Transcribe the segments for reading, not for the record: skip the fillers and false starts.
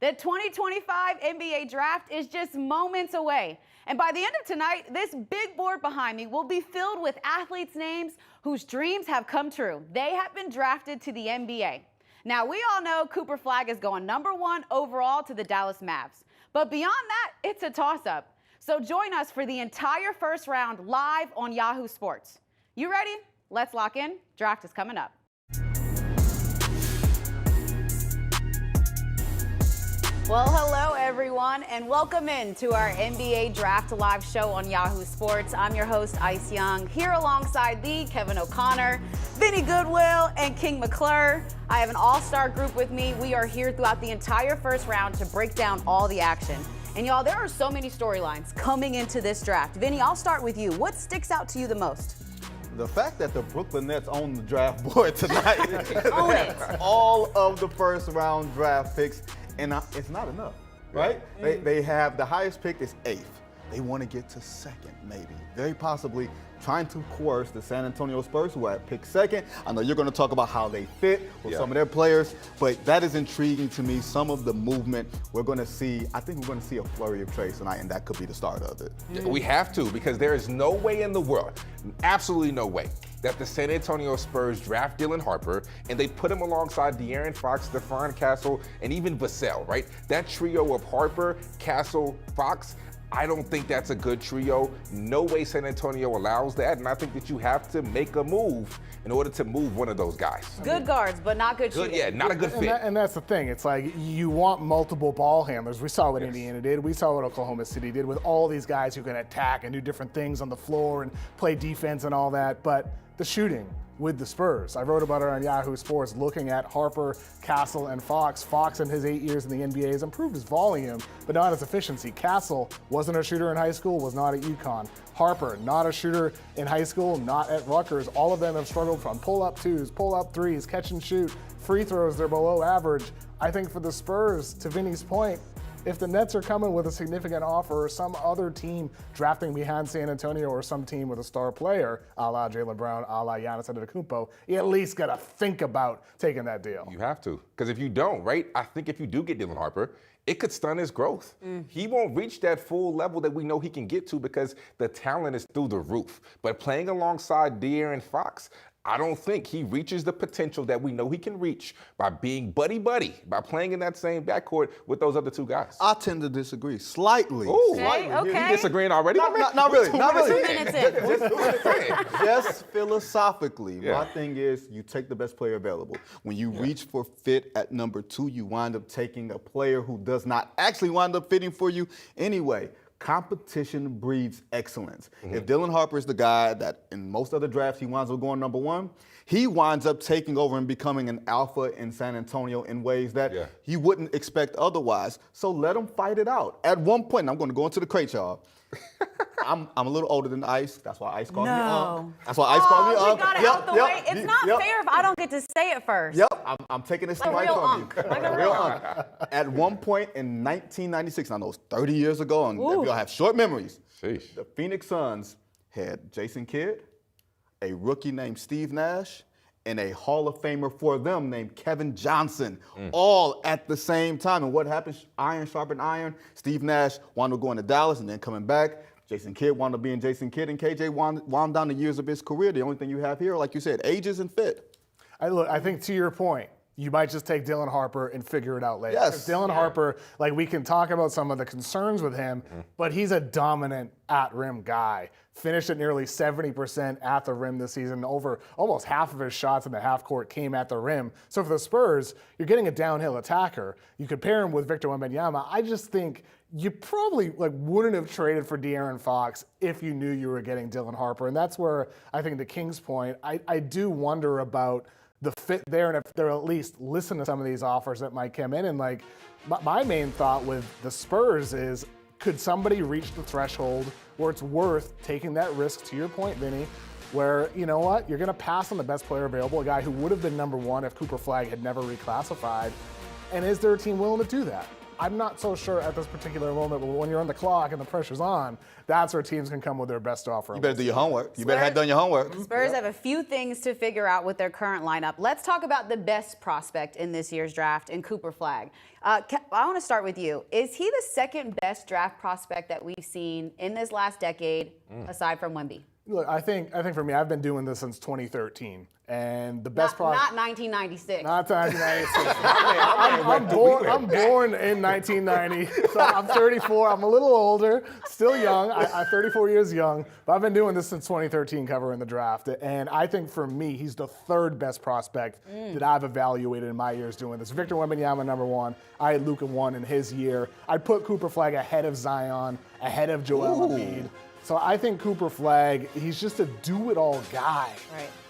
The 2025 NBA Draft is just moments away. And by the end of tonight, this big board behind me will be filled with athletes' names whose dreams have come true. They have been drafted to the NBA. Now, we all know Cooper Flagg is going #1 overall to the Dallas Mavs. But beyond that, it's a toss-up. So join us for the entire first round live on Yahoo Sports. You ready? Let's lock in. Draft is coming up. Well, hello, everyone, and welcome in to our NBA Draft Live show on Yahoo Sports. I'm your host, Ice Young, here alongside the Kevin O'Connor, Vincent Goodwill, and King McClure. I have an all-star group with me. We are here throughout the entire first round to break down all the action. And y'all, there are so many storylines coming into this draft. Vinny, I'll start with you. What sticks out to you the most? The fact that the Brooklyn Nets own the draft board tonight. Own it. All of the first round draft picks. And it's not enough, right? They have the highest pick is 8th. They want to get to 2nd, maybe. Very possibly trying to coerce the San Antonio Spurs, who had picked 2nd. I know you're going to talk about how they fit with some of their players, but that is intriguing to me. Some of the movement we're going to see, I think we're going to see a flurry of trades tonight, and that could be the start of it. We have to, because there is no way in the world, absolutely no way, that the San Antonio Spurs draft Dylan Harper and they put him alongside De'Aaron Fox, Stephon Castle, and even Vassell, right? That trio of Harper, Castle, Fox, I don't think that's a good trio. No way San Antonio allows that, and I think that you have to make a move in order to move one of those guys. Good guards, but not good shooting. Yeah, not a good fit. And that's the thing. It's like you want multiple ball handlers. We saw what Indiana did. We saw what Oklahoma City did with all these guys who can attack and do different things on the floor and play defense and all that. But the shooting with the Spurs. I wrote about it on Yahoo Sports looking at Harper, Castle, and Fox. Fox in his 8 years in the NBA has improved his volume, but not his efficiency. Castle wasn't a shooter in high school, was not at UConn. Harper, not a shooter in high school, not at Rutgers. All of them have struggled from pull-up 2s, pull-up 3s, catch and shoot, free throws, they're below average. I think for the Spurs, to Vinny's point, if the Nets are coming with a significant offer or some other team drafting behind San Antonio or some team with a star player, a la Jaylen Brown, a la Giannis Antetokounmpo, you at least got to think about taking that deal. You have to, because if you don't, right, I think if you do get Dylan Harper, it could stun his growth. He won't reach that full level that we know he can get to because the talent is through the roof. But playing alongside De'Aaron Fox, I don't think he reaches the potential that we know he can reach by being buddy-buddy, by playing in that same backcourt with those other two guys. I tend to disagree slightly. Ooh, Okay, okay. You disagreeing already? Not really. Not really. 2 minutes in. Just philosophically, my thing is you take the best player available. When you reach for fit at number 2, you wind up taking a player who does not actually wind up fitting for you anyway. Competition breeds excellence. If Dylan Harper is the guy that in most other drafts he winds up going #1, he winds up taking over and becoming an alpha in San Antonio in ways that he wouldn't expect otherwise. So let him fight it out. At one point, and I'm going to go into the crate, y'all. I'm a little older than Ice. That's why Ice called me Unc. That's why Ice called me We Unc. got it out the way. It's not fair if I don't get to say it first. I'm taking this Like right real from Unc. you. Like a real Unc. At one point in 1996, I know it's 30 years ago, and we all have short memories. Sheesh. The Phoenix Suns had Jason Kidd, a rookie named Steve Nash, and a Hall of Famer for them named Kevin Johnson, all at the same time. And what happened? Iron sharpened iron. Steve Nash wound up going to Dallas and then coming back. Jason Kidd wound up being Jason Kidd, and KJ wound down the years of his career. The only thing you have here, like you said, ages and fit. I think to your point, you might just take Dylan Harper and figure it out later. Yes. Dylan Harper, like we can talk about some of the concerns with him, but he's a dominant at-rim guy. Finished at nearly 70% at the rim this season. Over almost half of his shots in the half court came at the rim. So for the Spurs, you're getting a downhill attacker. You could pair him with Victor Wembanyama. I just think you probably wouldn't have traded for De'Aaron Fox if you knew you were getting Dylan Harper. And that's where I think to King's point, I do wonder about the fit there, and if they'll at least listen to some of these offers that might come in. And my main thought with the Spurs is, could somebody reach the threshold where it's worth taking that risk, to your point, Vinny, where, you know what, you're going to pass on the best player available, a guy who would have been #1 if Cooper Flagg had never reclassified, and is there a team willing to do that? I'm not so sure at this particular moment, but when you're on the clock and the pressure's on, that's where teams can come with their best offer. You better do your homework. You better have done your homework. Spurs have a few things to figure out with their current lineup. Let's talk about the best prospect in this year's draft, in Cooper Flagg. I want to start with you. Is he the second best draft prospect that we've seen in this last decade, aside from Wemby? Look, I think for me, I've been doing this since 2013, and the best Not 1996. Not 1996. I'm born in 1990, so I'm 34. I'm a little older, still young. I'm 34 years young, but I've been doing this since 2013, covering the draft. And I think for me, he's the third best prospect that I've evaluated in my years doing this. Victor Wembanyama, number one. I had Luka 1 in his year. I'd put Cooper Flagg ahead of Zion, ahead of Joel Embiid. So I think Cooper Flagg, he's just a do-it-all guy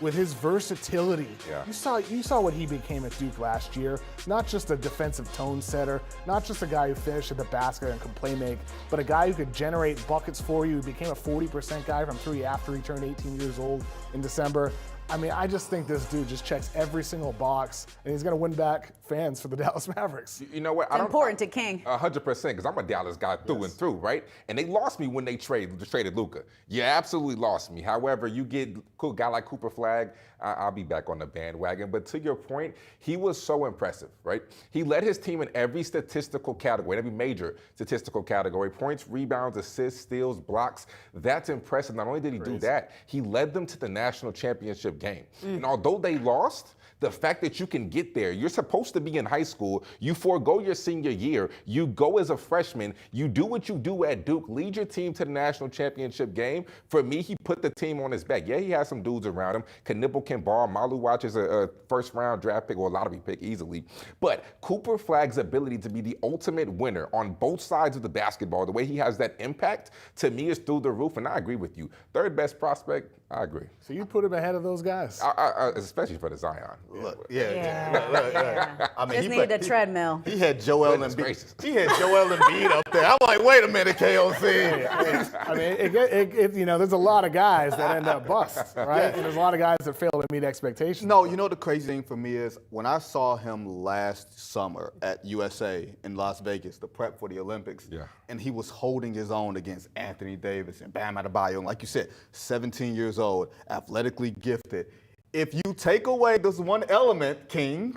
with his versatility. Yeah. You saw what he became at Duke last year. Not just a defensive tone setter, not just a guy who finished at the basket and could play make, but a guy who could generate buckets for you. He became a 40% guy from 3 after he turned 18 years old in December. I mean, I just think this dude just checks every single box, and he's going to win back fans for the Dallas Mavericks. You know what? It's important to King. 100%, because I'm a Dallas guy through and through, right? And they lost me when they traded Luka. You absolutely lost me. However, you get a guy like Cooper Flagg, I'll be back on the bandwagon. But to your point, he was so impressive, right? He led his team in every statistical category, every major statistical category: points, rebounds, assists, steals, blocks. That's impressive. Not only did he do that, he led them to the national championship game. And although they lost, the fact that you can get there, you're supposed to be in high school, you forego your senior year, you go as a freshman, you do what you do at Duke, lead your team to the national championship game. For me, he put the team on his back. Yeah, he has some dudes around him. Knueppel can ball. Maluach is a first-round draft pick, or a lottery pick easily. But Cooper Flagg's ability to be the ultimate winner on both sides of the basketball, the way he has that impact, to me is through the roof, and I agree with you. Third best prospect, I agree. So you put him ahead of those guys? Especially for the Zion. Look, I mean, just needed a treadmill. He had Joel Embiid. He had Joel Embiid up there. I'm like, wait a minute, KOC. I mean, there's a lot of guys that end up busts, right? And there's a lot of guys that fail to meet expectations. No, you know the crazy thing for me is when I saw him last summer at USA in Las Vegas, the prep for the Olympics, and he was holding his own against Anthony Davis and Bam Adebayo, and like you said, 17 years old, athletically gifted. If you take away this one element, King,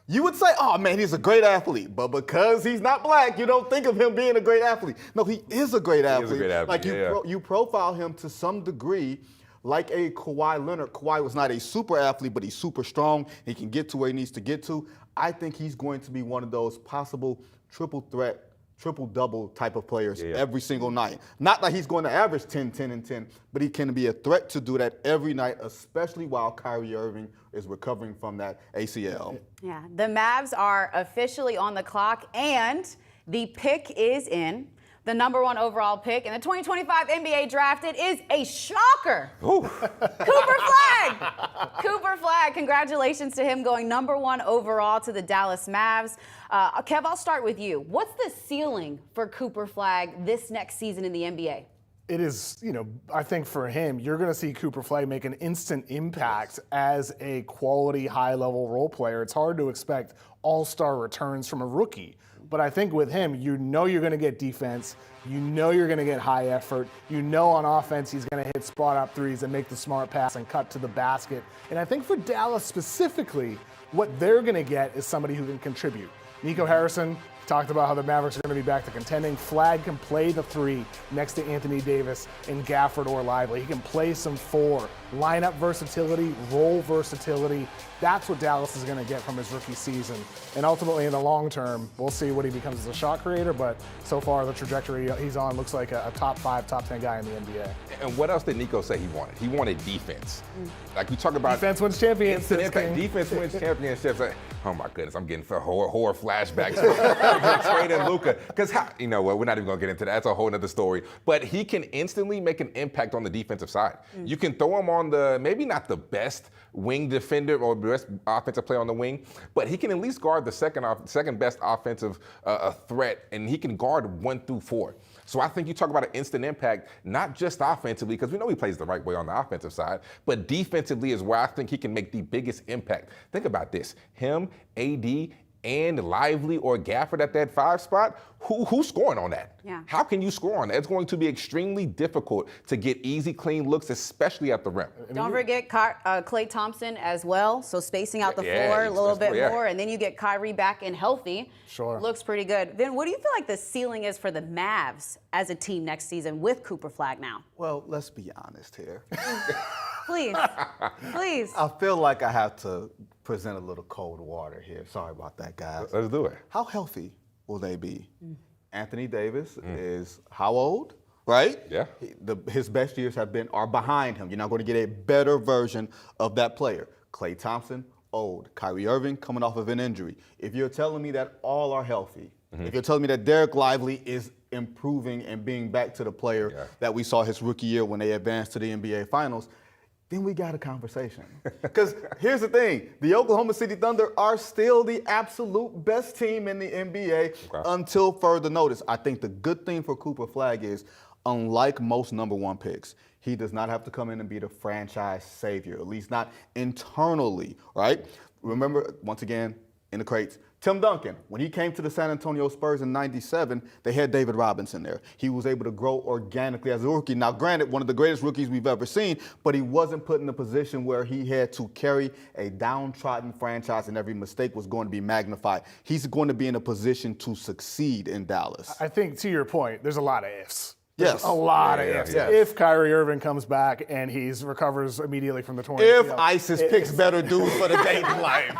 you would say, oh man, he's a great athlete. But because he's not black, you don't think of him being a great athlete. No, he is a great athlete. He is a great athlete. Like you profile him to some degree like a Kawhi Leonard. Kawhi was not a super athlete, but he's super strong. He can get to where he needs to get to. I think he's going to be one of those possible triple threat, triple-double type of players every single night. Not that he's going to average 10, 10, and 10, but he can be a threat to do that every night, especially while Kyrie Irving is recovering from that ACL. Yeah, the Mavs are officially on the clock, and the pick is in. The #1 overall pick in the 2025 NBA draft. It is a shocker. Cooper Flagg. Cooper Flagg. Congratulations to him going #1 overall to the Dallas Mavs. Kev, I'll start with you. What's the ceiling for Cooper Flagg this next season in the NBA? It is, I think for him, you're going to see Cooper Flagg make an instant impact as a quality, high-level role player. It's hard to expect all-star returns from a rookie. But I think with him, you're going to get defense. You're going to get high effort. On offense, he's going to hit spot-up threes and make the smart pass and cut to the basket. And I think for Dallas specifically, what they're going to get is somebody who can contribute. Nico Harrison talked about how the Mavericks are going to be back to contending. Flagg can play the 3 next to Anthony Davis and Gafford or Lively. He can play some 4. Lineup versatility, role versatility. That's what Dallas is going to get from his rookie season. And ultimately, in the long term, we'll see what he becomes as a shot creator. But so far, the trajectory he's on looks like a top 5, top 10 guy in the NBA. And what else did Nico say he wanted? He wanted defense. Like we talk about defense wins championships. Defense wins championships. Oh my goodness, I'm getting horror flashbacks. Trading Luka, because you know what? We're not even gonna get into that. That's a whole nother story. But he can instantly make an impact on the defensive side. You can throw him on the maybe not the best wing defender or best offensive player on the wing, but he can at least guard the second best offensive threat, and he can guard 1 through 4. So I think you talk about an instant impact, not just offensively, because we know he plays the right way on the offensive side, but defensively is where I think he can make the biggest impact. Think about this. Him, AD, and Lively or Gafford at that 5 spot, who's scoring on that? Yeah. How can you score on that? It's going to be extremely difficult to get easy, clean looks, especially at the rim. Don't forget Klay Thompson as well. So spacing out the floor a little bit more, and then you get Kyrie back and healthy. Sure. Looks pretty good. Then what do you feel like the ceiling is for the Mavs as a team next season with Cooper Flagg now? Well, let's be honest here. Please. Please. I feel like I have to present a little cold water here. Sorry about that, guys. Let's do it. How healthy will they be? Anthony Davis is how old? Right? Yeah. His best years are behind him. You're not going to get a better version of that player. Klay Thompson, old. Kyrie Irving coming off of an injury. If you're telling me that all are healthy, if you're telling me that Derek Lively is improving and being back to the player that we saw his rookie year when they advanced to the NBA Finals, then we got a conversation. Because here's the thing, the Oklahoma City Thunder are still the absolute best team in the NBA until further notice. I think the good thing for Cooper Flagg is, unlike most number 1 picks, he does not have to come in and be the franchise savior, at least not internally, right? Remember, once again, in the crates, Tim Duncan, when he came to the San Antonio Spurs in '97, they had David Robinson there. He was able to grow organically as a rookie. Now, granted, one of the greatest rookies we've ever seen, but he wasn't put in a position where he had to carry a downtrodden franchise and every mistake was going to be magnified. He's going to be in a position to succeed in Dallas. I think, to your point, there's a lot of ifs. Yes. A lot of ifs. yes. If Kyrie Irving comes back and he recovers immediately from the torn If ACL. ISIS picks better dudes for the dating life.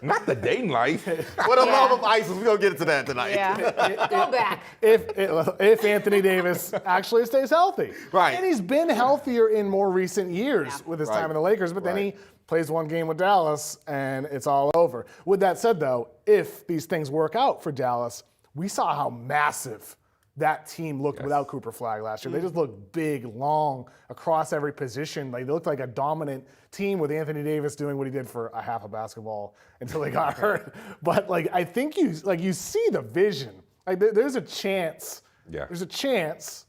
Not the dating life. For the love of ISIS, we're going to get into that tonight. Yeah. Go back. If Anthony Davis actually stays healthy. Right. And he's been healthier in more recent years with his time in the Lakers, but then he plays one game with Dallas and it's all over. With that said, though, if these things work out for Dallas, we saw how massive that team looked without Cooper Flagg last year. They just looked big, long, across every position. Like, they looked like a dominant team with Anthony Davis doing what he did for a half a basketball until he got hurt. But I think you see the vision. There's a chance. Yeah. There's a chance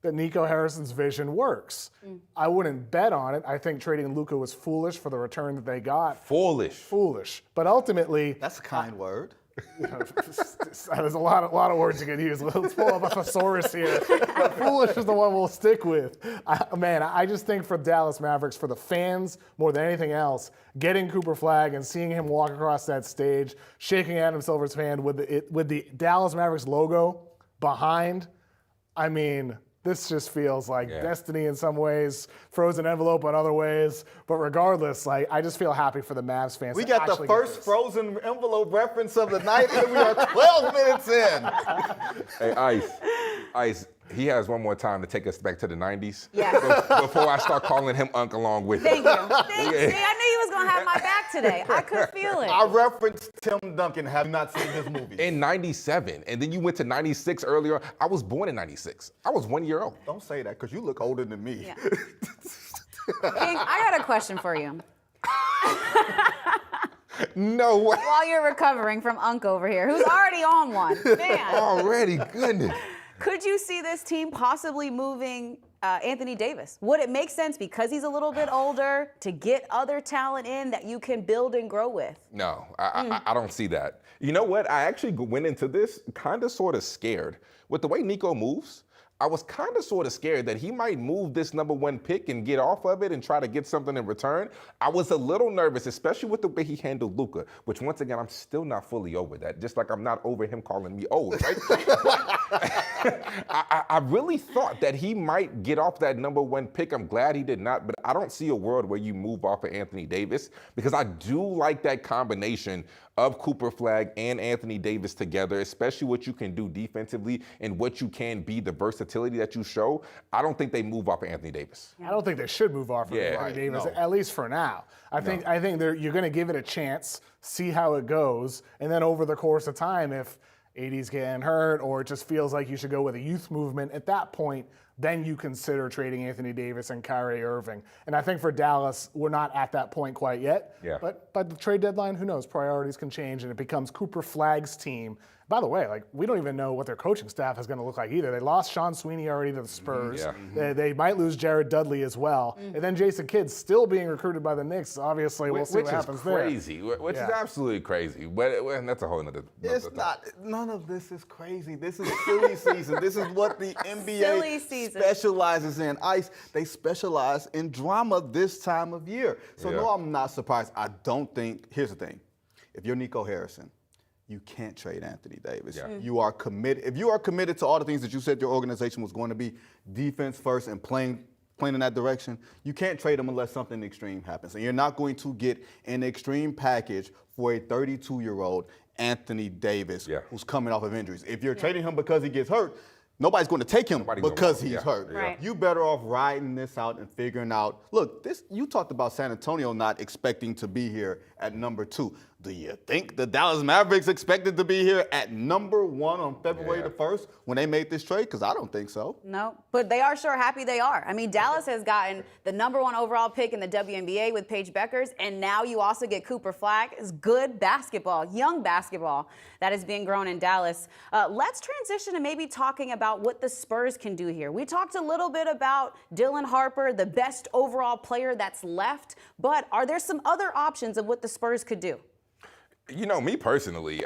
that Nico Harrison's vision works. I wouldn't bet on it. I think trading Luka was foolish for the return that they got. Foolish. But ultimately, That's a kind word. there's a lot of words you can use. Let's pull up a thesaurus here. But foolish is the one we'll stick with. I just think for Dallas Mavericks, for the fans more than anything else, getting Cooper Flagg and seeing him walk across that stage, shaking Adam Silver's hand with the Dallas Mavericks logo behind, this just feels like destiny in some ways, frozen envelope in other ways. But regardless, I just feel happy for the Mavs fans. We got the first frozen envelope reference of the night, and we are 12 minutes in. Hey, Ice, he has one more time to take us back to the 90s. Yes. Before I start calling him Unc along with Thank you. See, I knew you was going to have my back today. I could feel it. I referenced Tim Duncan. Have you not seen his movie? In 97, and then you went to 96 earlier. I was born in 96. I was 1 year old. Don't say that, because you look older than me. Yeah. King, I got a question for you. No way. While you're recovering from Unc over here, who's already on one. Man. Already, goodness. Could you see this team possibly moving Anthony Davis? Would it make sense because he's a little bit older to get other talent in that you can build and grow with? No, I don't see that. You know what? I actually went into this kind of sort of scared. With the way Nico moves, I was kind of sort of scared that he might move this number 1 pick and get off of it and try to get something in return. I was a little nervous, especially with the way he handled Luka, which once again, I'm still not fully over that, just like I'm not over him calling me old, right? I really thought that he might get off that number 1 pick. I'm glad he did not, but I don't see a world where you move off of Anthony Davis, because I do like that combination of Cooper Flagg and Anthony Davis together, especially what you can do defensively and what you can be, the versatility that you show. I don't think they move off of Anthony Davis. I don't think they should move off of Anthony Davis, at least for now. I think you're going to give it a chance, see how it goes, and then over the course of time, if AD's getting hurt or it just feels like you should go with a youth movement, at that point, then you consider trading Anthony Davis and Kyrie Irving. And I think for Dallas, we're not at that point quite yet. Yeah. But by the trade deadline, who knows? Priorities can change, and it becomes Cooper Flagg's team. By the way, like, we don't even know what their coaching staff is going to look like either. They lost Sean Sweeney already to the Spurs. They might lose Jared Dudley as well. And then Jason Kidd's still being recruited by the Knicks. Obviously, we'll see what happens there. Which is absolutely crazy. But that's a whole nother. It's not. None of this is crazy. This is silly season. This is what the NBA specializes in. They specialize in drama this time of year. So no, I'm not surprised. I don't think. Here's the thing: if you're Nico Harrison, you can't trade Anthony Davis. You are committed. If you are committed to all the things that you said your organization was going to be, defense first and playing in that direction, you can't trade him unless something extreme happens. And you're not going to get an extreme package for a 32-year-old Anthony Davis who's coming off of injuries. If you're trading him because he gets hurt, nobody's going to take him because he's hurt. Right. You better off riding this out and figuring out, look, you talked about San Antonio not expecting to be here at number 2. Do you think the Dallas Mavericks expected to be here at number 1 on February the 1st when they made this trade? Because I don't think so. No, but they are sure happy they are. I mean, Dallas has gotten the number 1 overall pick in the WNBA with Paige Beckers, and now you also get Cooper Flagg. It's good basketball, young basketball that is being grown in Dallas. Let's transition to maybe talking about what the Spurs can do here. We talked a little bit about Dylan Harper, the best overall player that's left, but are there some other options of what the Spurs could do? You know, me personally,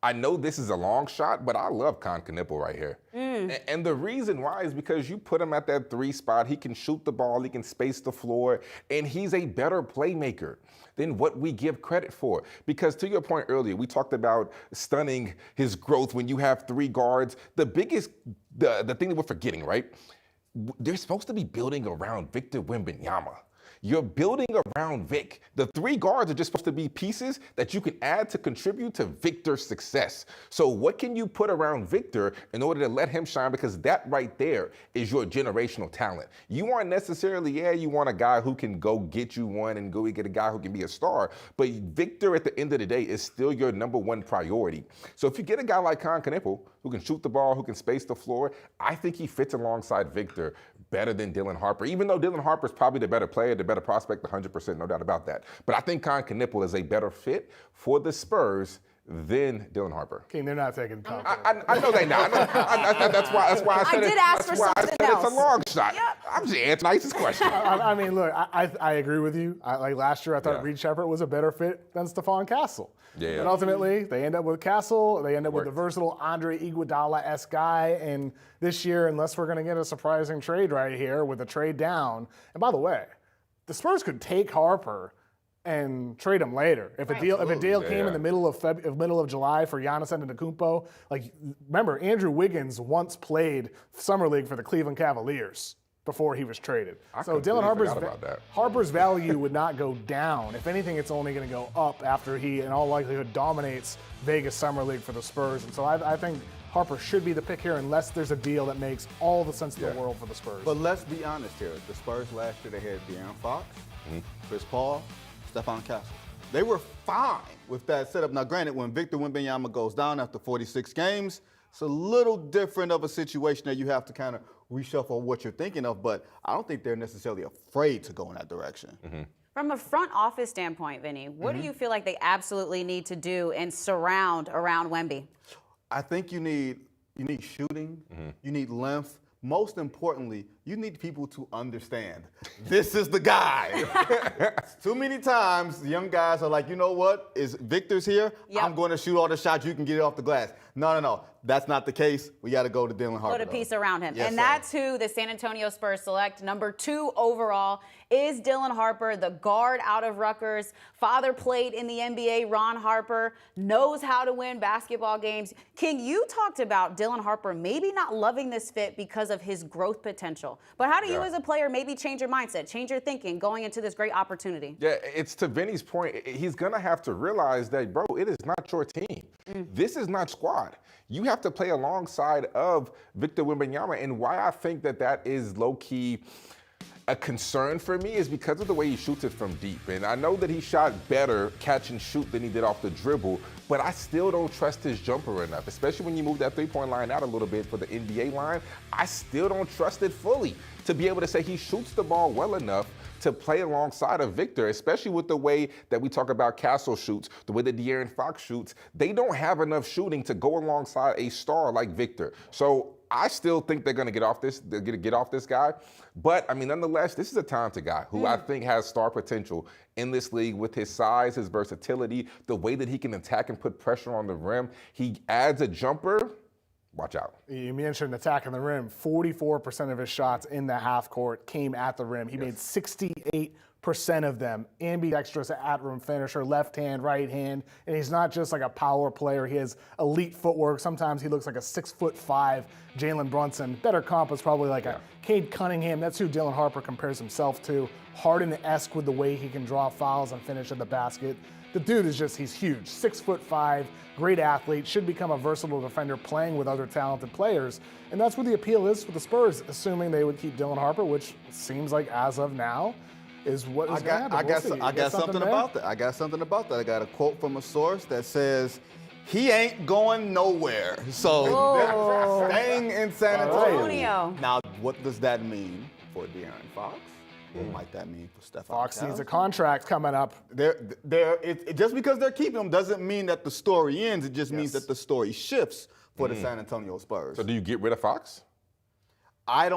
I know this is a long shot, but I love Knueppel right here. And the reason why is because you put him at that 3 spot, he can shoot the ball, he can space the floor, and he's a better playmaker than what we give credit for. Because to your point earlier, we talked about stunning his growth when you have 3 guards. The biggest, the thing that we're forgetting, right? They're supposed to be building around Victor Wembanyama. You're building around Vic. The 3 guards are just supposed to be pieces that you can add to contribute to Victor's success. So what can you put around Victor in order to let him shine? Because that right there is your generational talent. You aren't necessarily, you want a guy who can go get you one and go get a guy who can be a star. But Victor, at the end of the day, is still your number 1 priority. So if you get a guy like Knueppel, who can shoot the ball, who can space the floor, I think he fits alongside Victor better than Dylan Harper. Even though Dylan Harper is probably the better player, the better prospect, 100%, no doubt about that. But I think Knueppel is a better fit for the Spurs than Dylan Harper. King, they're not taking I know they're not. That's why I said did ask for something else. It's a long shot. Yep. I'm just answering Ice's question. I mean, look, I agree with you. Like last year, I thought Reed Sheppard was a better fit than Stephon Castle. Yeah. But ultimately, they end up with Castle. They end up with the versatile Andre Iguodala-esque guy. And this year, unless we're going to get a surprising trade right here with a trade down. And by the way, the Spurs could take Harper and trade him later. If a deal came in the middle of July for Giannis Antetokounmpo, like, remember, Andrew Wiggins once played Summer League for the Cleveland Cavaliers before he was traded. So Dylan Harper's value would not go down. If anything, it's only going to go up after he, in all likelihood, dominates Vegas Summer League for the Spurs. And so I think Harper should be the pick here unless there's a deal that makes all the sense in the world for the Spurs. But let's be honest here. The Spurs last year, they had De'Aaron Fox, Chris Paul, Stephon Castle. They were fine with that setup. Now, granted, when Victor Wembanyama goes down after 46 games, it's a little different of a situation that you have to kind of reshuffle what you're thinking of, but I don't think they're necessarily afraid to go in that direction. From a front office standpoint, Vinny, what do you feel like they absolutely need to do and surround around Wemby? I think you need shooting, you need length. Most importantly, you need people to understand this is the guy. Too many times, young guys are like, you know what? Is Victor's here? Yep. I'm going to shoot all the shots. You can get it off the glass. No. That's not the case. We got to go to Dylan Harper. Put a piece around him. Yes, and that's who the San Antonio Spurs select. Number 2 overall is Dylan Harper, the guard out of Rutgers. Father played in the NBA. Ron Harper knows how to win basketball games. King, you talked about Dylan Harper maybe not loving this fit because of his growth potential. But how do you as a player maybe change your mindset, change your thinking going into this great opportunity? Yeah, it's to Vinny's point. He's going to have to realize that, bro, it is not your team. This is not squad. You have to play alongside of Victor Wembanyama, and why I think that is low-key, a concern for me is because of the way he shoots it from deep. And I know that he shot better catch and shoot than he did off the dribble, but I still don't trust his jumper enough, especially when you move that three-point line out a little bit for the NBA line. I still don't trust it fully to be able to say he shoots the ball well enough to play alongside of Victor, especially with the way that we talk about Castle shoots, the way that De'Aaron Fox shoots. They don't have enough shooting to go alongside a star like Victor. So I still think they're going to get off this guy. But, I mean, nonetheless, this is a talented guy who I think has star potential in this league with his size, his versatility, the way that he can attack and put pressure on the rim. He adds a jumper. Watch out. You mentioned attacking the rim. 44% of his shots in the half court came at the rim. He made 68% of them. Ambidextrous at-rim finisher, left hand, right hand. And he's not just like a power player. He has elite footwork. Sometimes he looks like a 6'5" Jalen Brunson. Better comp is probably like a Cade Cunningham. That's who Dylan Harper compares himself to. Harden-esque with the way he can draw fouls and finish at the basket. The dude is just, he's huge. 6'5", great athlete, should become a versatile defender playing with other talented players. And that's what the appeal is for the Spurs, assuming they would keep Dylan Harper, which seems like as of now is what is going to happen. I got something about that. I got something about that. I got a quote from a source that says, he ain't going nowhere. So staying in San Antonio. Now, what does that mean for De'Aaron Fox? What might that mean for Stephon Fox Castle? needs a contract coming up. Just because they're keeping him doesn't mean that the story ends. It just means that the story shifts for the San Antonio Spurs. So do you get rid of Fox? I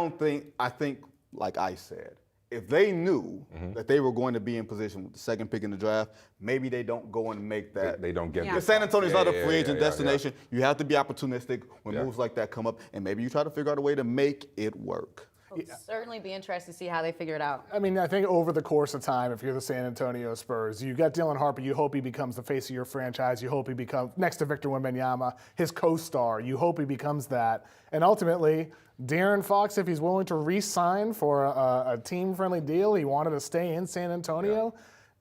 think, like I said, if they knew that they were going to be in position with the second pick in the draft, maybe they don't go and make that. They don't get Because San Antonio's not a free agent destination. You have to be opportunistic when moves like that come up, and maybe you try to figure out a way to make it work. It'll certainly be interesting to see how they figure it out. I mean, I think over the course of time, if you're the San Antonio Spurs, you got Dylan Harper, you hope he becomes the face of your franchise. You hope he becomes, next to Victor Wembanyama, his co-star. You hope he becomes that. And ultimately, De'Aaron Fox, if he's willing to re-sign for a team-friendly deal, he wanted to stay in San Antonio,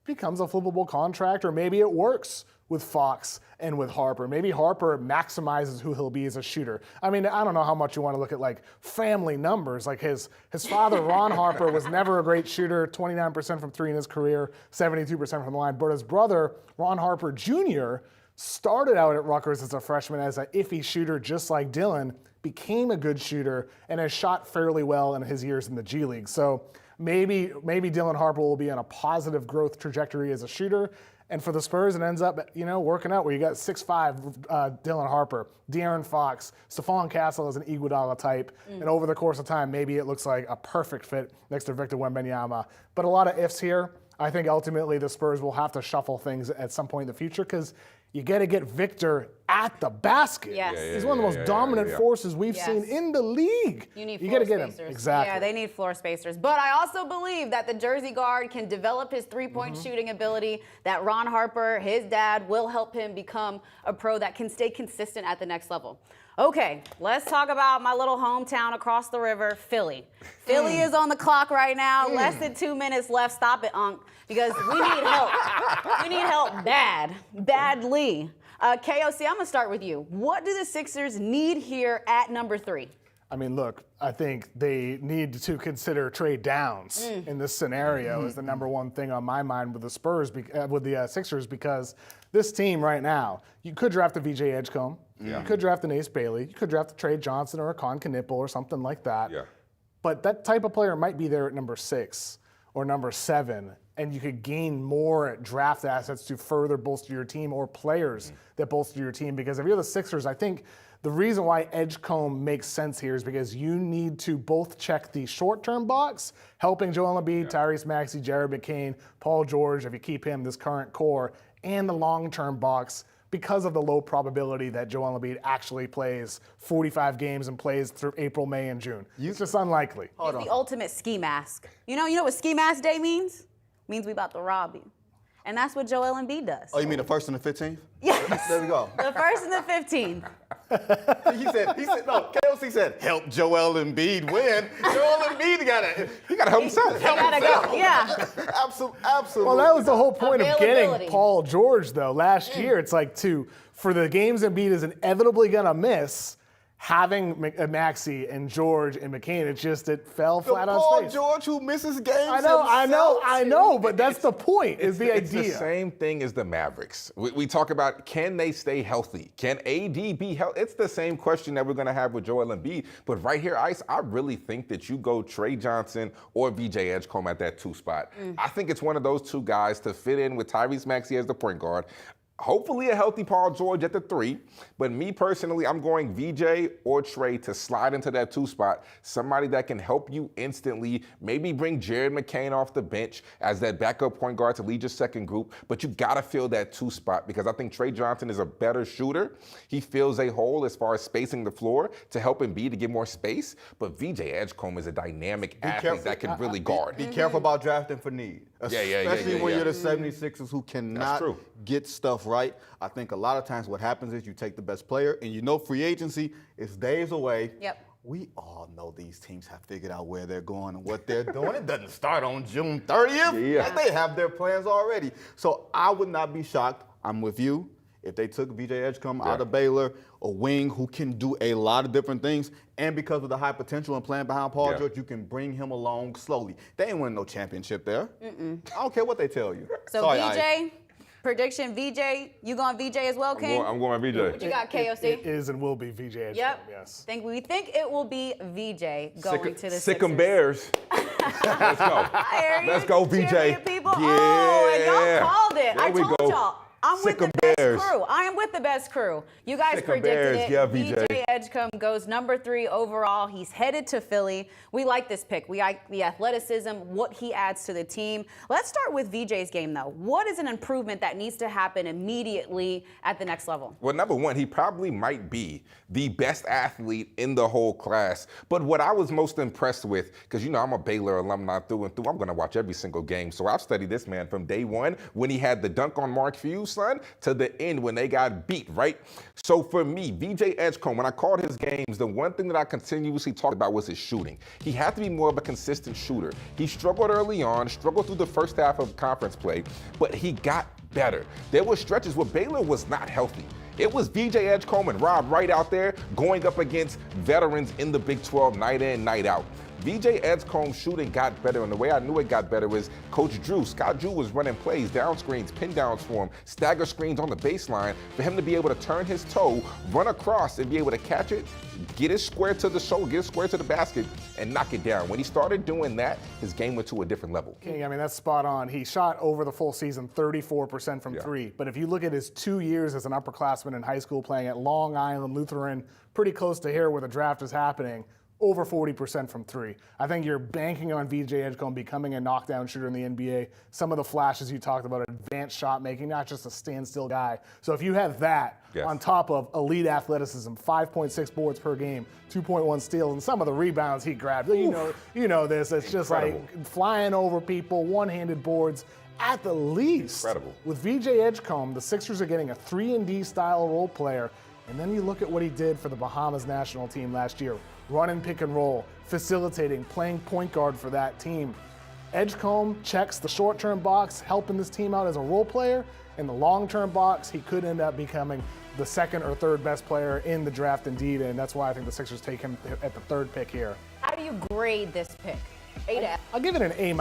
becomes a flippable contract, or maybe it works with Fox and with Harper. Maybe Harper maximizes who he'll be as a shooter. I mean, I don't know how much you want to look at like family numbers. Like his father, Ron Harper, was never a great shooter, 29% from three in his career, 72% from the line. But his brother, Ron Harper Jr., started out at Rutgers as a freshman as an iffy shooter just like Dylan, became a good shooter, and has shot fairly well in his years in the G League. So maybe Dylan Harper will be on a positive growth trajectory as a shooter. And for the Spurs, it ends up, working out where you got 6'5", Dylan Harper, De'Aaron Fox, Stephon Castle as an Iguodala type. And over the course of time, maybe it looks like a perfect fit next to Victor Wembanyama. But a lot of ifs here. I think ultimately the Spurs will have to shuffle things at some point in the future because you got to get Victor at the basket. Yes. He's one of the most dominant forces we've seen in the league. You got to get spacers. him. Exactly. Yeah, they need floor spacers. But I also believe that the Jersey guard can develop his three-point shooting ability, that Ron Harper, his dad, will help him become a pro that can stay consistent at the next level. Okay, let's talk about my little hometown across the river, Philly. Philly is on the clock right now. Less than 2 minutes left. Stop it, Unc, because we need help. We need help badly. KOC, I'm going to start with you. What do the Sixers need here at number 3? I mean, look, I think they need to consider trade downs in this scenario is the number one thing on my mind with the Spurs, with the Sixers, because this team right now, you could draft a VJ Edgecombe, you could draft an Ace Bailey, you could draft a Trey Johnson or a Knueppel or something like that. Yeah. But that type of player might be there at number 6 or number 7, and you could gain more draft assets to further bolster your team or players that bolster your team. Because if you're the Sixers, I think the reason why Edgecombe makes sense here is because you need to both check the short-term box, helping Joel Embiid, Tyrese Maxey, Jared McCain, Paul George, if you keep him, this current core, and the long-term box because of the low probability that Joel Embiid actually plays 45 games and plays through April, May, and June. It's just unlikely. He's the ultimate ski mask. You know what ski mask day means? It means we about to rob you. And that's what Joel Embiid does. Oh, you mean the 1st and the 15th? Yes. There we go. The 1st and the 15th. He said, no, KOC said, help Joel Embiid win. Joel Embiid he got to help himself. He gotta go, yeah. Absolutely. Well, that was the whole point of getting Paul George, though, last year. It's like for the games Embiid is inevitably going to miss, having Maxey and George and McCain, it fell flat on Paul his face. George who misses games I know, but that's the point, is the idea. It's the same thing as the Mavericks. We talk about, can they stay healthy? Can AD be healthy? It's the same question that we're going to have with Joel Embiid. But right here, Ice, I really think that you go Trey Johnson or VJ Edgecombe at that 2 spot. I think it's one of those 2 guys to fit in with Tyrese Maxey as the point guard. Hopefully a healthy Paul George at the 3. But me personally, I'm going VJ or Trey to slide into that 2 spot. Somebody that can help you instantly, maybe bring Jared McCain off the bench as that backup point guard to lead your second group. But you got to fill that 2 spot because I think Trey Johnson is a better shooter. He fills a hole as far as spacing the floor to help Embiid to get more space. But VJ Edgecombe is a dynamic athlete that can really guard. Be careful about drafting for need. Especially when you're the 76ers who cannot get stuff right. I think a lot of times what happens is you take the best player, and you know free agency is days away. Yep. We all know these teams have figured out where they're going and what they're doing. It doesn't start on June 30th. Like, they have their plans already. So I would not be shocked. I'm with you. If they took VJ Edgecombe out of Baylor, a wing who can do a lot of different things, and because of the high potential and playing behind Paul George, you can bring him along slowly. They ain't win no championship there. I don't care what they tell you. So Sorry, VJ, prediction, VJ, you going VJ as well, King? I'm going VJ. What you got, KOC? It is and will be VJ Edgecombe, Yep. yes. We think it will be VJ going to the Sick 'em Sixers. Bears. Let's go. I hear you. Let's go, VJ. Cheerleading people. Yeah. Oh, and y'all called it. There I we told go. y'all. I'm with Sick 'em the best Bears. crew. I am with the best crew. You guys Sick 'em predicted Bears. it. Yeah, VJ. VJ Edgecombe goes number 3 overall. He's headed to Philly. We like this pick. We like the athleticism, what he adds to the team. Let's start with VJ's game, though. What is an improvement that needs to happen immediately at the next level? Well, number one, he probably might be the best athlete in the whole class. But what I was most impressed with, because you know I'm a Baylor alumni through and through, I'm going to watch every single game. So I've studied this man from day one when he had the dunk on Mark Hughes, son, to the end when they got beat, right? So for me, VJ Edgecombe, when I called his games, the one thing that I continuously talked about was his shooting. He had to be more of a consistent shooter. He struggled early on, struggled through the first half of conference play, but he got better. There were stretches where Baylor was not healthy. It was VJ Edgecombe and Rob Wright out there going up against veterans in the Big 12 night in, night out. VJ Edgecombe's shooting got better, and the way I knew it got better was Coach Jrue. Scott Jrue was running plays, down screens, pin downs for him, stagger screens on the baseline for him to be able to turn his toe, run across, and be able to catch it, get it square to the shoulder, get it square to the basket, and knock it down. When he started doing that, his game went to a different level. King, I mean, that's spot on. He shot over the full season 34% from 3. But if you look at his 2 years as an upperclassman in high school playing at Long Island Lutheran, pretty close to here where the draft is happening, over 40% from 3. I think you're banking on VJ Edgecombe becoming a knockdown shooter in the NBA. Some of the flashes you talked about, advanced shot making, not just a standstill guy. So if you have that on top of elite athleticism, 5.6 boards per game, 2.1 steals, and some of the rebounds he grabbed, you know this. It's just like flying over people, one-handed boards. At the least, with VJ Edgecombe, the Sixers are getting a 3-and-D style role player. And then you look at what he did for the Bahamas national team last year. Running pick and roll, facilitating, playing point guard for that team. Edgecombe checks the short-term box, helping this team out as a role player. In the long-term box, he could end up becoming the 2nd or 3rd best player in the draft indeed, and that's why I think the Sixers take him at the 3rd pick here. How do you grade this pick? A to F. I'll give it an A-.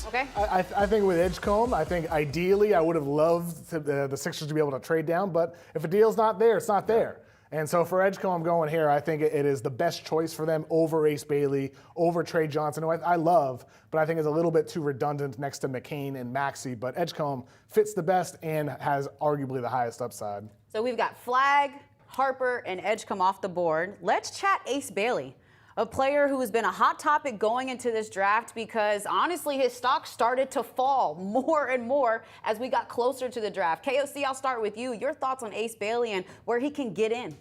Okay. I think with Edgecombe, I think ideally I would have loved the Sixers to be able to trade down, but if a deal's not there, it's not there. And so for Edgecombe going here, I think it is the best choice for them over Ace Bailey, over Trey Johnson, who I love, but I think is a little bit too redundant next to McCain and Maxey. But Edgecombe fits the best and has arguably the highest upside. So we've got Flagg, Harper, and Edgecombe off the board. Let's chat Ace Bailey, a player who has been a hot topic going into this draft because, honestly, his stock started to fall more and more as we got closer to the draft. KOC, I'll start with you. Your thoughts on Ace Bailey and where he can get in?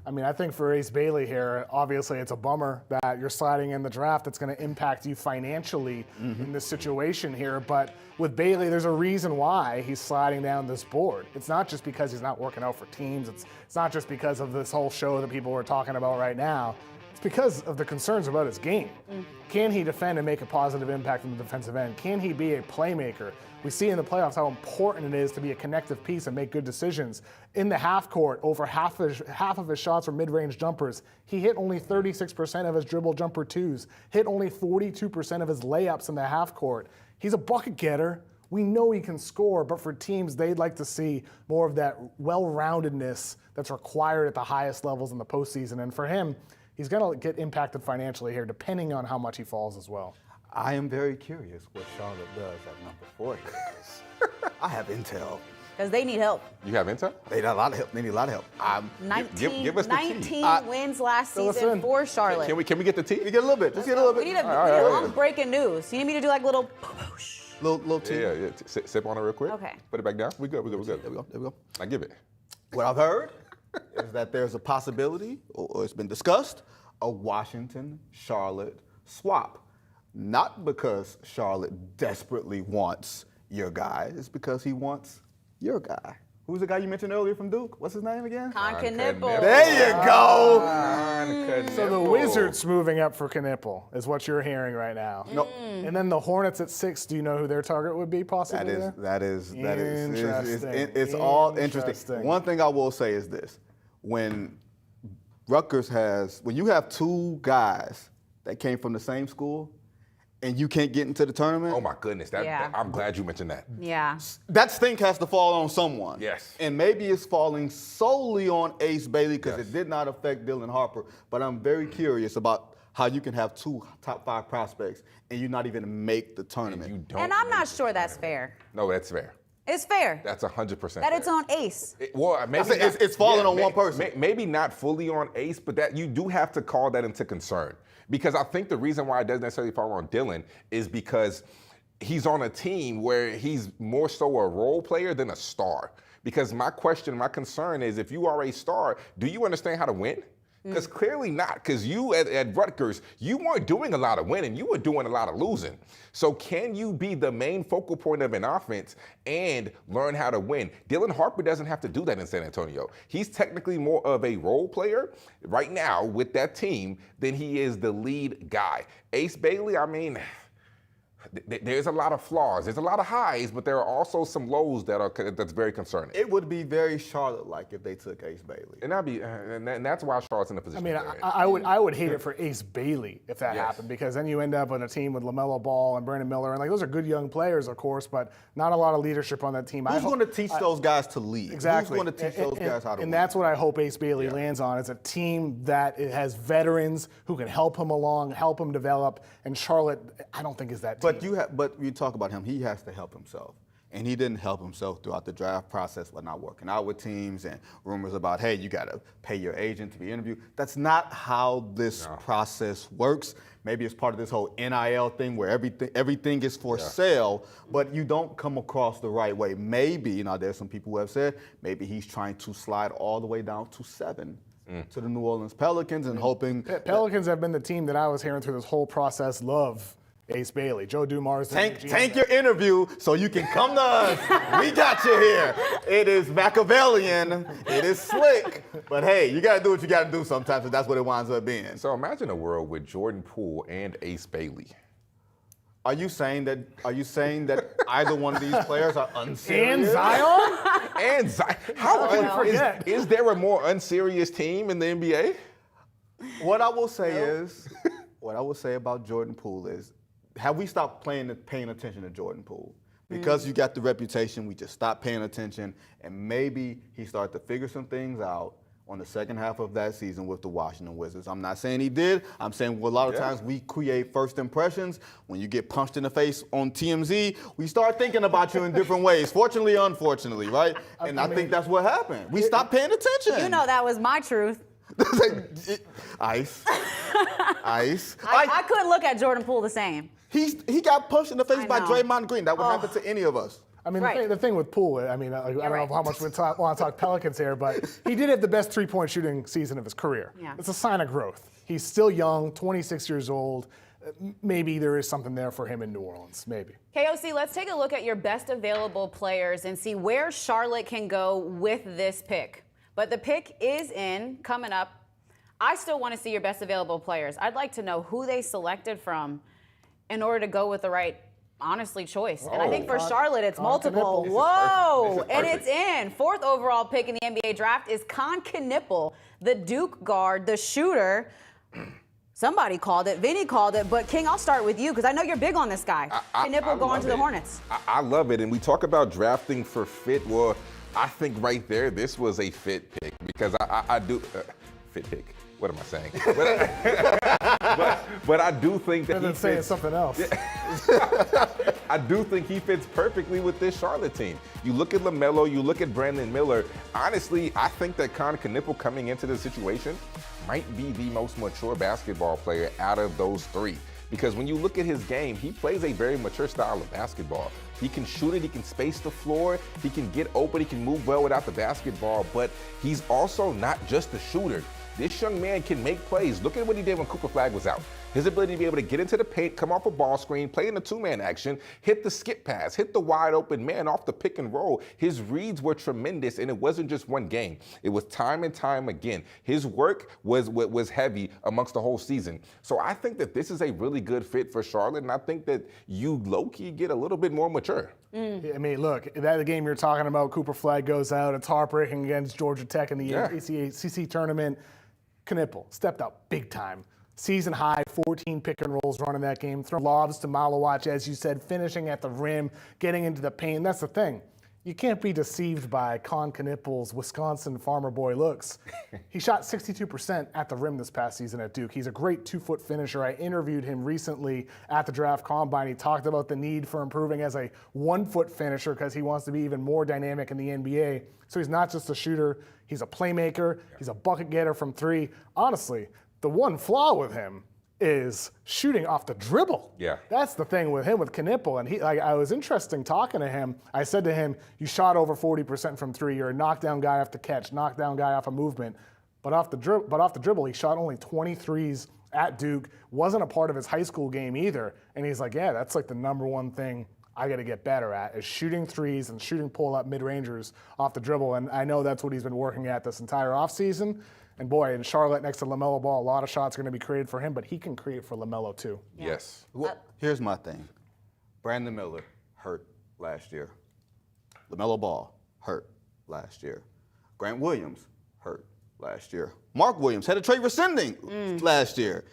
I mean, I think for Ace Bailey here, obviously it's a bummer that you're sliding in the draft. It's going to impact you financially in this situation here. But with Bailey, there's a reason why he's sliding down this board. It's not just because he's not working out for teams. It's not just because of this whole show that people are talking about right now. It's because of the concerns about his game. Can he defend and make a positive impact on the defensive end? Can he be a playmaker? We see in the playoffs how important it is to be a connective piece and make good decisions. In the half court, over half of his shots were mid-range jumpers. He hit only 36% of his dribble jumper twos, hit only 42% of his layups in the half court. He's a bucket getter. We know he can score, but for teams, they'd like to see more of that well-roundedness that's required at the highest levels in the postseason. And for him, he's going to get impacted financially here, depending on how much he falls as well. I am very curious what Charlotte does at number 4. I have intel. Because they need help. You have intel? They need a lot of help. They need a lot of help. 19, give us the tea. 19 wins last season for Charlotte. Can we get the tea? You get a little bit. Just get a little bit. We need a long breaking news. You need me to do like little Little tea. Yeah. Sip on it real quick. Okay. Put it back down. We good. There we go. I give it. What I've heard is that there's a possibility, or it's been discussed, a Washington-Charlotte swap. Not because Charlotte desperately wants your guy, it's because he wants your guy. Who's the guy you mentioned earlier from Duke? What's his name again? Knueppel. There you go. So the Wizards moving up for Knueppel is what you're hearing right now. Nope. And then the Hornets at 6. Do you know who their target would be possibly? That is Interesting. it's all interesting. One thing I will say is this: when you have 2 guys that came from the same school, and you can't get into the tournament. Oh my goodness, I'm glad you mentioned that. Yeah. That stink has to fall on someone. Yes. And maybe it's falling solely on Ace Bailey because it did not affect Dylan Harper. But I'm very curious about how you can have 2 top 5 prospects and you not even make the tournament. And I'm not sure that's fair. No, that's fair. It's fair. That's 100% fair. That it's on Ace. Maybe it's falling on one person. Maybe not fully on Ace, but that you do have to call that into concern. Because I think the reason why it doesn't necessarily fall on Dylan is because he's on a team where he's more so a role player than a star. Because my concern is, if you are a star, do you understand how to win? Because clearly not. Because you at Rutgers, you weren't doing a lot of winning. You were doing a lot of losing. So can you be the main focal point of an offense and learn how to win? Dylan Harper doesn't have to do that in San Antonio. He's technically more of a role player right now with that team than he is the lead guy. Ace Bailey, I mean, there's a lot of flaws. There's a lot of highs, but there are also some lows that's very concerning. It would be very Charlotte-like if they took Ace Bailey. And that's why Charlotte's in the position. I would hate it for Ace Bailey if that happened, because then you end up on a team with LaMelo Ball and Brandon Miller, and those are good young players, of course, but not a lot of leadership on that team. Who's going to teach those guys to lead? Exactly. Who's going to teach those guys how to win? And that's what I hope Ace Bailey lands on. It's a team that has veterans who can help him along, help him develop, and Charlotte, I don't think is that team. But you talk about him, he has to help himself. And he didn't help himself throughout the draft process by not working out with teams and rumors about, hey, you got to pay your agent to be interviewed. That's not how this process works. Maybe it's part of this whole NIL thing where everything is for sale, but you don't come across the right way. Maybe, there's some people who have said, maybe he's trying to slide all the way down to 7. To the New Orleans Pelicans and hoping. Pelicans have been the team that I was hearing through this whole process love Ace Bailey. Joe Dumars. Tank your interview so you can come to us. We got you here. It is Machiavellian. It is slick. But hey, you got to do what you got to do sometimes, and that's what it winds up being. So imagine a world with Jordan Poole and Ace Bailey. Are you saying that either one of these players are unserious? And Zion? And Zion. Is there a more unserious team in the NBA? What I will say about Jordan Poole is, have we stopped paying attention to Jordan Poole? Because you got the reputation, we just stopped paying attention, and maybe he started to figure some things out on the second half of that season with the Washington Wizards. I'm not saying he did. I'm saying a lot of times we create first impressions. When you get punched in the face on TMZ, we start thinking about you in different ways, fortunately or unfortunately, right? And I think that's what happened. We stopped paying attention. That was my truth. Ice. I couldn't look at Jordan Poole the same. He got punched in the face by Draymond Green. That would happen to any of us. I mean, the thing with Poole, I don't know how much we want to talk Pelicans here, but he did have the best three-point shooting season of his career. Yeah. It's a sign of growth. He's still young, 26 years old. Maybe there is something there for him in New Orleans, maybe. KOC, let's take a look at your best available players and see where Charlotte can go with this pick. But the pick is in, coming up. I still want to see your best available players. I'd like to know who they selected from in order to go with the right, honestly, choice. And I think for Charlotte, it's multiple. Whoa! And it's in. 4th overall pick in the NBA draft is Knueppel, the Duke guard, the shooter. Somebody called it. Vinny called it. But, King, I'll start with you because I know you're big on this guy. Knueppel going to the Hornets. I love it. And we talk about drafting for fit. Well, I think right there, this was a fit pick because I do fit pick. What am I saying? but I do think that he's saying something else. I do think he fits perfectly with this Charlotte team. You look at LaMelo, you look at Brandon Miller. Honestly, I think that Knueppel coming into the situation might be the most mature basketball player out of those 3. Because when you look at his game, he plays a very mature style of basketball. He can shoot it, he can space the floor, he can get open, he can move well without the basketball, but he's also not just a shooter. This young man can make plays. Look at what he did when Cooper Flagg was out. His ability to be able to get into the paint, come off a ball screen, play in the 2-man action, hit the skip pass, hit the wide open man off the pick and roll. His reads were tremendous, and it wasn't just one game. It was time and time again. His work was heavy amongst the whole season. So I think that this is a really good fit for Charlotte, and I think that you low-key get a little bit more mature. I mean, look, that game you're talking about, Cooper Flagg goes out. It's heartbreaking against Georgia Tech in the ACC tournament. Knueppel stepped up big time. Season high, 14 pick and rolls running that game, throwing lobs to Maluach, as you said, finishing at the rim, getting into the paint. That's the thing. You can't be deceived by Knueppel's Wisconsin farmer boy looks. He shot 62% at the rim this past season at Duke. He's a great 2-foot finisher. I interviewed him recently at the draft combine. He talked about the need for improving as a 1-foot finisher because he wants to be even more dynamic in the NBA. So he's not just a shooter. He's a playmaker. He's a bucket getter from 3. Honestly, the one flaw with him is shooting off the dribble. Yeah. That's the thing with him, with Knueppel. And I was interesting talking to him. I said to him, you shot over 40% from 3. You're a knockdown guy off the catch, knockdown guy off a movement. But off the dribble, he shot only 23s at Duke. Wasn't a part of his high school game either. And he's like, yeah, that's like the number one thing I got to get better at is shooting 3s and shooting pull-up mid-rangers off the dribble. And I know that's what he's been working at this entire offseason. And boy, in Charlotte next to LaMelo Ball, a lot of shots are going to be created for him, but he can create for LaMelo too. Yeah. Yes. Well, here's my thing. Brandon Miller hurt last year. LaMelo Ball hurt last year. Grant Williams hurt last year. Mark Williams had a trade rescinding last year.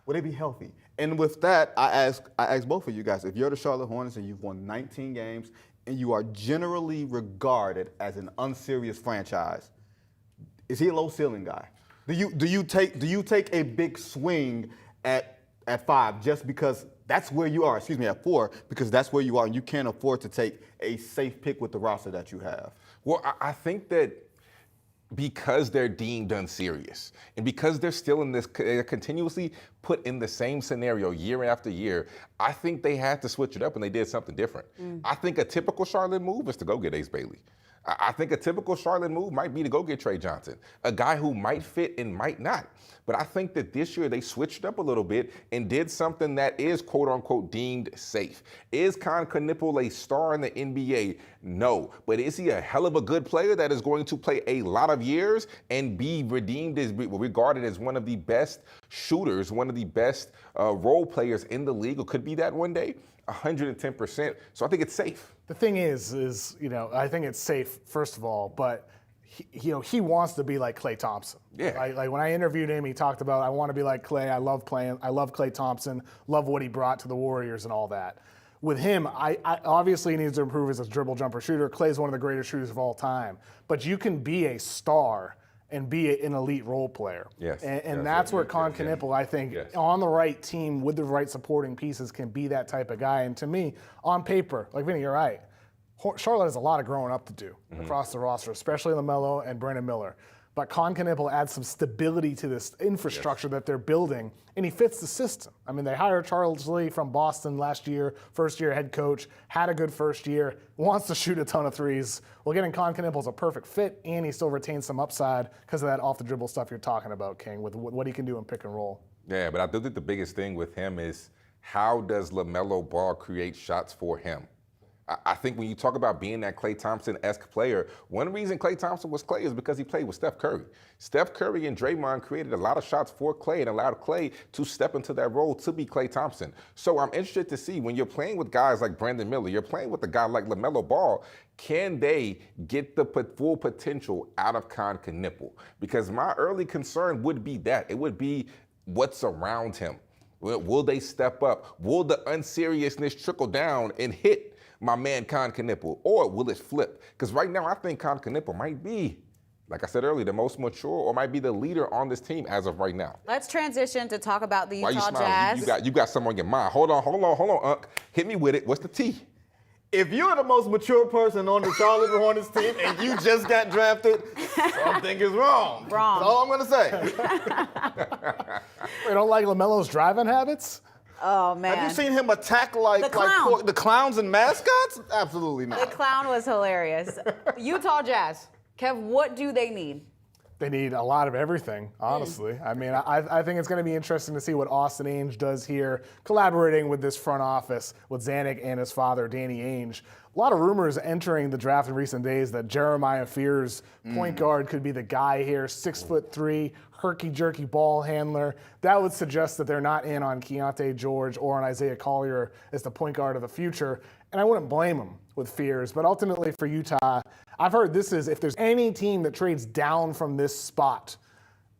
Would they be healthy? And with that, I ask both of you guys, if you're the Charlotte Hornets and you've won 19 games and you are generally regarded as an unserious franchise, is he a low ceiling guy? Do you take a big swing at 5 just because that's where you are? Excuse me, at 4 because that's where you are and you can't afford to take a safe pick with the roster that you have. Well, I think that because they're deemed unserious and because they're still in this, they're continuously put in the same scenario year after year, I think they had to switch it up and they did something different. I think a typical Charlotte move is to go get Ace Bailey. I think a typical Charlotte move might be to go get Trey Johnson, a guy who might fit and might not. But I think that this year they switched up a little bit and did something that is quote-unquote deemed safe. Is Knueppel a star in the NBA? No. But is he a hell of a good player that is going to play a lot of years and be regarded as one of the best shooters, one of the best role players in the league, or could be that one day? 110%. So I think it's safe. The thing is, I think it's safe, first of all, but he wants to be like Klay Thompson. Yeah. Like when I interviewed him, he talked about, I want to be like Klay. I love Klay Thompson, love what he brought to the Warriors and all that. With him, I obviously he needs to improve as a dribble jumper shooter. Klay's one of the greatest shooters of all time. But you can be a star and be an elite role player. Yes. And that's where Knueppel, I think, on the right team with the right supporting pieces can be that type of guy. And to me, on paper, like Vinny, you're right. Charlotte has a lot of growing up to do across the roster, especially LaMelo and Brandon Miller. But Knueppel adds some stability to this infrastructure that they're building, and he fits the system. I mean, they hired Charles Lee from Boston last year, first-year head coach, had a good first year, wants to shoot a ton of 3s. Well, getting Knueppel is a perfect fit, and he still retains some upside because of that off-the-dribble stuff you're talking about, King, with what he can do in pick and roll. Yeah, but I do think the biggest thing with him is how does LaMelo Ball create shots for him? I think when you talk about being that Klay Thompson-esque player, one reason Klay Thompson was Klay is because he played with Steph Curry. Steph Curry and Draymond created a lot of shots for Klay and allowed Klay to step into that role to be Klay Thompson. So I'm interested to see when you're playing with guys like Brandon Miller, you're playing with a guy like LaMelo Ball, can they get the full potential out of Knueppel? Because my early concern would be that. It would be what's around him. Will they step up? Will the unseriousness trickle down and hit my man Knueppel, or will it flip? Because right now I think Knueppel might be, like I said earlier, the most mature or might be the leader on this team as of right now. Let's transition to talk about the Why Utah you smiling? Jazz. You got something on your mind. Hold on, Unc. Hit me with it. What's the T? If you're the most mature person on the Charlotte Hornets team and you just got drafted, something is wrong. Wrong. That's all I'm going to say. You don't like LaMelo's driving habits? Oh, man. Have you seen him attack like The clown. the clowns and mascots? Absolutely not. The clown was hilarious. Utah Jazz. Kev, what do they need? They need a lot of everything, honestly. I mean, I think it's going to be interesting to see what Austin Ainge does here, collaborating with this front office with Zanuck and his father, Danny Ainge. A lot of rumors entering the draft in recent days that Jeremiah Fears, point guard, could be the guy here, 6'3", herky-jerky ball handler. That would suggest that they're not in on Keontae George or on Isaiah Collier as the point guard of the future. And I wouldn't blame him with Fears, but ultimately for Utah, I've heard this is, if there's any team that trades down from this spot,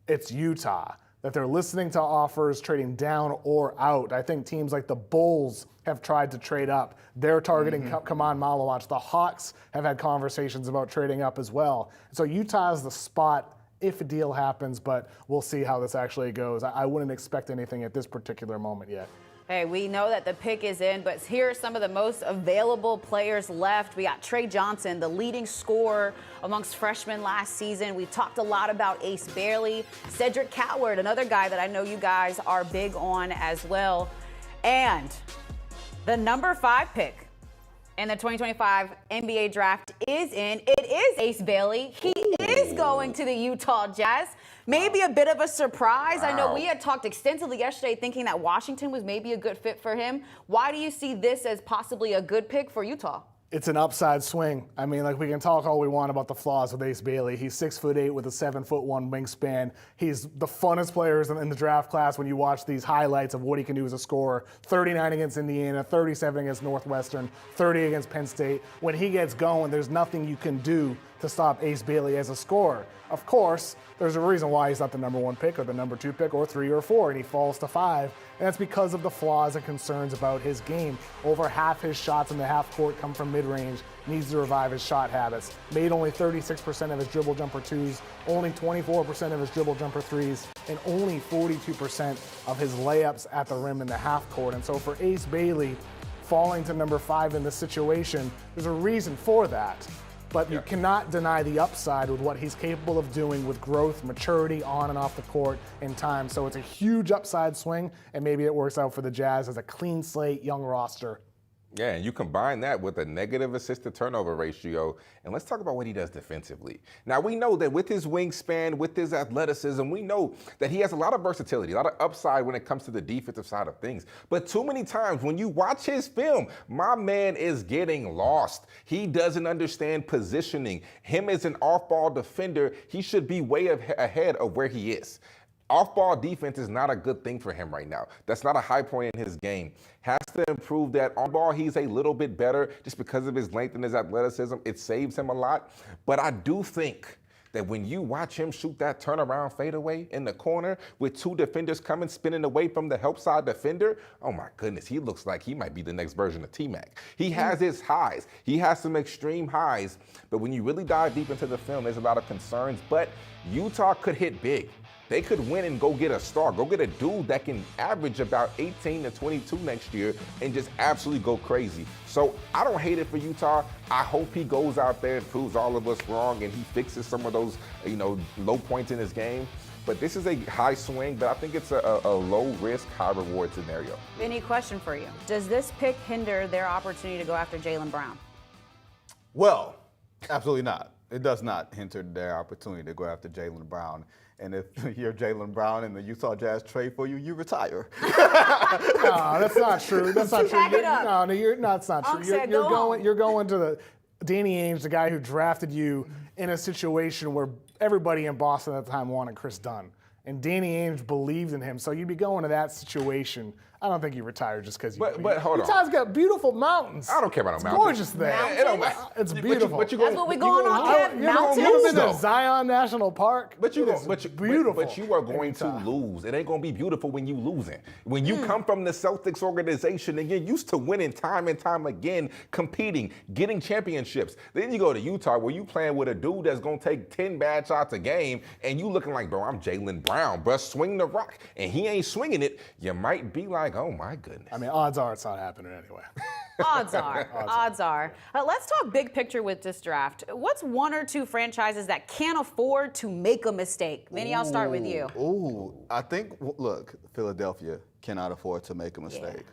it's Utah. That they're listening to offers, trading down or out. I think teams like the Bulls have tried to trade up. They're targeting Khaman Maluach. The Hawks have had conversations about trading up as well. So Utah is the spot if a deal happens, but we'll see how this actually goes. I wouldn't expect anything at this particular moment yet. Hey, we know that the pick is in, but here are some of the most available players left. We got Trey Johnson, the leading scorer amongst freshmen last season. We talked a lot about Ace Bailey, Cedric Coward, another guy that I know you guys are big on as well. And the number 5 pick in the 2025 NBA draft is in. It is Ace Bailey. He is going to the Utah Jazz. Maybe a bit of a surprise. Wow. I know we had talked extensively yesterday thinking that Washington was maybe a good fit for him. Why do you see this as possibly a good pick for Utah? It's an upside swing. I mean, like, we can talk all we want about the flaws with Ace Bailey. He's 6'8" with a 7'1" wingspan. He's the funnest players in the draft class when you watch these highlights of what he can do as a scorer. 39 against Indiana, 37 against Northwestern, 30 against Penn State. When he gets going, there's nothing you can do to stop Ace Bailey as a scorer. Of course, there's a reason why he's not the number 1 pick or the number 2 pick or 3 or 4, and he falls to 5. And that's because of the flaws and concerns about his game. Over half his shots in the half court come from mid-range. Needs to revive his shot habits. Made only 36% of his dribble jumper 2s, only 24% of his dribble jumper 3s, and only 42% of his layups at the rim in the half court. And so for Ace Bailey falling to number 5 in this situation, there's a reason for that. But you cannot deny the upside with what he's capable of doing with growth, maturity on and off the court in time. So it's a huge upside swing, and maybe it works out for the Jazz as a clean slate, young roster. Yeah, and you combine that with a negative assist-to-turnover ratio, and let's talk about what he does defensively. Now, we know that with his wingspan, with his athleticism, we know that he has a lot of versatility, a lot of upside when it comes to the defensive side of things. But too many times when you watch his film, my man is getting lost. He doesn't understand positioning. Him as an off-ball defender, he should be way ahead of where he is. Off-ball defense is not a good thing for him right now. That's not a high point in his game. Has to improve that. On ball, he's a little bit better just because of his length and his athleticism. It saves him a lot. But I do think that when you watch him shoot that turnaround fadeaway in the corner with 2 defenders coming, spinning away from the help side defender, oh my goodness, he looks like he might be the next version of T-Mac. He has his highs. He has some extreme highs. But when you really dive deep into the film, there's a lot of concerns. But Utah could hit big. They could win and go get a star, go get a dude that can average about 18 to 22 next year and just absolutely go crazy. So I don't hate it for Utah. I hope he goes out there and proves all of us wrong and he fixes some of those, low points in his game. But this is a high swing, but I think it's a low risk, high reward scenario. Vinny, question for you. Does this pick hinder their opportunity to go after Jaylen Brown? Well, absolutely not. It does not hinder their opportunity to go after Jaylen Brown. And if you're Jaylen Brown and the Utah Jazz trade for you, you retire. No, that's not true. That's not true. Back it up. No, it's not true. You're going to the Danny Ainge, the guy who drafted you, in a situation where everybody in Boston at the time wanted Chris Dunn. And Danny Ainge believed in him, so you'd be going to that situation. I don't think you retire just because you. But hold on. Utah's got beautiful mountains. I don't care about no It's mountains. gorgeous there. It don't matter. It's beautiful. But you That's what we going on, Kev. You ever been to Mountains? Zion National Park? Beautiful. But you are going in to Utah. lose. It ain't going to be beautiful when you losing. When you come from the Celtics organization and you're used to winning time and time again, competing, getting championships. Then you go to Utah where you playing with a dude that's going to take 10 bad shots a game and you looking like, bro, I'm Jaylen Brown, bro, swing the rock. And he ain't swinging it. You might be like, oh my goodness. I mean, odds are it's not happening anyway. Odds are. Let's talk big picture with this draft. What's one or two franchises that can't afford to make a mistake? Vinny, I'll start with you. I think, look, Philadelphia cannot afford to make a mistake.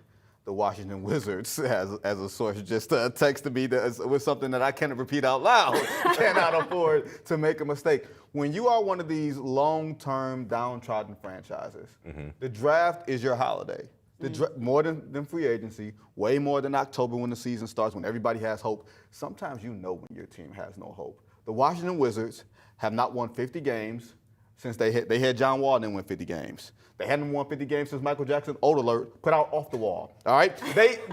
The Washington Wizards, as a source just texted me with something that I cannot repeat out loud, cannot afford to make a mistake. When you are one of these long-term downtrodden franchises, the draft is your holiday. More than free agency, way more than October when the season starts, when everybody has hope. Sometimes you know when your team has no hope. The Washington Wizards have not won 50 games since they had John Wall and then win 50 games. They hadn't won 50 games since Michael Jackson, old alert, put out off the wall. All right?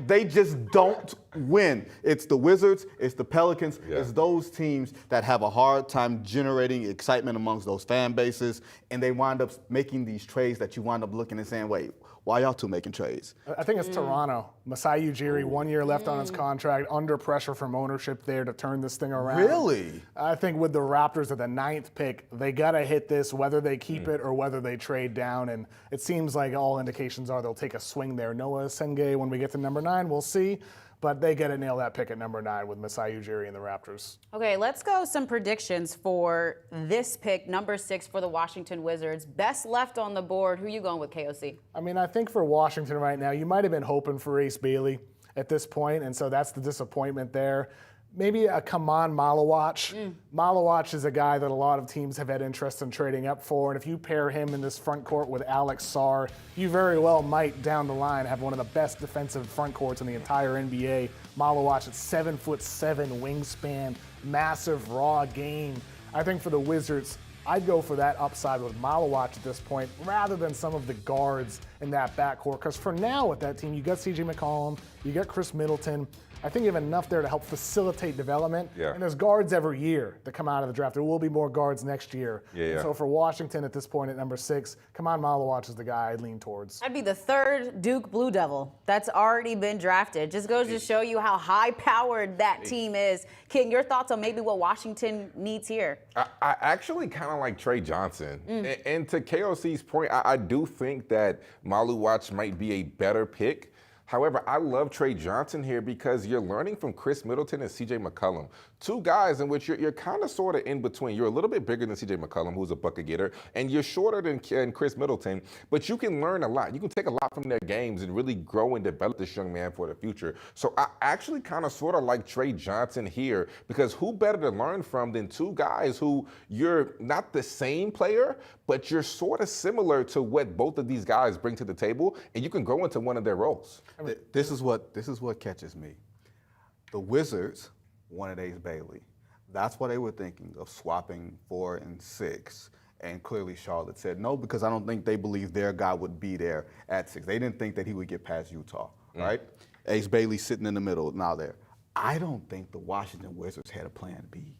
They just don't win. It's the Wizards, it's the Pelicans, it's those teams that have a hard time generating excitement amongst those fan bases, and they wind up making these trades that you wind up looking and saying, wait, why y'all two making trades? I think it's Toronto. Masai Ujiri, 1 year left on his contract, under pressure from ownership there to turn this thing around. Really? I think with the Raptors at the 9th pick, they got to hit this, whether they keep it or whether they trade down. And it seems like all indications are they'll take a swing there. Noah Senge, when we get to number 9, we'll see. But they got to nail that pick at number 9 with Masai Ujiri and the Raptors. Okay, let's go some predictions for this pick, number 6 for the Washington Wizards. Best left on the board. Who you going with, KOC? I mean, I think for Washington right now, you might have been hoping for Ace Bailey at this point, and so that's the disappointment there. Maybe a Khaman Maluach. Maluach is a guy that a lot of teams have had interest in trading up for, and if you pair him in this front court with Alex Sarr, you very well might, down the line, have one of the best defensive front courts in the entire NBA. Maluach at 7'7" wingspan, massive raw game. I think for the Wizards, I'd go for that upside with Maluach at this point rather than some of the guards in that backcourt. Because for now with that team, you got CJ McCollum, you got Chris Middleton. I think you have enough there to help facilitate development. And there's guards every year that come out of the draft. There will be more guards next year. So for Washington at this point at number 6, Khaman Maluach is the guy I'd lean towards. That'd be the 3rd Duke Blue Devil that's already been drafted. Just goes to show you how high-powered that team is. King, your thoughts on maybe what Washington needs here? I actually kind of like Trey Johnson. And to KOC's point, I do think that Maluach might be a better pick. However, I love Trey Johnson here because you're learning from Chris Middleton and CJ McCollum. 2 guys in which you're kind of sort of in between. You're a little bit bigger than CJ McCollum, who's a bucket getter, and you're shorter than Chris Middleton, but you can learn a lot. You can take a lot from their games and really grow and develop this young man for the future. So I actually kind of sort of like Trey Johnson here because who better to learn from than 2 guys who you're not the same player, but you're sort of similar to what both of these guys bring to the table, and you can grow into one of their roles. This is what catches me. The Wizards wanted Ace Bailey. That's why they were thinking of swapping 4 and 6. And clearly Charlotte said no because I don't think they believed their guy would be there at 6. They didn't think that he would get past Utah, right? Ace Bailey sitting in the middle now there. I don't think the Washington Wizards had a plan B.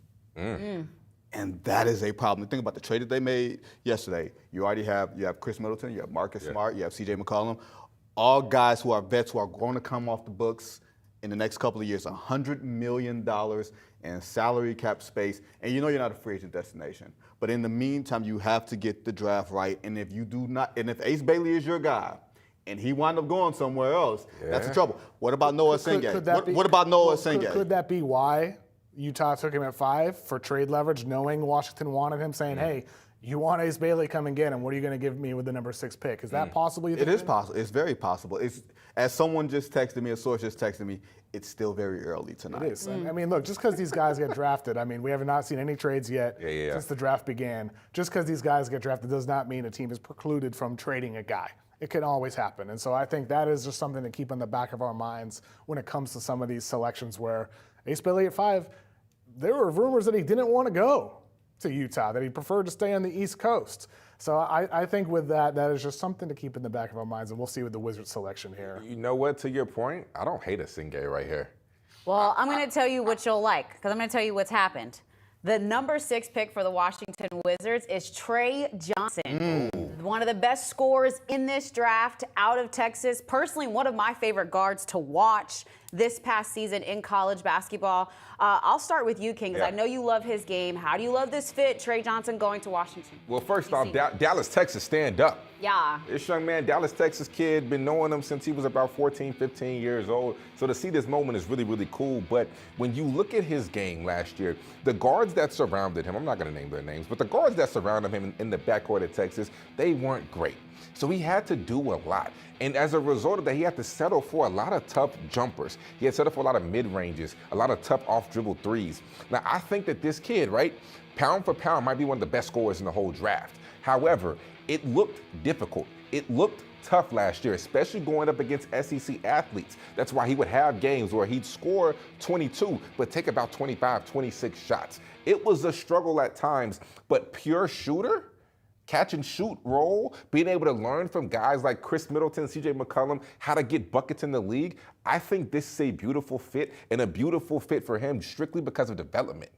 And that is a problem. Think about the trade that they made yesterday. You have Chris Middleton, you have Marcus Smart, you have CJ McCollum. All guys who are vets who are going to come off the books in the next couple of years, $100 million in salary cap space, and you know you're not a free agent destination. But in the meantime, you have to get the draft right, and if you do not, and if Ace Bailey is your guy, and he wound up going somewhere else, that's the trouble. What about Noah Senge? What about Noah Senge? Could that be why Utah took him at 5 for trade leverage, knowing Washington wanted him, saying, hey, you want Ace Bailey coming in, and what are you going to give me with the number 6 pick? Is that possible? It is possible. It's very possible. It's, as someone just texted me, a source just texted me, it's still very early tonight. It is. I mean, look, just because these guys get drafted, I mean, we have not seen any trades yet since the draft began. Just because these guys get drafted does not mean a team is precluded from trading a guy. It can always happen. And so I think that is just something to keep in the back of our minds when it comes to some of these selections where Ace Bailey at 5, there were rumors that he didn't want to go to Utah, that he preferred to stay on the East Coast. So I think with that is just something to keep in the back of our minds, and we'll see with the Wizards selection here. You know what? To your point, I don't hate a Singay right here. Well, I'm going to tell you what you'll like, because I'm going to tell you what's happened. The number 6 pick for the Washington Wizards is Trey Johnson, one of the best scorers in this draft out of Texas. Personally, one of my favorite guards to watch this past season in college basketball. I'll start with you, King, because I know you love his game. How do you love this fit, Trey Johnson going to Washington? Well, first off, Dallas, Texas, stand up. Yeah. This young man, Dallas, Texas kid, been knowing him since he was about 14, 15 years old. So to see this moment is really, really cool. But when you look at his game last year, the guards that surrounded him, I'm not going to name their names, but the guards that surrounded him in the backcourt at Texas, they weren't great. So he had to do a lot. And as a result of that, he had to settle for a lot of tough jumpers. He had to settle for a lot of mid-ranges, a lot of tough off-dribble threes. Now, I think that this kid, right, pound for pound, might be one of the best scorers in the whole draft. However, it looked difficult. It looked tough last year, especially going up against SEC athletes. That's why he would have games where he'd score 22, but take about 25, 26 shots. It was a struggle at times, but pure shooter, catch and shoot role, being able to learn from guys like Chris Middleton, CJ McCollum, how to get buckets in the league. I think this is a beautiful fit, and a beautiful fit for him strictly because of development.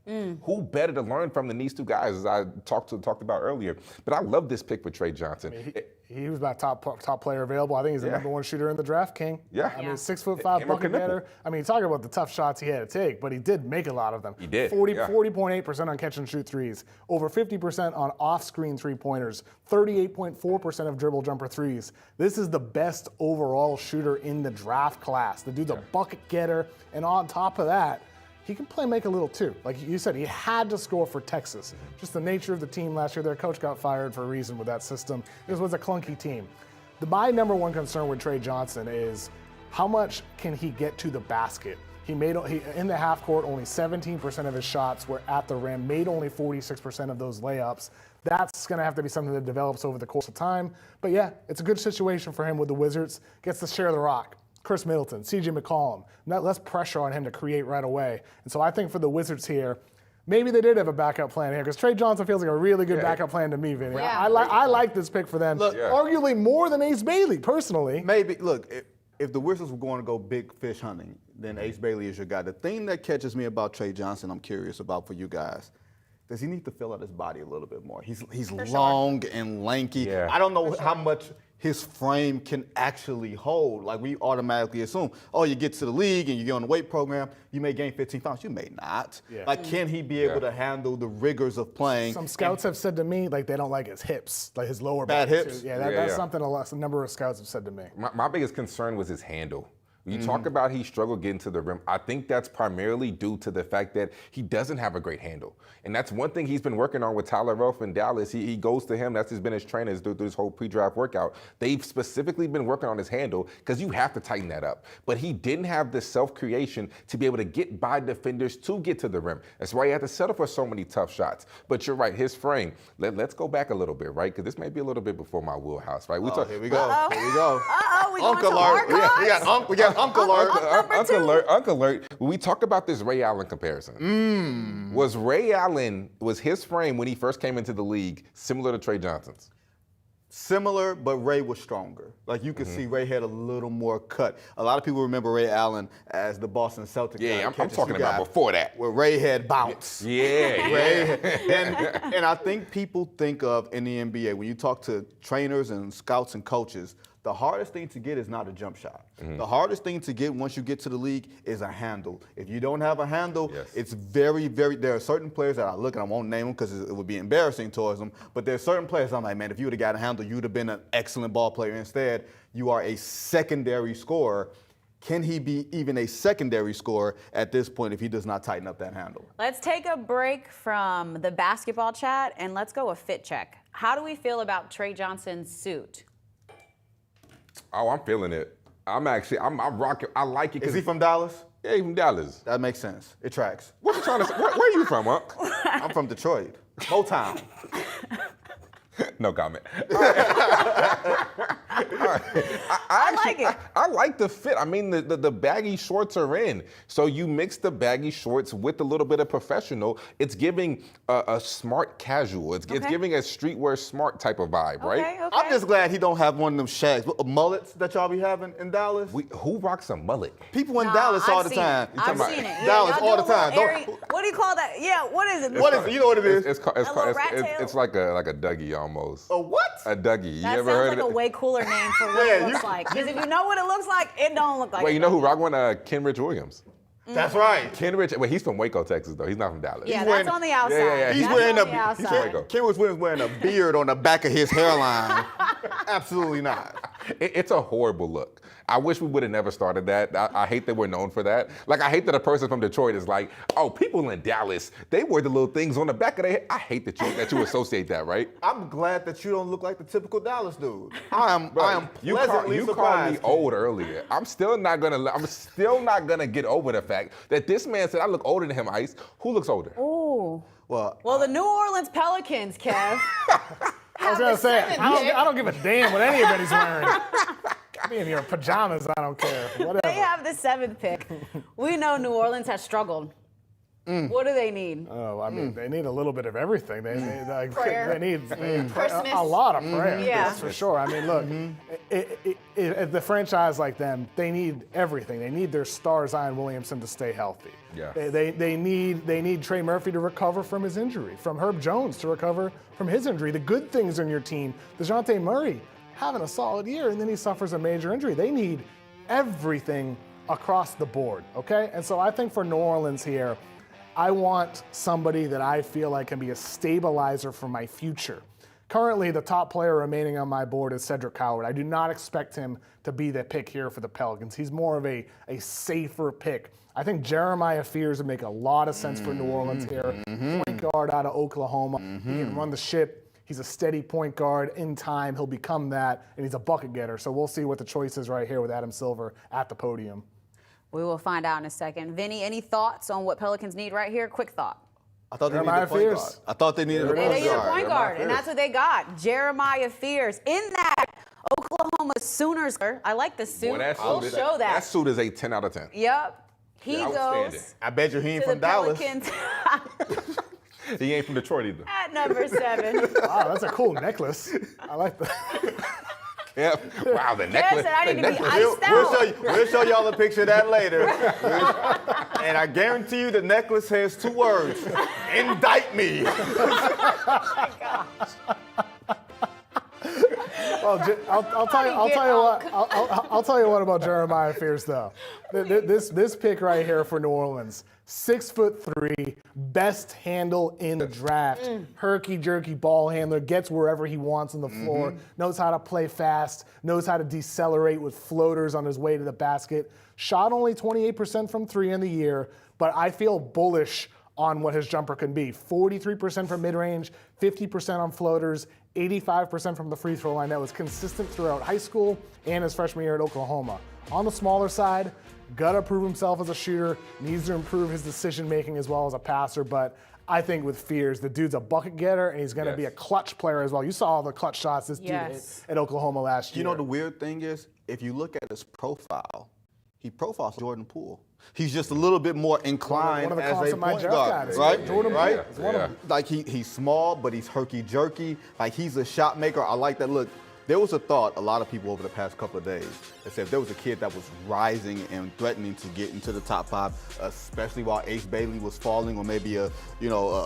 Who better to learn from than these two guys, as I talked about earlier. But I love this pick for Trey Johnson. I mean, he was my top player available. I think he's the number 1 shooter in the draft, King. Yeah. I mean, 6'5" bucket getter. I mean, talking about the tough shots he had to take, but he did make a lot of them. He did. 40.8% on catch and shoot threes, over 50% on off-screen three-pointers, 38.4% of dribble jumper threes. This is the best overall shooter in the draft class. The dude's a bucket getter, and on top of that, he can make a little too. Like you said, he had to score for Texas. Just the nature of the team last year. Their coach got fired for a reason with that system. This was a clunky team. My number 1 concern with Trey Johnson is how much can he get to the basket? He in the half court, only 17% of his shots were at the rim, made only 46% of those layups. That's going to have to be something that develops over the course of time. But yeah, it's a good situation for him with the Wizards. Gets to share the rock. Chris Middleton, CJ McCollum, less pressure on him to create right away. And so I think for the Wizards here, maybe they did have a backup plan here, because Trey Johnson feels like a really good backup plan to me, Vinny. Yeah. I like this pick for them. Look, arguably more than Ace Bailey, personally. Maybe, look, if the Wizards were going to go big fish hunting, then Ace Bailey is your guy. The thing that catches me about Trey Johnson, I'm curious about for you guys, does he need to fill out his body a little bit more? He's long and lanky. Yeah. I don't know how much his frame can actually hold. Like, we automatically assume, oh, you get to the league and you get on the weight program, you may gain 15 pounds. You may not. Yeah. Like, can he be able to handle the rigors of playing? Some scouts have said to me, like, they don't like his hips, like his lower bad back. hips? Too. Yeah, that's something a number of scouts have said to me. My biggest concern was his handle. You talk about he struggled getting to the rim. I think that's primarily due to the fact that he doesn't have a great handle. And that's one thing he's been working on with Tyler Ruff in Dallas. He goes to him. That's been his trainers through this whole pre-draft workout. They've specifically been working on his handle because you have to tighten that up. But he didn't have the self-creation to be able to get by defenders to get to the rim. That's why he had to settle for so many tough shots. But you're right, his frame. Let's go back a little bit, right? Because this may be a little bit before my wheelhouse, right? Here we go. Here we go. We Uncle alert. We got Uncle alert. Uncle alert. When we talked about this Ray Allen comparison, was his frame when he first came into the league similar to Trey Johnson's? Similar, but Ray was stronger. Like, you could see Ray had a little more cut. A lot of people remember Ray Allen as the Boston Celtics. Yeah, I'm talking about before that. Where Ray had bounce. Yeah. And I think people think of in the NBA, when you talk to trainers and scouts and coaches, the hardest thing to get is not a jump shot. The hardest thing to get once you get to the league is a handle. If you don't have a handle, it's very, very, there are certain players that I look and I won't name them because it would be embarrassing towards them, but there are certain players I'm like, man, if you would have got a handle, you would have been an excellent ball player. Instead, you are a secondary scorer. Can he be even a secondary scorer at this point if he does not tighten up that handle? Let's take a break from the basketball chat and let's go a fit check. How do we feel about Trey Johnson's suit? Oh, I'm feeling it. I'm rocking. I like it. Is he from Dallas? Yeah, he's from Dallas. That makes sense. It tracks. What you trying to say? Where are you from, Unc? I'm from Detroit. Motown. No comment. All right. I like it. I like the fit. I mean, the baggy shorts are in. So you mix the baggy shorts with a little bit of professional. It's giving a smart casual. It's giving a streetwear smart type of vibe, right? Okay. I'm just glad he don't have one of them shags, mullets that y'all be having in Dallas. Who rocks a mullet? People in Dallas all the time. I've seen it. Yeah, Dallas y'all all do the a time. little airy- what do you call that? Yeah, what is it? What is it? You know what it is? It's like a Dougie almost. A what? A Dougie. You That ever sounds heard like of a it? way cooler name for what it looks like. Because if you know what it looks like, it don't look like Wait, it. you know who rock one? Kenrich Williams. That's right. Kenrich. Wait, he's from Waco, Texas, though. He's not from Dallas. Yeah, wearing- that's on the outside. yeah. He's That's wearing on the outside. Ken was wearing a beard on the back of his hairline. Absolutely not. It's a horrible look. I wish we would have never started that. I hate that we're known for that. Like, I hate that a person from Detroit is like, oh, people in Dallas, they wear the little things on the back of their head. I hate that you associate that, right? I'm glad that you don't look like the typical Dallas dude. I am You pleasantly called surprised. me old earlier. I'm still not gonna get over the fact that this man said I look older than him, Ice. Who looks older? Ooh. Well, The New Orleans Pelicans, Kev. I was gonna say, I don't give a damn what anybody's wearing. Be in your pajamas, I don't care. Whatever. They have the 7th pick. We know New Orleans has struggled. What do they need? Oh, I mean, they need a little bit of everything. They need, Prayer. they need Christmas. a lot of prayer. Yeah. That's for sure. I mean, look, the franchise like them, they need everything. They need their star Zion Williamson to stay healthy. Yeah. They need Trey Murphy to recover from his injury, from Herb Jones to recover from his injury. The good things in your team, DeJounte Murray having a solid year, and then he suffers a major injury. They need everything across the board, okay? And so I think for New Orleans here, I want somebody that I feel like can be a stabilizer for my future. Currently, the top player remaining on my board is Cedric Howard. I do not expect him to be the pick here for the Pelicans. He's more of a safer pick. I think Jeremiah Fears would make a lot of sense for New Orleans here. Point guard out of Oklahoma. He can run the ship. He's a steady point guard. In time, he'll become that, and he's a bucket getter. So we'll see what the choice is right here with Adam Silver at the podium. We will find out in a second. Vinny, any thoughts on what Pelicans need right here? Quick thought. I thought they needed Jeremiah a point guard. Fears. I thought they needed a They point need a guard. point guard, and that's what they got. Jeremiah Fears in that Oklahoma Sooners. I like the suit. Boy, We'll show that. That suit is a 10 out of 10. Yep. He Outstanding. goes I bet you he ain't to the from Dallas. Pelicans He ain't from Detroit either. at number 7. Wow, that's a cool necklace. I like that. Yeah. Wow, the Kev necklace. said I need to be necklace- iced out. We'll show y'all a picture of that later. And I guarantee you the necklace has 2 words. Indict me. Well, I'll tell you what about Jeremiah Fears though. This pick right here for New Orleans, 6'3", best handle in the draft, herky jerky ball handler, gets wherever he wants on the floor, knows how to play fast, knows how to decelerate with floaters on his way to the basket. Shot only 28% from 3 in the year, but I feel bullish on what his jumper can be. 43% from mid-range, 50% on floaters, 85% from the free throw line. That was consistent throughout high school and his freshman year at Oklahoma. On the smaller side, gotta prove himself as a shooter, needs to improve his decision making as well as a passer, but I think with Fears, the dude's a bucket getter and he's gonna be a clutch player as well. You saw all the clutch shots this dude hit at Oklahoma last year. You know the weird thing is, if you look at his profile, he profiles Jordan Poole. He's just a little bit more inclined one of the as comps a in my point draft guard, guys. right? Jordan Poole. Right? It's one of them. Like he's small, but he's herky jerky. Like he's a shot maker. I like that look. There was a thought, a lot of people over the past couple of days, that said if there was a kid that was rising and threatening to get into the top 5, especially while Ace Bailey was falling, or maybe a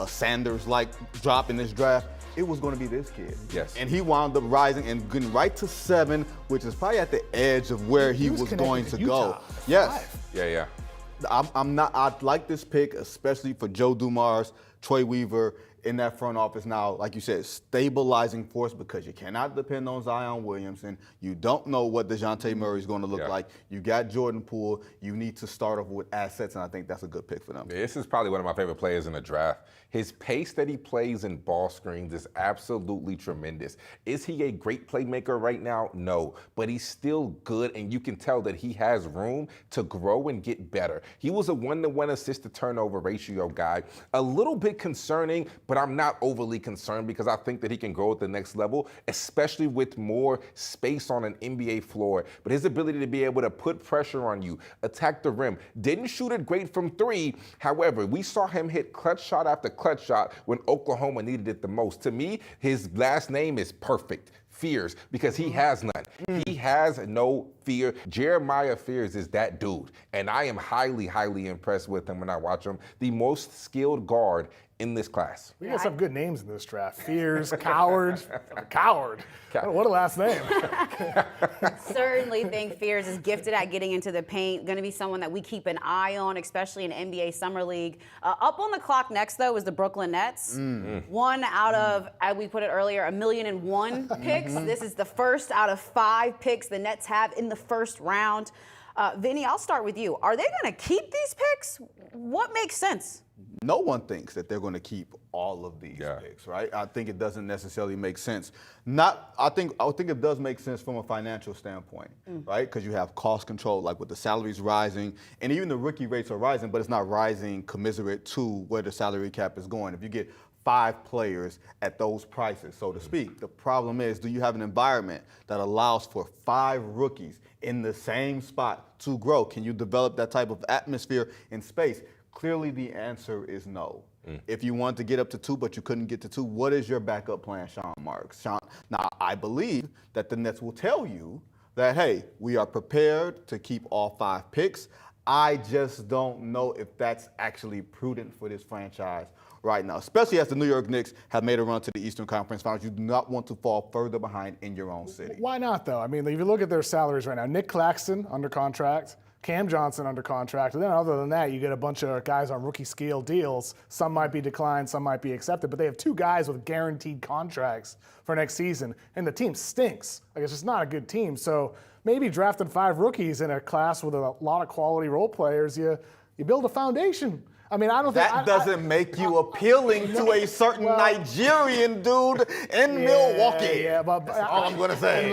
Sanders-like drop in this draft, it was going to be this kid. Yes. And he wound up rising and getting right to 7, which is probably at the edge of where he was going connected to to go. Utah. Yes. Yeah. I like this pick, especially for Joe Dumars, Troy Weaver, in that front office now, like you said, stabilizing force because you cannot depend on Zion Williamson. You don't know what DeJounte Murray is going to look like. You got Jordan Poole. You need to start off with assets, and I think that's a good pick for them. This is probably one of my favorite players in the draft. His pace that he plays in ball screens is absolutely tremendous. Is he a great playmaker right now? No, but he's still good, and you can tell that he has room to grow and get better. He was a 1-to-1 assist-to-turnover ratio guy. A little bit concerning, but I'm not overly concerned because I think that he can grow at the next level, especially with more space on an NBA floor. But his ability to be able to put pressure on you, attack the rim, didn't shoot it great from three. However, we saw him hit clutch shot after clutch shot when Oklahoma needed it the most. To me, his last name is perfect. Fears, because he has none. He has no fear. Jeremiah Fears is that dude, and I am highly, highly impressed with him when I watch him. The most skilled guard in this class. We got some good names in this draft. Fears, Coward. Coward. What a last name. Certainly think Fears is gifted at getting into the paint. Going to be someone that we keep an eye on, especially in NBA Summer League. Up on the clock next, though, is the Brooklyn Nets. One out of, as we put it earlier, 1,000,001 picks. This is the first out of 5 picks the Nets have in the first round. Vinny, I'll start with you. Are they going to keep these picks? What makes sense? No one thinks that they're going to keep all of these picks, right? I think it doesn't necessarily make sense. I think it does make sense from a financial standpoint, right? Because you have cost control, like with the salaries rising, and even the rookie rates are rising, but it's not rising commensurate to where the salary cap is going. If you get 5 players at those prices, so to speak, the problem is, do you have an environment that allows for 5 rookies in the same spot to grow? Can you develop that type of atmosphere in space? Clearly, the answer is no. If you want to get up to 2, but you couldn't get to 2, what is your backup plan, Sean Marks? Now, I believe that the Nets will tell you that, hey, we are prepared to keep all 5 picks. I just don't know if that's actually prudent for this franchise right now, especially as the New York Knicks have made a run to the Eastern Conference Finals. You do not want to fall further behind in your own city. Why not, though? I mean, if you look at their salaries right now, Nick Claxton under contract, Cam Johnson under contract, and then other than that, you get a bunch of guys on rookie scale deals. Some might be declined, some might be accepted, but they have 2 guys with guaranteed contracts for next season, and the team stinks. Like, it's just not a good team. So maybe drafting 5 rookies in a class with a lot of quality role players, you build a foundation. I mean, I don't think that doesn't make you appealing to a certain Nigerian dude in Milwaukee. Yeah, but that's all I'm going to say.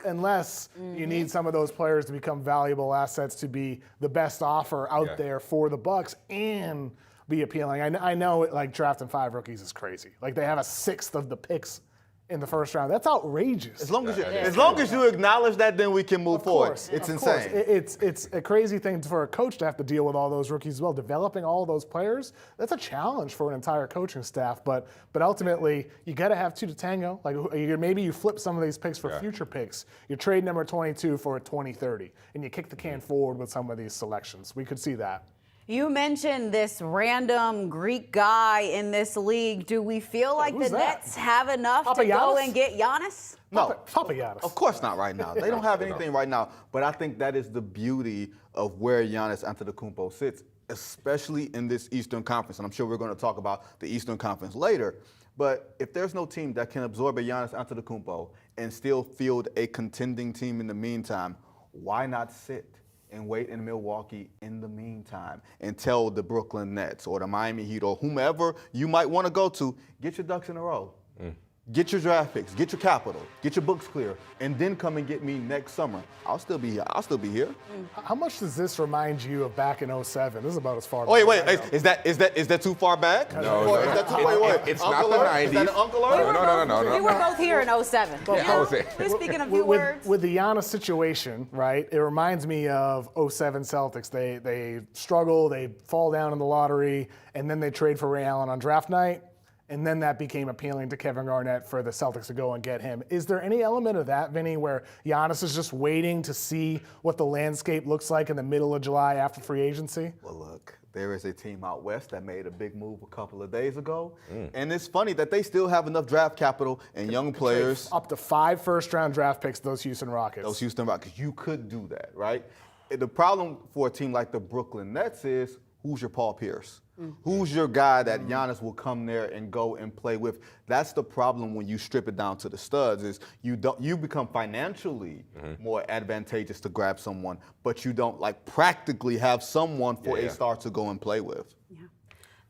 Unless you need some of those players to become valuable assets to be the best offer out there for the Bucks and be appealing. I know like drafting 5 rookies is crazy. Like they have a 6th of the picks in the first round. That's outrageous. As long as you acknowledge that, then we can move forward. It's insane. It's a crazy thing for a coach to have to deal with all those rookies as well. Developing all those players, that's a challenge for an entire coaching staff. But ultimately, you got to have 2 to tango. Like maybe you flip some of these picks for future picks. You trade number 22 for a 2030, and you kick the can forward with some of these selections. We could see that. You mentioned this random Greek guy in this league. Do we feel like the Nets have enough to go and get Giannis? No. Papa Giannis. Of course not right now. They don't have anything right now. But I think that is the beauty of where Giannis Antetokounmpo sits, especially in this Eastern Conference. And I'm sure we're going to talk about the Eastern Conference later. But if there's no team that can absorb a Giannis Antetokounmpo and still field a contending team in the meantime, why not sit and wait in Milwaukee in the meantime and tell the Brooklyn Nets or the Miami Heat or whomever you might want to go to, get your ducks in a row. Get your draft picks, get your capital, get your books clear, and then come and get me next summer. I'll still be here. How much does this remind you of back in 07? This is about as far back. Wait, is that too far back? No. Is that too, wait. It's not the 90s. Is that an Uncle Earth? No. We were both here in 07. We're speaking a few words. With the Giannis situation, right, it reminds me of 07 Celtics. They struggle, they fall down in the lottery, and then they trade for Ray Allen on draft night. And then that became appealing to Kevin Garnett for the Celtics to go and get him. Is there any element of that, Vinny, where Giannis is just waiting to see what the landscape looks like in the middle of July after free agency? Well, look, there is a team out west that made a big move a couple of days ago. And it's funny that they still have enough draft capital and young players. Up to 5 first-round draft picks, those Houston Rockets. You could do that, right? The problem for a team like the Brooklyn Nets is, who's your Paul Pierce? Who's your guy that Giannis will come there and go and play with? That's the problem when you strip it down to the studs is you become financially more advantageous to grab someone, but you don't like practically have someone for a star to go and play with.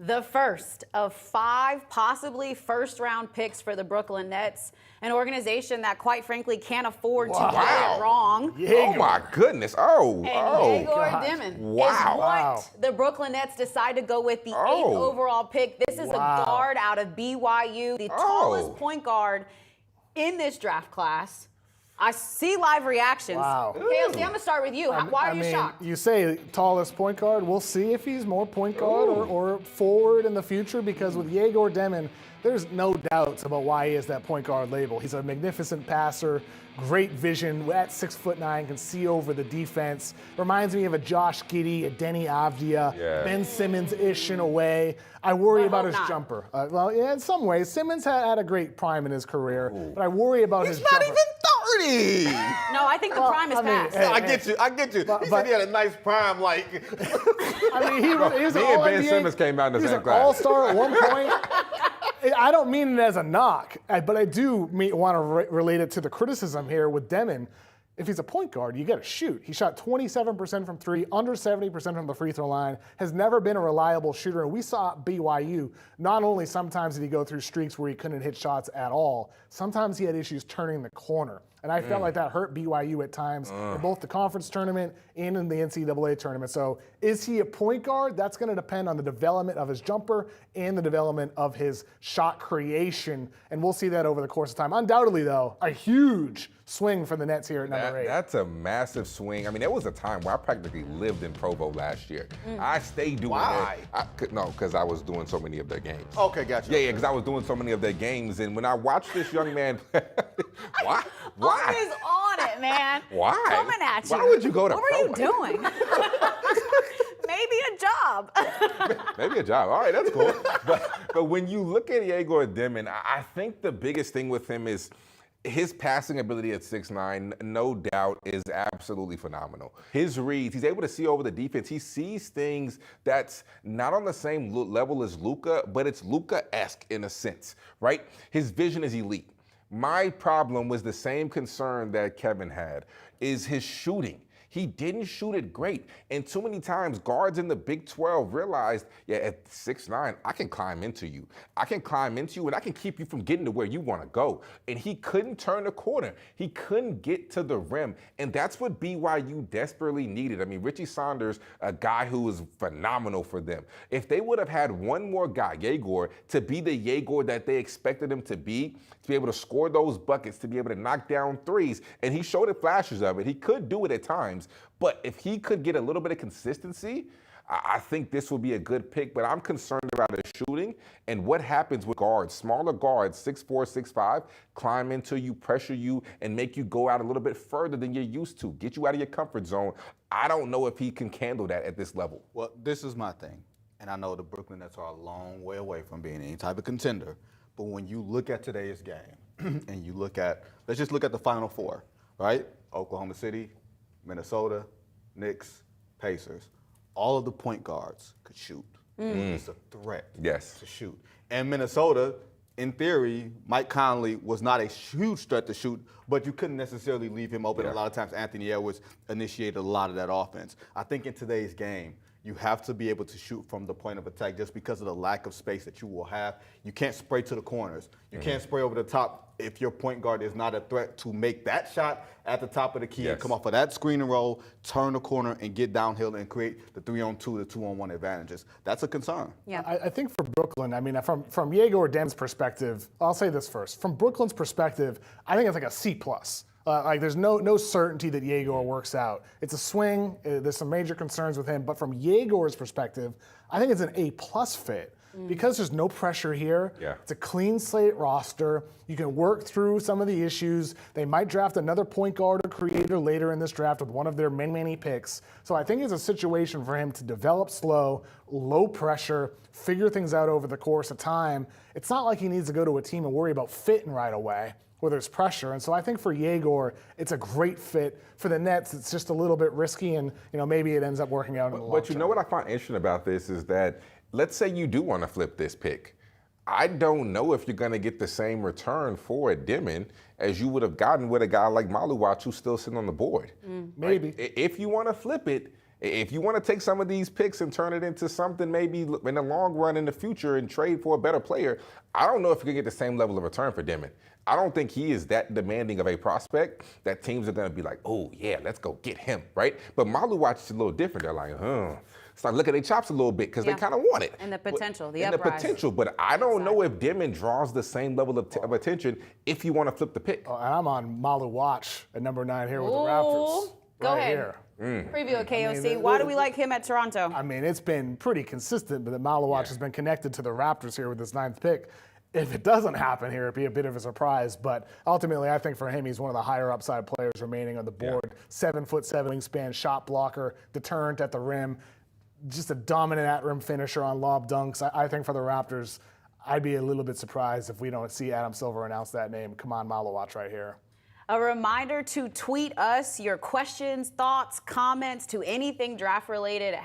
The first of 5 possibly first-round picks for the Brooklyn Nets, an organization that, quite frankly, can't afford to get it wrong. Oh, my goodness. And Egor Demin is what the Brooklyn Nets decide to go with the 8th overall pick. This is a guard out of BYU, the tallest point guard in this draft class. I see live reactions. Wow. KLC, I'm going to start with you. Why are you shocked? You say tallest point guard. We'll see if he's more point guard or forward in the future, because with Egor Demin, there's no doubts about why he has that point guard label. He's a magnificent passer, great vision, at 6'9", can see over the defense. Reminds me of a Josh Giddey, a Denny Avdia, Ben Simmons-ish in a way. I worry about his jumper. Well, yeah, in some ways. Simmons had a great prime in his career, but I worry about his jumper. He's not even 30! No, I think the prime is past. I get you. He said he had a nice prime, like. I mean, he was Me and Ben Simmons came out in the same class. He was an all-star at one point. I don't mean it as a knock, but I do want to relate it to the criticism here with Demin. If he's a point guard, you got to shoot. He shot 27% from 3, under 70% from the free throw line, has never been a reliable shooter. And we saw at BYU, not only sometimes did he go through streaks where he couldn't hit shots at all, sometimes he had issues turning the corner. And I felt like that hurt BYU at times in both the conference tournament and in the NCAA tournament. So is he a point guard? That's going to depend on the development of his jumper and the development of his shot creation. And we'll see that over the course of time. Undoubtedly, though, a huge swing for the Nets here at number 8. That's a massive swing. I mean, there was a time where I practically lived in Provo last year. I stayed doing it. No, because I was doing so many of their games. Okay, gotcha. Yeah, because I was doing so many of their games. And when I watched this young man, why? Always on it, man. Why? Coming at you. Why would you go to What were you doing? Maybe a job. Maybe a job. All right, that's cool. But when you look at Egor Demin, I think the biggest thing with him is his passing ability at 6'9", no doubt, is absolutely phenomenal. His reads, he's able to see over the defense. He sees things that's not on the same level as Luka, but it's Luka-esque in a sense, right? His vision is elite. My problem was the same concern that Kevin had, is his shooting. He didn't shoot it great. And too many times, guards in the Big 12 realized, at 6'9", I can climb into you. I can climb into you, and I can keep you from getting to where you want to go. And he couldn't turn the corner. He couldn't get to the rim. And that's what BYU desperately needed. I mean, Richie Saunders, a guy who was phenomenal for them. If they would have had one more guy, Egor, to be the Egor that they expected him to be able to score those buckets, to be able to knock down threes, and he showed it flashes of it. He could do it at times. But if he could get a little bit of consistency, I think this would be a good pick. But I'm concerned about his shooting and what happens with guards, smaller guards, 6'4", 6'5", climb into you, pressure you, and make you go out a little bit further than you're used to, get you out of your comfort zone. I don't know if he can handle that at this level. Well, this is my thing. And I know the Brooklyn Nets are a long way away from being any type of contender. But when you look at today's game and you look at, let's just look at the Final Four, right? Oklahoma City, Minnesota, Knicks, Pacers. All of the point guards could shoot. It's a threat to shoot. And Minnesota, in theory, Mike Conley was not a huge threat to shoot, but you couldn't necessarily leave him open. A lot of times Anthony Edwards initiated a lot of that offense. I think in today's game, you have to be able to shoot from the point of attack just because of the lack of space that you will have. You can't spray to the corners. You can't spray over the top if your point guard is not a threat to make that shot at the top of the key and come off of that screen and roll, turn the corner, and get downhill and create the 3-on-2, the 2-on-1 advantages. That's a concern. Yeah. I think for Brooklyn, I mean, from Egor Demin's perspective, I'll say this first. From Brooklyn's perspective, I think it's like a C+. Like there's no certainty that Egor works out. It's a swing. There's some major concerns with him. But from Egor's perspective, I think it's an A+ fit. Because there's no pressure here. It's a clean slate roster. You can work through some of the issues. They might draft another point guard or creator later in this draft with one of their many picks. So I think it's a situation for him to develop slow, low pressure, figure things out over the course of time. It's not like he needs to go to a team and worry about fitting right away. where there's pressure. And so I think for Egor, it's a great fit. For the Nets, it's just a little bit risky, and maybe it ends up working out in the long term. But you know what I find interesting about this is that, let's say you do want to flip this pick. I don't know if you're going to get the same return for a Demin as you would have gotten with a guy like Maluach who's still sitting on the board. Maybe. Right? If you want to flip it, if you want to take some of these picks and turn it into something maybe in the long run in the future and trade for a better player, I don't know if you can get the same level of return for Demin. I don't think he is that demanding of a prospect that teams are going to be like, oh, yeah, let's go get him, right? But Maluach is a little different. They're like, start looking at their chops a little bit because they kind of want it. And the potential, the potential. But I don't know if Demin draws the same level of attention if you want to flip the pick. And I'm on Maluach at number 9 here with the Raptors. Go ahead. Here. Preview of KOC. Why do we like him at Toronto? I mean, it's been pretty consistent, but the Maluach has been connected to the Raptors here with this 9th pick. If it doesn't happen here, it'd be a bit of a surprise. But ultimately, I think for him, he's one of the higher upside players remaining on the board. 7'7" wingspan, shot blocker, deterrent at the rim, just a dominant at-rim finisher on lob dunks. I think for the Raptors, I'd be a little bit surprised if we don't see Adam Silver announce that name. Khaman Maluach right here. A reminder to tweet us your questions, thoughts, comments to anything draft related at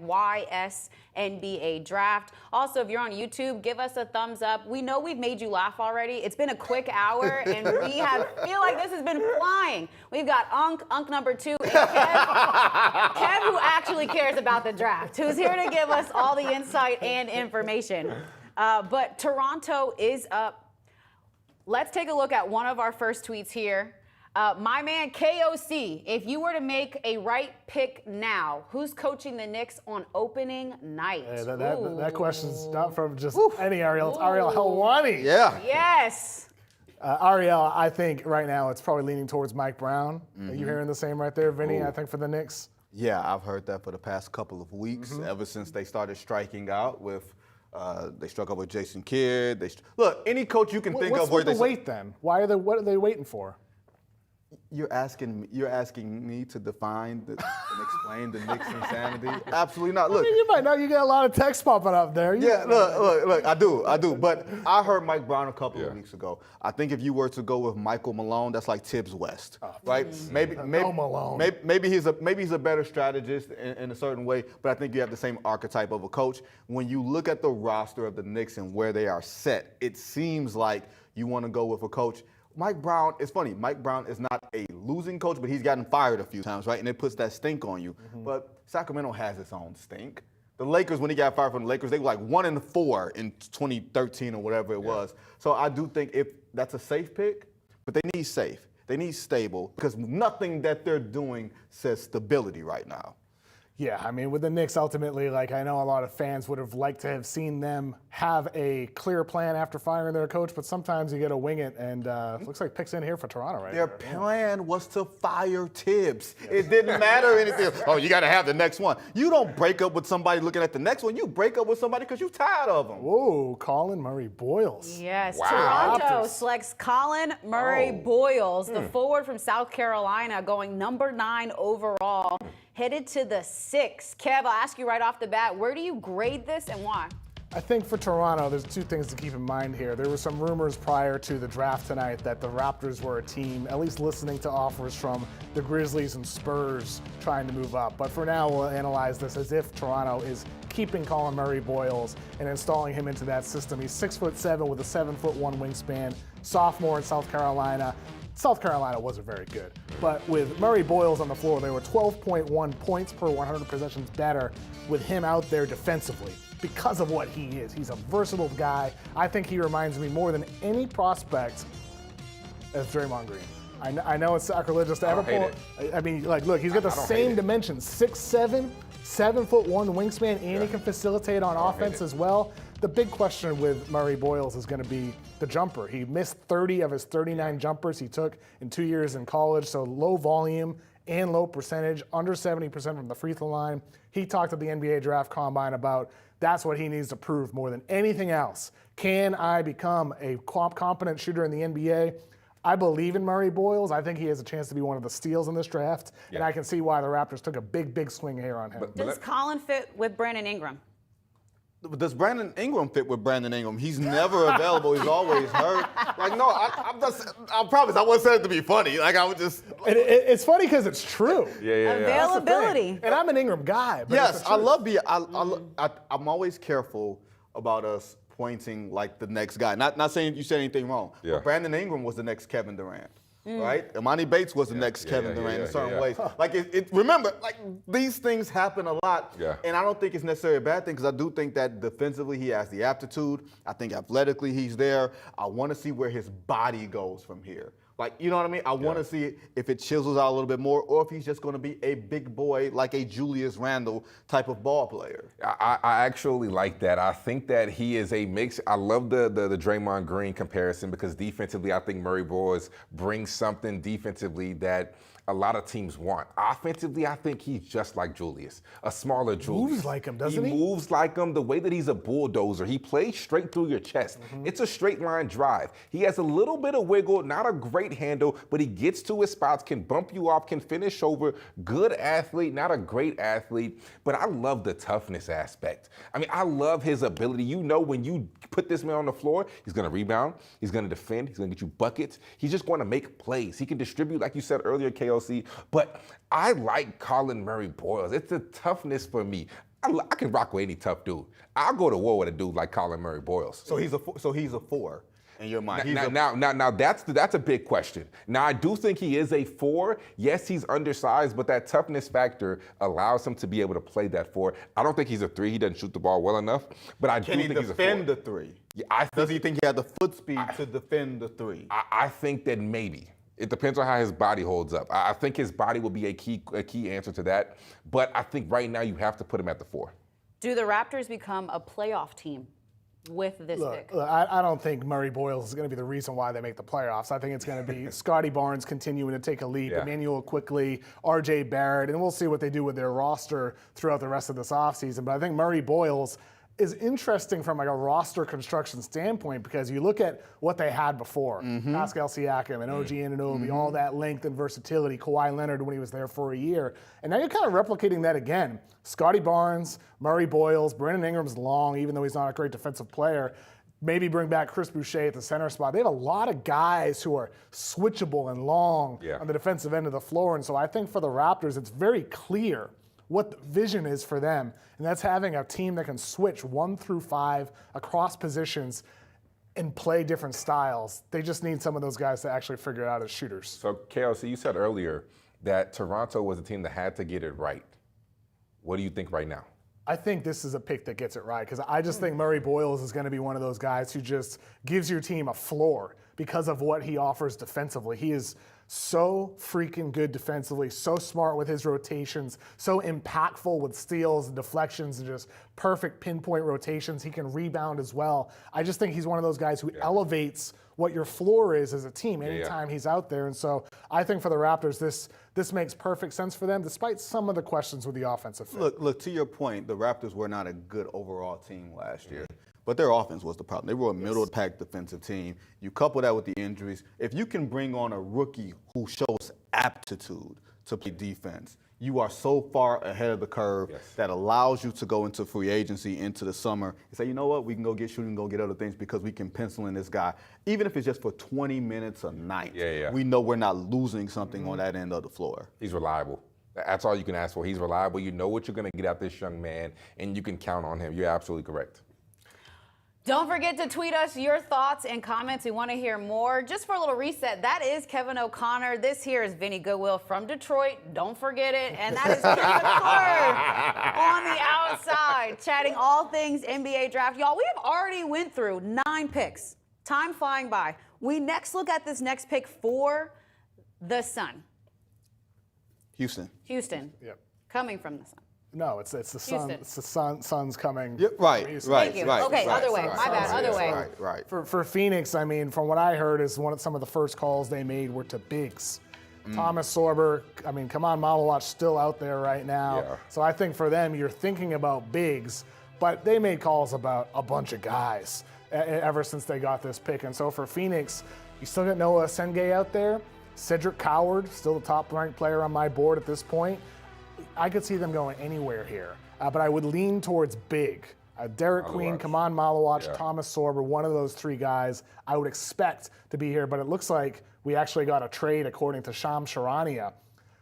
#YSNBA draft. Also, if you're on YouTube, give us a thumbs up. We know we've made you laugh already. It's been a quick hour, and we feel like this has been flying. We've got Unk number 2, and Kev, who actually cares about the draft, who's here to give us all the insight and information. But Toronto is up. Let's take a look at one of our first tweets here. My man KOC, if you were to make a right pick now, who's coaching the Knicks on opening night? Hey, that question's not from just any Ariel. It's Ariel Helwani. Yeah. Yes. Ariel, I think right now it's probably leaning towards Mike Brown. Are you hearing the same right there, Vinny? I think for the Knicks. Yeah, I've heard that for the past couple of weeks, ever since they started striking out with. They struck up with Jason Kidd. Look, any coach you can think of where What's the wait then? What are they waiting for? You're asking me to define and explain the Knicks' insanity? Absolutely not. Look, You might know. You get a lot of text popping up there. Look. I do. But I heard Mike Brown a couple of weeks ago. I think if you were to go with Michael Malone, that's like Tibbs West, right? Maybe Malone. Maybe he's a better strategist in a certain way. But I think you have the same archetype of a coach. When you look at the roster of the Knicks and where they are set, it seems like you want to go with a coach. Mike Brown, it's funny, Mike Brown is not a losing coach, but he's gotten fired a few times, right? And it puts that stink on you. But Sacramento has its own stink. The Lakers, when he got fired from the Lakers, they were like 1-4 in 2013 or whatever it was. So I do think if that's a safe pick, but they need safe. They need stable because nothing that they're doing says stability right now. Yeah, I mean, with the Knicks, ultimately, I know a lot of fans would have liked to have seen them have a clear plan after firing their coach, but sometimes you got to wing it, and looks like picks in here for Toronto right Their plan was to fire Tibbs. It didn't matter anything. Oh, you got to have the next one. You don't break up with somebody looking at the next one. You break up with somebody because you're tired of them. Whoa, Collim Murray-Boyles. Yes, Wow. Toronto selects Collim Murray-Boyles, the forward from South Carolina, going number 9 overall. Headed to the 6. Kev, I'll ask you right off the bat, where do you grade this and why? I think for Toronto, there's 2 things to keep in mind here. There were some rumors prior to the draft tonight that the Raptors were a team, at least listening to offers from the Grizzlies and Spurs trying to move up. But for now, we'll analyze this as if Toronto is keeping Collim Murray-Boyles and installing him into that system. He's 6'7" with a 7'1" wingspan, sophomore in South Carolina. South Carolina wasn't very good, but with Murray-Boyles on the floor, they were 12.1 points per 100 possessions better with him out there defensively because of what he is. He's a versatile guy. I think he reminds me more than any prospect of Draymond Green. I know it's sacrilegious to ever pull. I mean, look, he's got the same dimensions: 6'7", 7'1" wingspan, and he can facilitate on offense as well. The big question with Murray-Boyles is going to be the jumper. He missed 30 of his 39 jumpers he took in 2 years in college, so low volume and low percentage, under 70% from the free throw line. He talked at the NBA Draft Combine about that's what he needs to prove more than anything else. Can I become a competent shooter in the NBA? I believe in Murray-Boyles. I think he has a chance to be one of the steals in this draft, and I can see why the Raptors took a big swing here on him. Does Colin fit with Brandon Ingram? Does Brandon Ingram fit with Brandon Ingram? He's never available. He's always hurt. Like, no, I promise I wasn't saying it to be funny. Like, I would just. It's funny because it's true. Yeah. Availability. And I'm an Ingram guy. But Yes, I love I'm always careful about us pointing like the next guy. Not saying you said anything wrong. Yeah. But Brandon Ingram was the next Kevin Durant. Right? Imani Bates was the next Kevin Durant in certain ways. Like, remember, like, these things happen a lot. Yeah. And I don't think it's necessarily a bad thing because I do think that defensively he has the aptitude. I think athletically he's there. I want to see where his body goes from here. Like, you know what I mean? I want to see if it chisels out a little bit more or if he's just going to be a big boy like a Julius Randle type of ball player. I actually like that. I think that he is a mix. I love the Draymond Green comparison because defensively, I think Murray-Boyles brings something defensively that a lot of teams want. Offensively, I think he's just like Julius, a smaller Julius. Moves like him, doesn't he? He moves like him. The way that he's a bulldozer, he plays straight through your chest. It's a straight line drive. He has a little bit of wiggle, not a great handle, but he gets to his spots, can bump you off, can finish over. Good athlete, not a great athlete, but I love the toughness aspect. I mean, I love his ability. You know, when you put this man on the floor, he's going to rebound, he's going to defend, he's going to get you buckets. He's just going to make plays. He can distribute, like you said earlier, KOC, but I like Collim Murray-Boyles. It's the toughness for me. I can rock with any tough dude. I'll go to war with a dude like Collim Murray-Boyles. So he's a 4 in your mind. Now that's a big question. Now I do think he is a 4. Yes, he's undersized, but that toughness factor allows him to be able to play that 4. I don't think he's a 3. He doesn't shoot the ball well enough, but I do think he's a 4. Can he defend the 3? Yeah, Does he think he had the foot speed to defend the 3? I think that maybe. It depends on how his body holds up. I think his body will be a key answer to that. But I think right now you have to put him at the 4. Do the Raptors become a playoff team with this pick? Look, I don't think Murray-Boyles is going to be the reason why they make the playoffs. I think it's going to be Scotty Barnes continuing to take a leap, Emmanuel quickly, RJ Barrett, and we'll see what they do with their roster throughout the rest of this offseason. But I think Murray-Boyles is interesting from like a roster construction standpoint because you look at what they had before. Pascal Siakam and OG Anunoby, all that length and versatility, Kawhi Leonard when he was there for a year. And now you're kind of replicating that again. Scotty Barnes, Murray-Boyles, Brandon Ingram's long, even though he's not a great defensive player. Maybe bring back Chris Boucher at the center spot. They have a lot of guys who are switchable and long on the defensive end of the floor. And so I think for the Raptors, it's very clear what the vision is for them, and that's having a team that can switch 1 through 5 across positions and play different styles. They just need some of those guys to actually figure it out as shooters. So, KLC, you said earlier that Toronto was a team that had to get it right. What do you think right now? I think this is a pick that gets it right because I just think Murray-Boyles is going to be one of those guys who just gives your team a floor because of what he offers defensively. He is so freaking good defensively, so smart with his rotations, so impactful with steals and deflections and just perfect pinpoint rotations. He can rebound as well. I just think he's one of those guys who elevates what your floor is as a team anytime he's out there. And so I think for the Raptors, this makes perfect sense for them, despite some of the questions with the offensive fit. Look, to your point, the Raptors were not a good overall team last year. But their offense was the problem. They were a middle-of-the-pack defensive team. You couple that with the injuries. If you can bring on a rookie who shows aptitude to play defense, you are so far ahead of the curve that allows you to go into free agency into the summer and say, you know what, we can go get shooting, go get other things because we can pencil in this guy. Even if it's just for 20 minutes a night, we know we're not losing something on that end of the floor. He's reliable. That's all you can ask for. He's reliable. You know what you're going to get out this young man, and you can count on him. You're absolutely correct. Don't forget to tweet us your thoughts and comments. We want to hear more. Just for a little reset, that is Kevin O'Connor. This here is Vinny Goodwill from Detroit. Don't forget it. And that is McClure on the outside, chatting all things NBA draft. Y'all, we have already went through 9 picks. Time flying by. We next look at this next pick for the Sun. Houston. Yep. Coming from the Sun. No, it's the Sun. Houston. It's the Sun's coming. Yep, right. Thank you. Okay, other way. My bad. Other way. Right. For Phoenix, I mean, from what I heard, is some of the first calls they made were to bigs. Thomas Sorber, I mean, Khaman Maluach still out there right now. Yeah. So I think for them, you're thinking about bigs, but they made calls about a bunch of guys ever since they got this pick. And so for Phoenix, you still got Noah Sengay out there. Cedric Coward, still the top-ranked player on my board at this point. I could see them going anywhere here, but I would lean towards big. Derek Queen, Maluach. Khaman, Maluach, Yeah. Thomas Sorber, one of those three guys I would expect to be here, but it looks like we actually got a trade according to Shams Charania.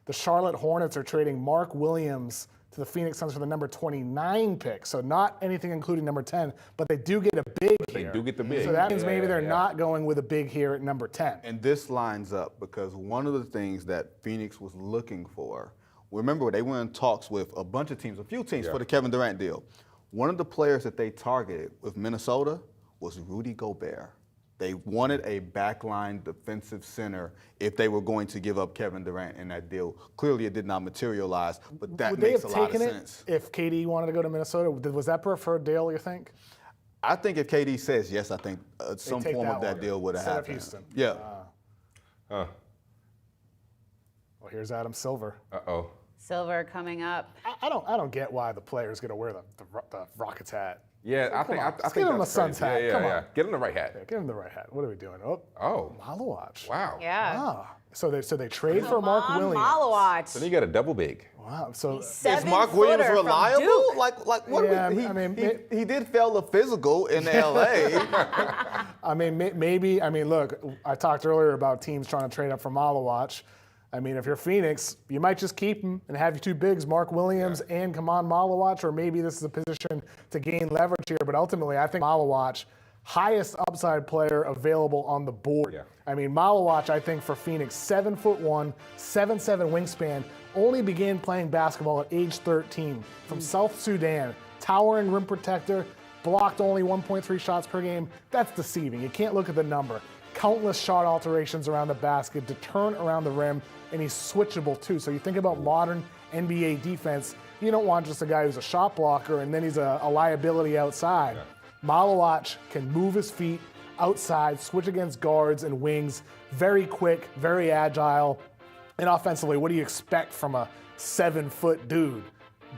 The Charlotte Hornets are trading Mark Williams to the Phoenix Suns for the number 29 pick. So not anything including number 10, but they do get a big here. They do get the big. So that means maybe they're Yeah. not going with a big here at number 10. And this lines up because one of the things that Phoenix was looking for, remember they were in talks with a bunch of teams, a few teams for the Kevin Durant deal. One of the players that they targeted with Minnesota was Rudy Gobert. They wanted a backline defensive center if they were going to give up Kevin Durant in that deal. Clearly, it did not materialize, but that Would they makes have a lot of taken it sense. if KD wanted to go to Minnesota? Was that preferred deal, you think? I think if KD says yes, I think some take form of that that one deal would have instead of happened. Houston. Yeah. Well, here's Adam Silver. Uh-oh. Silver coming up. I don't get why the player's going to wear the Rockets hat. Yeah, I think on, I just think get him that's a Suns crazy. hat. Yeah, Come yeah, on. yeah. Get him the right hat. Give him the right hat. What are we doing? Oh, Maluach. wow. Yeah. Ah, so they trade for Mark Williams. Maluach. So then you got a double big. Wow. So Is Mark Williams Seven-footer from reliable? Duke. Like what? Yeah, He, I mean, he did fail the physical in LA. I mean, maybe. I mean, look. I talked earlier about teams trying to trade up for Maluach. I mean, if you're Phoenix, you might just keep him and have your two bigs, Mark Williams and Khaman Maluach, or maybe this is a position to gain leverage here. But ultimately, I think Maluach, highest upside player available on the board. Yeah. I mean, Maluach, I think for Phoenix, 7'1", 7'7" wingspan, only began playing basketball at age 13 from South Sudan, towering rim protector, blocked only 1.3 shots per game. That's deceiving. You can't look at the number. Countless shot alterations around the basket to turn around the rim, and he's switchable too. So you think about modern NBA defense, you don't want just a guy who's a shot blocker and then he's a liability outside. Yeah. Maluach can move his feet outside, switch against guards and wings, very quick, very agile. And offensively, what do you expect from a 7-foot dude?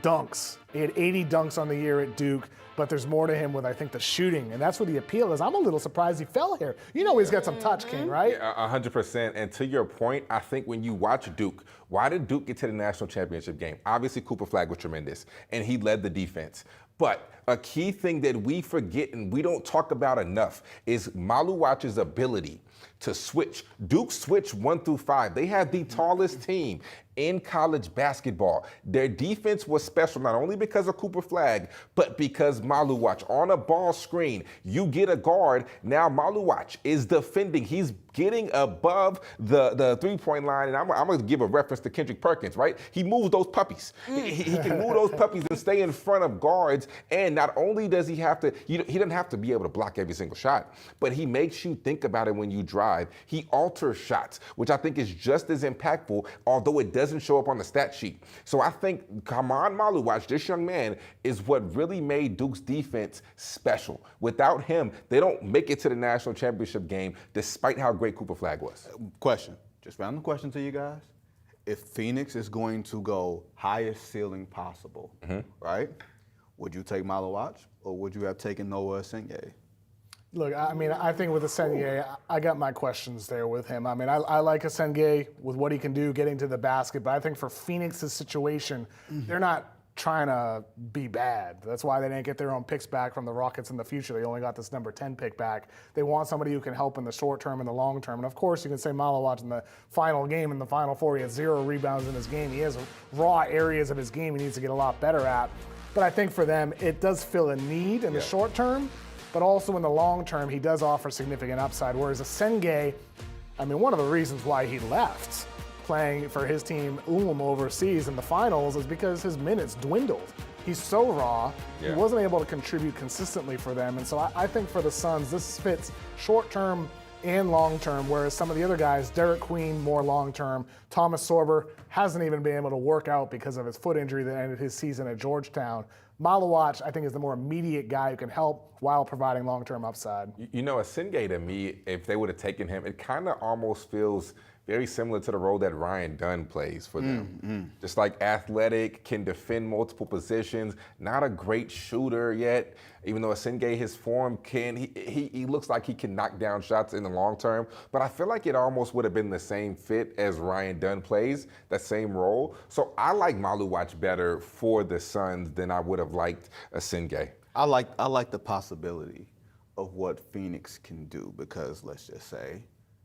Dunks. He had 80 dunks on the year at Duke, but there's more to him with, I think, the shooting, and that's where the appeal is. I'm a little surprised he fell here. You know he's got some touch, King, right? Yeah, 100%. And to your point, I think when you watch Duke, why did Duke get to the national championship game? Obviously, Cooper Flagg was tremendous, and he led the defense. But a key thing that we forget and we don't talk about enough is Maluach's ability to switch. Duke switched 1 through 5. They had the tallest team in college basketball. Their defense was special, not only because of Cooper Flagg, but because Maluach. On a ball screen, you get a guard. Now Maluach is defending. He's getting above the three-point line, and I'm going to give a reference to Kendrick Perkins, right? He moves those puppies. He can move those puppies and stay in front of guards, and not only does he have to, he doesn't have to be able to block every single shot, but he makes you think about it when you drive. He alters shots, which I think is just as impactful, although it doesn't show up on the stat sheet. So I think Khaman Maluach, this young man, is what really made Duke's defense special. Without him, they don't make it to the national championship game, despite how great Cooper Flagg was. Question, just random question to you guys. If Phoenix is going to go highest ceiling possible, right? Would you take Maluach or would you have taken Noah Asingé? Look, I mean, I think with Asengay, I got my questions there with him. I mean, I like Asengay with what he can do getting to the basket, but I think for Phoenix's situation, they're not trying to be bad. That's why they didn't get their own picks back from the Rockets in the future. They only got this number 10 pick back. They want somebody who can help in the short term and the long term. And of course, you can say Maluach in the final game, in the Final Four, he had 0 rebounds in his game. He has raw areas of his game he needs to get a lot better at. But I think for them, it does fill a need in the short term, but also in the long term, he does offer significant upside. Whereas Asengay, I mean, one of the reasons why he left playing for his team overseas in the finals is because his minutes dwindled. He's so raw, he wasn't able to contribute consistently for them. And so I think for the Suns, this fits short term and long term, whereas some of the other guys, Derek Queen, more long term, Thomas Sorber hasn't even been able to work out because of his foot injury that ended his season at Georgetown. Maluach, I think, is the more immediate guy who can help while providing long-term upside. You know, Asengay to me, if they would have taken him, it kind of almost feels very similar to the role that Ryan Dunn plays for them. Just like athletic, can defend multiple positions, not a great shooter yet, even though Asengay, his form he looks like he can knock down shots in the long term, but I feel like it almost would have been the same fit as Ryan Dunn plays, that same role. So I like Maluach better for the Suns than I would have liked Asengay. I like the possibility of what Phoenix can do because let's just say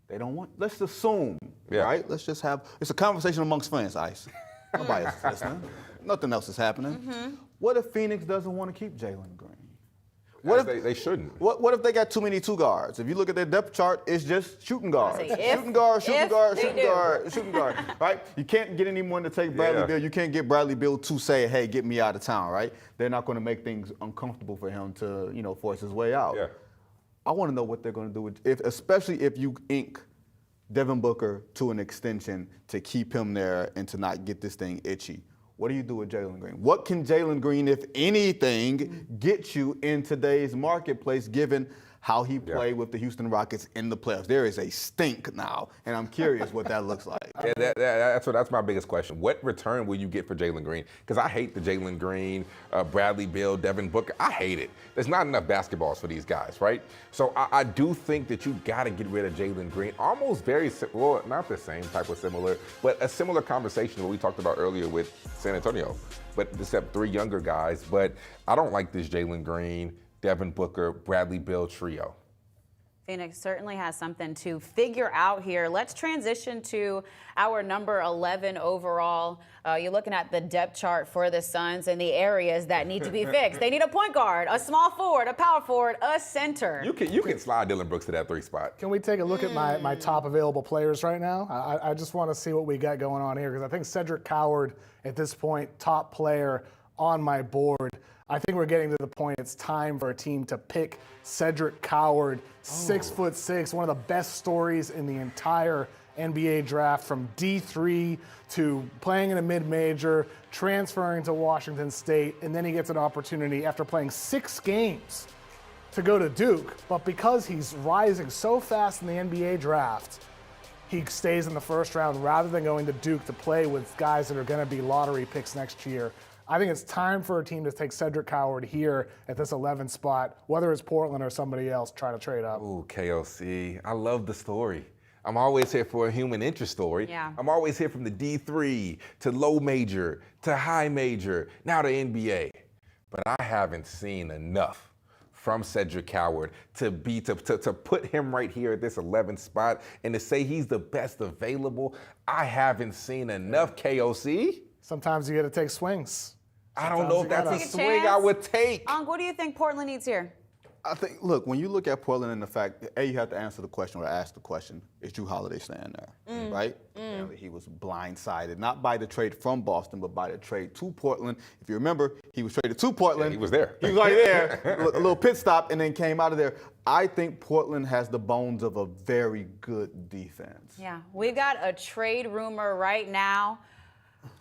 they don't want. Let's assume, right? Let's just have. It's a conversation amongst friends, Ice. Nobody else is listening. Nothing else is happening. What if Phoenix doesn't want to keep Jalen Green? What if they shouldn't? What if they got too many two guards? If you look at their depth chart, it's just shooting guards. Shooting guard, right? You can't get anyone to take Bradley Beal. You can't get Bradley Beal to say, hey, get me out of town, right? They're not going to make things uncomfortable for him to, force his way out. Yeah. I want to know what they're going to do, especially if you ink Devin Booker to an extension to keep him there and to not get this thing itchy. What do you do with Jalen Green? What can Jalen Green, if anything, get you in today's marketplace, given how he played with the Houston Rockets in the playoffs? There is a stink now, and I'm curious what that looks like. Yeah, that's my biggest question. What return will you get for Jalen Green? Because I hate the Jalen Green, Bradley Beal, Devin Booker. I hate it. There's not enough basketballs for these guys, right? So I do think that you got to get rid of Jalen Green. Almost well, not the same type of similar, but a similar conversation that we talked about earlier with San Antonio, but except 3 younger guys. But I don't like this Jalen Green, Devin Booker, Bradley Beal trio. Phoenix certainly has something to figure out here. Let's transition to our number 11 overall. You're looking at the depth chart for the Suns and the areas that need to be fixed. They need a point guard, a small forward, a power forward, a center. You can slide Dillon Brooks to that 3 spot. Can we take a look at my top available players right now? I just want to see what we got going on here because I think Cedric Coward at this point, top player on my board. I think we're getting to the point it's time for a team to pick Cedric Coward, 6'6", one of the best stories in the entire NBA draft, from D3 to playing in a mid-major, transferring to Washington State, and then he gets an opportunity after playing 6 games to go to Duke. But because he's rising so fast in the NBA draft, he stays in the first round rather than going to Duke to play with guys that are going to be lottery picks next year. I think it's time for a team to take Cedric Coward here at this 11th spot, whether it's Portland or somebody else trying to trade up. Ooh, KOC. I love the story. I'm always here for a human interest story. Yeah. I'm always here from the D3 to low major to high major, now to NBA. But I haven't seen enough from Cedric Coward to put him right here at this 11th spot and to say he's the best available. I haven't seen enough, KOC. Sometimes you got to take swings. I don't know if that's a swing I would take. What do you think Portland needs here? I think, look, when you look at Portland and the fact that, you have to answer the question or ask the question, is Jrue Holiday staying there, right? Apparently he was blindsided, not by the trade from Boston, but by the trade to Portland. If you remember, he was traded to Portland. Yeah, he was there. He was right there, a little pit stop, and then came out of there. I think Portland has the bones of a very good defense. Yeah, we got a trade rumor right now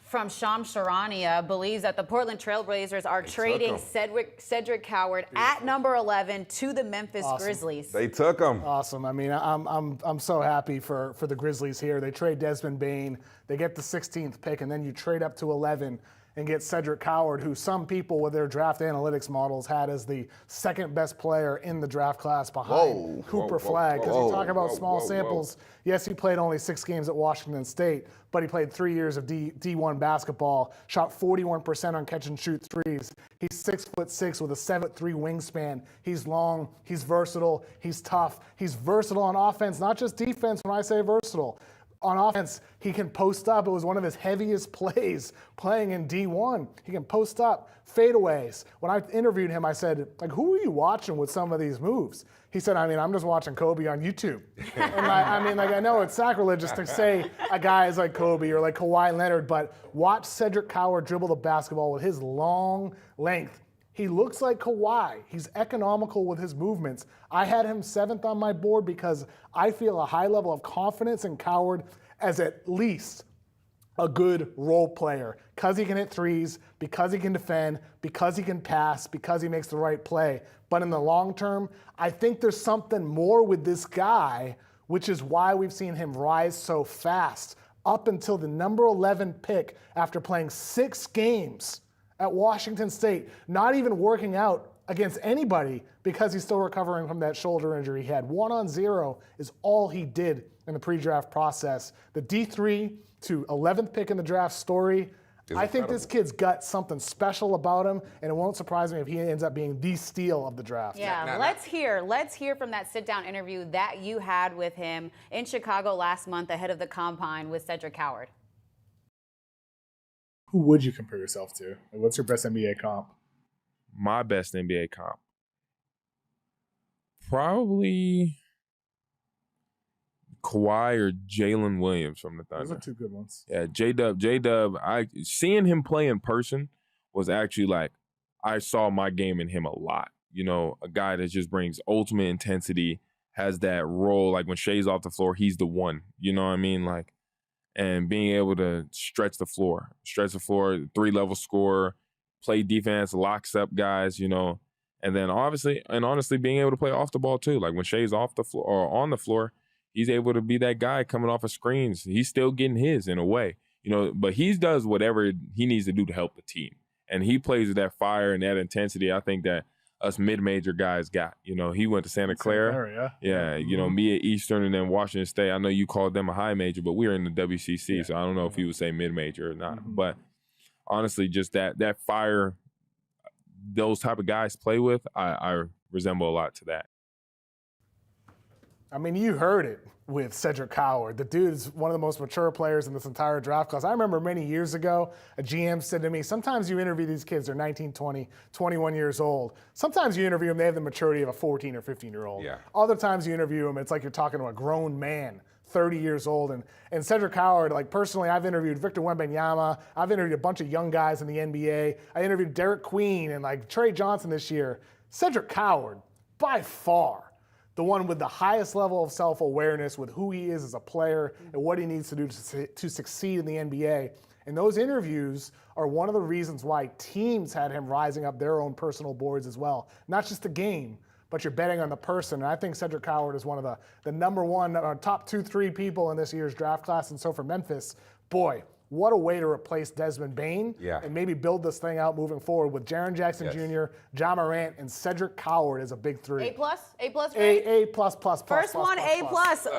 from Shams Charania, believes that the Portland Trailblazers are trading Cedric Coward at number 11 to the Memphis Grizzlies. They took him. Awesome. I mean, I'm so happy for the Grizzlies here. They trade Desmond Bane. They get the 16th pick, and then you trade up to 11 and get Cedric Coward, who some people with their draft analytics models had as the 2nd best player in the draft class behind Cooper Flagg. Because you talk about small samples. Yes, he played only 6 games at Washington State, but he played 3 years of D1 basketball, shot 41% on catch and shoot threes. He's 6'6" with a 7'3" wingspan. He's long, he's versatile, he's tough. He's versatile on offense, not just defense when I say versatile. On offense, he can post up. It was one of his heaviest plays playing in D1. He can post up, fadeaways. When I interviewed him, I said, who are you watching with some of these moves? He said, I'm just watching Kobe on YouTube. And I know it's sacrilegious to say a guy is like Kobe or like Kawhi Leonard, but watch Cedric Coward dribble the basketball with his long length. He looks like Kawhi. He's economical with his movements. I had him 7th on my board because I feel a high level of confidence in Coward as at least a good role player because he can hit threes, because he can defend, because he can pass, because he makes the right play. But in the long term, I think there's something more with this guy, which is why we've seen him rise so fast up until the number 11 pick after playing 6 games at Washington State, not even working out against anybody because he's still recovering from that shoulder injury he had. 1-on-0 is all he did in the pre-draft process. The D3 to 11th pick in the draft story, I think this kid's got something special about him, and it won't surprise me if he ends up being the steal of the draft. Yeah, let's hear from that sit-down interview that you had with him in Chicago last month ahead of the Combine with Cedric Howard. Who would you compare yourself to? Like, what's your best NBA comp? My best NBA comp? Probably Kawhi or Jalen Williams from the Thunder. Those are two good ones. Yeah, J-Dub, seeing him play in person was actually like, I saw my game in him a lot. You know, a guy that just brings ultimate intensity, has that role. Like when Shai's off the floor, he's the one. You know what I mean? Like, and being able to stretch the floor, 3-level scorer, play defense, locks up guys, you know, and then honestly being able to play off the ball too. Like when Shai's off the floor or on the floor, he's able to be that guy coming off of screens. He's still getting his in a way, you know, but he does whatever he needs to do to help the team. And he plays with that fire and that intensity. I think that us mid-major guys got. You know, he went to Santa Clara. Yeah, you know, me at Eastern and then Washington State. I know you called them a high major, but we were in the WCC, so I don't know if he would say mid-major or not. But honestly, just that fire those type of guys play with, I resemble a lot to that. I mean, you heard it with Cedric Howard. The dude is one of the most mature players in this entire draft class. I remember many years ago, a GM said to me, sometimes you interview these kids, they're 19, 20, 21 years old. Sometimes you interview them, they have the maturity of a 14 or 15-year-old. Yeah. Other times you interview them, it's like you're talking to a grown man, 30 years old. And Cedric Howard, like personally, I've interviewed Victor Wembanyama. I've interviewed a bunch of young guys in the NBA. I interviewed Derek Queen and like Trey Johnson this year. Cedric Howard, by far, the one with the highest level of self-awareness with who he is as a player and what he needs to do to succeed in the NBA. And those interviews are one of the reasons why teams had him rising up their own personal boards as well. Not just the game, but you're betting on the person. And I think Cedric Howard is one of the number one, top 2-3 people in this year's draft class. And so for Memphis, boy, what a way to replace Desmond Bane and maybe build this thing out moving forward with Jaren Jackson Jr., Ja Morant, and Cedric Howard as a big three. A+? A+++++. First one, A+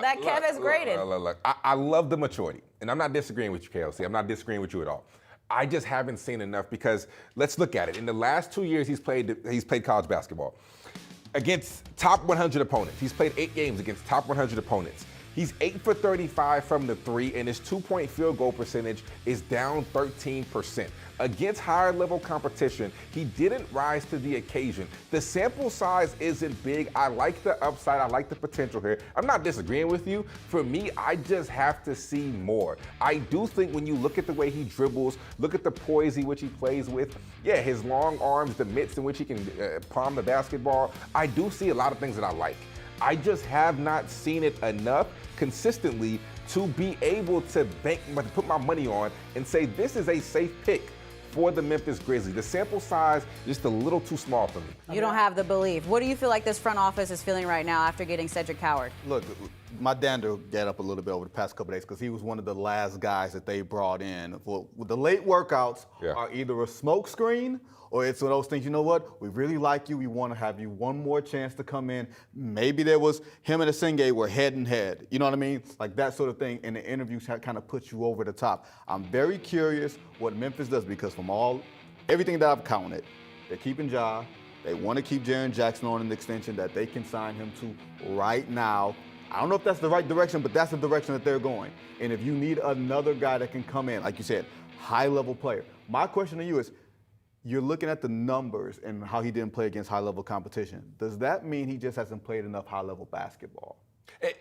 that Kev has graded. Look. I love the maturity, and I'm not disagreeing with you, KLC. I'm not disagreeing with you at all. I just haven't seen enough because let's look at it. In the last 2 years, he's played college basketball against top 100 opponents. He's played 8 games against top 100 opponents. He's 8 for 35 from the three, and his 2-point field goal percentage is down 13%. Against higher level competition, he didn't rise to the occasion. The sample size isn't big. I like the upside. I like the potential here. I'm not disagreeing with you. For me, I just have to see more. I do think when you look at the way he dribbles, look at the poise which he plays with, his long arms, the mitts in which he can palm the basketball, I do see a lot of things that I like. I just have not seen it enough consistently to be able to put my money on and say this is a safe pick for the Memphis Grizzlies. The sample size is just a little too small for me. You don't have the belief. What do you feel like this front office is feeling right now after getting Cedric Howard? Look, my dander got up a little bit over the past couple of days because he was one of the last guys that they brought in. Well, the late workouts are either a smoke screen or it's one of those things, you know what, we really like you, we want to have you one more chance to come in. Maybe there was him and Asenge were head and head, you know what I mean? Like that sort of thing, and the interviews kind of put you over the top. I'm very curious what Memphis does because from everything that I've counted, they're keeping Ja, they want to keep Jaren Jackson on an extension that they can sign him to right now. I don't know if that's the right direction, but that's the direction that they're going. And if you need another guy that can come in, like you said, high-level player. My question to you is, you're looking at the numbers and how he didn't play against high-level competition. Does that mean he just hasn't played enough high-level basketball?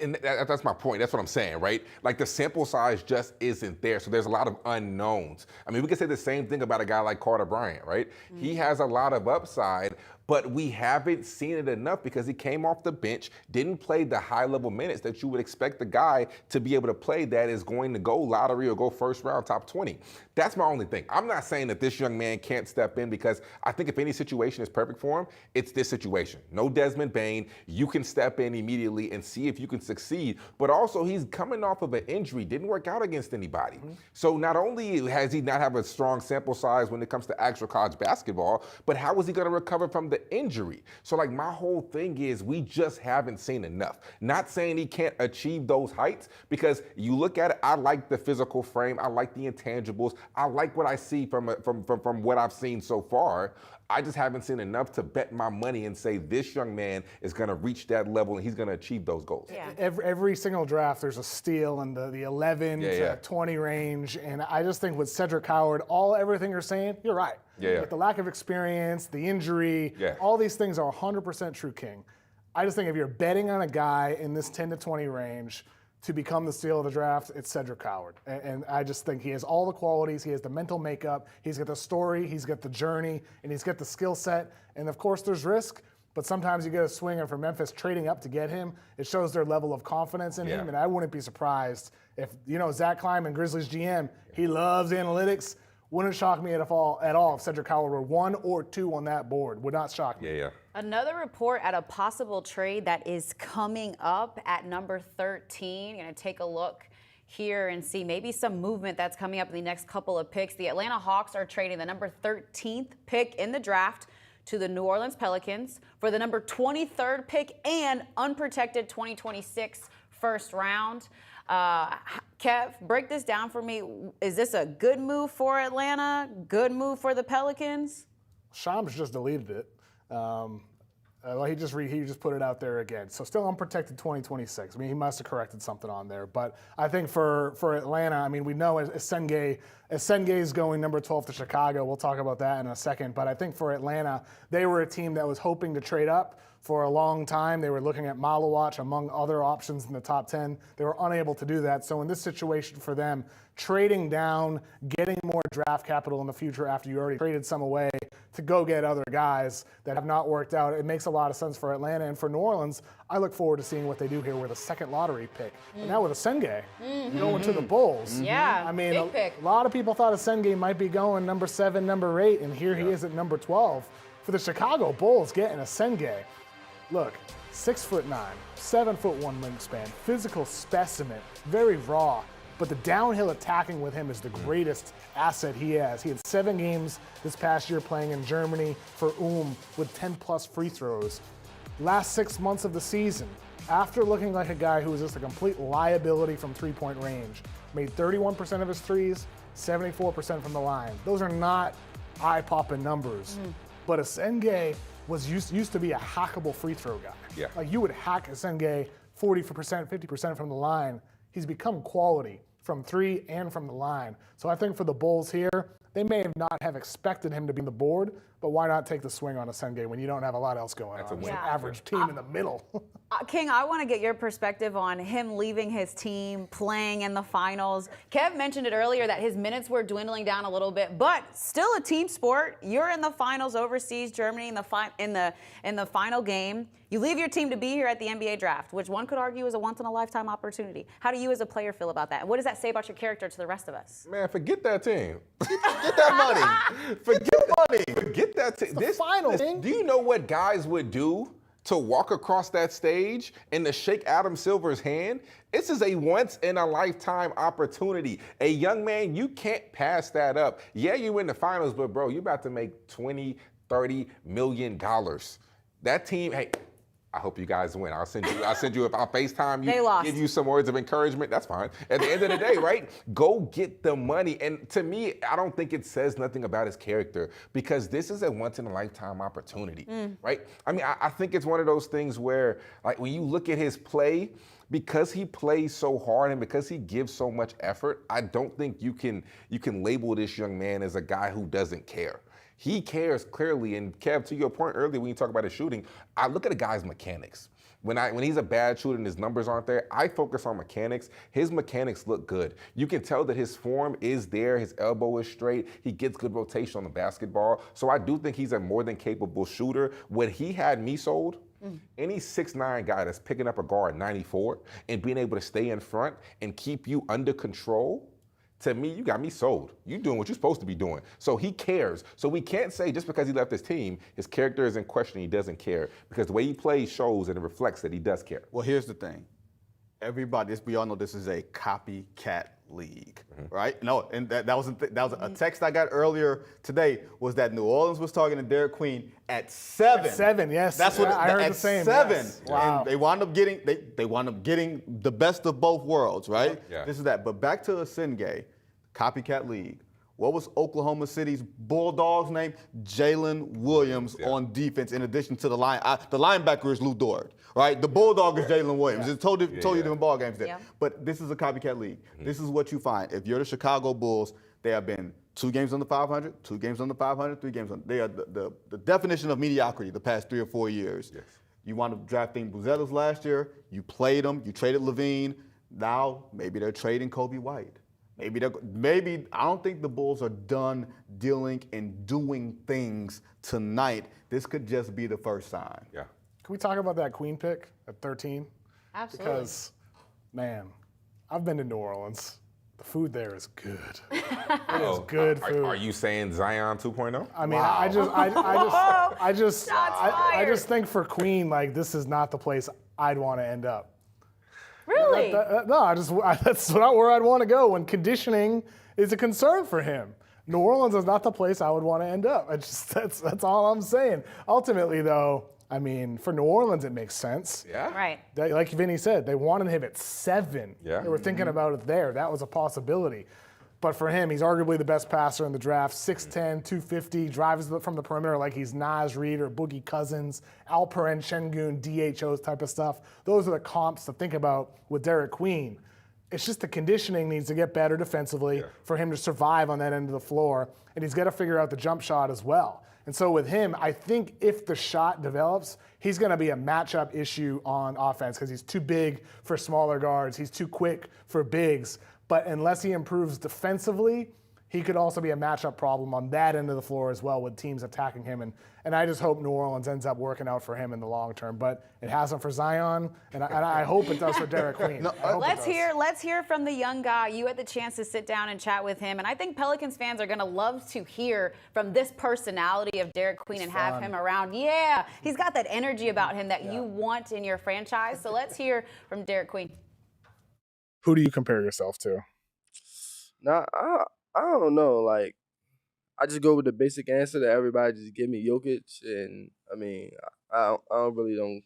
And that's my point. That's what I'm saying, right? Like the sample size just isn't there. So there's a lot of unknowns. I mean, we could say the same thing about a guy like Carter Bryant, right? Mm-hmm. He has a lot of upside, but we haven't seen it enough because he came off the bench, didn't play the high-level minutes that you would expect the guy to be able to play that is going to go lottery or go first round, top 20. That's my only thing. I'm not saying that this young man can't step in because I think if any situation is perfect for him, it's this situation. No Desmond Bane. You can step in immediately and see if you can succeed. But also, he's coming off of an injury, didn't work out against anybody. Mm-hmm. So not only has he not have a strong sample size when it comes to actual college basketball, but how is he going to recover from the the injury. So like my whole thing is we just haven't seen enough. Not saying he can't achieve those heights, because you look at it, I like the physical frame, I like the intangibles, I like what I see from what I've seen so far. I just haven't seen enough to bet my money and say this young man is going to reach that level and he's going to achieve those goals. Yeah. Every single draft, there's a steal in the 11 Yeah, to yeah. 20 range, and I just think with Cedric Howard, everything you're saying, you're right. Yeah. With the lack of experience, the injury, Yeah. all these things are 100% true, King. I just think if you're betting on a guy in this 10 to 20 range to become the steal of the draft, it's Cedric Howard. And I just think he has all the qualities. He has the mental makeup. He's got the story. He's got the journey. And he's got the skill set. And, of course, there's risk. But sometimes you get a swinger for Memphis trading up to get him. It shows their level of confidence in him. And I wouldn't be surprised if, Zach Kleiman, Grizzlies GM, he loves analytics. Wouldn't shock me at all if Cedric Howard were 1 or 2 on that board. Would not shock me. Yeah. Another report at a possible trade that is coming up at number 13. Going to take a look here and see maybe some movement that's coming up in the next couple of picks. The Atlanta Hawks are trading the number 13th pick in the draft to the New Orleans Pelicans for the number 23rd pick and unprotected 2026 first round. Kev, break this down for me. Is this a good move for Atlanta? Good move for the Pelicans? Shams just deleted it. He just put it out there again. So still unprotected 2026. I mean, he must have corrected something on there. But I think for Atlanta, I mean, we know Esenge is going number 12 to Chicago. We'll talk about that in a second. But I think for Atlanta, they were a team that was hoping to trade up for a long time. They were looking at Maluach among other options in the top 10. They were unable to do that. So in this situation for them, trading down, getting more draft capital in the future after you already traded some away to go get other guys that have not worked out, it makes a lot of sense for Atlanta. And for New Orleans, I look forward to seeing what they do here with a second lottery pick. And now with Esenge going to the Bulls. Yeah, I mean, big pick. a lot of people thought Esenge might be going number 7, number 8, and here he is at number 12. For the Chicago Bulls getting Esenge. Look, 6'9", 7'1" wingspan, physical specimen, very raw. But the downhill attacking with him is the greatest asset he has. He had 7 games this past year playing in Germany for with 10-plus free throws. Last 6 months of the season, after looking like a guy who was just a complete liability from three-point range, made 31% of his threes, 74% from the line. Those are not eye-popping numbers. But Esenge was used to be a hackable free throw guy. Yeah. Like you would hack Esenge 40%, 50% from the line. He's become quality from 3 and from the line. So I think for the Bulls here, they may not have expected him to be on the board, but why not take the swing on Esenge when you don't have a lot else going on? It's an average team in the middle. King, I want to get your perspective on him leaving his team, playing in the finals. Kev mentioned it earlier that his minutes were dwindling down a little bit, but still a team sport. You're in the finals overseas, Germany in the final game. You leave your team to be here at the NBA draft, which one could argue is a once-in-a-lifetime opportunity. How do you as a player feel about that? And what does that say about your character to the rest of us? Man, forget that team. Get that money. Forget that team. The finals. Do you know what guys would do to walk across that stage and to shake Adam Silver's hand? This is a once-in-a-lifetime opportunity. A young man, you can't pass that up. Yeah, you in the finals, but bro, you're about to make $20, $30 million. That team, hey, I hope you guys win. I'll send you if I'll FaceTime you, They lost. give you some words of encouragement. That's fine. At the end of the day, right? Go get the money. And to me, I don't think it says nothing about his character because this is a once-in-a-lifetime opportunity, right? I mean, I think it's one of those things where, like, when you look at his play, because he plays so hard and because he gives so much effort, I don't think you can label this young man as a guy who doesn't care. He cares clearly, and Kev, to your point earlier when you talk about his shooting, I look at a guy's mechanics. When he's a bad shooter and his numbers aren't there, I focus on mechanics. His mechanics look good. You can tell that his form is there, his elbow is straight, he gets good rotation on the basketball. So I do think he's a more than capable shooter. When he had me sold, any 6'9" guy that's picking up a guard 94 and being able to stay in front and keep you under control, to me, you got me sold. You're doing what you're supposed to be doing. So he cares. So we can't say just because he left his team, his character is in question, he doesn't care. Because the way he plays shows and it reflects that he does care. Well, here's the thing. We all know this is a copycat league, right? No, and that was a text I got earlier today. Was that New Orleans was targeting Derek Queen at 7? At 7, yes. That's what I heard at the same. 7. Yes. Wow. And they wound up getting the best of both worlds, right? Yeah. This is that. But back to Asenge, copycat league. What was Oklahoma City's Bulldog's name? Jalen Williams on defense. In addition to the linebacker is Lou Dort, right? The Bulldog is Jalen Williams. It's totally different ball games there. Yeah. But this is a copycat league. This is what you find. If you're the Chicago Bulls, they have been 2 games under 500, 2 games under 500, 3 games under. They are the definition of mediocrity the past 3 or 4 years. Yes. You wound up drafting Buzetas last year. You played him. You traded Levine. Now maybe they're trading Kobe White. Maybe I don't think the Bulls are done dealing and doing things tonight. This could just be the first sign. Yeah. Can we talk about that Queen pick at 13? Absolutely. Because, man, I've been to New Orleans. The food there is good. It is good food. Are you saying Zion 2.0? I mean, Shots I fired. just think for Queen, like, this is not the place I'd want to end up. Really? That's not where I'd want to go when conditioning is a concern for him. New Orleans is not the place I would want to end up. That's all I'm saying. Ultimately, though, I mean, for New Orleans, it makes sense. Yeah. Right. Like Vinny said, they wanted him at 7. Yeah. They were thinking about it there. That was a possibility. But for him, he's arguably the best passer in the draft. 6'10", 250, drives from the perimeter like he's Naz Reid or Boogie Cousins, Alperen Şengün, DHOs type of stuff. Those are the comps to think about with Derek Queen. It's just the conditioning needs to get better defensively for him to survive on that end of the floor, and he's got to figure out the jump shot as well. And so with him, I think if the shot develops, he's going to be a matchup issue on offense because he's too big for smaller guards. He's too quick for bigs. But unless he improves defensively, he could also be a matchup problem on that end of the floor as well with teams attacking him. And I just hope New Orleans ends up working out for him in the long term. But it hasn't for Zion, and I hope it does for Derek Queen. Let's hear from the young guy. You had the chance to sit down and chat with him. And I think Pelicans fans are going to love to hear from this personality of Derek Queen and have him around. Yeah, he's got that energy about him that you want in your franchise. So let's hear from Derek Queen. Who do you compare yourself to? Nah, I don't know. Like, I just go with the basic answer that everybody just give me, Jokic. And, I mean, I don't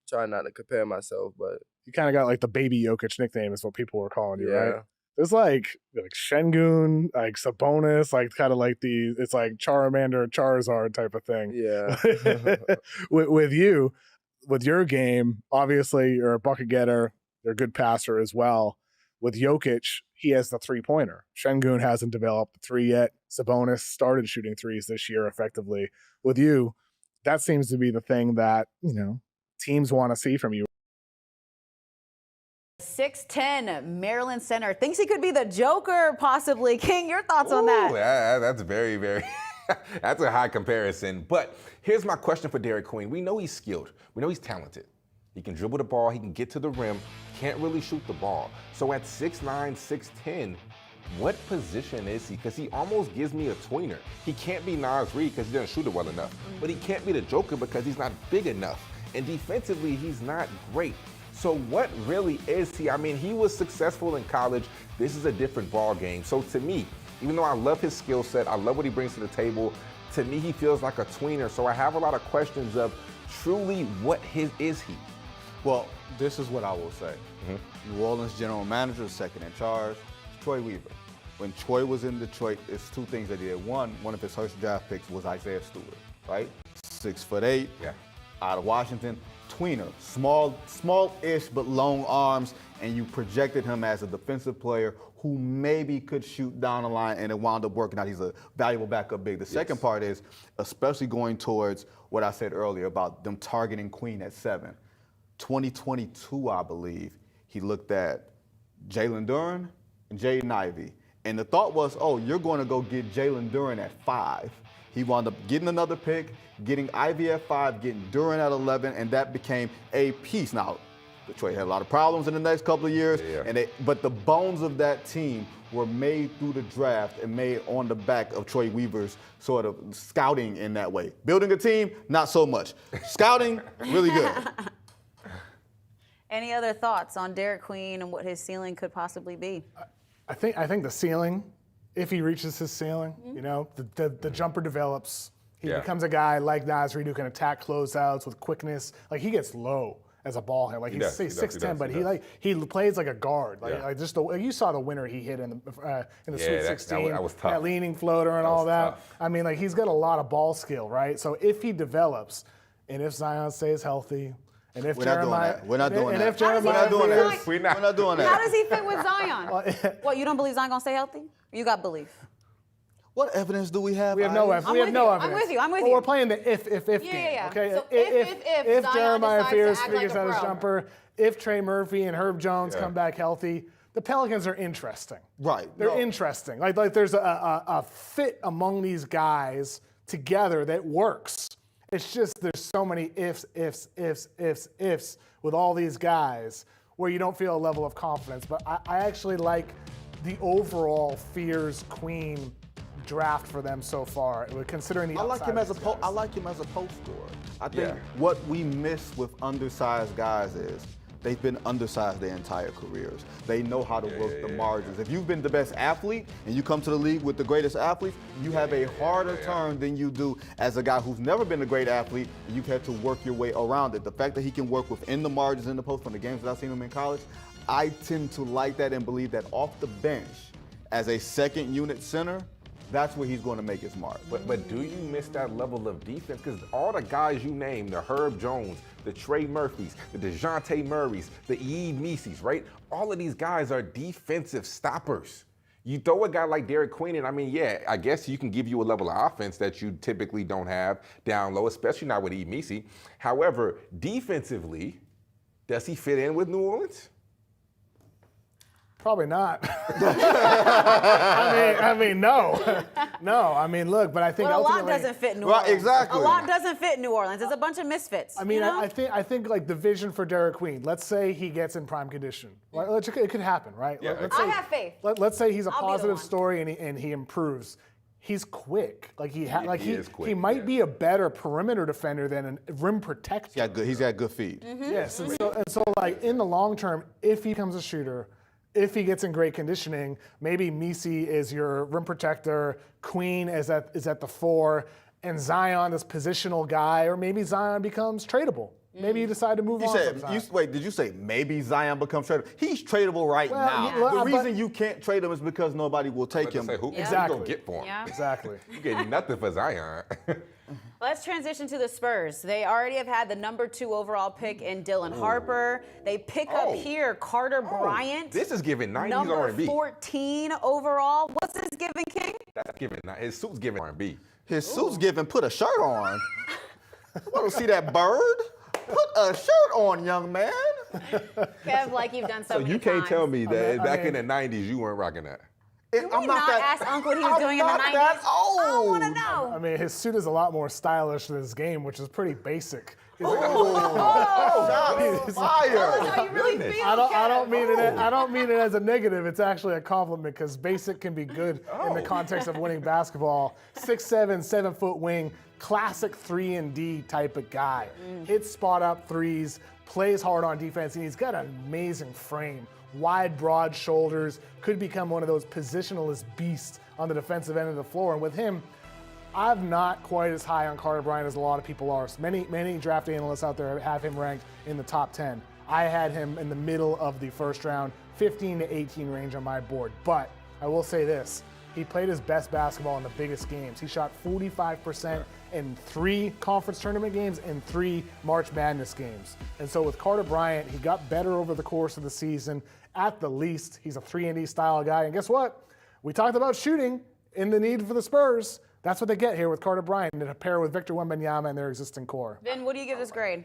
try not to compare myself, but. You kind of got like the baby Jokic nickname is what people were calling you, Yeah. right? There's like Şengün, like Sabonis, like kind of like it's like Charmander, Charizard type of thing. Yeah. with you, with your game, obviously you're a bucket getter. You're a good passer as well. With Jokic, he has the three-pointer. Şengün hasn't developed the 3 yet. Sabonis started shooting threes this year effectively. With you, that seems to be the thing that, teams want to see from you. 6'10", Maryland center. Thinks he could be the Joker, possibly. King, your thoughts on that? That's very, very, that's a high comparison. But here's my question for Derek Queen. We know he's skilled. We know he's talented. He can dribble the ball. He can get to the rim. Can't really shoot the ball. So at 6'9", 6'10", what position is he? Because he almost gives me a tweener. He can't be Naz Reid because he doesn't shoot it well enough. But he can't be the Joker because he's not big enough. And defensively, he's not great. So what really is he? I mean, he was successful in college. This is a different ball game. So to me, even though I love his skill set, I love what he brings to the table, to me, he feels like a tweener. So I have a lot of questions of truly what is he? Well, this is what I will say. New Orleans general manager, second in charge, Troy Weaver. When Troy was in Detroit, it's 2 things that he did. One of his first draft picks was Isaiah Stewart, right? 6'8", out of Washington. Tweener, small-ish but long arms, and you projected him as a defensive player who maybe could shoot down the line, and it wound up working out. He's a valuable backup big. The second part is, especially going towards what I said earlier about them targeting Queen at 7. 2022, I believe, he looked at Jalen Duren and Jaden Ivey. And the thought was, oh, you're going to go get Jalen Duren at 5. He wound up getting another pick, getting Ivy at 5, getting Duren at 11, and that became a piece. Now, Detroit had a lot of problems in the next couple of years, but the bones of that team were made through the draft and made on the back of Troy Weaver's sort of scouting in that way. Building a team, not so much. Scouting, really good. Any other thoughts on Derek Queen and what his ceiling could possibly be? I think the ceiling, if he reaches his ceiling, you know, the jumper develops. He becomes a guy like Nasri who can attack closeouts with quickness. Like he gets low as a ball handler. Like he's 6'10", but he plays like a guard. Like just you saw the winner he hit in the Sweet 16. That was tough. That leaning floater and all that. Tough. I mean, like he's got a lot of ball skill, right? So if he develops, and if Zion stays healthy. And if We're not doing that. How does he fit with Zion? What, you don't believe Zion gonna stay healthy? You got belief? What evidence do we have? We have no evidence. I'm with you. Well, we're playing the if game. Yeah. Okay. So if Zion Jeremiah Fears decides to act figures like out a his pro. jumper, if Trey Murphy and Herb Jones come back healthy, the Pelicans are interesting. Right. They're interesting. Like there's a fit among these guys together that works. It's just there's so many ifs with all these guys where you don't feel a level of confidence. But I actually like the overall Fears Queen draft for them so far, considering the I like him as a post scorer. I think what we miss with undersized guys is they've been undersized their entire careers. They know how to work the margins. If you've been the best athlete and you come to the league with the greatest athletes, you have a harder turn than you do as a guy who's never been a great athlete, and you've had to work your way around it. The fact that he can work within the margins in the post from the games that I've seen him in college, I tend to like that and believe that off the bench, as a second unit center, that's where he's going to make his mark. But do you miss that level of defense? Because all the guys you named, the Herb Jones, the Trey Murphys, the DeJounte Murrays, the Yves Mises, right? All of these guys are defensive stoppers. You throw a guy like Derek Queen in, I mean, I guess you can give you a level of offense that you typically don't have down low, especially not with Yves Mises. However, defensively, does he fit in with New Orleans? Probably not. I mean, no. No, I mean, look, but I think But a lot ultimately, doesn't fit New Orleans. Exactly. A lot doesn't fit New Orleans. It's a bunch of misfits. I mean, you know? I think like the vision for Derek Queen. Let's say he gets in prime condition. It could happen, right? Let's say, I have faith. Let's say he's a I'll be the positive one. story and he improves. He's quick. Like he is quick, he might be a better perimeter defender than a rim protector. He's got good feet. Yes, and so like in the long term, if he becomes a shooter, if he gets in great conditioning, maybe Misi is your rim protector, Queen is at the 4, and Zion is positional guy, or maybe Zion becomes tradable. Maybe you decide to move on from Zion. Wait, did you say maybe Zion becomes tradable? He's tradable right now. The reason you can't trade him is because nobody will take him. Who Exactly. you gonna get for him? Yeah. Exactly. You get nothing for Zion. Let's transition to the Spurs. They already have had the number 2 overall pick in Dylan Harper. They pick up here Carter Bryant. This is giving 90s number R&B. 14 overall. What's this giving, King? That's giving, his suit's giving R&B. His suit's giving, put a shirt on. Want to see that bird? Put a shirt on, young man. Kev, like you've done so So many you can't times. tell me that back in the 90s you weren't rocking that. Can we not ask Uncle what he was doing in the 90s? That old. I don't want to know. I mean, his suit is a lot more stylish than his game, which is pretty basic. Fire. How you really feel, I don't Kev. mean it as a negative. It's actually a compliment because basic can be good in the context of winning basketball. 6'7", 7-foot wing, classic 3-and-D type of guy. Hits spot up threes, plays hard on defense, and he's got an amazing frame. Wide, broad shoulders, could become one of those positionalist beasts on the defensive end of the floor. And with him, I'm not quite as high on Carter Bryant as a lot of people are. Many draft analysts out there have him ranked in the top 10. I had him in the middle of the first round, 15 to 18 range on my board. But I will say this, he played his best basketball in the biggest games. He shot 45% in 3 conference tournament games and 3 March Madness games. And so with Carter Bryant, he got better over the course of the season. At the least, he's a 3-and-D style guy. And guess what? We talked about shooting and the need for the Spurs. That's what they get here with Carter Bryant and a pair with Victor Wembanyama and their existing core. Vin, what do you give this grade?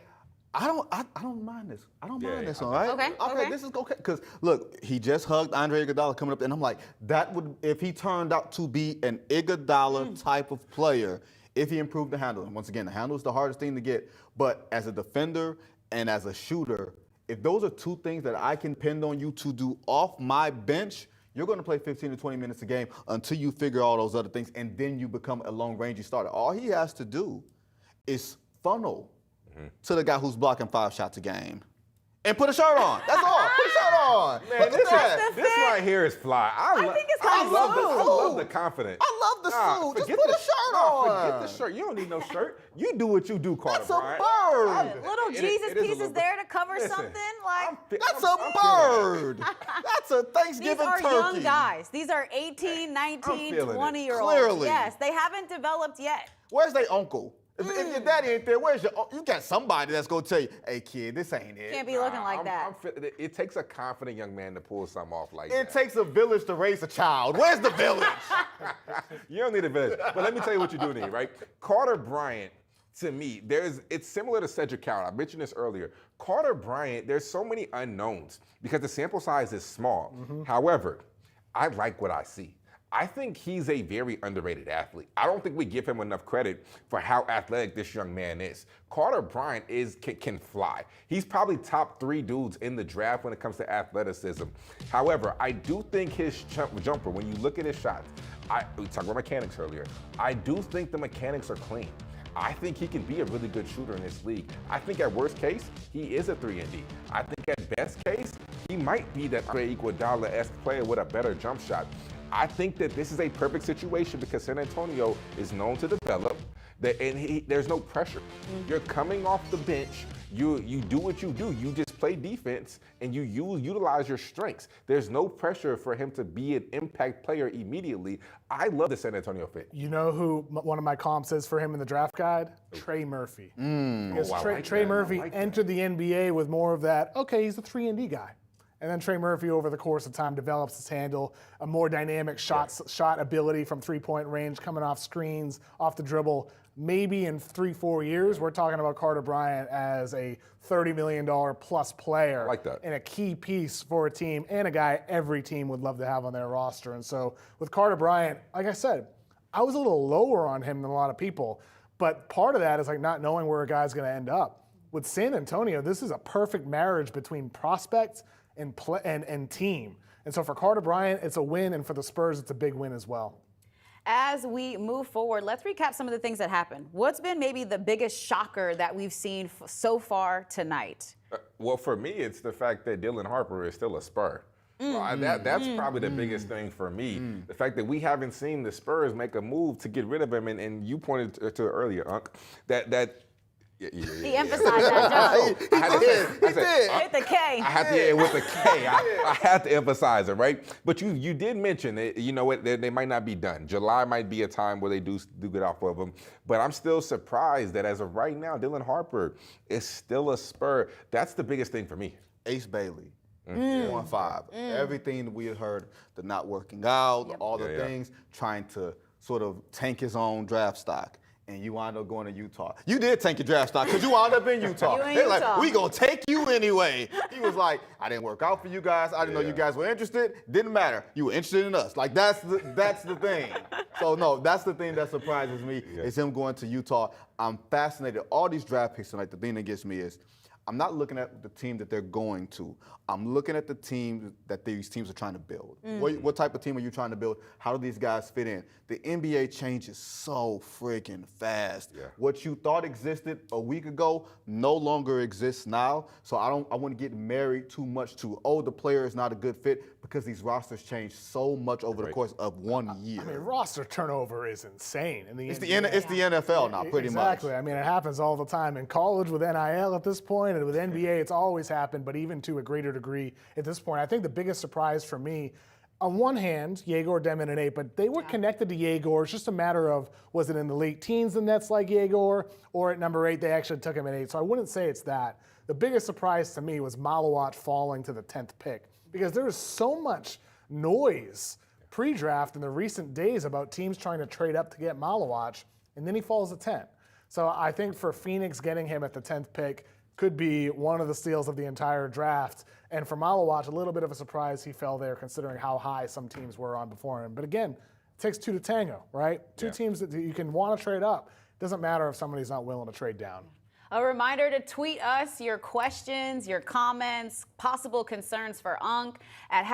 I don't mind this. I don't mind this, all right? Okay. This is okay. Because, look, he just hugged Andre Iguodala coming up, and I'm like, that would, if he turned out to be an Iguodala type of player, if he improved the handle. And once again, the handle is the hardest thing to get. But as a defender and as a shooter, if those are 2 things that I can depend on you to do off my bench, you're going to play 15 to 20 minutes a game until you figure all those other things, and then you become a long-range starter. All he has to do is funnel to the guy who's blocking 5 shots a game and put a shirt on. That's all. Put a shirt on. Man, this right here is fly. I think it's kinda I love the suit. confidence. I love the suit. Just forget put a the- shirt nah, on. Forget the shirt. You don't need no shirt. You do what you do, Carter That's a Bryant. bird. Little It is- Jesus it is a pieces little- there to cover Listen, something. Like, That's I'm a feeling bird. That's a these Thanksgiving are turkey. young guys. These are 18, 19, feeling it. 20-year-olds. Clearly. Yes, they haven't developed yet. Where's their uncle? If your daddy ain't there, where's your uncle? You got somebody that's gonna tell you, hey kid, this ain't it. Can't be looking like that. It takes a confident young man to pull something off like It that. takes a village to raise a child. Where's the village? You don't need a village. But let me tell you what you do need, right? Carter Bryant, to me, it's similar to Cedric Coward. I mentioned this earlier. Carter Bryant, there's so many unknowns because the sample size is small. However, I like what I see. I think he's a very underrated athlete. I don't think we give him enough credit for how athletic this young man is. Carter Bryant can fly. He's probably top 3 dudes in the draft when it comes to athleticism. However, I do think his jumper, when you look at his shots, we talked about mechanics earlier. I do think the mechanics are clean. I think he can be a really good shooter in this league. I think at worst case, he is a 3-and-D. I think at best case, he might be that Andre Iguodala-esque player with a better jump shot. I think that this is a perfect situation because San Antonio is known to develop, and there's no pressure. You're coming off the bench. You do what you do. You just play defense, and you utilize your strengths. There's no pressure for him to be an impact player immediately. I love the San Antonio fit. You know who one of my comps is for him in the draft guide? Trey Murphy. Because Trey Murphy entered the NBA with more of that, okay, he's a 3-and-D guy. And then Trey Murphy, over the course of time, develops his handle, a more dynamic shot ability from three-point range, coming off screens, off the dribble. Maybe in 3-4 years, we're talking about Carter Bryant as a $30 million plus player. I like that. And a key piece for a team and a guy every team would love to have on their roster. And so with Carter Bryant, like I said, I was a little lower on him than a lot of people. But part of that is like not knowing where a guy's going to end up. With San Antonio, this is a perfect marriage between prospects and team. And so for Carter Bryant, it's a win, and for the Spurs, it's a big win as well. As we move forward, let's recap some of the things that happened. What's been maybe the biggest shocker that we've seen so far tonight? Well, for me, it's the fact that Dylan Harper is still a Spur. That's probably the biggest thing for me. The fact that we haven't seen the Spurs make a move to get rid of him, and you pointed to it earlier, Unc, that He emphasized that, He Joe. did. With the K. I had to, with the K, I had to emphasize it, right? But you did mention it. You know what? They might not be done. July might be a time where they do get off of them. But I'm still surprised that as of right now, Dylan Harper is still a Spur. That's the biggest thing for me. Ace Bailey. 1-5. Everything that we had heard, the not working out, all the things, trying to sort of tank his own draft stock. And you wound up going to Utah. You did tank your draft stock because you wound up in Utah. They're like, we gonna take you anyway. He was like, I didn't work out for you guys. I didn't know you guys were interested. Didn't matter. You were interested in us. Like that's the thing. So no, that's the thing that surprises me is him going to Utah. I'm fascinated. All these draft picks tonight, the thing that gets me is I'm not looking at the team that they're going to. I'm looking at the team that these teams are trying to build. What type of team are you trying to build? How do these guys fit in? The NBA changes so freaking fast. What you thought existed a week ago no longer exists now. So I wouldn't get married too much to, the player is not a good fit because these rosters change so much over the course of 1 year. I mean, roster turnover is insane in the It's NBA. the NFL now, pretty much. Exactly. I mean, it happens all the time in college with NIL at this point, and with NBA, it's always happened, but even to a greater degree at this point. I think the biggest surprise for me, on one hand, Egor, Demin, and 8, but they were connected to Egor. It's just a matter of, was it in the late teens the Nets like Egor, or at number 8, they actually took him at 8. So I wouldn't say it's that. The biggest surprise to me was Maluach falling to the 10th pick, because there is so much noise pre-draft in the recent days about teams trying to trade up to get Maluach, and then he falls to 10. So I think for Phoenix, getting him at the 10th pick could be one of the steals of the entire draft. And for Maluach, a little bit of a surprise he fell there, considering how high some teams were on before him. But again, it takes 2 to tango, right? Two teams that you can want to trade up. Doesn't matter if somebody's not willing to trade down. A reminder to tweet us your questions, your comments, possible concerns for Unc at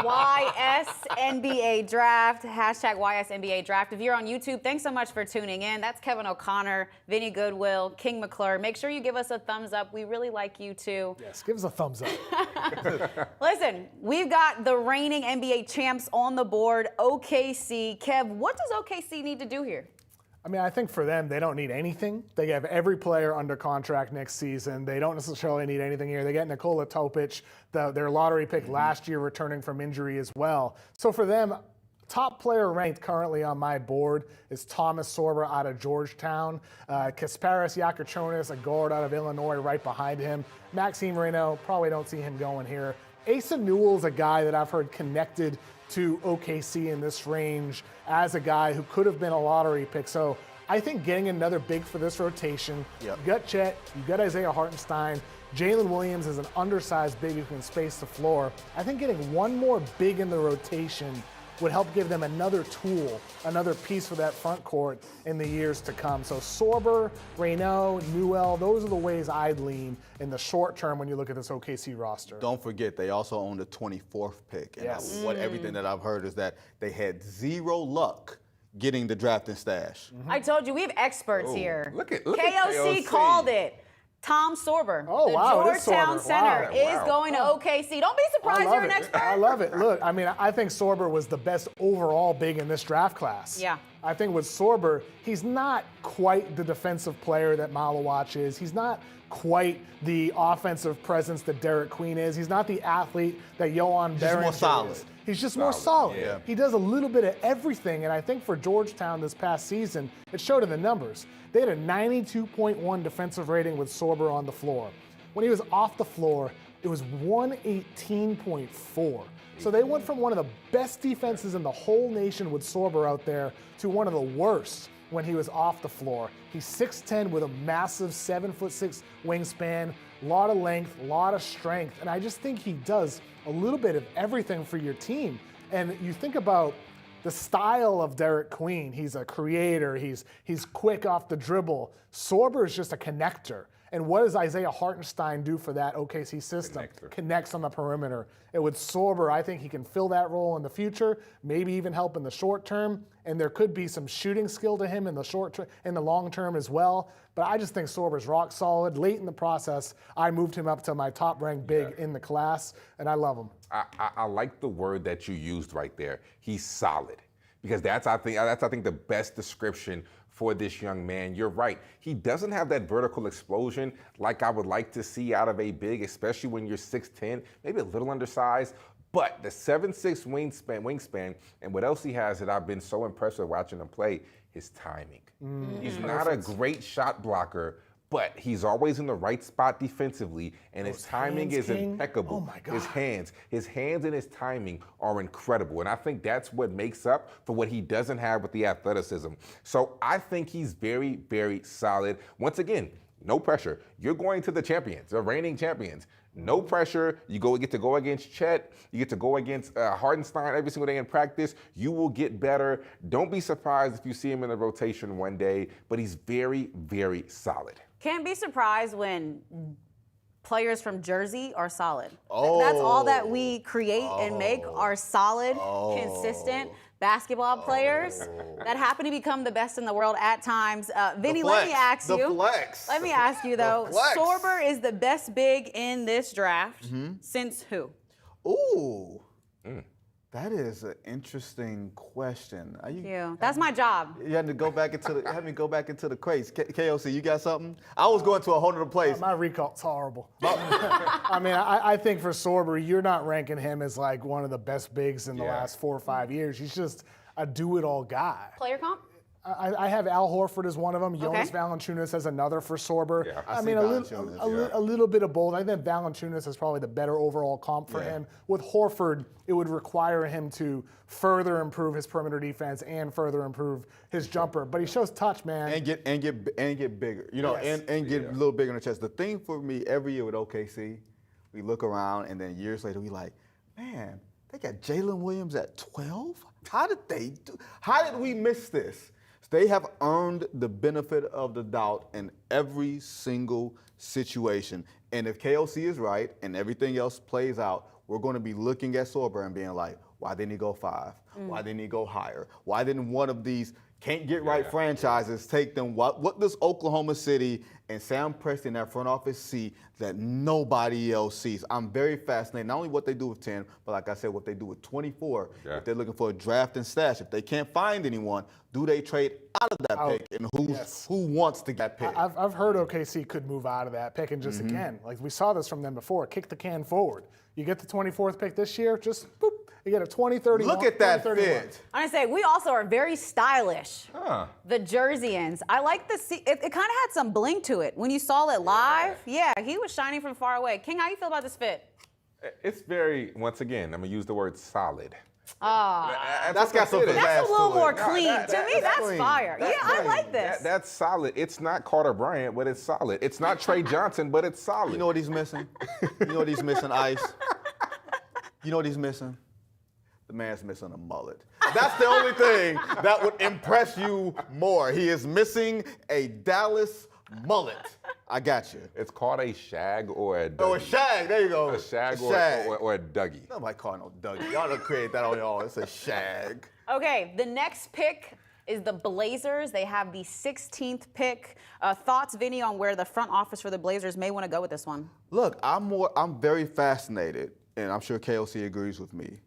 #YSNBA Draft, #YSNBA Draft. If you're on YouTube, thanks so much for tuning in. That's Kevin O'Connor, Vinny Goodwill, King McClure. Make sure you give us a thumbs up. We really like you too. Yes, give us a thumbs up. Listen, we've got the reigning NBA champs on the board, OKC. Kev, what does OKC need to do here? I mean, I think for them, they don't need anything. They have every player under contract next season. They don't necessarily need anything here. They get Nikola Topic, their lottery pick last year, returning from injury as well. So for them, top player ranked currently on my board is Thomas Sorber out of Georgetown. Kasparis Yakuchonis, a guard out of Illinois, right behind him. Maxime Reynaud, probably don't see him going here. Asa Newell is a guy that I've heard connected to OKC in this range as a guy who could have been a lottery pick. So I think getting another big for this rotation. Yep. You got Chet, you got Isaiah Hartenstein. Jalen Williams is an undersized big who can space the floor. I think getting one more big in the rotation would help give them another tool, another piece for that front court in the years to come. So Sorber, Reynaud, Newell, those are the ways I'd lean in the short term when you look at this OKC roster. Don't forget, they also own the 24th pick. And Yes. everything that I've heard is that they had zero luck getting the drafting stash. I told you, we have experts Oh, here. look at KOC KOC. called it. Tom Sorber, Oh, the wow, it is Georgetown Sorber. center, Wow. is Wow. going to OKC. Don't be surprised you're an expert. I love it. Look, I mean, I think Sorber was the best overall big in this draft class. Yeah. I think with Sorber, he's not quite the defensive player that Maluach is. He's not quite the offensive presence that Derek Queen is. He's not the athlete that Johan Just more Berenger solid. is. He's just more solid. yeah. He does a little bit of everything, and I think for Georgetown this past season, it showed in the numbers. They had a 92.1 defensive rating with Sorber on the floor. When he was off the floor, it was 118.4. So they went from one of the best defenses in the whole nation with Sorber out there to one of the worst when he was off the floor. He's 6'10" with a massive 7'6" wingspan, a lot of length, a lot of strength, and I just think he does a little bit of everything for your team. And you think about the style of Derek Queen. He's a creator. He's quick off the dribble. Sorber is just a connector. And what does Isaiah Hartenstein do for that OKC system? Connects on the perimeter. And with Sorber, I think he can fill that role in the future, maybe even help in the short term. And there could be some shooting skill to him in the short term, in the long term as well. But I just think Sorber's rock solid. Late in the process, I moved him up to my top-ranked big in the class, and I love him. I like the word that you used right there. He's solid, because that's I think the best description for this young man. You're right. He doesn't have that vertical explosion like I would like to see out of a big, especially when you're 6'10", maybe a little undersized. But the 7'6" wingspan, and what else he has that I've been so impressed with watching him play, his timing. He's not a great shot blocker, but he's always in the right spot defensively, and his timing hands, is King. impeccable. Oh my God. His hands and his timing are incredible, and I think that's what makes up for what he doesn't have with the athleticism. So I think he's very, very solid. Once again, no pressure. You're going to the champions, the reigning champions. No pressure. You get to go against Chet. You get to go against Hartenstein every single day in practice. You will get better. Don't be surprised if you see him in the rotation one day, but he's very, very solid. Can't be surprised when players from Jersey are solid. That's all that we create and make are solid, consistent basketball players that happen to become the best in the world at times. Vinny, let me ask you. Let me ask you though. Sorber is the best big in this draft since who? Ooh. That is an interesting question. That's my job. You had to go back into the have me go back into the crates. KOC, you got something? I was going to a whole other place. My recall's horrible. I mean, I think for Sorber, you're not ranking him as like one of the best bigs in the last 4 or 5 years. He's just a do-it-all guy. Player comp? I have Al Horford as one of them. Jonas Valanciunas as another for Sorber. Yeah, I mean, a little bit of both. I think Valanciunas is probably the better overall comp for him. With Horford, it would require him to further improve his perimeter defense and further improve his jumper. But he shows touch, man. And get bigger. You know, and get a little bigger in the chest. The thing for me every year with OKC, we look around and then years later we like, man, they got Jalen Williams at 12? How did we miss this? They have earned the benefit of the doubt in every single situation. And if KOC is right and everything else plays out, we're going to be looking at Sorber and being like, why didn't he go 5? Why didn't he go higher? Why didn't one of these can't get right franchises take them? What does Oklahoma City and Sam Presti in that front office see that nobody else sees? I'm very fascinated, not only what they do with 10, but like I said, what they do with 24. Yeah. If they're looking for a draft and stash, if they can't find anyone, do they trade out of that pick? And who wants to get pick? I've heard OKC could move out of that pick and just again, like we saw this from them before, kick the can forward. You get the 24th pick this year, just boop, you get a 20-30. Look at that 20-31. fit. I'm gonna say we also are very stylish. The Jerseyans. I like the it kind of had some bling to it when you saw it live. Yeah, he was shining from far away. King, how you feel about this fit? It's very, once again, I'm going to use the word solid. That's got some pizzazz That's a little to it. more clean. To me, that's clean. fire. That's I clean. like this. That's solid. It's not Carter Bryant, but it's solid. It's not Trey Johnson, but it's solid. You know what he's missing? You know what he's missing, Ice? You know what he's missing? The man's missing a mullet. That's the only thing that would impress you more. He is missing a Dallas mullet. I got you. It's called a shag or a Dougie. Oh, a shag. There you go. A shag, shag. Or a Dougie. Nobody call it no Dougie. Y'all don't create that on y'all. It's a shag. Okay, the next pick is the Blazers. They have the 16th pick. Thoughts, Vinny, on where the front office for the Blazers may want to go with this one? Look, I'm very fascinated, and I'm sure KOC agrees with me.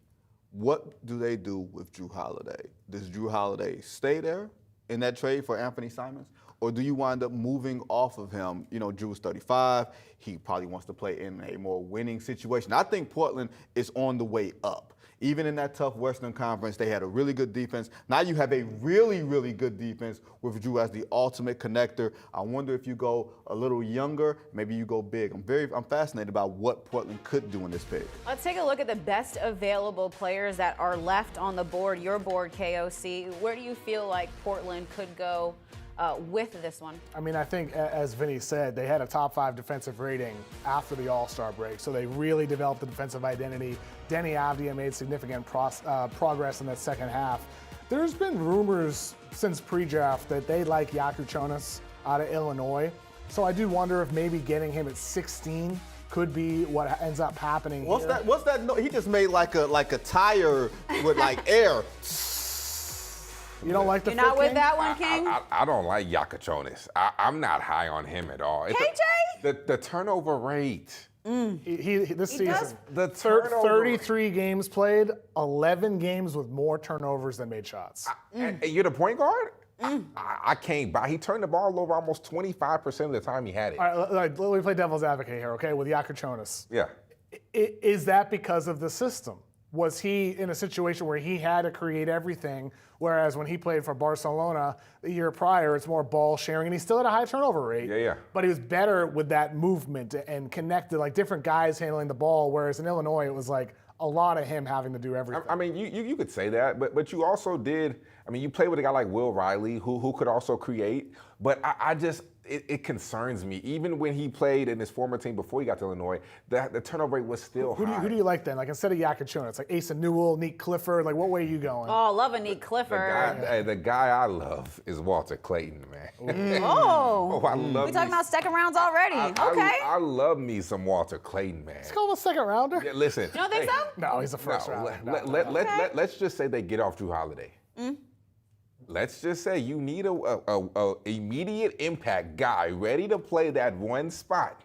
What do they do with Jrue Holiday? Does Jrue Holiday stay there in that trade for Anthony Simons? Or do you wind up moving off of him? You know, Drew's 35. He probably wants to play in a more winning situation. I think Portland is on the way up. Even in that tough Western Conference, they had a really good defense. Now you have a really, really good defense with Jrue as the ultimate connector. I wonder if you go a little younger, maybe you go big. I'm fascinated about what Portland could do in this pick. Let's take a look at the best available players that are left on the board, your board, KOC. Where do you feel like Portland could go with this one? I mean, I think, as Vinny said, they had a top 5 defensive rating after the All-Star break, so they really developed the defensive identity. Denny Avdia made significant progress in that second half. There's been rumors since pre-draft that they like Yakuchonis out of Illinois, so I do wonder if maybe getting him at 16 could be what ends up happening. What's here. that? No, he just made like a tire with like air. You don't like the You're not fit, with King? that one, King? I don't like Yakachonis. I'm not high on him at all. KJ? The turnover rate. This season, does. The turnover 33 games played, 11 games with more turnovers than made shots. And you're the point guard? I can't buy. He turned the ball over almost 25% of the time he had it. All right, let me play devil's advocate here, okay, with Yakuchonis. Yeah. Is that because of the system? Was he in a situation where he had to create everything, whereas when he played for Barcelona the year prior, it's more ball sharing, and he still had a high turnover rate. Yeah. But he was better with that movement and connected, like different guys handling the ball, whereas in Illinois, it was like a lot of him having to do everything. I mean, you could say that, but you also did. I mean, you played with a guy like Will Riley, who could also create. But I just, it concerns me. Even when he played in his former team before he got to Illinois, the turnover rate was still high. Who do you like then? Like instead of Yakuchonis, like Asa Newell, Neek Clifford. Like what way are you going? Oh, love a neat Clifford. The guy I love is Walter Clayton, man. Oh, I love we talking me- about second rounds already. Okay. I love me some Walter Clayton, man. Let's go with second rounder. Yeah, listen. You don't think so? No, he's a first rounder. Let's just say they get off Jrue Holiday. Let's just say you need a immediate impact guy ready to play that one spot.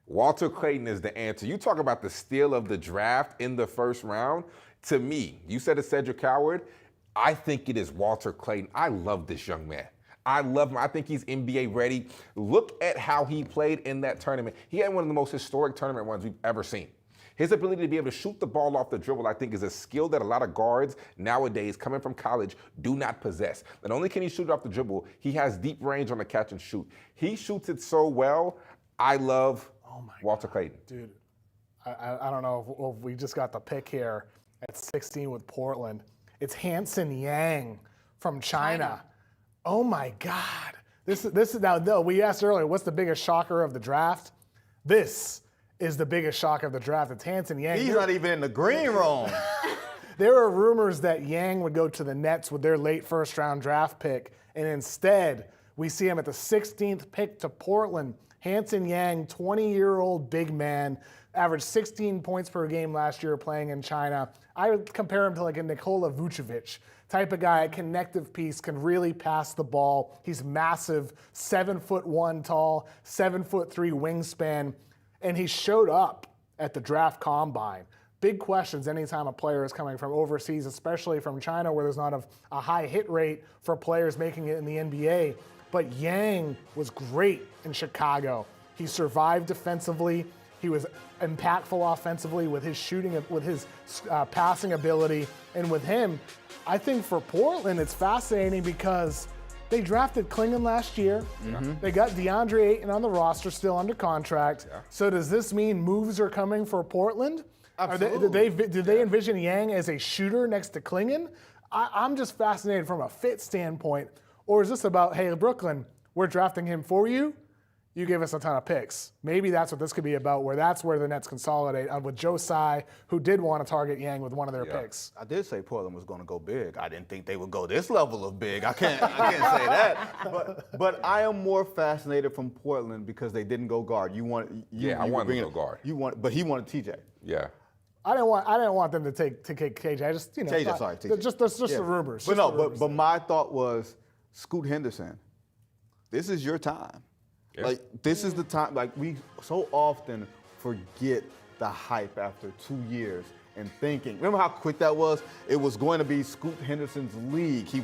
Walter Clayton is the answer. You talk about the steal of the draft in the first round. To me, you said it's Cedric Howard. I think it is Walter Clayton. I love this young man. I love him. I think he's NBA ready. Look at how he played in that tournament. He had one of the most historic tournament runs we've ever seen. His ability to be able to shoot the ball off the dribble, I think, is a skill that a lot of guards nowadays coming from college do not possess. Not only can he shoot it off the dribble, he has deep range on the catch and shoot. He shoots it so well. I love Walter Clayton. Dude, I don't know if we just got the pick here at 16 with Portland. It's Hanson Yang from China. Oh my God. This is now, no, we asked earlier, what's the biggest shocker of the draft? This is the biggest shock of the draft. It's Hanson Yang. He's not even in the green room. There are rumors that Yang would go to the Nets with their late first-round draft pick, and instead we see him at the 16th pick to Portland. Hanson Yang, 20-year-old big man, averaged 16 points per game last year playing in China. I would compare him to like a Nikola Vucevic type of guy, a connective piece, can really pass the ball. He's massive, 7'1" tall, 7'3" wingspan, and he showed up at the draft combine. Big questions anytime a player is coming from overseas, especially from China, where there's not a high hit rate for players making it in the NBA. But Yang was great in Chicago. He survived defensively. He was impactful offensively with his shooting, with his passing ability. And with him, I think for Portland, it's fascinating because they drafted Klingon last year. Mm-hmm. They got DeAndre Ayton on the roster, still under contract. Yeah. So does this mean moves are coming for Portland? Absolutely. Do they envision Yang as a shooter next to Klingon? I'm just fascinated from a fit standpoint. Or is this about, hey, Brooklyn, we're drafting him for you. You give us a ton of picks. Maybe that's what this could be about, where that's where the Nets consolidate with Joe Tsai, who did want to target Yang with one of their picks. I did say Portland was going to go big. I didn't think they would go this level of big. I can't say that. But I am more fascinated from Portland because they didn't go guard. I wanted to go guard. But he wanted TJ. Yeah. I didn't want them to take KJ. I just TJ. Just the rumors. But my thought was Scoot Henderson. This is your time. Yeah. Like, this is the time. Like, we so often forget the hype after 2 years and thinking. Remember how quick that was? It was going to be Scoot Henderson's league. He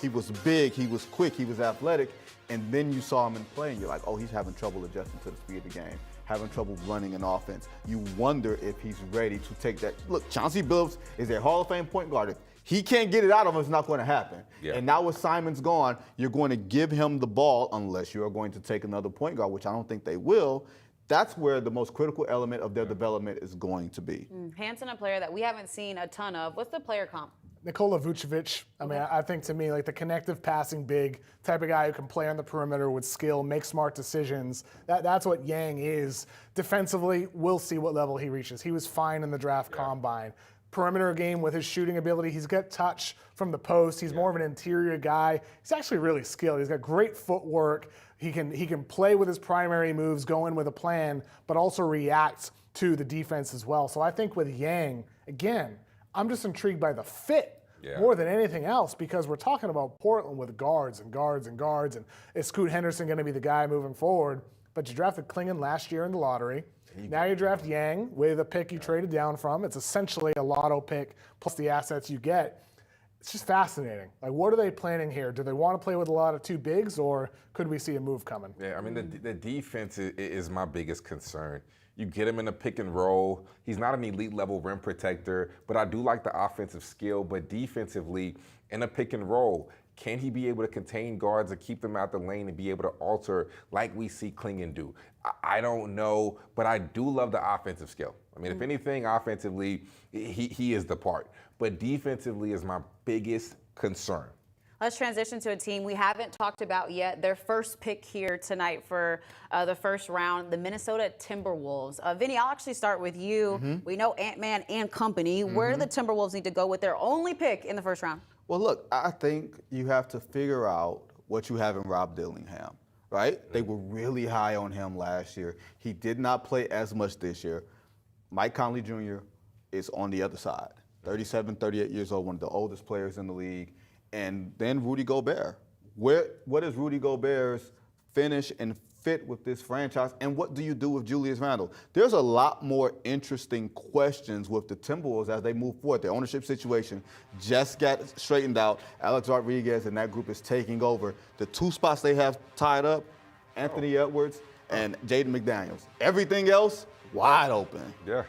was big, he was quick, he was athletic, and then you saw him in play, and you're like, oh, he's having trouble adjusting to the speed of the game, having trouble running an offense. You wonder if he's ready to take that. Look, Chauncey Billups is a Hall of Fame point guard. If he can't get it out of him, it's not going to happen. Yeah. And now with Simon's gone, you're going to give him the ball unless you are going to take another point guard, which I don't think they will. That's where the most critical element of their development is going to be. Hanson, a player that we haven't seen a ton of. What's the player comp? Nikola Vucevic. I mean, I think to me, like the connective passing big type of guy who can play on the perimeter with skill, make smart decisions. That's what Yang is. Defensively, we'll see what level he reaches. He was fine in the draft combine. Perimeter game with his shooting ability. He's got touch from the post. He's more of an interior guy. He's actually really skilled. He's got great footwork. He can play with his primary moves, go in with a plan, but also react to the defense as well. So I think with Yang, again, I'm just intrigued by the fit more than anything else because we're talking about Portland with guards and guards and guards. And is Scoot Henderson going to be the guy moving forward? But you drafted Klingon last year in the lottery. Now you draft Yang with a pick you traded down from. It's essentially a lotto pick plus the assets you get. It's just fascinating. Like, what are they planning here? Do they want to play with a lot of two bigs, or could we see a move coming? Yeah, I mean, the defense is my biggest concern. You get him in a pick and roll. He's not an elite level rim protector, but I do like the offensive skill. But defensively, in a pick and roll, can he be able to contain guards and keep them out the lane and be able to alter like we see Klingon do? I don't know, but I do love the offensive skill. I mean, if anything, offensively, he is the part. But defensively is my biggest concern. Let's transition to a team we haven't talked about yet. Their first pick here tonight for the first round, the Minnesota Timberwolves. Vinny, I'll actually start with you. Mm-hmm. We know Ant-Man and company. Mm-hmm. Where do the Timberwolves need to go with their only pick in the first round? Well, look, I think you have to figure out what you have in Rob Dillingham, right? They were really high on him last year. He did not play as much this year. Mike Conley Jr. is on the other side, 37, 38 years old, one of the oldest players in the league. And then Rudy Gobert. What is Rudy Gobert's finish and fit with this franchise? And what do you do with Julius Randle? There's a lot more interesting questions with the Timberwolves as they move forward. Their ownership situation just got straightened out. Alex Rodriguez and that group is taking over. The two spots they have tied up, Anthony Edwards and Jaden McDaniels. Everything else, wide open. Yeah.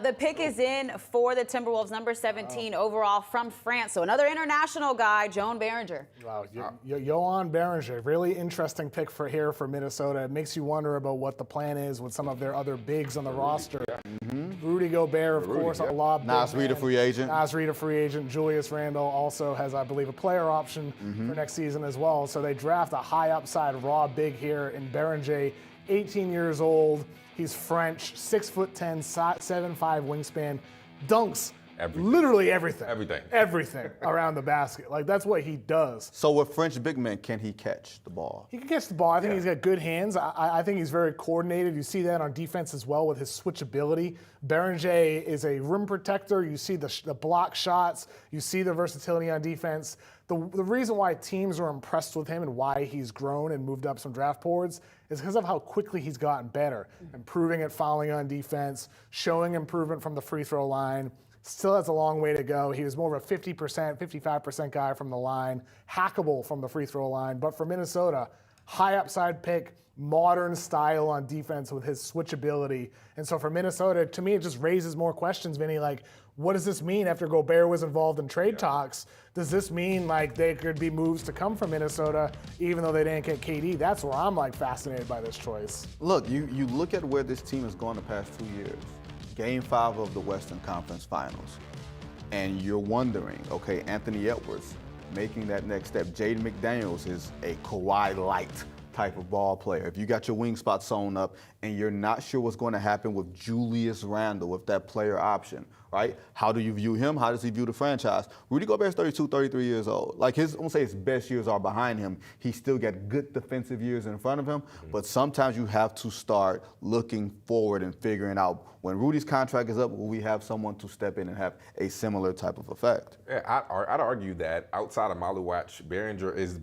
The pick is in for the Timberwolves, number 17 overall from France. So another international guy, Joan Behringer. Wow, Joan Behringer, really interesting pick here for Minnesota. It makes you wonder about what the plan is with some of their other bigs on the roster. Mm-hmm. Rudy Gobert, of course, a lot. Nas Reed, a free agent. Nas Reed, a free agent. Julius Randle also has, I believe, a player option for next season as well. So they draft a high upside raw big here in Behringer, 18 years old. He's French, 6'10", 7'5" wingspan, dunks Everything. Literally everything. Everything. Everything around the basket. Like, that's what he does. So with French big men, can he catch the ball? He can catch the ball. I think he's got good hands. I think he's very coordinated. You see that on defense as well with his switchability. Beringer is a rim protector. You see the block shots. You see the versatility on defense. The reason why teams are impressed with him and why he's grown and moved up some draft boards is because of how quickly he's gotten better. Improving at fouling on defense, showing improvement from the free throw line. Still has a long way to go. He was more of a 50%, 55% guy from the line, hackable from the free throw line. But for Minnesota, high upside pick, modern style on defense with his switchability. And so for Minnesota, to me, it just raises more questions, Vinny, like, what does this mean after Gobert was involved in trade talks? Does this mean like there could be moves to come from Minnesota even though they didn't get KD? That's where I'm like fascinated by this choice. Look, you look at where this team has gone the past 2 years. Game 5 of the Western Conference Finals. And you're wondering, okay, Anthony Edwards making that next step. Jaden McDaniels is a Kawhi light type of ball player. If you got your wing spot sewn up and you're not sure what's going to happen with Julius Randle, with that player option, right? How do you view him? How does he view the franchise? Rudy Gobert's 32, 33 years old. Like I won't say his best years are behind him. He's still got good defensive years in front of him, but sometimes you have to start looking forward and figuring out when Rudy's contract is up, will we have someone to step in and have a similar type of effect? Yeah, I'd argue that outside of Maluach, Beringer is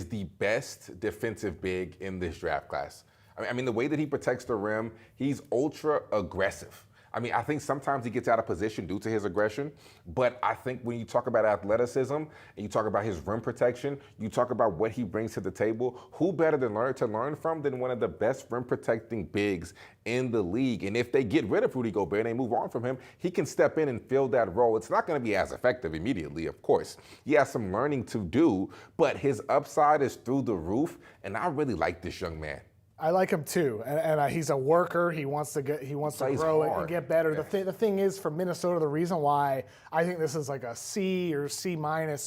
the best defensive big in this draft class. I mean, the way that he protects the rim, he's ultra aggressive. I mean, I think sometimes he gets out of position due to his aggression, but I think when you talk about athleticism and you talk about his rim protection, you talk about what he brings to the table, who better to learn from than one of the best rim protecting bigs in the league? And if they get rid of Rudy Gobert and they move on from him, he can step in and fill that role. It's not going to be as effective immediately, of course. He has some learning to do, but his upside is through the roof, and I really like this young man. I like him too, and he's a worker. He wants to grow and get better. Yeah. The thing is, for Minnesota, the reason why I think this is like a C or C-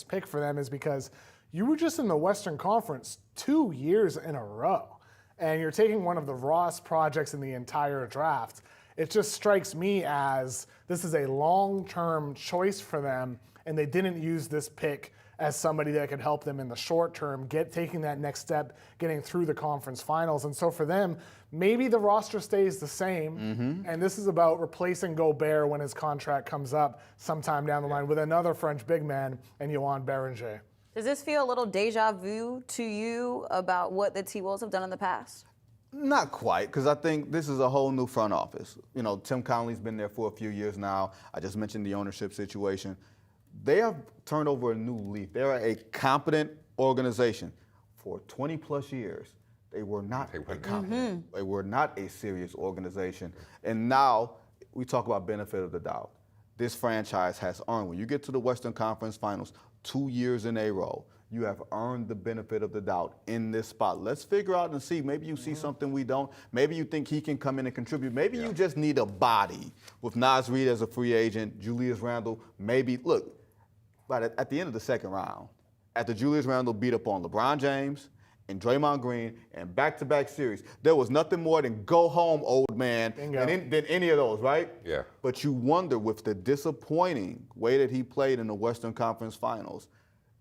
pick for them is because you were just in the Western Conference 2 years in a row, and you're taking one of the rawest projects in the entire draft. It just strikes me as this is a long-term choice for them, and they didn't use this pick as somebody that could help them in the short term, taking that next step, getting through the conference finals. And so for them, maybe the roster stays the same, and this is about replacing Gobert when his contract comes up sometime down the line with another French big man and Yohan Beringer. Does this feel a little deja vu to you about what the T-Wolves have done in the past? Not quite, because I think this is a whole new front office. You know, Tim Connelly's been there for a few years now. I just mentioned the ownership situation. They have turned over a new leaf. They are a competent organization. For 20 plus years, they were not competent. They were not a serious organization. And now we talk about benefit of the doubt. This franchise has earned, when you get to the Western Conference Finals 2 years in a row, you have earned the benefit of the doubt in this spot. Let's figure out and see. Maybe you see something we don't. Maybe you think he can come in and contribute. Maybe you just need a body with Naz Reid as a free agent, Julius Randle. Maybe, look, but at the end of the second round, after Julius Randle beat up on LeBron James and Draymond Green and back-to-back series, there was nothing more than go home, old man, than any of those, right? Yeah. But you wonder, with the disappointing way that he played in the Western Conference Finals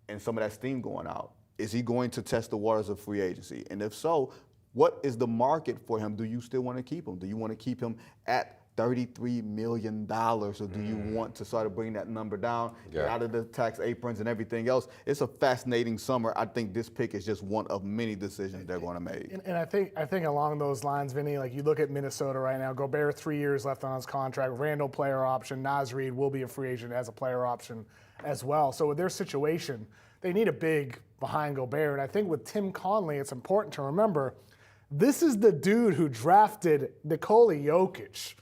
and some of that steam going out, is he going to test the waters of free agency? And if so, what is the market for him? Do you still want to keep him? Do you want to keep him at $33 million, or do you want to sort of bring that number down, get out of the tax aprons and everything else? It's a fascinating summer. I think this pick is just one of many decisions they're going to make. And I think along those lines, Vinny, like you look at Minnesota right now, Gobert 3 years left on his contract, Randle player option, Naz Reid will be a free agent as a player option as well. So with their situation, they need a big behind Gobert. And I think with Tim Connelly, it's important to remember, this is the dude who drafted Nikola Jokic.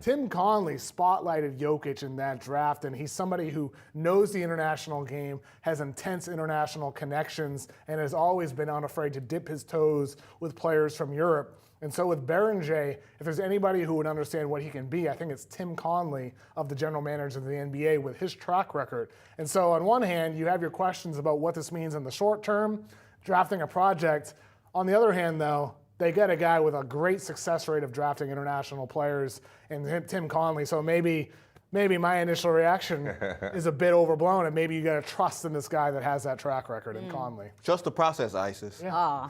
Tim Connelly spotlighted Jokic in that draft, and he's somebody who knows the international game, has intense international connections, and has always been unafraid to dip his toes with players from Europe. And so with Beringer, if there's anybody who would understand what he can be, I think it's Tim Connelly of the general manager of the NBA with his track record. And so on one hand, you have your questions about what this means in the short term, drafting a project. On the other hand, though, they got a guy with a great success rate of drafting international players and Tim Connelly. So maybe maybe my initial reaction is a bit overblown, and maybe you got to trust in this guy that has that track record in Conley. Trust the process, Isis. Oh,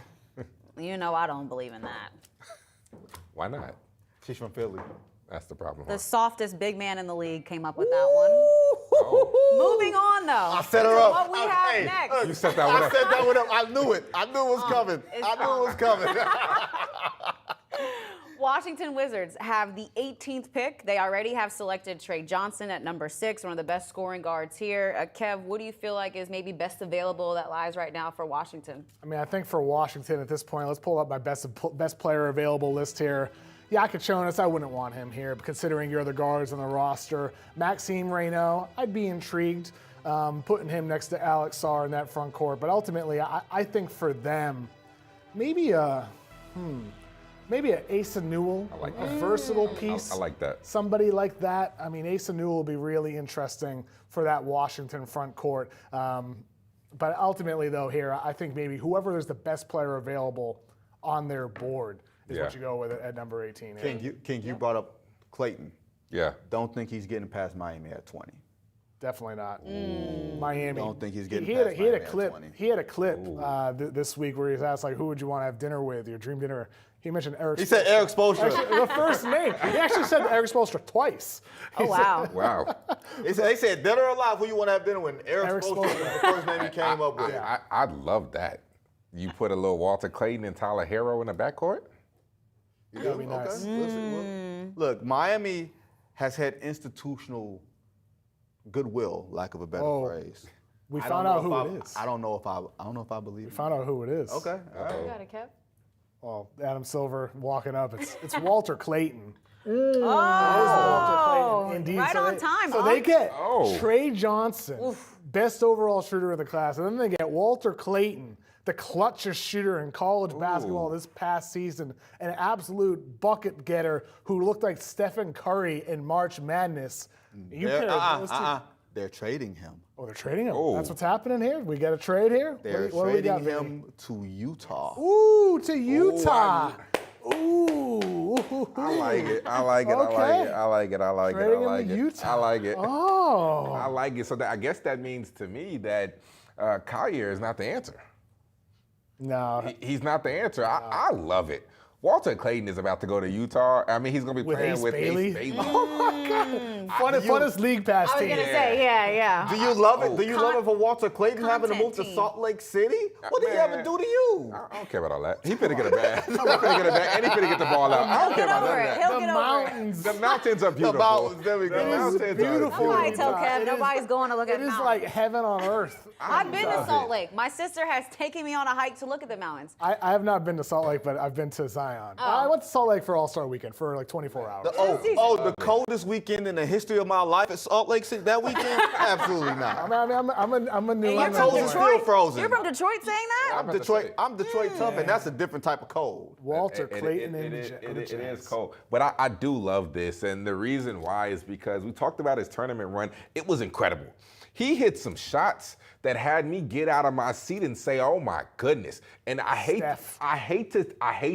you know I don't believe in that. Why not? She's from Philly. That's the problem. The softest big man in the league came up with that one. Moving on, though. I set her up. What we have next. You set that one I up. set that one up. I knew it. I knew it was coming. it's I knew it was coming. Washington Wizards have the 18th pick. They already have selected Trey Johnson at number 6, one of the best scoring guards here. Kev, what do you feel like is maybe best available that lies right now for Washington? I mean, I think for Washington at this point, let's pull up my best player available list here. Jonas, I wouldn't want him here, considering your other guards on the roster. Maxime Reynaud, I'd be intrigued putting him next to Alex Sarr in that front court. But ultimately, I think for them, maybe a Asa Newell, like a that. versatile piece. I like that. Somebody like that. I mean, Asa Newell will be really interesting for that Washington front court. But ultimately, though, here, I think maybe whoever is the best player available on their board is what you go with at number 18. King, you brought up Clayton. Yeah. Don't think he's getting past Miami at 20. Definitely not. Miami. Don't think he's getting he past had a Miami at clip. 20. He had a clip this week where he was asked, like, who would you want to have dinner with, your dream dinner? He mentioned Eric. He said Eric Spoelstra. Actually, the first name. He actually said Eric Spoelstra twice. Oh, wow. Wow. They said dead or alive, who you want to have dinner with? Eric Spoelstra was the first name he came up with. I love that. You put a little Walter Clayton and Tyler Hero in the backcourt? That'd be nice. Look, Miami has had institutional goodwill, lack of a better phrase. We I found don't out know who if it is. I don't know if I believe it. Found out who it is. Okay. All right. You got it, Kev? Well, Adam Silver walking up. It's Walter Clayton. Oh, Indeed. right on time, So huh? they get Oh. Trey Johnson, best overall shooter in the class, and then they get Walter Clayton, the clutchest shooter in college basketball this past season, an absolute bucket getter who looked like Stephen Curry in March Madness. You pair those two. They're trading him. Oh, they're trading him. Oh. That's what's happening here. We got a trade here. They're what do we got, trading baby? him to Utah. Ooh, to Utah. Ooh. I like it. I like it. Okay. I like it. I like it. I Trading him like to it. Utah. I like it. Oh. I like it. So I guess that means to me that Collier is not the answer. No. He's not the answer. I love it. Walter Clayton is about to go to Utah. I mean, he's going to be With playing Ace with Bailey? Ace Bailey. Oh my God. Funnest league pass I was team. going to say, yeah. Do you love it? Do you love it for Walter Clayton having to move Content to team. Salt Lake City? What did he Man. ever do to you? I don't care about all that. He finna get a bag. He finna get a bag, and he finna get the ball out. I don't care Get about over none it. of He'll that. get The over it. mountains. The mountains are The beautiful. mountains, there we go. The It is mountains are beautiful. Nobody tell Utah. Kev. It is- Nobody's going to look at It is mountains. like heaven on earth. I've been to love Salt it. Lake. My sister has taken me on a hike to look at the mountains. I have not been to Salt Lake, but I've been to Zion. I went to Salt Lake for All-Star Weekend for like 24 hours. The coldest weekend in the history of my life at Salt Lake City that weekend? Absolutely not. I'm a new And My you're toes from are still Detroit? frozen. You're from Detroit saying that? I'm Detroit tough, and that's a different type of cold. Walter It- Clayton it- and it- the it Jazz. is cold. But I do love this. And the reason why is because we talked about his tournament run. It was incredible. He hit some shots that had me get out of my seat and say, "Oh my goodness!" And I hate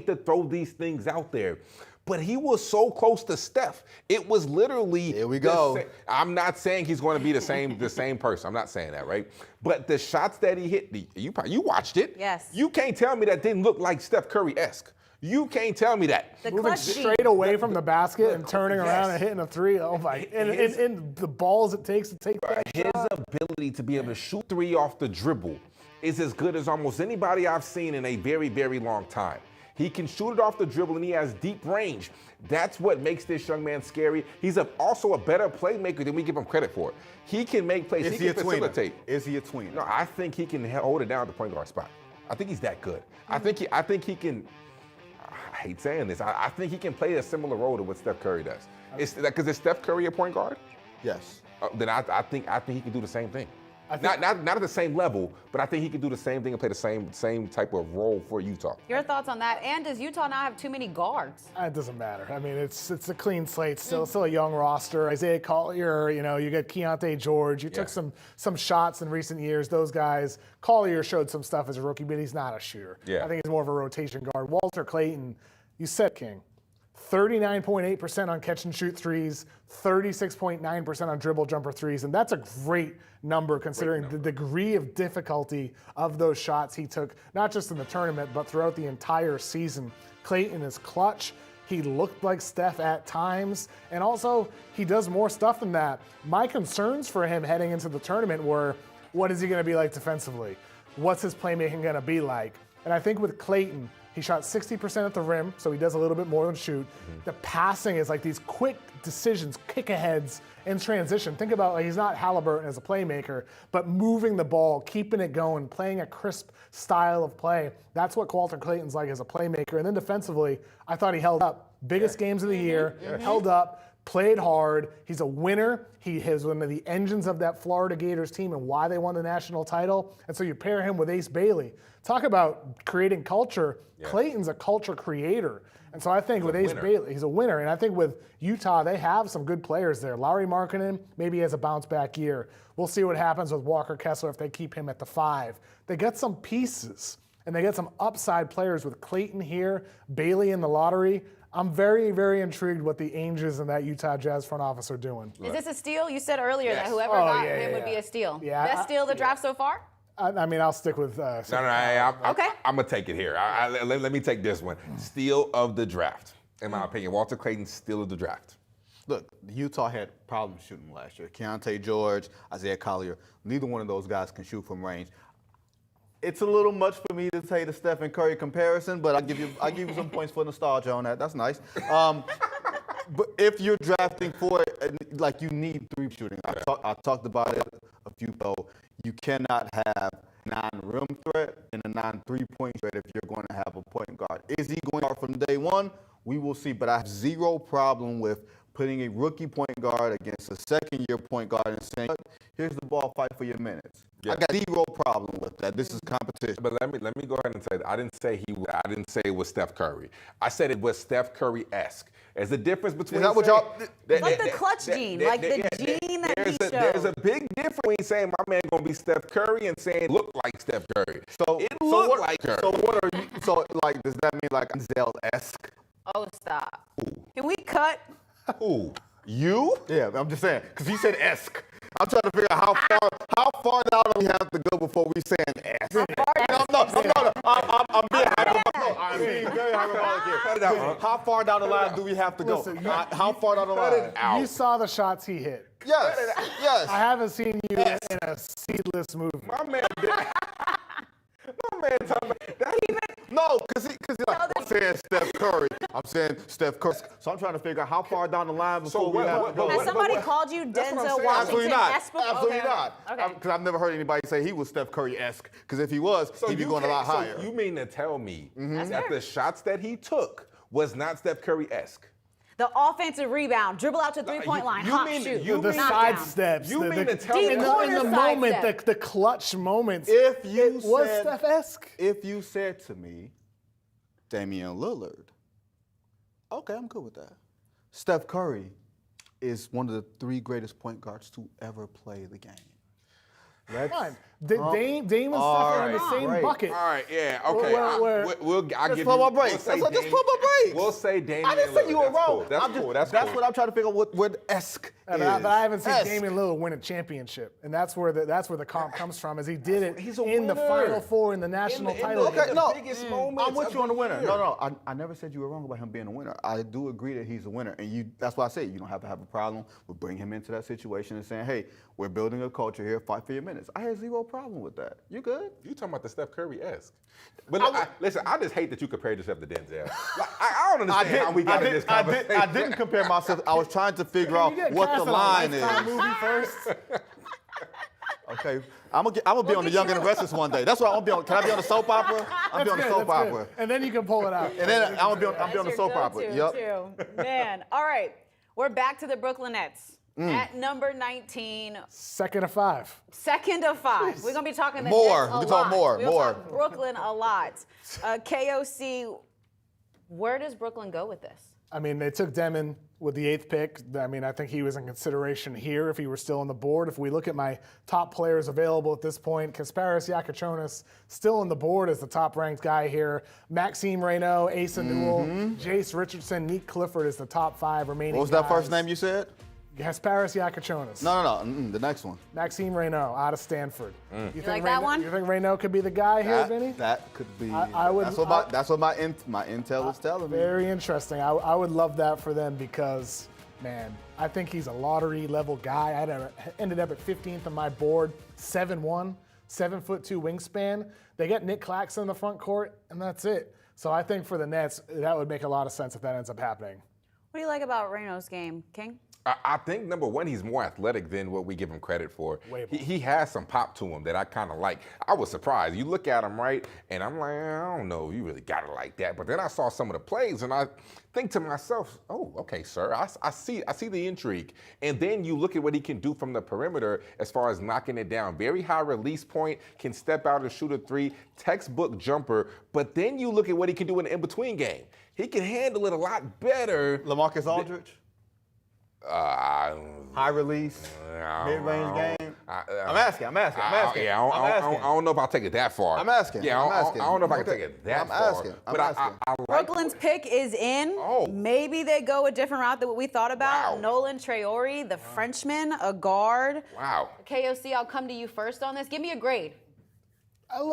to throw these things out there, but he was so close to Steph. It was literally. Here we go. I'm not saying he's going to be the same person. I'm not saying that, right? But the shots that he hit, you watched it. Yes. You can't tell me that didn't look like Steph Curry-esque. You can't tell me that. The Moving clutch straight away from the basket and turning around and hitting a three. Oh my! And the balls it takes to take that His shot. ability to be able to shoot three off the dribble is as good as almost anybody I've seen in a very, very long time. He can shoot it off the dribble and he has deep range. That's what makes this young man scary. He's also a better playmaker than we give him credit for. He can make plays. Is he he a can tweener? facilitate. Is he a tweener? No, I think he can hold it down at the point guard spot. I think he's that good. I think he can. I hate saying this. I think he can play a similar role to what Steph Curry does. Because is Steph Curry a point guard? Yes. Then I think he can do the same thing. Not at the same level, but I think he can do the same thing and play the same type of role for Utah. Your thoughts on that? And does Utah now have too many guards? It doesn't matter. I mean, it's a clean slate. Still a young roster. Isaiah Collier, you got Keontae George. You took some shots in recent years. Those guys. Collier showed some stuff as a rookie, but he's not a shooter. Yeah. I think he's more of a rotation guard. Walter Clayton, you said King. 39.8% on catch and shoot threes, 36.9% on dribble jumper threes, and that's a great number considering the degree of difficulty of those shots he took, not just in the tournament, but throughout the entire season. Clayton is clutch. He looked like Steph at times, and also he does more stuff than that. My concerns for him heading into the tournament were, what is he going to be like defensively? What's his playmaking going to be like? And I think with Clayton, he shot 60% at the rim, so he does a little bit more than shoot. The passing is like these quick decisions, kick-aheads in transition. Think about, like, he's not Halliburton as a playmaker, but moving the ball, keeping it going, playing a crisp style of play. That's what Walter Clayton's like as a playmaker. And then defensively, I thought he held up. Biggest games of the year, held up, played hard. He's a winner. He is one of the engines of that Florida Gators team and why they won the national title. And so you pair him with Ace Bailey. Talk about creating culture. Yeah. Clayton's a culture creator. And so I think with Ace Bailey, he's a winner. And I think with Utah, they have some good players there. Lauri Markkanen maybe has a bounce back year. We'll see what happens with Walker Kessler if they keep him at the 5. They get some pieces and they get some upside players with Clayton here, Bailey in the lottery. I'm very, very intrigued what the Angels and that Utah Jazz front office are doing. Is this a steal? You said earlier that whoever got him would be a steal. Yeah, Best steal of the draft so far? I mean, I'll stick with. I'm Okay. I'm gonna take it here. Let me take this one. Steal of the draft, in my opinion. Walter Clayton, steal of the draft. Look, Utah had problems shooting last year. Keontae George, Isaiah Collier, neither one of those guys can shoot from range. It's a little much for me to say the Stephen Curry comparison, but I'll give you some points for nostalgia on that. That's nice. But if you're drafting for it, like, you need 3 shooting. I talked about it a few ago. You cannot have 9 rim threat and a 9 3-point threat if you're going to have a point guard. Is he going to start from day one? We will see. But I have zero problem with putting a rookie point guard against a second-year point guard and saying, here's the ball, fight for your minutes. Yeah. I got zero problem with that. This is competition. But let me go ahead and say that I didn't say it was Steph Curry. I said it was Steph Curry-esque. There's a difference between. Is that what y'all? Like the clutch gene, like the gene that he showed. There's a big difference between saying my man gonna be Steph Curry and saying look like Steph Curry. So it looked like Curry. So what are you? So, like, does that mean like Denzel-esque? Oh, stop. Ooh. Can we cut? Ooh, you? Yeah, I'm just saying because he said esque. I'm trying to figure out how far down we have to go before we saying esque. I'm being hyperbolic. I'm being very hyperbolic here. How far down the line do we have to go? Listen, how far down the line? You saw the shots he hit. Yes. Yes. I haven't seen you in a seedless movie. My man talking about that. No, because I'm saying Steph Curry. I'm saying Steph Curry. So I'm trying to figure out how far down the line before we have to go. Has somebody called you Denzel Absolutely not. Washington-esque? Absolutely not. Okay. Because I've never heard anybody say he was Steph Curry-esque. Because if he was, he'd be going a lot higher. So you mean to tell me that the shots that he took was not Steph Curry-esque? The offensive rebound, dribble out to 3-point line, hot shoot. The side steps. You mean to tell me in the moment, the clutch moments, if you was said, Steph-esque. If you said to me, Damian Lillard, okay, I'm good with that. Steph Curry is one of the 3 greatest point guards to ever play the game. Fine. Dame and Steph are in the same bucket. All right, yeah, okay. I'll give you. Just put my break. Just put my break. We'll say Damian Lillard. I didn't say you were wrong. Cool. That's cool. That's what I'm trying to figure out what esque is. But I haven't seen Damian Lillard win a championship, and that's where the comp comes from. Is he did it in the Final Four in the national title. Okay, no, I'm with you on the winner. No, I never said you were wrong about him being a winner. I do agree that he's a winner, and that's why I say you don't have to have a problem with bringing him into that situation and saying, hey, we're building a culture here, fight for your minutes. I had zero problem with that. You good? You talking about the Steph Curry-esque. But look, listen, I just hate that you compared yourself to Denzel. Like, I don't understand how we got in this conversation. I didn't compare myself. I was trying to figure out what the line is. Movie first. Okay, I'm gonna be on the Young and the Restless one day. That's what I'm gonna be on. Can I be on the soap opera? I'll be on the soap opera. And then you can pull it out. And then I'll be on the soap opera. Yep. Man, all right. We're back to the Brooklyn Nets. At number 19. Second of 5. Second of 5. We're going to be talking the more. Nets a We can lot. talk more. We'll talk Brooklyn a lot. KOC, where does Brooklyn go with this? I mean, they took Demin with the 8th pick. I mean, I think he was in consideration here if he were still on the board. If we look at my top players available at this point, Kasparas Giacochonis still on the board as the top-ranked guy here. Maxime Reynaud, Asa Newell, Jace Richardson, Nick Clifford is the top 5 remaining What was that guys. first name you said? Kasparas Giacochonis. No, the next one. Maxime Reynaud out of Stanford. You like that one? You think Reynaud could be the guy here, Vinny? That could be. I would- That's what my intel is telling me. Very interesting. I would love that for them because, man, I think he's a lottery-level guy. I ended up at 15th on my board, 7'1", 7'2" wingspan. They get Nick Claxton in the front court, and that's it. So I think for the Nets, that would make a lot of sense if that ends up happening. What do you like about Reynaud's game, King? I think, number one, he's more athletic than what we give him credit for. He has some pop to him that I kind of like. I was surprised. You look at him, right, and I'm like, I don't know, you really got it like that. But then I saw some of the plays, and I think to myself, oh, okay, sir, I see the intrigue. And then you look at what he can do from the perimeter as far as knocking it down. Very high release point, can step out and shoot a 3, textbook jumper. But then you look at what he can do in the in-between game. He can handle it a lot better. LaMarcus Aldridge? High release, mid-range game. I'm asking. Yeah, I don't know if I'll take it that far. I'm asking. Yeah, I don't know if I can take it that far. But I like Brooklyn's pick is in. Oh. Maybe they go a different route than what we thought about. Wow. Nolan Traore, the Frenchman, a guard. Wow. KOC, I'll come to you first on this. Give me a grade.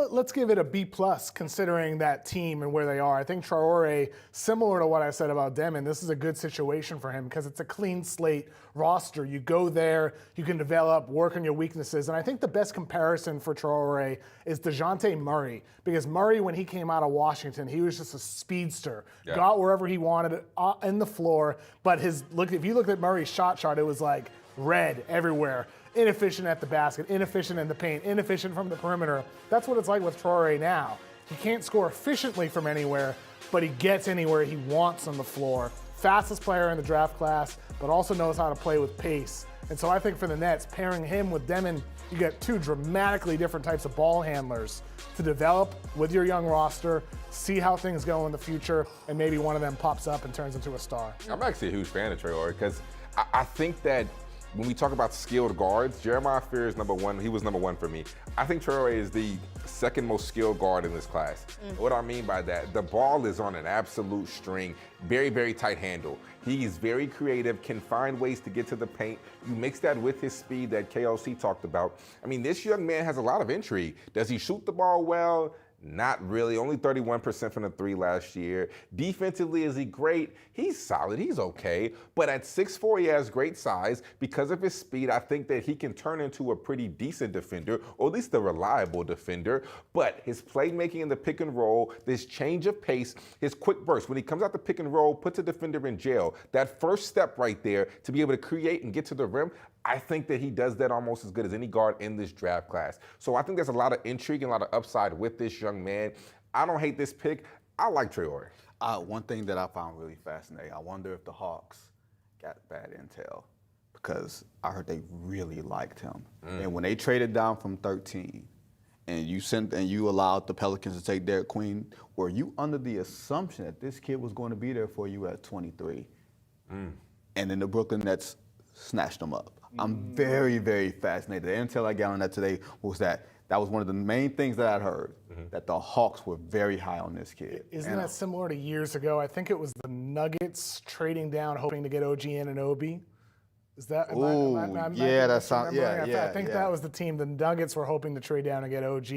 Let's give it a B+, considering that team and where they are. I think Traore, similar to what I said about Demin, this is a good situation for him because it's a clean slate roster. You go there, you can develop, work on your weaknesses. And I think the best comparison for Traore is DeJounte Murray, because Murray, when he came out of Washington, he was just a speedster. Yeah. Got wherever he wanted in the floor. But if you looked at Murray's shot chart, it was like red everywhere. Inefficient at the basket, inefficient in the paint, inefficient from the perimeter. That's what it's like with Traore now. He can't score efficiently from anywhere, but he gets anywhere he wants on the floor. Fastest player in the draft class, but also knows how to play with pace. And so I think for the Nets, pairing him with Demin, you get 2 dramatically different types of ball handlers to develop with your young roster, see how things go in the future, and maybe one of them pops up and turns into a star. I'm actually a huge fan of Traore because I think that when we talk about skilled guards, Jeremiah Fear is number 1. He was number 1 for me. I think Traore is the second most skilled guard in this class. What I mean by that, the ball is on an absolute string, very, very tight handle. He's very creative, can find ways to get to the paint. You mix that with his speed that KOC talked about. I mean, this young man has a lot of intrigue. Does he shoot the ball well? Not really, only 31% from the 3 last year. Defensively, is he great? He's solid, he's okay. But at 6'4", he has great size. Because of his speed, I think that he can turn into a pretty decent defender, or at least a reliable defender. But his playmaking in the pick and roll, this change of pace, his quick burst, when he comes out the pick and roll, puts a defender in jail. That first step right there to be able to create and get to the rim, I think that he does that almost as good as any guard in this draft class. So I think there's a lot of intrigue and a lot of upside with this young man. I don't hate this pick. I like Traore. One thing that I found really fascinating, I wonder if the Hawks got bad intel, because I heard they really liked him. And when they traded down from 13, and you allowed the Pelicans to take Derek Queen, were you under the assumption that this kid was going to be there for you at 23? And then the Brooklyn Nets snatched him up. I'm very, very fascinated. The intel I got on that today was that was one of the main things that I'd heard, that the Hawks were very high on this kid. Isn't that similar to years ago? I think it was the Nuggets trading down, hoping to get OG Anunoby. Is that? I think that was the team. The Nuggets were hoping to trade down and get OG,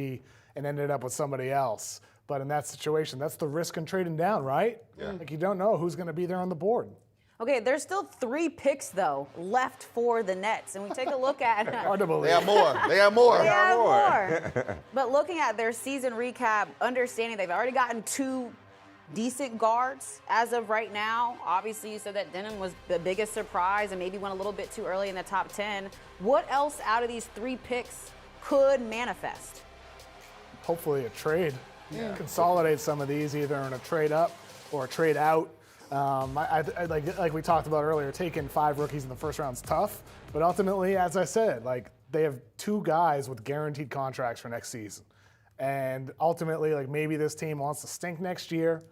and ended up with somebody else. But in that situation, that's the risk in trading down, right? Yeah. Like, you don't know who's going to be there on the board. Okay, there's still 3 picks, though, left for the Nets. And we take a look at... Hard to believe. They have more. They have more. They have more. But looking at their season recap, understanding they've already gotten 2 decent guards as of right now. Obviously, you said that Demin was the biggest surprise and maybe went a little bit too early in the top 10. What else out of these 3 picks could manifest? Hopefully a trade. Consolidate some of these, either in a trade up or a trade out. Like we talked about earlier, taking 5 rookies in the first round is tough. But ultimately, as I said, they have 2 guys with guaranteed contracts for next season. And ultimately, maybe this team wants to stink next year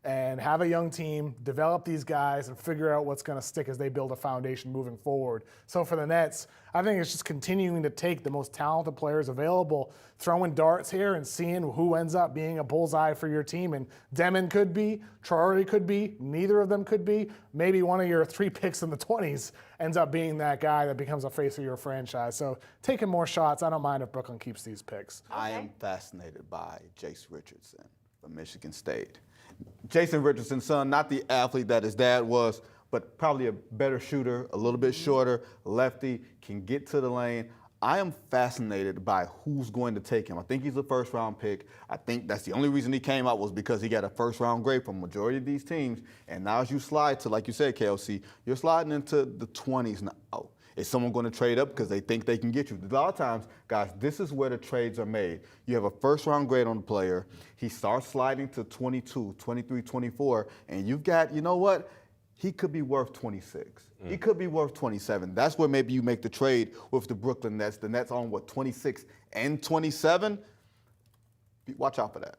and have a young team, develop these guys, and figure out what's going to stick as they build a foundation moving forward. So for the Nets, I think it's just continuing to take the most talented players available, throwing darts here and seeing who ends up being a bullseye for your team. And Demin could be, Traore could be, neither of them could be. Maybe one of your 3 picks in the 20s ends up being that guy that becomes a face of your franchise. So taking more shots, I don't mind if Brooklyn keeps these picks. I am fascinated by Jace Richardson from Michigan State. Jason Richardson's son, not the athlete that his dad was, but probably a better shooter, a little bit shorter, lefty, can get to the lane. I am fascinated by who's going to take him. I think he's a first-round pick. I think that's the only reason he came out was because he got a first-round grade from majority of these teams. And now as you slide to, like you said, KLC, you're sliding into the 20s now. Is someone going to trade up because they think they can get you? A lot of times, guys, this is where the trades are made. You have a first-round grade on the player. He starts sliding to 22, 23, 24, and you've got, you know what? He could be worth 26. He could be worth 27. That's where maybe you make the trade with the Brooklyn Nets. The Nets on, 26 and 27? Watch out for that.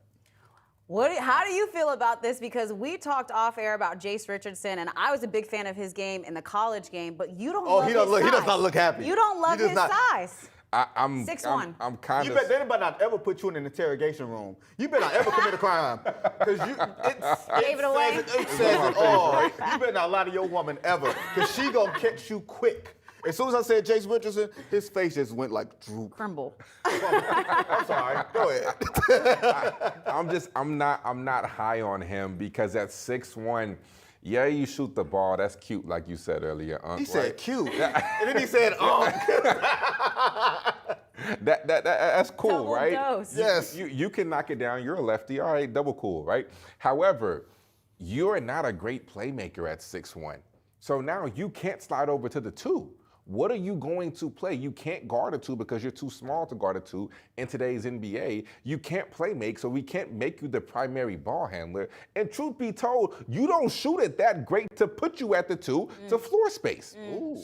How do you feel about this? Because we talked off air about Jace Richardson, and I was a big fan of his game in the college game, but you don't love his size. He does not look happy. You don't love his size. I'm 6'1". I'm kind You of. bet they better not ever put you in an interrogation room. You better not ever commit a crime. Because Gave it away. It says it all. You better not lie to your woman ever. Because she going to catch you quick. As soon as I said Jace Richardson, his face just went like droop. Crumble. I'm sorry. Go ahead. I'm not high on him because at 6'1", yeah, you shoot the ball. That's cute, like you said earlier. He said cute. And then he said, That's cool, Double right? dose. Yes. You can knock it down. You're a lefty. All right, double cool, right? However, you're not a great playmaker at 6'1". So now you can't slide over to the 2. What are you going to play? You can't guard a 2 because you're too small to guard a 2 in today's NBA. You can't play make, so we can't make you the primary ball handler. And truth be told, you don't shoot it that great to put you at the 2 to floor space.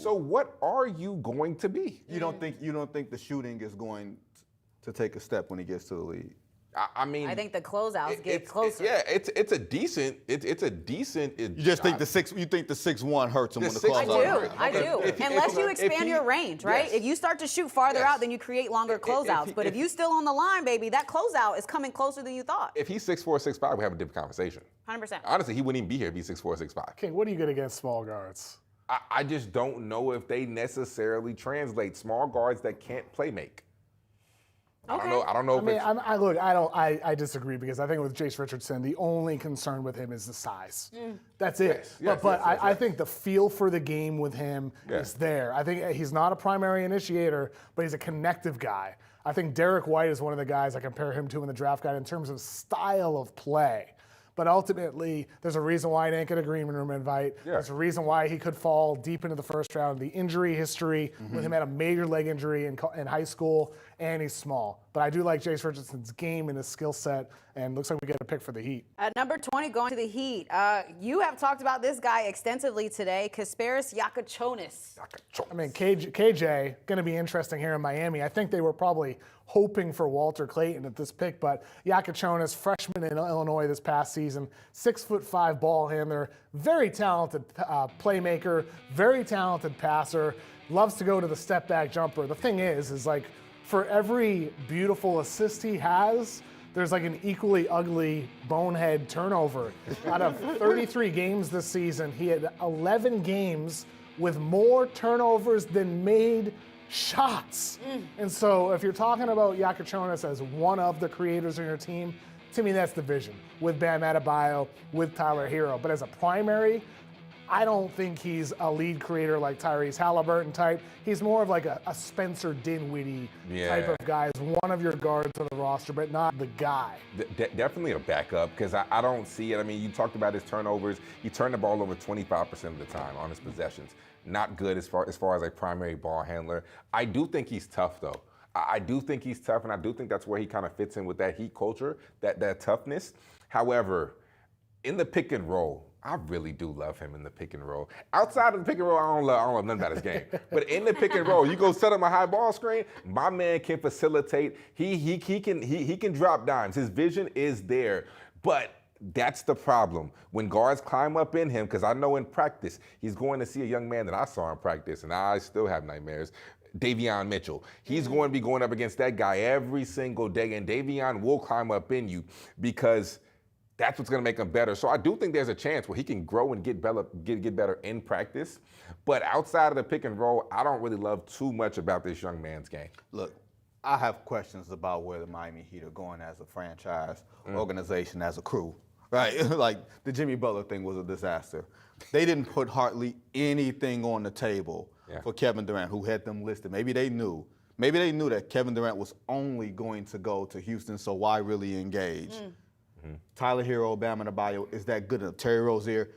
So what are you going to be? You don't think the shooting is going to take a step when he gets to the league? I mean, I think the closeouts get closer. It's a decent. You just think the 6'1" hurts him when the closeout. I do. Unless you expand your range, right? Yes. If you start to shoot farther out, then you create longer closeouts. But if you still on the line, baby, that closeout is coming closer than you thought. If he's 6'4", 6'5", we have a different conversation. 100%. Honestly, he wouldn't even be here if he's 6'4", 6'5". King, what do you get against small guards? I just don't know if they necessarily translate small guards that can't play make. Okay. I don't know. I disagree because I think with Jace Richardson, the only concern with him is the size. That's it. Yes, I think the feel for the game with him is there. I think he's not a primary initiator, but he's a connective guy. I think Derek White is one of the guys I compare him to in the draft guide in terms of style of play. But ultimately, there's a reason why he didn't get a green room invite. Yeah. There's a reason why he could fall deep into the first round. The injury history with him had a major leg injury in high school, and he's small. But I do like Jace Richardson's game and his skill set, and looks like we get a pick for the Heat. At number 20, going to the Heat. You have talked about this guy extensively today, Kasparas Giacochonis. I mean, KJ, going to be interesting here in Miami. I think they were probably hoping for Walter Clayton at this pick, but Giacochonis, freshman in Illinois this past season, 6'5" ball handler, very talented playmaker, very talented passer, loves to go to the step back jumper. The thing is like for every beautiful assist he has, there's like an equally ugly bonehead turnover. Out of 33 games this season, he had 11 games with more turnovers than made shots. And so if you're talking about Giacochonis as one of the creators on your team, to me that's the vision with Bam Adebayo, with Tyler Hero. But as a primary, I don't think he's a lead creator like Tyrese Halliburton type. He's more of like a Spencer Dinwiddie type of guy. He's one of your guards on the roster, but not the guy. Definitely a backup because I don't see it. I mean, you talked about his turnovers. He turned the ball over 25% of the time on his possessions. Not good as far as a primary ball handler. I do think he's tough, though. I do think he's tough, and I do think that's where he kind of fits in with that Heat culture, that toughness. However, in the pick and roll, I really do love him in the pick and roll. Outside of the pick and roll, I don't love nothing about his game. But in the pick and roll, you go set up a high ball screen, my man can facilitate. He can drop dimes. His vision is there. But That's the problem. When guards climb up in him, because I know in practice, he's going to see a young man that I saw in practice, and I still have nightmares, Davion Mitchell. He's going to be going up against that guy every single day, and Davion will climb up in you because that's what's going to make him better. So I do think there's a chance where he can grow and get better in practice. But outside of the pick and roll, I don't really love too much about this young man's game. Look, I have questions about where the Miami Heat are going as a franchise, organization, as a crew, right? Like, the Jimmy Butler thing was a disaster. They didn't put hardly anything on the table for Kevin Durant, who had them listed. Maybe they knew that Kevin Durant was only going to go to Houston, so why really engage? Tyler Hero, Bam Adebayo, is that good enough? Terry Rozier,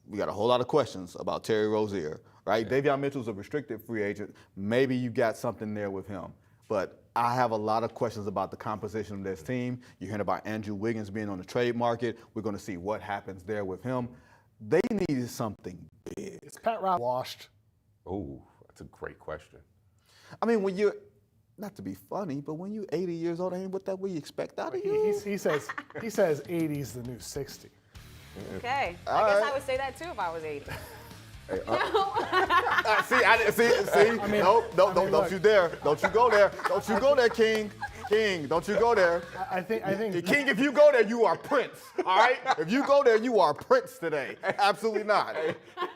we got a whole lot of questions about Terry Rozier, right? Davion Mitchell's a restricted free agent. Maybe you got something there with him. But I have a lot of questions about the composition of this team. You're hearing about Andrew Wiggins being on the trade market. We're going to see what happens there with him. They needed something big. Is Pat Riley washed? Oh, that's a great question. I mean, when you're, not to be funny, but when you're 80 years old, ain't what that we expect out of you? He says 80 is the new 60. Okay. I guess I would say that too if I was 80. Don't you dare. Don't you go there. Don't you go there, King. King, don't you go there. I think King, if you go there, you are Prince. All right? If you go there, you are Prince today. Absolutely not.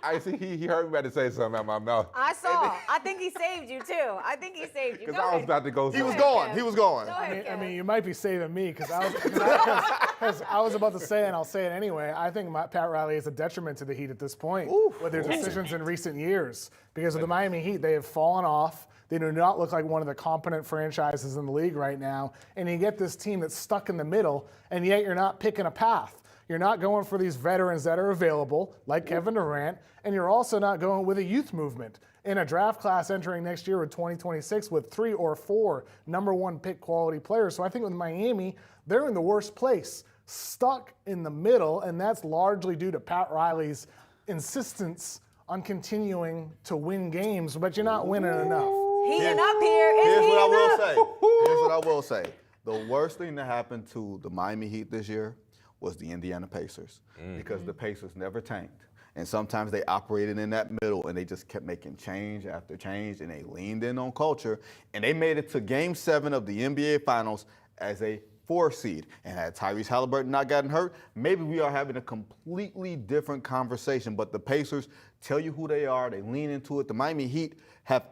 I see he heard me about to say something out my mouth. I saw. I think he saved you too. I think he saved you. Because I was about to go. He was going. He was going. Go ahead, I mean, you might be saving me because I was about to say, and I'll say it anyway. I think Pat Riley is a detriment to the Heat at this point with their decisions in recent years. Because of the Miami Heat, they have fallen off. They do not look like one of the competent franchises in the league right now. And you get this team that's stuck in the middle, and yet you're not picking a path. You're not going for these veterans that are available, like Kevin Durant, and you're also not going with a youth movement in a draft class entering next year with 2026 with 3 or 4 number 1 pick quality players. So I think with Miami, they're in the worst place, stuck in the middle, and that's largely due to Pat Riley's insistence on continuing to win games, but you're not winning enough. Heating up here. Here's what I will say. The worst thing that happened to the Miami Heat this year was the Indiana Pacers because the Pacers never tanked. And sometimes they operated in that middle and they just kept making change after change and they leaned in on culture and they made it to Game 7 of the NBA Finals as a 4 seed. And had Tyrese Halliburton not gotten hurt, maybe we are having a completely different conversation. But the Pacers tell you who they are. They lean into it. The Miami Heat have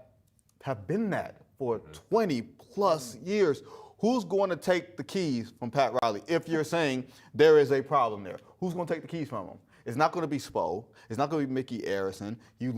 been that for 20 plus years. Who's going to take the keys from Pat Riley if you're saying there is a problem there? Who's going to take the keys from him? It's not going to be Spo. It's not going to be Mickey Arison. He's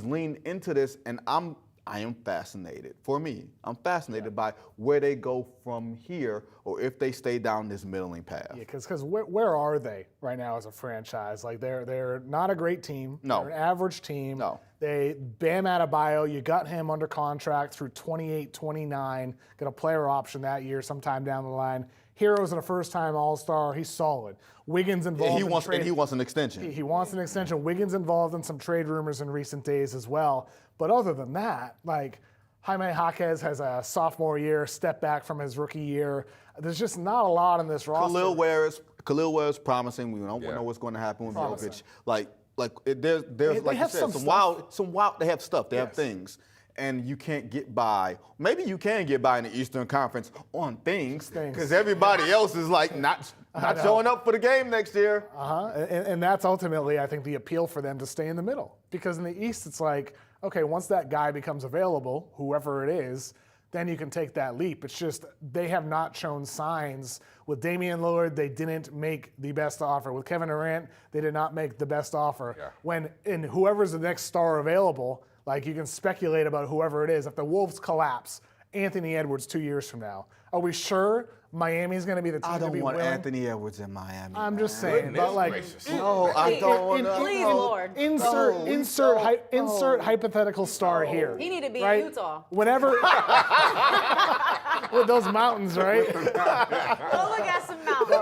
leaned into this, and I am fascinated. For me, I'm fascinated by where they go from here or if they stay down this middling path. Yeah, because where are they right now as a franchise? Like they're not a great team. No. They're an average team. No. Bam Adebayo, you got him under contract through 28, 29. Got a player option that year sometime down the line. Hero's a first-time All-Star. He's solid. Wiggins involved he wants an extension. He wants an extension. Wiggins involved in some trade rumors in recent days as well. But other than that, like Jaime Jaquez has a sophomore year, step back from his rookie year. There's just not a lot in this roster. Khalil Ware is promising. We don't know what's going to happen with Jokic. There's like you said, some wild. They have stuff. They have things. And you can't get by. Maybe you can get by in the Eastern Conference on things because everybody else is like not showing up for the game next year. And that's ultimately, I think, the appeal for them to stay in the middle. Because in the East, it's like, okay, once that guy becomes available, whoever it is, then you can take that leap. It's just they have not shown signs. With Damian Lillard, they didn't make the best offer. With Kevin Durant, they did not make the best offer. And whoever's the next star available, like you can speculate about whoever it is. If the Wolves collapse, Anthony Edwards 2 years from now, are we sure Miami's going to be the team to be willing? I don't want Anthony Edwards in Miami. I'm just saying, but like, no, I don't want to. Please, Lord. Insert hypothetical star here. He need to be right? in Utah. Whenever with those mountains, right? Go look at some mountains.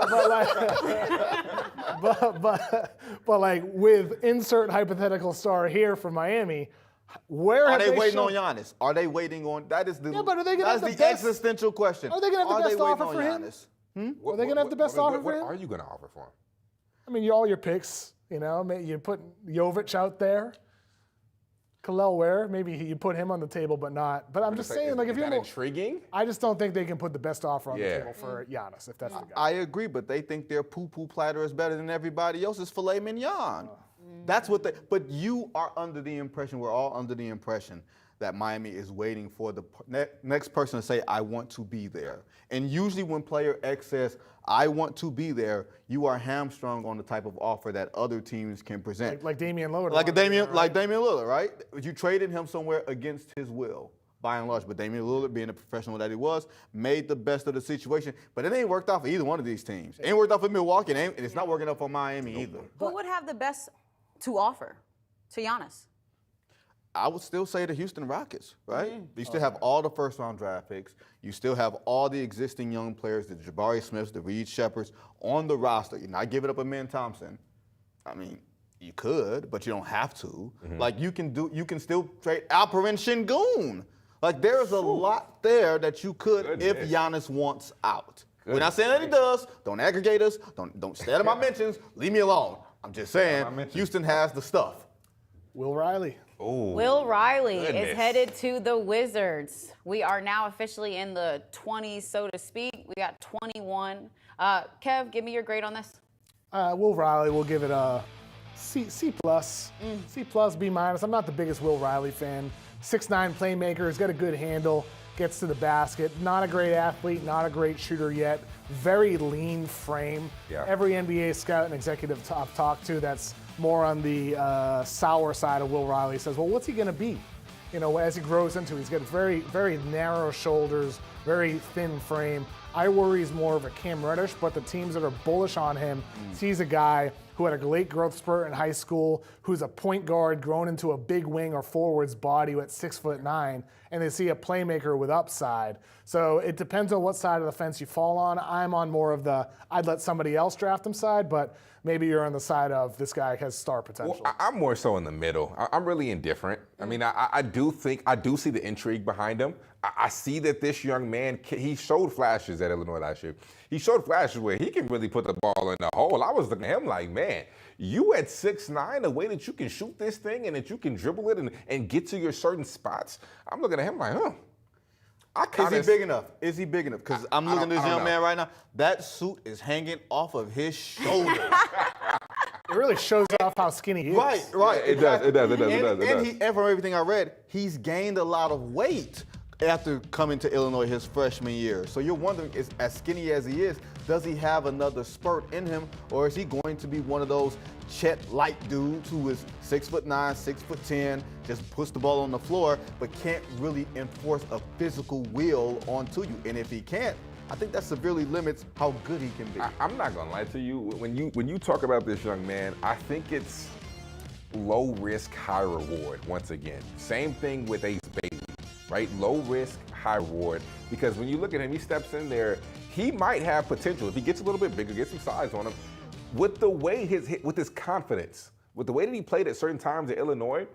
But like with insert hypothetical star here for Miami. Where are they waiting on Giannis? Are they waiting on that? Is the but are they gonna have the best, existential question. Are they going to have the best offer for him? Are they going to have the best offer for What him? are you going to offer for him? I mean, all your picks, you put Jovic out there. Khalil Ware, maybe you put him on the table, but not. But I'm just saying, like, if you're intriguing, I just don't think they can put the best offer on the table for Giannis, if that's the guy. I agree, but they think their poo-poo platter is better than everybody else's filet mignon. That's what but you are under the impression, we're all under the impression that Miami is waiting for the next person to say, I want to be there. And usually when player X says, I want to be there, you are hamstrung on the type of offer that other teams can present. Like Damian Lillard. Like Damian Lillard, right? You traded him somewhere against his will, by and large. But Damian Lillard, being the professional that he was, made the best of the situation. But it ain't worked out for either one of these teams. It ain't worked out for Milwaukee, and it's not working out for Miami either. Who would have the best to offer to Giannis? I would still say the Houston Rockets, right? You still have all the first-round draft picks. You still have all the existing young players, the Jabari Smiths, the Reed Shepherds, on the roster. You're not giving up a Man Thompson. I mean, you could, but you don't have to. Like, you can still trade Alperen Şengün. Like, there's a lot there that you could if Giannis wants out. We're not saying that he does. Don't aggregate us. Don't stay out of my mentions. Leave me alone. I'm just saying, Houston has the stuff. Will Riley. Oh, Will Riley goodness. is headed to the Wizards. We are now officially in the 20s, so to speak. We got 21. Kev, give me your grade on this. Will Riley, we'll give it a C+. C+, B-. I'm not the biggest Will Riley fan. 6'9" playmaker, he's got a good handle, gets to the basket. Not a great athlete, not a great shooter yet. Very lean frame. Yeah. Every NBA scout and executive I've talked to that's more on the sour side of Will Riley says, well, what's he going to be? As he grows into it, he's got very, very narrow shoulders, very thin frame. I worry he's more of a Cam Reddish, but the teams that are bullish on him sees a guy who had a late growth spurt in high school, who's a point guard grown into a big wing or forward's body at 6'9", and they see a playmaker with upside. So it depends on what side of the fence you fall on. I'm on more of the I'd let somebody else draft him side, but maybe you're on the side of this guy has star potential. Well, I'm more so in the middle. I'm really indifferent. I mean, I do see the intrigue behind him. I see that this young man, he showed flashes at Illinois last year. He showed flashes where he can really put the ball in the hole. I was looking at him like, man, you at 6'9", the way that you can shoot this thing and that you can dribble it and get to your certain spots. I'm looking at him like, Is he big enough? Is he big enough? Because I'm looking at this young man right now. That suit is hanging off of his shoulders. It really shows off how skinny he is. Right. It does. And from everything I read, he's gained a lot of weight after coming to Illinois his freshman year. So you're wondering, as skinny as he is, does he have another spurt in him, or is he going to be one of those Chet-like dudes who is 6'9", 6'10", just puts the ball on the floor, but can't really enforce a physical will onto you? And if he can't, I think that severely limits how good he can be. I'm not gonna lie to you. When you talk about this young man, I think it's low risk, high reward. Once again, same thing with Ace Bailey, right? Low risk, high reward. Because when you look at him, he steps in there. He might have potential if he gets a little bit bigger, gets some size on him. With the way with his confidence, with the way that he played at certain times at Illinois,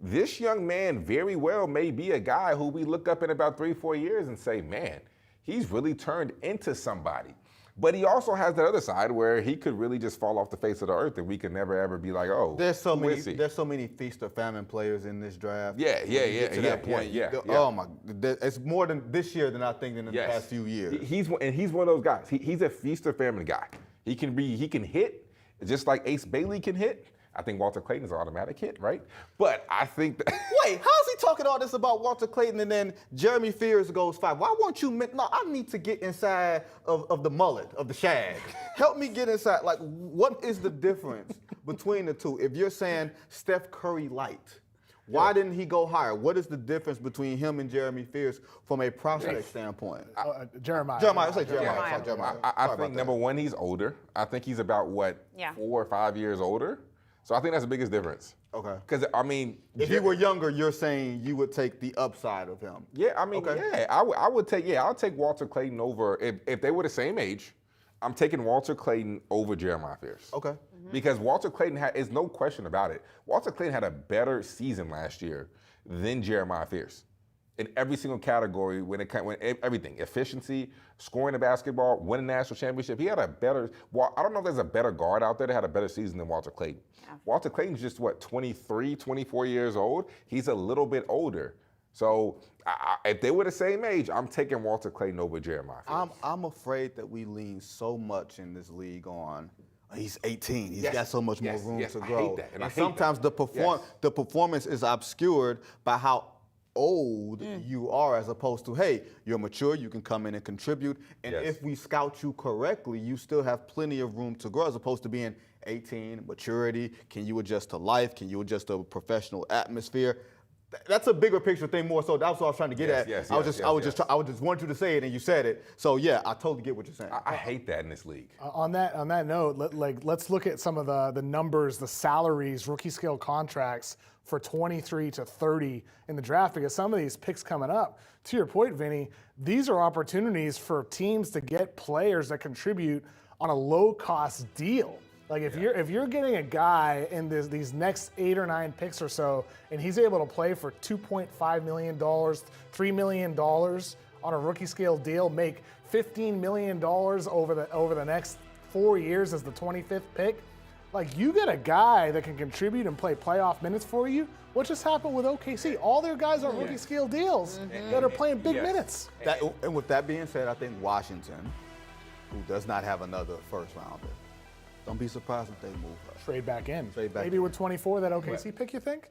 this young man very well may be a guy who we look up in about 3-4 years and say, man, he's really turned into somebody. But he also has that other side where he could really just fall off the face of the earth and we could never ever be like, oh, there's so is he? many feast or famine players in this draft. Yeah. To that point, oh my, it's more than this year than I think in the past few years. He's one of those guys. He's a feast or famine guy. He can hit just like Ace Bailey can hit. I think Walter Clayton is an automatic hit, right? But I think that Wait, how's he talking all this about Walter Clayton and then Jeremy Fears goes 5? Why won't you? No, I need to get inside of the mullet, of the shag. Help me get inside. Like, what is the difference between the two? If you're saying Steph Curry light, why didn't he go higher? What is the difference between him and Jeremy Fears from a prospect standpoint? Jeremiah. Let's say Jeremiah. I think number one, he's older. I think he's about 4 or 5 years older. So I think that's the biggest difference. Okay. Because, I mean, if you were younger, you're saying you would take the upside of him. Yeah, I mean, I would take, I'll take Walter Clayton over, if they were the same age, I'm taking Walter Clayton over Jeremiah Fears. Okay. Because Walter Clayton is no question about it. Walter Clayton had a better season last year than Jeremiah Fears. in every single category when everything, efficiency, scoring the basketball, winning national championship. He had a better, well, I don't know if there's a better guard out there that had a better season than Walter Clayton. Yeah. Walter Clayton's just, 23, 24 years old? He's a little bit older. So if they were the same age, I'm taking Walter Clayton over Jeremiah. I'm afraid that we lean so much in this league on, he's 18. He's got so much more room to grow. I hate that. And sometimes the performance is obscured by how old you are, as opposed to, hey, you're mature, you can come in and contribute. And if we scout you correctly, you still have plenty of room to grow, as opposed to being 18, maturity. Can you adjust to life? Can you adjust to a professional atmosphere? That's a bigger picture thing more so. That's what I was trying to get at. I just wanted you to say it, and you said it. So yeah, I totally get what you're saying. I hate that in this league. On that note, let's look at some of the numbers, the salaries, rookie scale contracts for 23 to 30 in the draft, because some of these picks coming up, to your point, Vinny, these are opportunities for teams to get players that contribute on a low cost deal. Like if you're getting a guy in these next 8 or 9 picks or so, and he's able to play for $2.5 million, $3 million on a rookie scale deal, make $15 million over the next 4 years as the 25th pick, like you get a guy that can contribute and play playoff minutes for you. What just happened with OKC? All their guys are rookie scale deals that are playing big minutes. And with that being said, I think Washington, who does not have another first rounder, don't be surprised if they move up. Trade back in. Maybe with 24, that OKC pick, you think?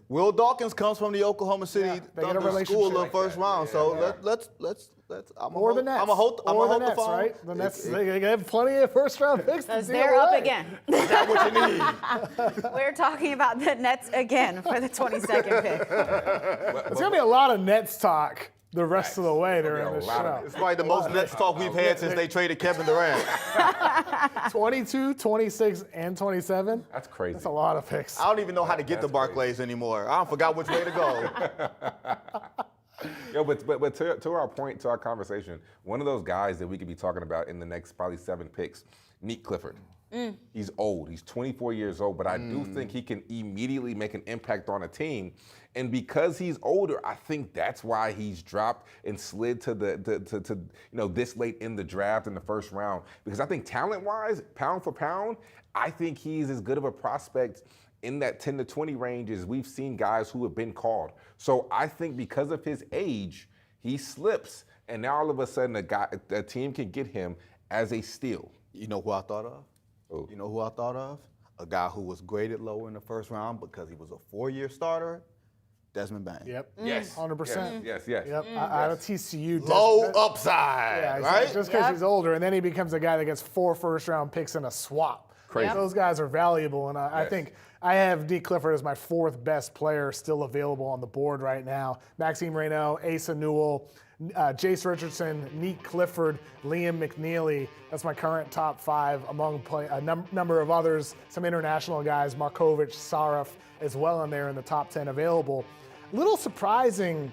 Will Dawkins comes from the Oklahoma City Thunder school of first round. So let's. I'm the Nets. I'm a hold the Nets, phone. Right? The Nets, they have plenty of first round picks. Because they're up again. Is that what you need? We're talking about the Nets again for the 22nd pick. It's going to be a lot of Nets talk the rest of the way during this show. It's probably the most Nets talk we've had since they traded Kevin Durant. 22, 26, and 27. That's crazy. That's a lot of picks. I don't even know how to get to Barclays anymore. I forgot which way to go. Yo, but to our point, to our conversation, one of those guys that we could be talking about in the next probably 7 picks, Nick Clifford. He's old. He's 24 years old, but I do think he can immediately make an impact on a team. And because he's older, I think that's why he's dropped and slid to this late in the draft in the first round. Because I think talent-wise, pound for pound, I think he's as good of a prospect in that 10 to 20 range as we've seen guys who have been called. So I think because of his age, he slips, and now all of a sudden a team can get him as a steal. You know who I thought of? Oh. You know who I thought of? A guy who was graded lower in the first round because he was a 4-year starter. Desmond Bain. Yep. Yes. 100%. Yes. Yep. Out of TCU. Low upside, right? Just because he's older, and then he becomes a guy that gets 4 first-round picks in a swap. Crazy. Those guys are valuable, and I think I have D. Clifford as my 4th best player still available on the board right now. Maxime Reynaud, Asa Newell, Jace Richardson, Nick Clifford, Liam McNeely. That's my current top 5 among a number of others. Some international guys, Markovic, Saraf, as well in there in the top 10 available. Little surprising,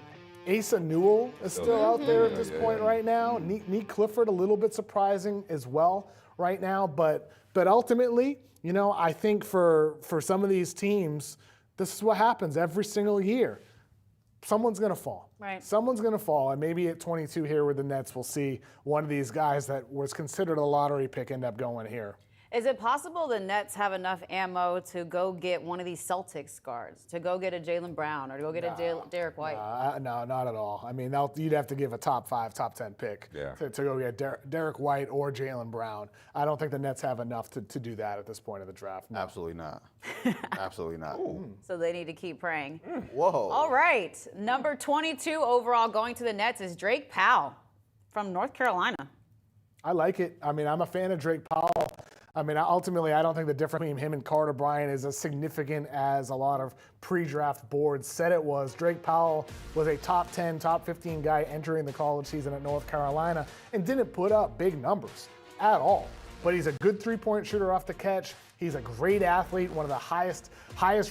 Asa Newell is still out there at this point right now. Nick Clifford, a little bit surprising as well right now. But ultimately, I think for some of these teams, this is what happens every single year. Someone's going to fall. Right. Someone's going to fall. And maybe at 22 here with the Nets, we'll see one of these guys that was considered a lottery pick end up going here. Is it possible the Nets have enough ammo to go get one of these Celtics guards, to go get a Jaylen Brown or to go get a Derek White? No, not at all. I mean, you'd have to give a top 5, top 10 pick to go get Derek White or Jaylen Brown. I don't think the Nets have enough to do that at this point of the draft. No. Absolutely not. Absolutely not. So they need to keep praying. Whoa. All right. Number 22 overall going to the Nets is Drake Powell from North Carolina. I like it. I mean, I'm a fan of Drake Powell. I mean, ultimately, I don't think the difference between him and Carter Bryant is as significant as a lot of pre-draft boards said it was. Drake Powell was a top 10, top 15 guy entering the college season at North Carolina and didn't put up big numbers at all. But he's a good three-point shooter off the catch. He's a great athlete, one of the highest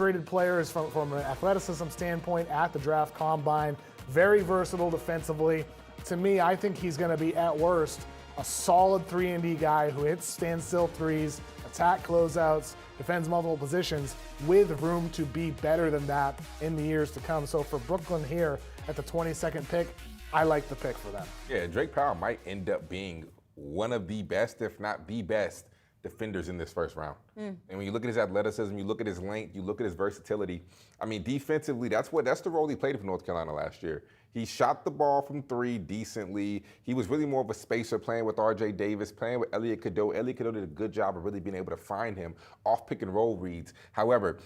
rated players from an athleticism standpoint at the draft combine. Very versatile defensively. To me, I think he's going to be, at worst, a solid 3-and-D guy who hits standstill threes, attack closeouts, defends multiple positions with room to be better than that in the years to come. So for Brooklyn here at the 22nd pick, I like the pick for them. Yeah, Drake Powell might end up being one of the best, if not the best, defenders in this first round. And when you look at his athleticism, you look at his length, you look at his versatility. I mean, defensively, that's the role he played for North Carolina last year. He shot the ball from three decently. He was really more of a spacer, playing with R.J. Davis, playing with Elliot Cadeau. Elliot Cadeau did a good job of really being able to find him off pick and roll reads. However,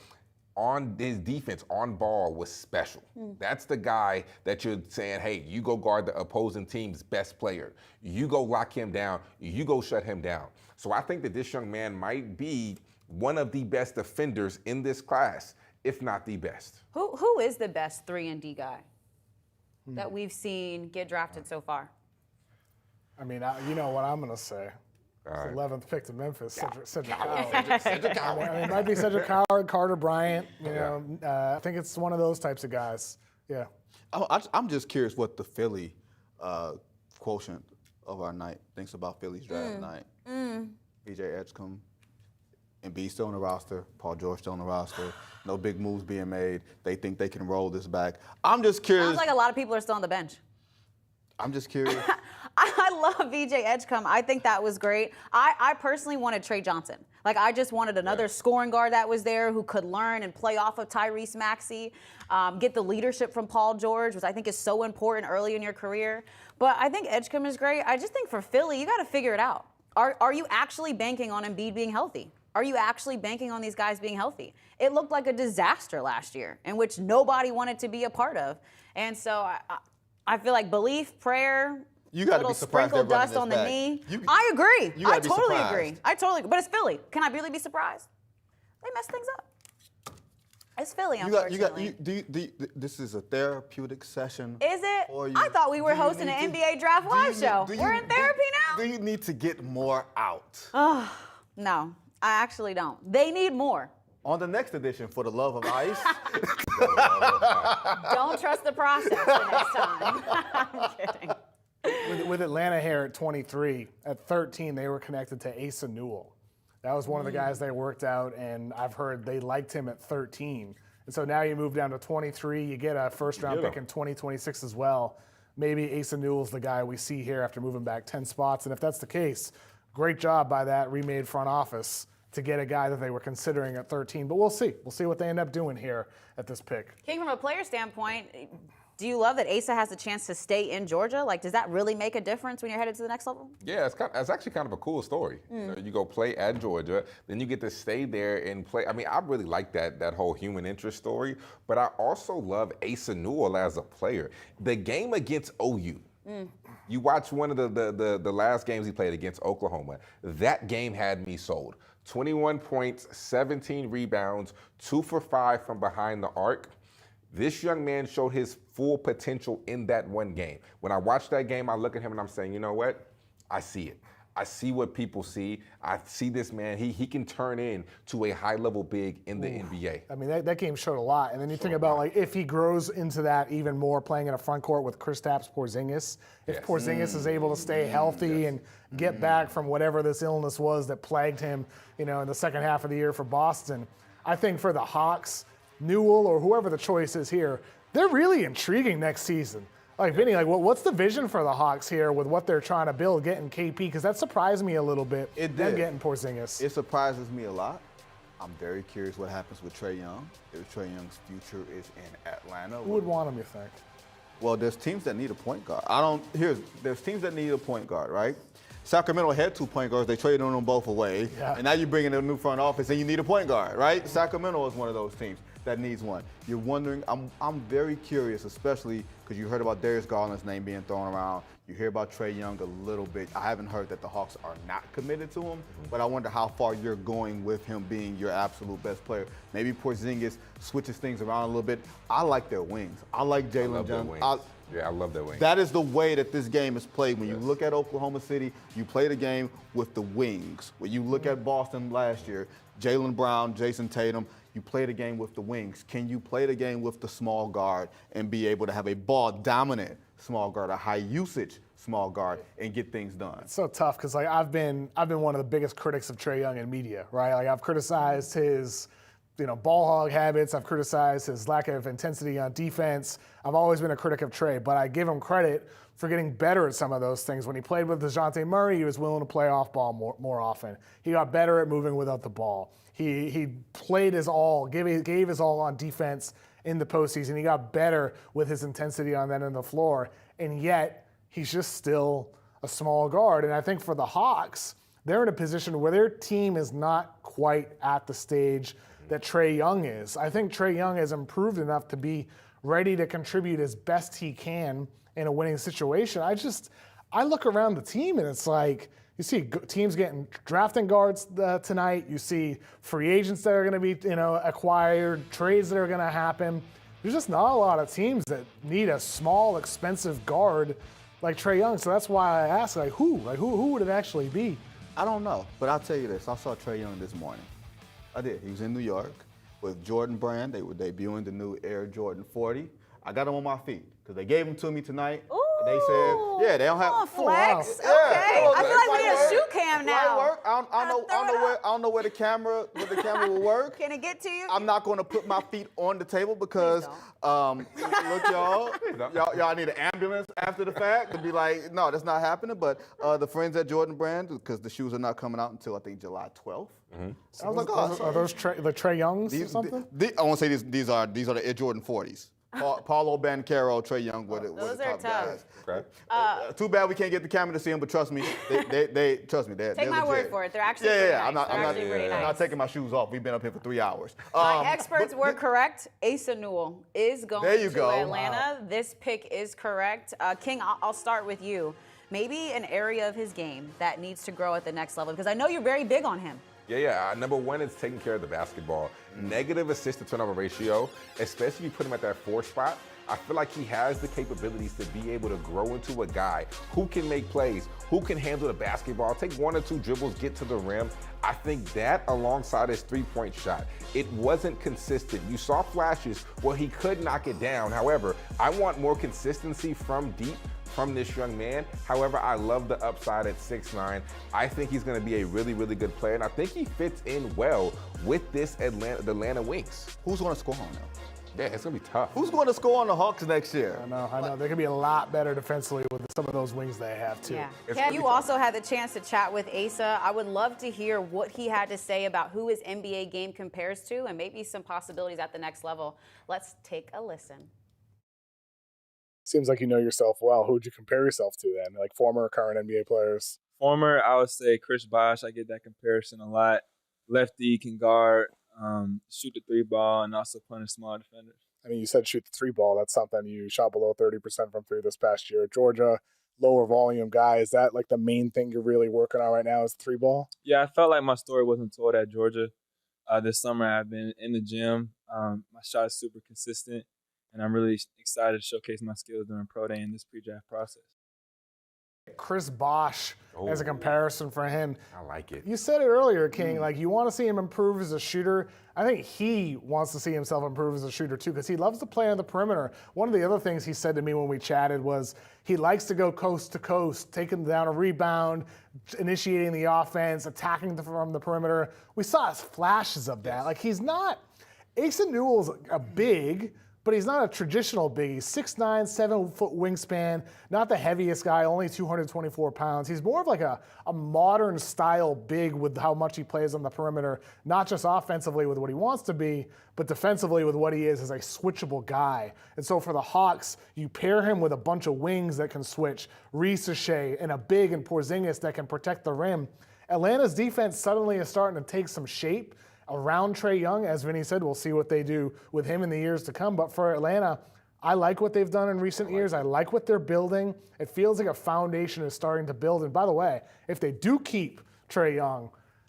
on his defense, on ball, was special. That's the guy that you're saying, hey, you go guard the opposing team's best player. You go lock him down. You go shut him down. So I think that this young man might be one of the best defenders in this class, if not the best. Who is the best 3-and-D guy that we've seen get drafted so far? I mean, you know what I'm going to say. It's 11th pick to Memphis, Cedric Howard. I mean, it might be Cedric Howard, Carter Bryant. You know, I think it's one of those types of guys. Yeah. I'm just curious what the Philly quotient of our night thinks about Philly's draft night. BJ Edgecombe, Embiid still on the roster, Paul George still on the roster. No big moves being made. They think they can roll this back. I'm just curious. Sounds like a lot of people are still on the bench. I'm just curious. I love VJ Edgecombe. I think that was great. I personally wanted Trey Johnson. Like, I just wanted another scoring guard that was there who could learn and play off of Tyrese Maxey, get the leadership from Paul George, which I think is so important early in your career. But I think Edgecombe is great. I just think for Philly, you got to figure it out. Are you actually banking on Embiid being healthy? Are you actually banking on these guys being healthy? It looked like a disaster last year in which nobody wanted to be a part of. And so I feel like belief, prayer, You got to be surprised sprinkle they're running dust this on the back. knee. I agree. You gotta I be totally surprised. agree. I totally agree. But it's Philly. Can I really be surprised? They messed things up. It's Philly, unfortunately. This is a therapeutic session. Is it? for you. I thought we were Do you hosting need an to- NBA Draft do you Live need- show. do you- We're in do- therapy now? Do you need to get more out? No, I actually don't. They need more. On the next edition, For the Love of Ice. Don't trust the process the next time. I'm kidding. With Atlanta here at 23, at 13, they were connected to Asa Newell. That was one of the guys they worked out, and I've heard they liked him at 13. And so now you move down to 23, you get a first-round pick in 2026 as well. Maybe Asa Newell's the guy we see here after moving back 10 spots. And if that's the case, great job by that remade front office to get a guy that they were considering at 13. But we'll see. We'll see what they end up doing here at this pick. King, from a player standpoint, do you love that Asa has a chance to stay in Georgia? Like, does that really make a difference when you're headed to the next level? Yeah, it's actually kind of a cool story. You know, you go play at Georgia, then you get to stay there and play. I mean, I really like that whole human interest story, but I also love Asa Newell as a player. The game against OU. You watch one of the last games he played against Oklahoma. That game had me sold. 21 points, 17 rebounds, 2 for 5 from behind the arc. This young man showed his full potential in that one game. When I watch that game, I look at him and I'm saying, you know what? I see it. I see what people see. I see this man. He can turn into a high-level big in the NBA. I mean, that game showed a lot. And then you think about, like, if he grows into that even more, playing in a front court with Kristaps, Porziņģis, if Porziņģis is able to stay healthy and get back from whatever this illness was that plagued him, you know, in the second half of the year for Boston, I think for the Hawks, Newell or whoever the choice is here, they're really intriguing next season. Like, Vinny, like, what's the vision for the Hawks here with what they're trying to build, getting KP? Because that surprised me a little bit, them getting Porziņģis. It surprises me a lot. I'm very curious what happens with Trae Young. If Trae Young's future is in Atlanta. Who would want him, you think? Well, there's teams that need a point guard. There's teams that need a point guard, right? Sacramento had 2 point guards. They traded on them both away. Yeah. And now you bring in a new front office and you need a point guard, right? Sacramento is one of those teams that needs one. You're wondering, I'm very curious, especially because you heard about Darius Garland's name being thrown around. You hear about Trae Young a little bit. I haven't heard that the Hawks are not committed to him, but I wonder how far you're going with him being your absolute best player. Maybe Porziņģis switches things around a little bit. I like their wings. I like Jalen Johnson. I love that wing. That is the way that this game is played. When you look at Oklahoma City, you play the game with the wings. When you look at Boston last year, Jaylen Brown, Jason Tatum, you play the game with the wings. Can you play the game with the small guard and be able to have a ball-dominant small guard, a high-usage small guard, and get things done? It's so tough because, like, I've been one of the biggest critics of Trae Young in media, right? Like, I've criticized his ball hog habits. I've criticized his lack of intensity on defense. I've always been a critic of Trey, but I give him credit for getting better at some of those things. When he played with DeJounte Murray, he was willing to play off ball more often. He got better at moving without the ball. He played his all, gave his all on defense in the postseason. He got better with his intensity on that end of the floor, and yet he's just still a small guard. And I think for the Hawks, they're in a position where their team is not quite at the stage that Trae Young is. I think Trae Young has improved enough to be ready to contribute as best he can in a winning situation. I look around the team and it's like, you see teams drafting guards tonight. You see free agents that are going to be, acquired, trades that are going to happen. There's just not a lot of teams that need a small, expensive guard like Trae Young. So that's why I asked, who would it actually be? I don't know, but I'll tell you this. I saw Trae Young this morning. I did. He was in New York with Jordan Brand. They were debuting the new Air Jordan 40. I got him on my feet because they gave them to me tonight. Ooh. They said, yeah, they don't have. Flex. Wow. Yeah, Okay. I feel like we need a shoe cam now. Work. I don't know where the camera will work. Can it get to you? I'm not going to put my feet on the table because, look, y'all need an ambulance after the fact to be like, no, that's not happening. But the friends at Jordan Brand, because the shoes are not coming out until I think July 12th. Mm-hmm. So I was like, oh, are those the Trae Youngs or something? I want to say these are the Air Jordan 40s. Paulo Banchero, Trae Young were the top guys. Okay. Too bad we can't get the camera to see them, but trust me, they trust me. They're Take my legit. word for it. They're actually I'm nice. not taking my shoes off. We've been up here for 3 hours. My experts were correct. Asa Newell is going to Atlanta. Wow. This pick is correct. King, I'll start with you. Maybe an area of his game that needs to grow at the next level, because I know you're very big on him. Yeah. Number one is taking care of the basketball. Negative assist to turnover ratio, especially if you put him at that 4 spot. I feel like he has the capabilities to be able to grow into a guy who can make plays, who can handle the basketball, take 1 or 2 dribbles, get to the rim. I think that alongside his 3-point shot, it wasn't consistent. You saw flashes where he could knock it down. However, I want more consistency from deep from this young man. However, I love the upside at 6'9". I think he's going to be a really, really good player, and I think he fits in well with the Atlanta Wings. Who's going to score on them? Yeah, it's going to be tough. Who's going to score on the Hawks next year? I know. They could be a lot better defensively with some of those wings they have, too. Yeah. Kev, you also had the chance to chat with Asa. I would love to hear what he had to say about who his NBA game compares to and maybe some possibilities at the next level. Let's take a listen. Seems like you know yourself well. Who would you compare yourself to then? Like former or current NBA players? Former, I would say Chris Bosh. I get that comparison a lot. Lefty, can guard, shoot the 3 ball, and also punish small defenders. I mean, you said shoot the 3 ball. That's something you shot below 30% from 3 this past year. Georgia, lower volume guy. Is that like the main thing you're really working on right now is the 3 ball? Yeah, I felt like my story wasn't told at Georgia. This summer I've been in the gym. My shot is super consistent. And I'm really excited to showcase my skills during Pro Day in this pre-draft process. Chris Bosh as a comparison for him. I like it. You said it earlier, King, like you want to see him improve as a shooter. I think he wants to see himself improve as a shooter too, because he loves to play on the perimeter. One of the other things he said to me when we chatted was he likes to go coast to coast, taking down a rebound, initiating the offense, attacking from the perimeter. We saw flashes of that. Like Asa Newell's a big, but he's not a traditional big. He's 6'9", 7-foot wingspan, not the heaviest guy, only 224 pounds. He's more of like a modern style big with how much he plays on the perimeter, not just offensively with what he wants to be, but defensively with what he is as a switchable guy. And so for the Hawks, you pair him with a bunch of wings that can switch, Shea, and a big and Porziņģis that can protect the rim. Atlanta's defense suddenly is starting to take some shape around Trae Young. As Vinny said, we'll see what they do with him in the years to come. But for Atlanta, I like what they've done in recent years. I like what they're building. It feels like a foundation is starting to build. And by the way, if they do keep Trae Young,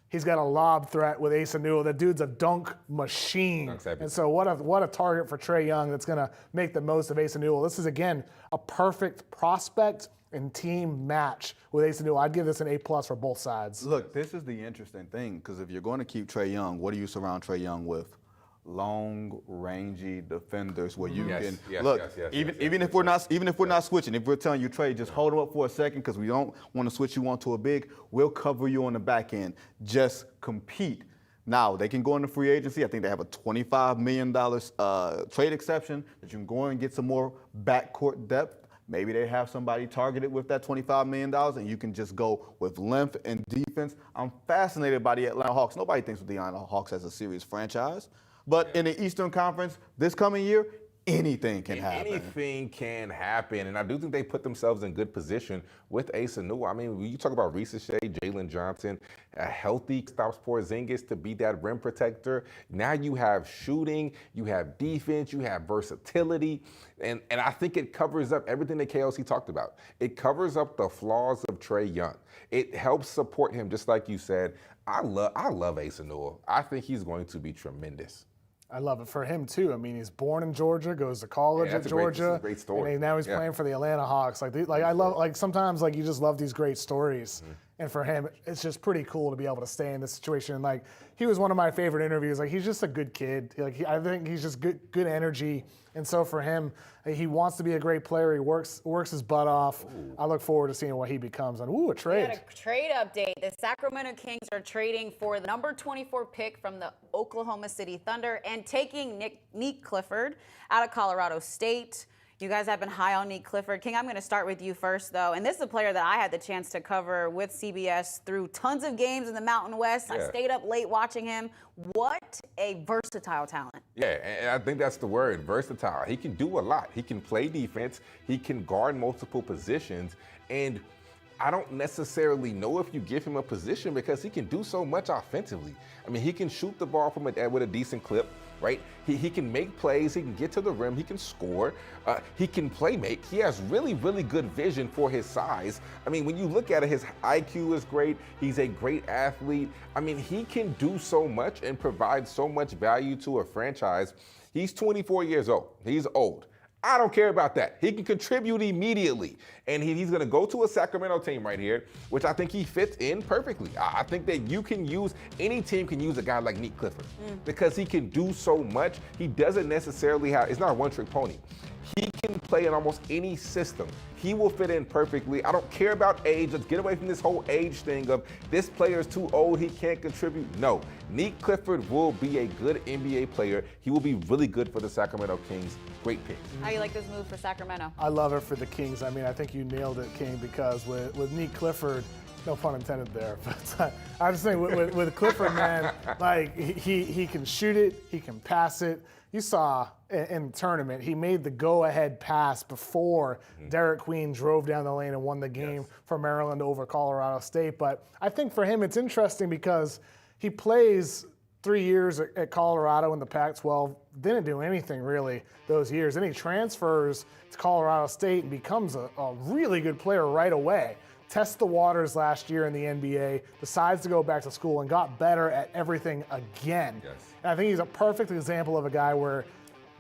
he's got a lob threat with Asa Newell. That dude's a dunk machine. And so what a target for Trae Young that's going to make the most of Asa Newell. This is, again, a perfect prospect and team match with Asa Newell. I'd give this an A+ for both sides. Look, this is the interesting thing, because if you're going to keep Trae Young, what do you surround Trae Young with? Long, rangy defenders where you can look. Even if we're not switching, if we're telling you, Trae, just hold him up for a second because we don't want to switch you onto a big, we'll cover you on the back end. Just compete. Now, they can go into free agency. I think they have a $25 million trade exception that you can go and get some more backcourt depth. Maybe they have somebody targeted with that $25 million, and you can just go with length and defense. I'm fascinated by the Atlanta Hawks. Nobody thinks of the Atlanta Hawks as a serious franchise. But in the Eastern Conference this coming year, anything can happen. Anything can happen, and I do think they put themselves in good position with Asa Newell. I mean, when you talk about Reese Shea, Jalen Johnson, a healthy stops Porziņģis to be that rim protector. Now you have shooting, you have defense, you have versatility, and I think it covers up everything that KLC talked about. It covers up the flaws of Trae Young. It helps support him, just like you said. I love Asa Newell. I think he's going to be tremendous. I love it for him too. I mean, he's born in Georgia, goes to college at Georgia. That's a great story. And now he's playing for the Atlanta Hawks. Sometimes you just love these great stories. Mm-hmm. And for him, it's just pretty cool to be able to stay in this situation. Like, he was one of my favorite interviews. Like, he's just a good kid. I think he's just good energy. And so for him, he wants to be a great player. He works his butt off. Ooh. I look forward to seeing what he becomes. And a trade. We had a trade update. The Sacramento Kings are trading for the number 24 pick from the Oklahoma City Thunder and taking Nick Clifford out of Colorado State. You guys have been high on Nick Clifford. King, I'm going to start with you first, though. And this is a player that I had the chance to cover with CBS through tons of games in the Mountain West. Yeah. I stayed up late watching him. What a versatile talent. Yeah, and I think that's the word, versatile. He can do a lot. He can play defense. He can guard multiple positions. And I don't necessarily know if you give him a position because he can do so much offensively. I mean, he can shoot the ball with a decent clip, right? He can make plays. He can get to the rim. He can score. He can play make. He has really, really good vision for his size. I mean, when you look at it, his IQ is great. He's a great athlete. I mean, he can do so much and provide so much value to a franchise. He's 24 years old. He's old. I don't care about that. He can contribute immediately. And he's going to go to a Sacramento team right here, which I think he fits in perfectly. I think that any team can use a guy like Nick Clifford because he can do so much. He doesn't necessarily it's not a one-trick pony. He can play in almost any system. He will fit in perfectly. I don't care about age. Let's get away from this whole age thing of this player is too old, he can't contribute. No, Nick Clifford will be a good NBA player. He will be really good for the Sacramento Kings. Great pick. How do you like this move for Sacramento? I love it for the Kings. I mean, I think you nailed it, King, because with Nick Clifford, no pun intended there, but I was saying with Clifford, man, like he can shoot it, he can pass it. You saw in the tournament, he made the go-ahead pass before Derek Queen drove down the lane and won the game for Maryland over Colorado State. But I think for him, it's interesting because he plays 3 years at Colorado in the Pac-12, didn't do anything really those years. Then he transfers to Colorado State and becomes a really good player right away. Tests the waters last year in the NBA, decides to go back to school and got better at everything again. Yes. And I think he's a perfect example of a guy where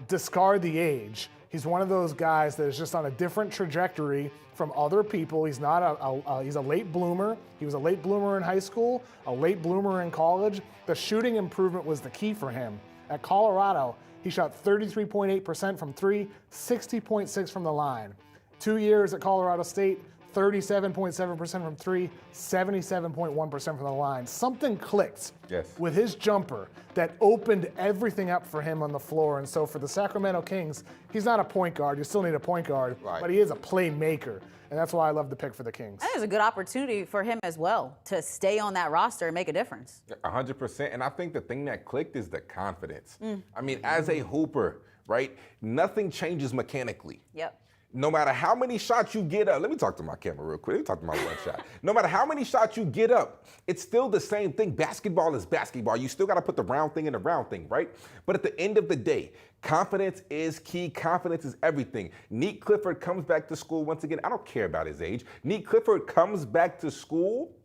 discard the age. He's one of those guys that is just on a different trajectory from other people. He's not he's a late bloomer. He was a late bloomer in high school, a late bloomer in college. The shooting improvement was the key for him. At Colorado, he shot 33.8% from three, 60.6% from the line. 2 years at Colorado State, 37.7% from three, 77.1% from the line. Something clicked with his jumper that opened everything up for him on the floor. And so for the Sacramento Kings, he's not a point guard. You still need a point guard, but he is a playmaker. And that's why I love the pick for the Kings. I think it's a good opportunity for him as well to stay on that roster and make a difference. 100%. And I think the thing that clicked is the confidence. I mean, as a hooper, right, nothing changes mechanically. Yep. No matter how many shots you get up, let me talk to my camera real quick. Let me talk to my one shot. No matter how many shots you get up, it's still the same thing. Basketball is basketball. You still got to put the round thing in the round thing, right? But at the end of the day, confidence is key. Confidence is everything. Nick Clifford comes back to school once again. I don't care about his age. Nick Clifford comes back to school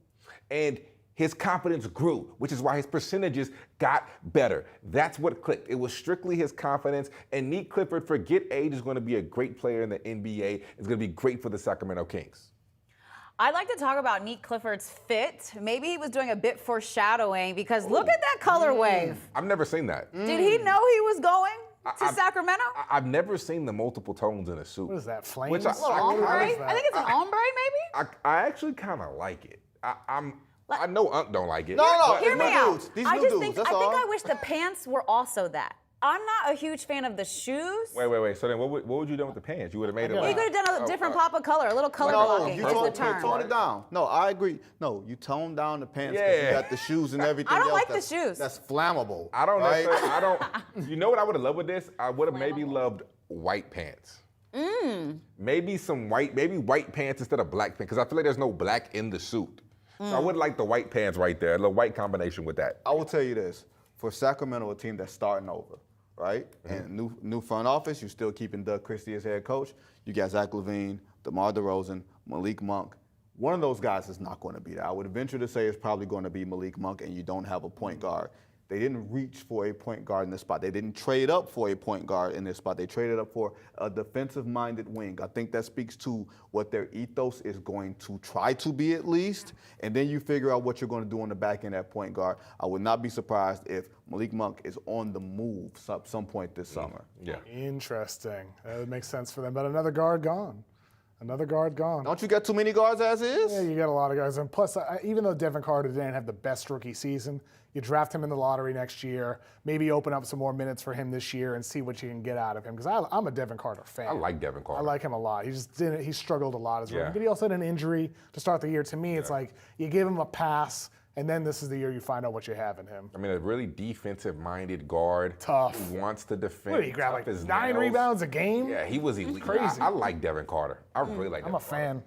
and his confidence grew, which is why his percentages got better. That's what clicked. It was strictly his confidence. And Nick Clifford, forget age, is going to be a great player in the NBA. It's going to be great for the Sacramento Kings. I'd like to talk about Nick Clifford's fit. Maybe he was doing a bit foreshadowing because look at that color wave. I've never seen that. Did he know he was going to Sacramento? I've never seen the multiple tones in a suit. What is that, flames? Which a little ombre? I think it's an ombre, maybe? I actually kind of like it. I know Unc don't like it. No, Hear me out. These I new just dudes, think that's I all. wish the pants were also that. I'm not a huge fan of the shoes. Wait. So then what would you do with the pants? You would have made it Well, you like. could have done a different pop of color, a little color No, blocking you is the tone term. it down. No, I agree. No, you tone down the pants because you Yeah. got the shoes and everything I don't else. like the that's- shoes. That's flammable. I don't right? necessarily, I don't. You know what I would have loved with this? I would have maybe loved white pants. Maybe white pants instead of black pants, because I feel like there's no black in the suit. So I would like the white pants right there, a little white combination with that. I will tell you this: for Sacramento, a team that's starting over, right, and new front office, you're still keeping Doug Christie as head coach. You got Zach LaVine, DeMar DeRozan, Malik Monk. One of those guys is not going to be there. I would venture to say it's probably going to be Malik Monk, and you don't have a point guard. They didn't reach for a point guard in this spot. They didn't trade up for a point guard in this spot. They traded up for a defensive-minded wing. I think that speaks to what their ethos is going to try to be at least. And then you figure out what you're going to do on the back end at point guard. I would not be surprised if Malik Monk is on the move some point this summer. Yeah. Interesting. That would make sense for them. But another guard gone. Another guard gone. Don't you got too many guards as is? Yeah, you got a lot of guys. And plus, even though Devin Carter didn't have the best rookie season, you draft him in the lottery next year, maybe open up some more minutes for him this year and see what you can get out of him. Because I'm a Devin Carter fan. I like Devin Carter. I like him a lot. He struggled a lot as well. Yeah. But he also had an injury to start the year. To me, it's like you give him a pass, and then this is the year you find out what you have in him. I mean, a really defensive-minded guard. Tough. Who wants to defend. What did he grab, tough like as 9 nails. rebounds a game? Yeah, he was elite. Crazy. I like Devin Carter. I really like I'm Devin a fan.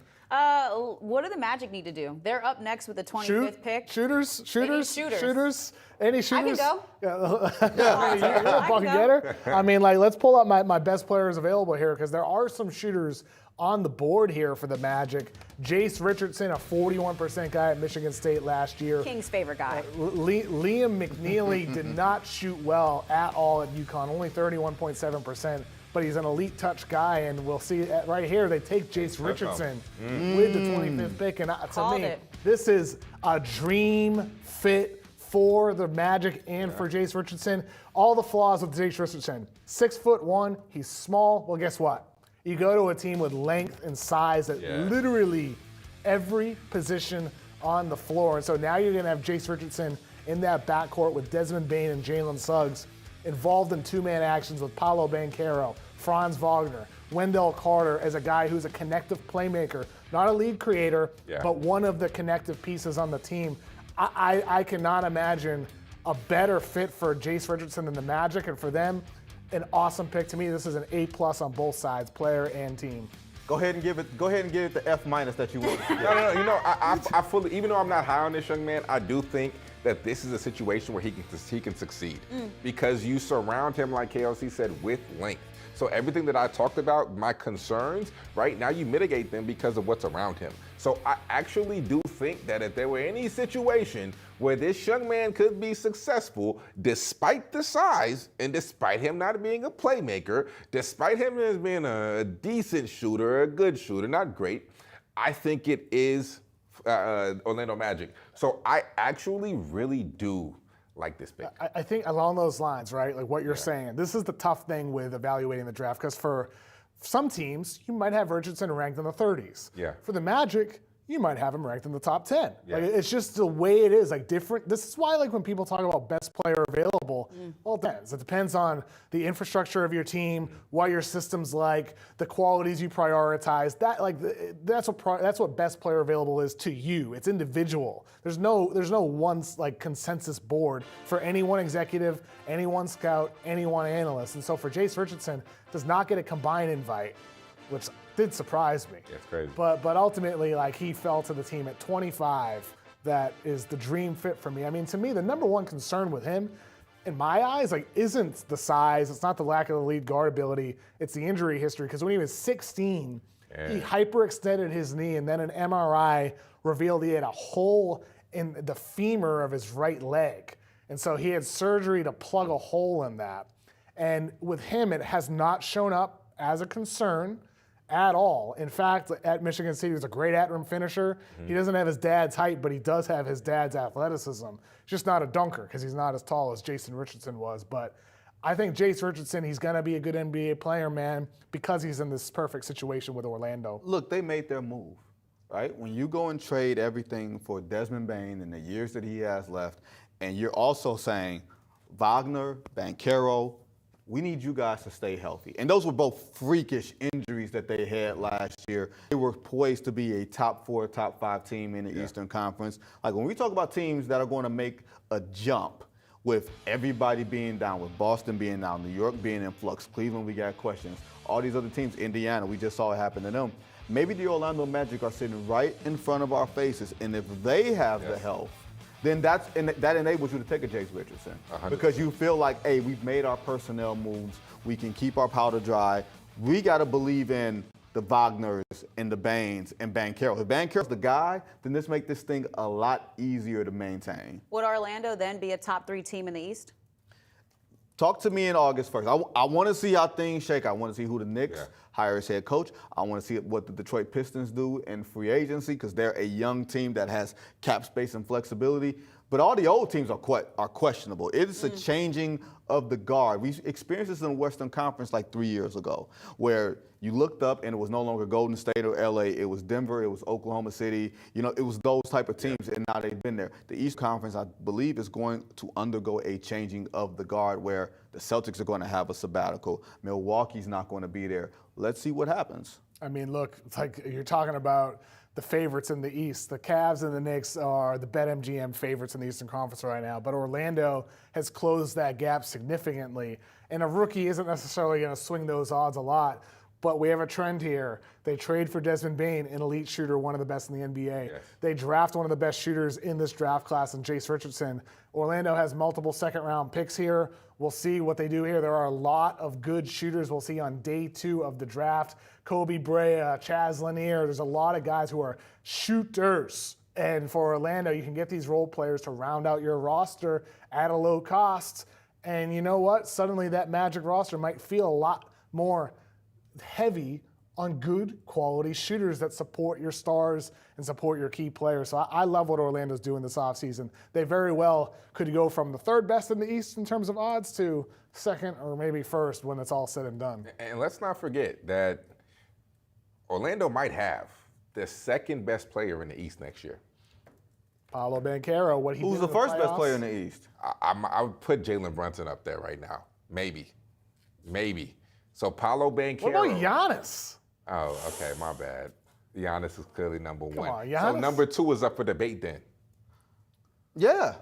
What do the Magic need to do? They're up next with the 25th Shoot, pick. shooters. shooters. Any shooters? go. Yeah, you're a bucket go. getter. I mean, like, let's pull up my best players available here because there are some shooters on the board here for the Magic. Jace Richardson, a 41% guy at Michigan State last year. King's favorite guy. Liam McNeely did not shoot well at all at UConn, only 31.7%. But he's an elite touch guy, and we'll see right here. They take Jace Richardson with the 25th pick, and to Called me, it. this is a dream fit for the Magic and for Jace Richardson. All the flaws with Jace Richardson: 6'1", he's small. Well, guess what? You go to a team with length and size at literally every position on the floor, and so now you're going to have Jace Richardson in that backcourt with Desmond Bane and Jalen Suggs, involved in two-man actions with Paolo Banchero, Franz Wagner, Wendell Carter as a guy who's a connective playmaker, not a lead creator, but one of the connective pieces on the team. I cannot imagine a better fit for Jace Richardson than the Magic, and for them, an awesome pick. To me, this is an A+ on both sides, player and team. Go ahead and give it the F- that you wanted to get. No. You know, I fully, even though I'm not high on this young man, I do think that this is a situation where he can succeed because you surround him, like KLC said, with length. So everything that I talked about, my concerns, right now you mitigate them because of what's around him. So I actually do think that if there were any situation where this young man could be successful, despite the size and despite him not being a playmaker, despite him as being a decent shooter, a good shooter, not great, I think it is Orlando Magic. So I actually really do like this pick. I think along those lines, right, like what you're saying, this is the tough thing with evaluating the draft because for some teams, you might have Richardson ranked in the 30s. Yeah. For the Magic, you might have him ranked in the top 10. Yeah. Like, it's just the way it is, like different. This is why, like when people talk about best player available, well, it depends. It depends on the infrastructure of your team, what your system's like, the qualities you prioritize. That's what best player available is to you. It's individual. There's no one like consensus board for any one executive, any one scout, any one analyst. And so for Jace Richardson, does not get a combined invite, which did surprise me. That's crazy. But ultimately, like, he fell to the team at 25. That is the dream fit for me. I mean, to me, the number one concern with him, in my eyes, like, isn't the size. It's not the lack of the lead guard ability. It's the injury history. Because when he was 16, he hyperextended his knee, and then an MRI revealed he had a hole in the femur of his right leg. And so he had surgery to plug a hole in that. And with him, it has not shown up as a concern at all. In fact, at Michigan State, he's a great at-rim finisher. He doesn't have his dad's height, but he does have his dad's athleticism. Just not a dunker because he's not as tall as Jason Richardson was. But I think Jace Richardson, he's going to be a good NBA player, man, because he's in this perfect situation with Orlando. Look, they made their move. right? When you go and trade everything for Desmond Bane in the years that he has left, and you're also saying, Wagner, Banchero, we need you guys to stay healthy. And those were both freakish injuries that they had last year. They were poised to be a top 4, top 5 team in the Eastern Conference. Like when we talk about teams that are going to make a jump with everybody being down, with Boston being down, New York being in flux, Cleveland, we got questions. All these other teams, Indiana, we just saw it happen to them. Maybe the Orlando Magic are sitting right in front of our faces, and if they have the health, then that enables you to take a Jace Richardson. 100%. Because you feel like, hey, we've made our personnel moves. We can keep our powder dry. We got to believe in the Wagners and the Baines and Banchero. If Banchero's the guy, then this makes this thing a lot easier to maintain. Would Orlando then be a top 3 team in the East? Talk to me in August 1st. I want to see how things shake. I want to see who the Knicks hire as head coach. I want to see what the Detroit Pistons do in free agency because they're a young team that has cap space and flexibility. But all the old teams are questionable. It's a changing of the guard. We experienced this in the Western Conference like 3 years ago, where you looked up and it was no longer Golden State or LA. It was Denver. It was Oklahoma City. You know, it was those type of teams, and now they've been there. The East Conference, I believe, is going to undergo a changing of the guard, where the Celtics are going to have a sabbatical. Milwaukee's not going to be there. Let's see what happens. I mean, look, it's like you're talking about the favorites in the East. The Cavs and the Knicks are the BetMGM favorites in the Eastern Conference right now, but Orlando has closed that gap significantly. And a rookie isn't necessarily going to swing those odds a lot, but we have a trend here. They trade for Desmond Bane, an elite shooter, one of the best in the NBA. Yes. They draft one of the best shooters in this draft class in Jace Richardson. Orlando has multiple second-round picks here. We'll see what they do here. There are a lot of good shooters we'll see on day 2 of the draft. Kobe Brea, Chaz Lanier. There's a lot of guys who are shooters. And for Orlando, you can get these role players to round out your roster at a low cost. And you know what? Suddenly that Magic roster might feel a lot more heavy on good quality shooters that support your stars and support your key players. So I love what Orlando's doing this offseason. They very well could go from the 3rd best in the East in terms of odds to 2nd or maybe 1st when it's all said and done. And let's not forget that Orlando might have the 2nd best player in the East next year. Paolo Banchero, what he Who's did the in first best playoffs? player in the East? I would put Jalen Brunson up there right now. Maybe. So Paolo Banchero. What about Giannis? Oh, okay, my bad. Giannis is clearly number 1. on, Giannis? So number 2 is up for debate then. Yeah.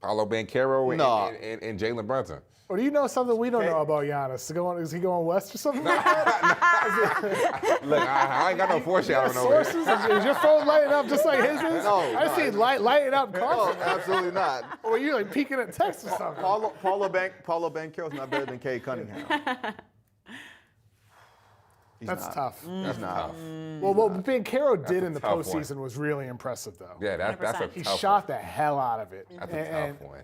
Paulo Banchero No. and Jalen Brunson. Or do you know something we don't know about Giannis? Is he going west or something? Look, I ain't got no foreshadowing over here. Sources? Is your phone lighting up just like his is? No, I see lighting up No, Carson. absolutely not. Or are you like peeking at text or something? Paulo Banchero's not better than Cade Cunningham. That's tough. He's not. Well, what Banchero did a in the tough postseason was really impressive, though. Yeah, that's a 100%. He tough shot one. the hell out of it. That's a tough one.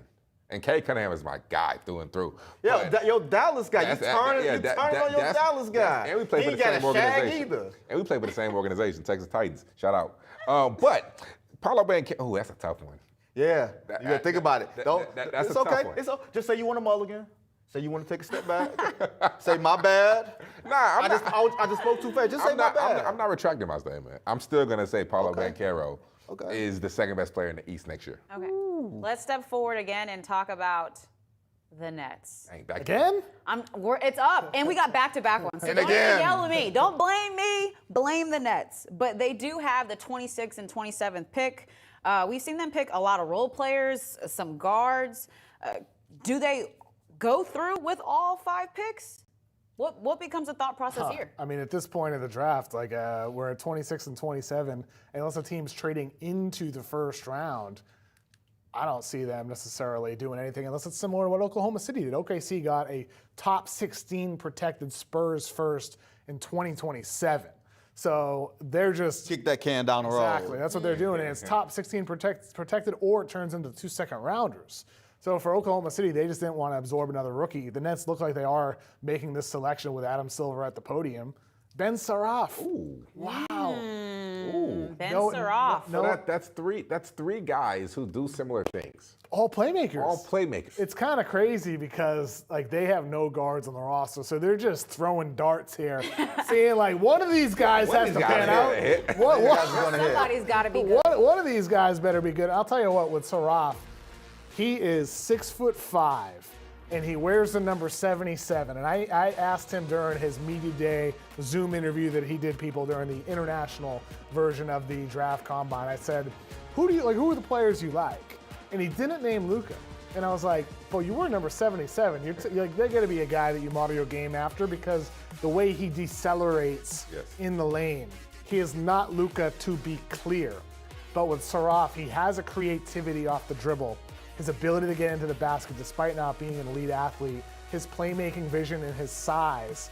And Cade Cunningham is my guy through and through. Yo, But yo, Dallas guy. You turn on your Dallas guy. And we play He for ain't the got same a shag organization. either. And we play for the same organization, Texas Titans. Shout out. But Paulo Banchero, oh, that's a tough one. Yeah, you gotta think about it. That's it's a okay. tough one. Just say you want a mulligan. Say you want to take a step back. Say my bad. Nah, I just spoke too fast. Just say my bad. I'm not retracting my statement. I'm still gonna say Paulo Okay. Banchero Okay. is the 2nd best player in the East next year. Okay. Let's step forward again and talk about the Nets. Ain't back Again? It's up, and we got back-to-back ones. So And don't again. yell at me. Don't blame me. Blame the Nets. But they do have the 26th and 27th pick. We've seen them pick a lot of role players, some guards. Do they go through with all 5 picks? What becomes the thought process here? I mean, at this point of the draft, like we're at 26 and 27, and unless a team's trading into the 1st round, I don't see them necessarily doing anything unless it's similar to what Oklahoma City did. OKC got a top 16 protected Spurs first in 2027. So they're just Kick that can down the road. exactly. That's what they're doing. And it's top 16 protected, or it turns into 2 second-rounders. So for Oklahoma City, they just didn't want to absorb another rookie. The Nets look like they are making this selection with Adam Silver at the podium. Ben Saraf. Ooh. Wow. Ben No, Saraf. no. So that's three guys who do similar things. All playmakers. All playmakers. It's kind of crazy because like they have no guards on the roster, so they're just throwing darts here, seeing like one of these guys One of has these to guys pan gotta out. hit. Somebody's got to be good. One of these guys better be good. I'll tell you what, with Saraf, he is 6'5", and he wears the number 77. And I asked him during his media day Zoom interview that he did people during the international version of the draft combine. I said, who are the players you like? And he didn't name Luka. And I was like, well, you were number 77. You're like, they're going to be a guy that you model your game after because the way he decelerates in the lane, he is not Luka, to be clear. But with Saraf, he has a creativity off the dribble. His ability to get into the basket despite not being an elite athlete, his playmaking vision and his size.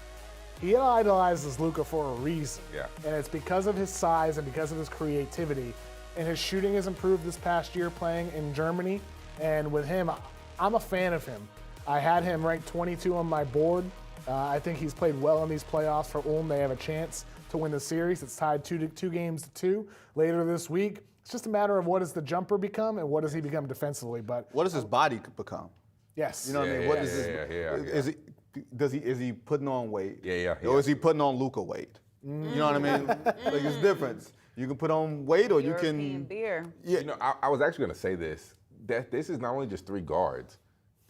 He idolizes Luka for a reason. Yeah. And it's because of his size and because of his creativity. And his shooting has improved this past year playing in Germany. And with him, I'm a fan of him. I had him ranked 22 on my board. I think he's played well in these playoffs for Ulm. They have a chance to win the series. It's tied 2 games to 2 later this week. It's just a matter of what does the jumper become and what does he become defensively. But What does his body become? yes. You know what I mean? What is his? Is he putting on weight? Or is he putting on Luka weight? You know what I mean? Like it's difference. You can put on weight, or you European can. beer. Yeah. You know, I was actually going to say this, that this is not only just 3 guards,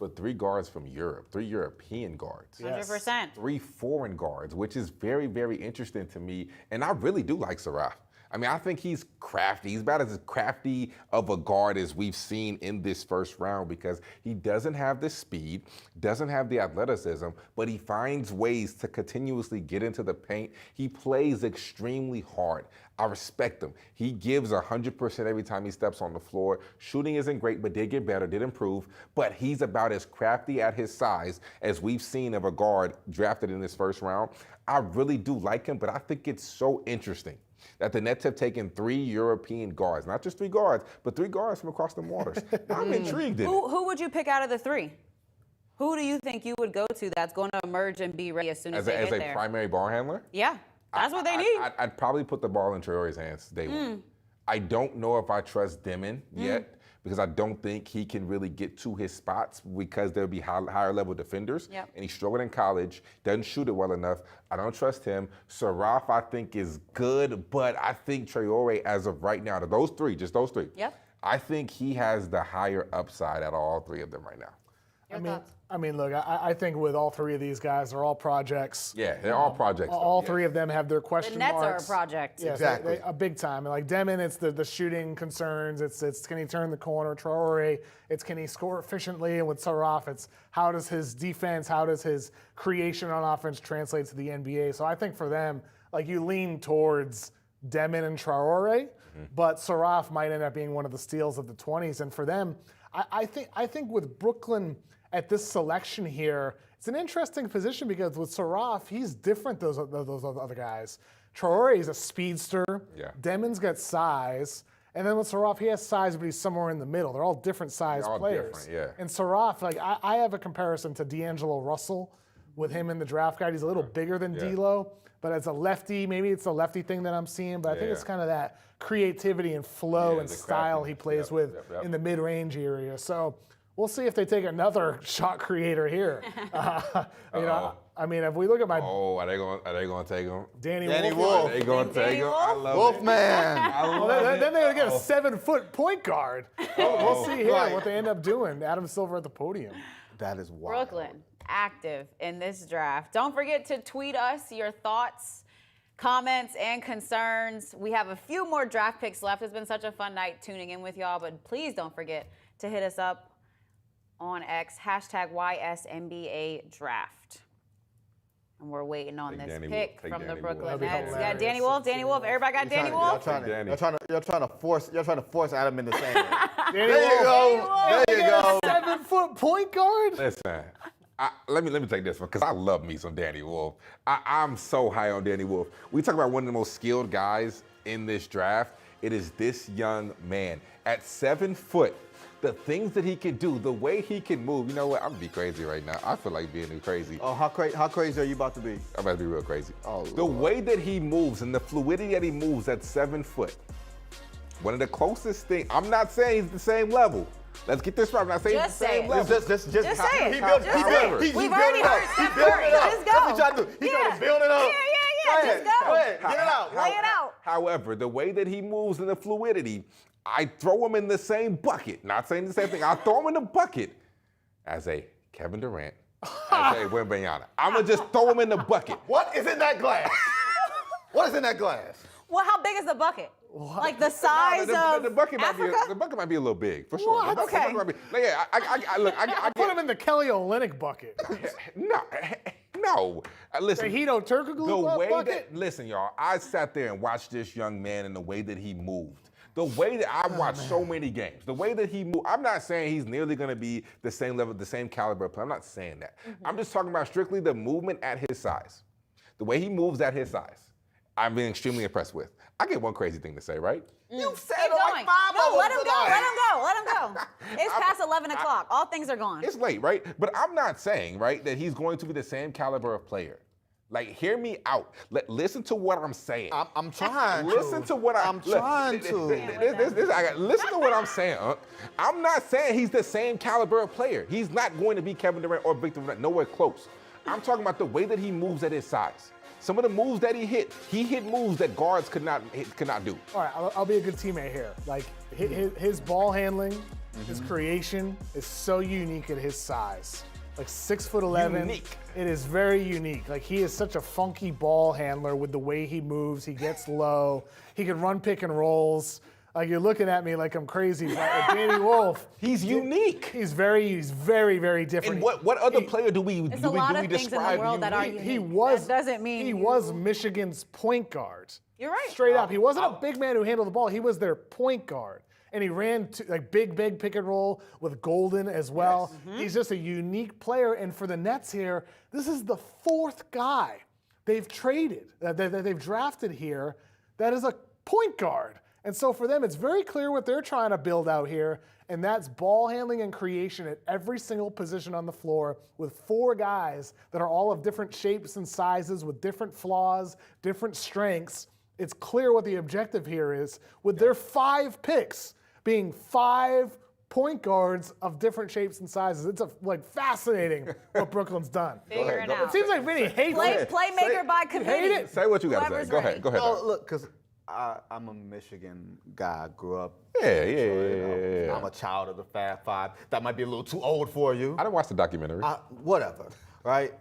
but 3 guards from Europe, 3 European guards. 100%. 3 foreign guards, which is very, very interesting to me. And I really do like Saraf. I mean, I think he's crafty. He's about as crafty of a guard as we've seen in this first round because he doesn't have the speed, doesn't have the athleticism, but he finds ways to continuously get into the paint. He plays extremely hard. I respect him. He gives 100% every time he steps on the floor. Shooting isn't great, but did get better, did improve. But he's about as crafty at his size as we've seen of a guard drafted in this first round. I really do like him, but I think it's so interesting that the Nets have taken 3 European guards, not just 3 guards, but 3 guards from across the waters. I'm intrigued in it. Who would you pick out of the 3? Who do you think you would go to that's going to emerge and be ready as soon as they get there? As a primary ball handler? Yeah, that's what they need. I'd probably put the ball in Traore's hands day one. I don't know if I trust Demin yet because I don't think he can really get to his spots because there'll be higher level defenders. Yep. And he struggled in college, doesn't shoot it well enough. I don't trust him. Saraf, I think, is good, but I think Traore, as of right now, those 3, just those 3. Yep. I think he has the higher upside out of all 3 of them right now. Your thoughts? I mean, look, I think with all 3 of these guys, they're all projects. Yeah, they're all projects. All 3 of them have their question The Nets marks. are a project. Yes, Exactly. a big time. And like Demin, it's the shooting concerns. It's can he turn the corner? Traore, it's can he score efficiently? And with Saraf, it's how does his defense, how does his creation on offense translate to the NBA? So I think for them, like you lean towards Demin and Traore, but Saraf might end up being one of the steals of the 20s. And for them, I think with Brooklyn at this selection here, it's an interesting position because with Saraf, he's different those other guys. Traore is a speedster. Yeah. Demin's got size. And then with Saraf, he has size, but he's somewhere in the middle. They're all different size They're all players. different, yeah. And Saraf, like I have a comparison to D'Angelo Russell with him in the draft guide. He's a little bigger than D'Lo, but as a lefty, maybe it's a lefty thing that I'm seeing, but I think it's kind of that creativity and flow and the style he craftiness. plays with in the mid-range area. So we'll see if they take another shot creator here. You know, I mean, if we look at my Oh, are they going to take him? Danny Wolf. Wolf, Are they going to take him? I love it. Wolfman. I well, love then they're it. gonna get a 7-foot point guard. We'll see here what they end up doing. Adam Silver at the podium. That is wild. Brooklyn, active in this draft. Don't forget to tweet us your thoughts, comments, and concerns. We have a few more draft picks left. It's been such a fun night tuning in with y'all, but please don't forget to hit us up on X, #YSNBA draft. And we're waiting on Take this Danny pick Wolf. Take from the Danny Brooklyn Wolf. Nets. That'd We be got Danny Wolf. Danny Wolf. Everybody got Danny Wolf? Y'all trying to force Adam into saying that. Danny There you Wolf. go. There you go. 7-foot point guard. Listen, let me take this one because I love me some Danny Wolf. I'm so high on Danny Wolf. We talk about one of the most skilled guys in this draft. It is this young man. at 7 foot, the things that he can do, the way he can move. You know what? I'm gonna be crazy right now. I feel like being crazy. Oh, how crazy are you about to be? I'm about to be real crazy. Oh, the Lord. way that he moves and the fluidity that he moves at 7 foot. One of the closest things. I'm not saying he's the same level. Let's get this right. I'm not saying Just he's the say same it. level. Just say it. He built, Just he say built, it. he We've built already it up. heard He Steph built Curry. it up. Just go. That's what y'all do. He's Yeah. gonna build it up. Yeah. Just go. Go ahead. Get it out. Lay it out. However, the way that he moves and the fluidity, I throw him in the same bucket. Not saying the same thing. I throw him in the bucket as a Kevin Durant, as a Wembanyama. I'm gonna just throw him in the bucket. What is in that glass? What is in that glass? Well, how big is the bucket? Like the size of the bucket might be Africa? the bucket might be a little big for sure. What? The bucket Okay. might be, like, yeah, I Put him in the Kelly Olynyk bucket. no. Listen. The Hito Turkoglu The way bucket. that, listen, y'all, I sat there and watched this young man and the way that he moved. The way that I watched so many games, the way that he moved, I'm not saying he's nearly going to be the same level, the same caliber of player. I'm not saying that. I'm just talking about strictly the movement at his size. The way he moves at his size, I've been extremely impressed with. I get one crazy thing to say, right? You said Keep like going. 5 No, of them let him go. tonight. Let him go. Let him go. It's past 11 o'clock. All things are gone. It's late, right? But I'm not saying, right, that he's going to be the same caliber of player. Like, hear me out. Listen to what I'm saying. I'm trying to. Listen to what I'm trying to. Listen to what I'm saying, Unc. I'm not saying he's the same caliber of player. He's not going to be Kevin Durant or Victor Durant, nowhere close. I'm talking about the way that he moves at his size. Some of the moves that he hit moves that guards could not do. All right, I'll be a good teammate here. Like his ball handling, his creation is so unique at his size. Like 6'11". Unique. It is very unique. Like he is such a funky ball handler with the way he moves. He gets low. He can run pick and rolls. Like you're looking at me like I'm crazy, but Danny Wolf, He's unique. he's very, very different. And what other player do we There's a lot of things in the describe world that are unique? unique. He was. That doesn't mean he you- was Michigan's point guard. You're right. Straight up, he wasn't a big man who handled the ball. He was their point guard, and he ran like big pick and roll with Golden as well. He's just a unique player. And for the Nets here, this is the 4th guy they've traded that they've drafted here that is a point guard. And so for them, it's very clear what they're trying to build out here, and that's ball handling and creation at every single position on the floor with 4 guys that are all of different shapes and sizes with different flaws, different strengths. It's clear what the objective here is with their 5 picks being 5 point guards of different shapes and sizes. It's fascinating what Brooklyn's done. Figure it Go out. It seems like Vinny hates it. Playmaker by committee. it? Say what you got to say. Whoever's Go ready. ahead. Go ahead. Oh, look, because I'm a Michigan guy. I grew up. Yeah. I'm a child of the Fab Five. That might be a little too old for you. I didn't watch the documentary. Whatever, right?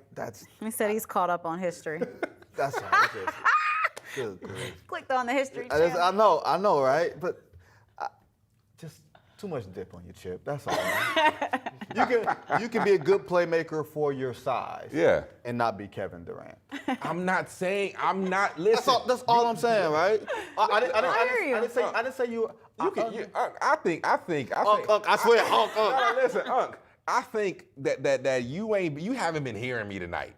He said he's caught up on history. That's right. Good grief. Clicked on the history I channel. know, right? But just too much dip on your chip. That's all. Man. You can be a good playmaker for your size. Yeah. And not be Kevin Durant. I'm not. Listen. That's all I'm saying, right? I didn't say you. Unc, I think. Unc, I swear, Unc. No, listen, Unc. I think that you haven't been hearing me tonight.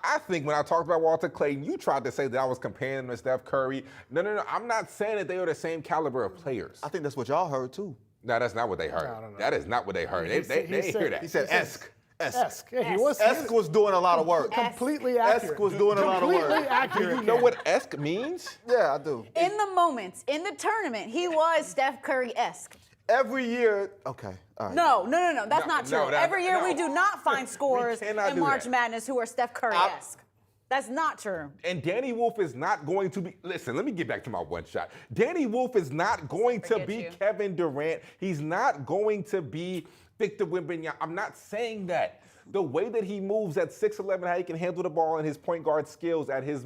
I think when I talked about Walter Clayton, you tried to say that I was comparing him to Steph Curry. No. I'm not saying that they are the same caliber of players. I think that's what y'all heard too. No, that's not what they heard. No. That is not what they heard. They didn't hear that. He said Esk. Esk. Yeah, he was Esk was doing a lot of work. completely accurate. Esk was doing a lot of work. Completely accurate. Do you know what Esk means? Yeah, I do. In the moments, in the tournament, he was Steph Curry-esque. Every year, okay, all right. No. That's not true. no, Every year we no. do not find scorers cannot in do March that. Madness who are Steph Curry-esque. That's not true. And Danny Wolf is not going to be. Listen, let me get back to my one shot. Danny Wolf is not going to Forget be you. Kevin Durant. He's not going to be Victor Wembanyama. I'm not saying that. The way that he moves at 6'11", how he can handle the ball and his point guard skills at his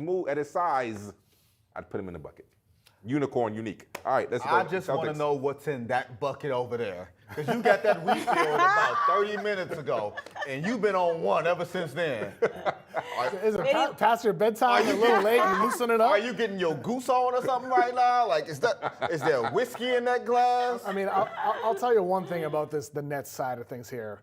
size, I'd put him in the bucket. Unicorn, unique. All right, let's go. I just want to Celtics. know what's in that bucket over there. Because you got that refill about 30 minutes ago, and you've been on one ever since then. Is it past your bedtime? A little late. You loosen it up. Are you getting your goose on or something right now? Like, is there whiskey in that glass? I mean, I'll tell you one thing about the Nets side of things here.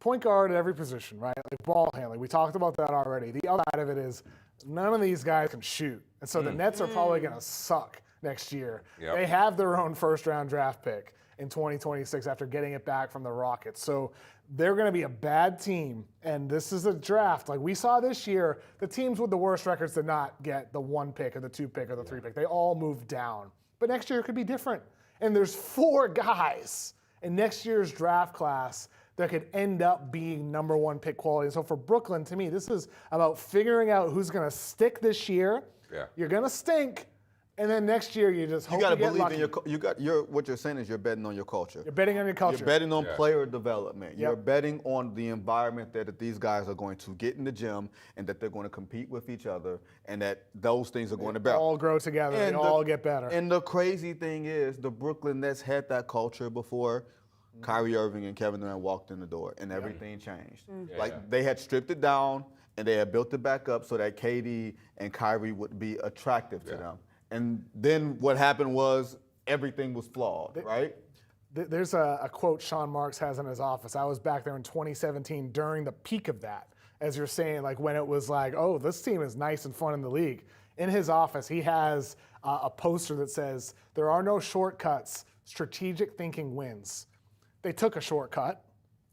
Point guard at every position, right? Like ball handling. We talked about that already. The other side of it is none of these guys can shoot. And so the Nets are probably going to suck next year. Yep. They have their own first-round draft pick in 2026 after getting it back from the Rockets. So they're going to be a bad team, and this is a draft. Like we saw this year, the teams with the worst records did not get the 1 pick or the 2 pick or the 3 pick. They all moved down. But next year it could be different. And there's 4 guys in next year's draft class that could end up being number 1 pick quality. And so for Brooklyn, to me, this is about figuring out who's going to stick this year. Yeah. You're going to stink. And then next year, you just hope You got to get believe lucky. in what you're saying is you're betting on your culture. You're betting on your culture. You're betting on player development. Yep. You're betting on the environment that these guys are going to get in the gym and that they're going to compete with each other and that those things are going to bear. all grow together and all get better. And the crazy thing is the Brooklyn Nets had that culture before Kyrie Irving and Kevin Durant walked in the door and everything changed. Like they had stripped it down and they had built it back up so that KD and Kyrie would be attractive to them. And then what happened was everything was flawed, right? There's a quote Sean Marks has in his office. I was back there in 2017 during the peak of that, as you're saying, like when it was like, oh, this team is nice and fun in the league. In his office, he has a poster that says, there are no shortcuts, strategic thinking wins. They took a shortcut,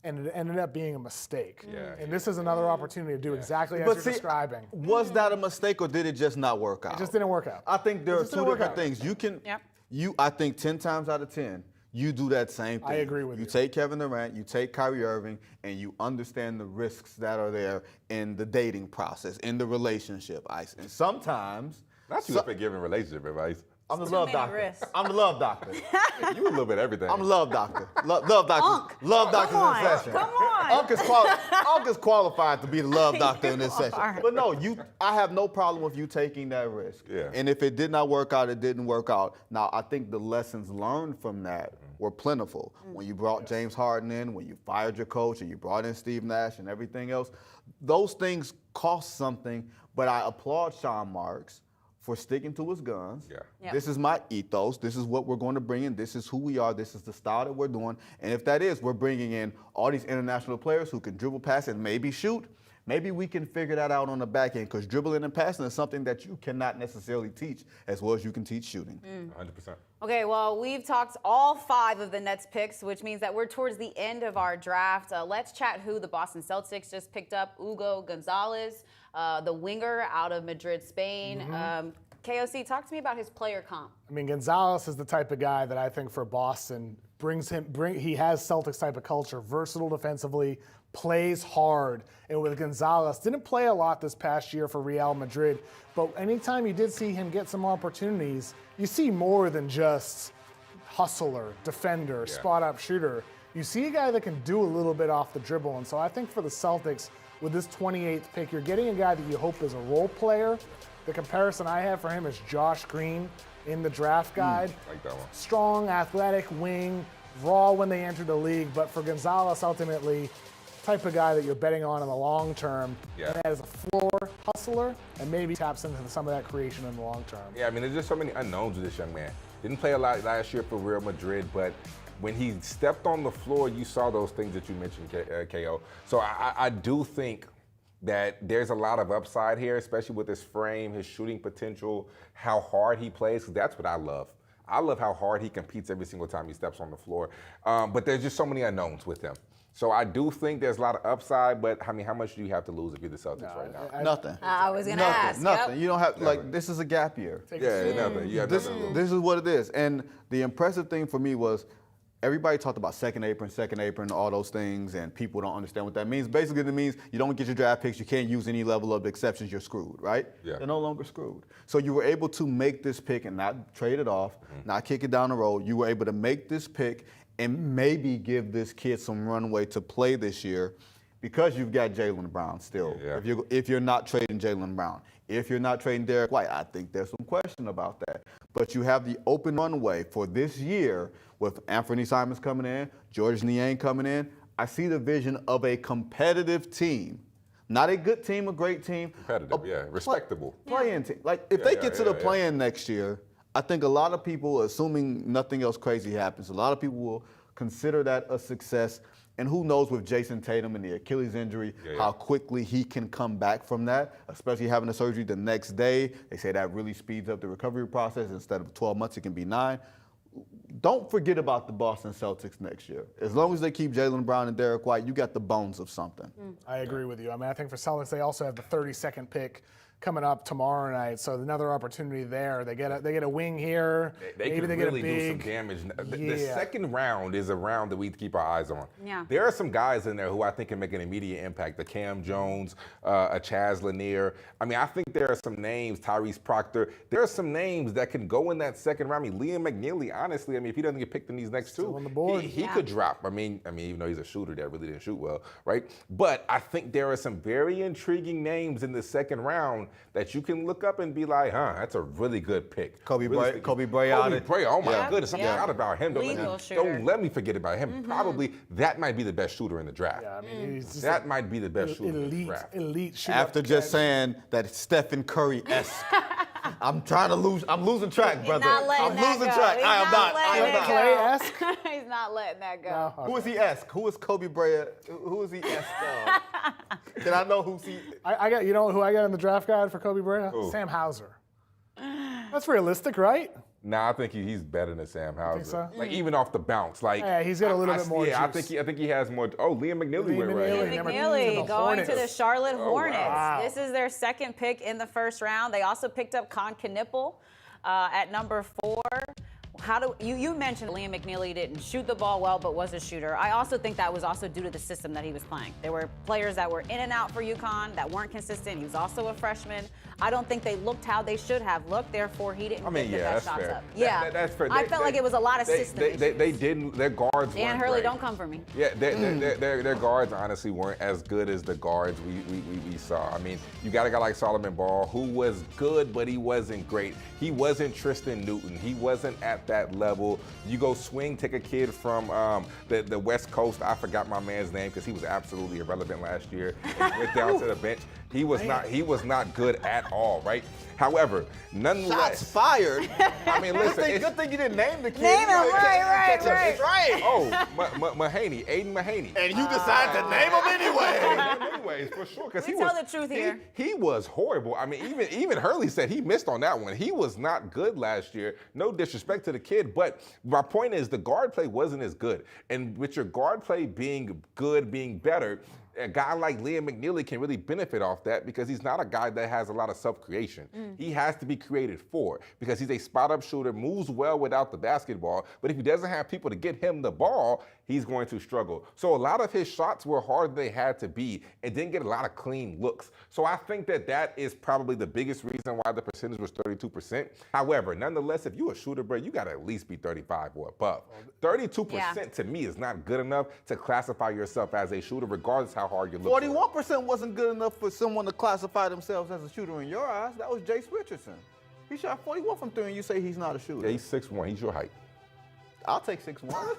and it ended up being a mistake. And this is another opportunity to do exactly as you're describing. Was that a mistake or did it just not work out? It just didn't work out. I think there are just two didn't work different out. things. I think 10 times out of 10, you do that same thing. I agree with you. You take Kevin Durant, you take Kyrie Irving, and you understand the risks that are there in the dating process, in the relationship. And sometimes, Not you up at giving relationship advice. I'm the Too love many doctor. risks. I'm the love doctor. You a little bit of everything. I'm the love doctor. Love doctor. Unk. Love doctor's Come on. in session. Come on. Unk is qualified to be the love doctor in this You session. are. But no, I have no problem with you taking that risk. Yeah. And if it did not work out, it didn't work out. Now, I think the lessons learned from that were plentiful. When you brought James Harden in, when you fired your coach, and you brought in Steve Nash and everything else, those things cost something. But I applaud Sean Marks for sticking to his guns. Yeah. Yep. This is my ethos. This is what we're going to bring in. This is who we are. This is the style that we're doing. And if that is, we're bringing in all these international players who can dribble, pass, and maybe shoot. Maybe we can figure that out on the back end because dribbling and passing is something that you cannot necessarily teach as well as you can teach shooting. 100%. Okay, well, we've talked all 5 of the Nets picks, which means that we're towards the end of our draft. Let's chat who the Boston Celtics just picked up. Hugo Gonzalez, the winger out of Madrid, Spain. KOC, talk to me about his player comp. I mean, Gonzalez is the type of guy that I think for Boston he has Celtics type of culture, versatile defensively, plays hard. And with Gonzalez, didn't play a lot this past year for Real Madrid, but anytime you did see him get some opportunities, you see more than just hustler, defender, spot-up shooter. You see a guy that can do a little bit off the dribble. And so I think for the Celtics, with this 28th pick, you're getting a guy that you hope is a role player. The comparison I have for him is Josh Green in the draft guide. Like that one. Strong, athletic wing, raw when they enter the league. But for Gonzalez, ultimately, type of guy that you're betting on in the long term. Yeah. And as a floor hustler and maybe taps into some of that creation in the long term. Yeah, I mean, there's just so many unknowns with this young man. Didn't play a lot last year for Real Madrid, but when he stepped on the floor, you saw those things that you mentioned, KO. So I do think that there's a lot of upside here, especially with his frame, his shooting potential, how hard he plays, because that's what I love. I love how hard he competes every single time he steps on the floor. But there's just so many unknowns with him. So I do think there's a lot of upside, but I mean, how much do you have to lose if you're the Celtics right now? Nothing. I was going to ask. Nothing. Yep. You don't have, like, this is a gap year. Yeah, nothing. You have This, nothing to lose. this is what it is. And the impressive thing for me was everybody talked about second apron, all those things, and people don't understand what that means. Basically, it means you don't get your draft picks, you can't use any level of exceptions, you're screwed, right? Yeah. They're no longer screwed. So you were able to make this pick and not trade it off, not kick it down the road. You were able to make this pick and maybe give this kid some runway to play this year because you've got Jaylen Brown still. Yeah. If you're not trading Jaylen Brown. If you're not trading Derek White, I think there's some question about that. But you have the open runway for this year with Anthony Simons coming in, George Niang coming in. I see the vision of a competitive team. Not a good team, a great team. Competitive, respectable. Play-in team. Like, if they get to the play-in next year, I think a lot of people, assuming nothing else crazy happens, a lot of people will consider that a success. And who knows with Jason Tatum and the Achilles injury, how quickly he can come back from that, especially having the surgery the next day. They say that really speeds up the recovery process. Instead of 12 months, it can be 9. Don't forget about the Boston Celtics next year. As long as they keep Jaylen Brown and Derek White, you got the bones of something. I agree with you. I mean, I think for Celtics, they also have the 32nd pick coming up tomorrow night, so another opportunity there. They get a wing here. Maybe they can get really a big, do some damage. The second round is a round that we keep our eyes on. Yeah. There are some guys in there who I think can make an immediate impact. The Cam Jones, a Chaz Lanier. I mean, I think there are some names, Tyrese Proctor. There are some names that can go in that second round. I mean, Liam McNeely, honestly, I mean, if he doesn't get picked in these next two, on the board. he could drop. I mean, even though he's a shooter that really didn't shoot well, right? But I think there are some very intriguing names in the second round that you can look up and be like, that's a really good pick. Kobe Bryant. Oh my goodness, I forgot about him. Lethal Don't let me forget about him. Probably that might be the best shooter in the draft. Yeah, I mean, he's just That might be the best shooter in the draft. elite shooter. After just saying that Stephen Curry-esque. I'm losing track, brother. Not letting I'm that losing go. track. He's I am not. I am not. Clay-esque? He's not letting that go. No, okay. Who is he esque? Who is Kobe Bryant? Who is he esque of? Can I know who's he? I got, you know who I got in the draft guide for Kobe Bryant? Who? Sam Hauser. That's realistic, right? Nah, I think he's better than Sam Hauser. so? Like even off the bounce, like Yeah, he's got a little bit more Yeah, juice. I think he has more. Oh, Liam McNeely Liam went right. McNeely. here. Number two, McNeely the going to the Hornets. Charlotte Hornets. wow. This is their second pick in the first round. They also picked up Knueppel at number 4. You mentioned Liam McNeely didn't shoot the ball well, but was a shooter. I also think that was also due to the system that he was playing. There were players that were in and out for UConn that weren't consistent. He was also a freshman. I don't think they looked how they should have looked. Therefore, he didn't get the best shots up. Yeah, that's fair. I felt like it was a lot of system issues. They didn't. Their guards. Dan weren't Hurley, great. don't come for me. Yeah, their guards honestly weren't as good as the guards we saw. I mean, you got a guy like Solomon Ball who was good, but he wasn't great. He wasn't Tristan Newton. He wasn't at that level. You go take a kid from the West Coast. I forgot my man's name because he was absolutely irrelevant last year. And went down to the bench. He was not good at all, right? However, nonetheless. Shots fired. I mean, listen. Good thing you didn't name the kid. Name him, right. That's right. Oh, Mahaney, Aiden Mahaney. And you decided to name him anyway. Anyways, for sure, because We he tell was the truth here. He was horrible. I mean, even Hurley said he missed on that one. He was not good last year. No disrespect to the kid, but my point is the guard play wasn't as good. And with your guard play being good, being better, a guy like Liam McNeely can really benefit off that because he's not a guy that has a lot of self-creation. He has to be created for because he's a spot-up shooter, moves well without the basketball, but if he doesn't have people to get him the ball, he's going to struggle. So a lot of his shots were harder than they had to be and didn't get a lot of clean looks. So I think that is probably the biggest reason why the percentage was 32%. However, nonetheless, if you're a shooter, bro, you got to at least be 35 or above. 32% to me is not good enough to classify yourself as a shooter, regardless how hard you look. 41% wasn't good enough for someone to classify themselves as a shooter in your eyes. That was Jace Richardson. He shot 41 from 3 and you say he's not a shooter. Yeah, he's 6'1". He's your height. I'll take 6'1".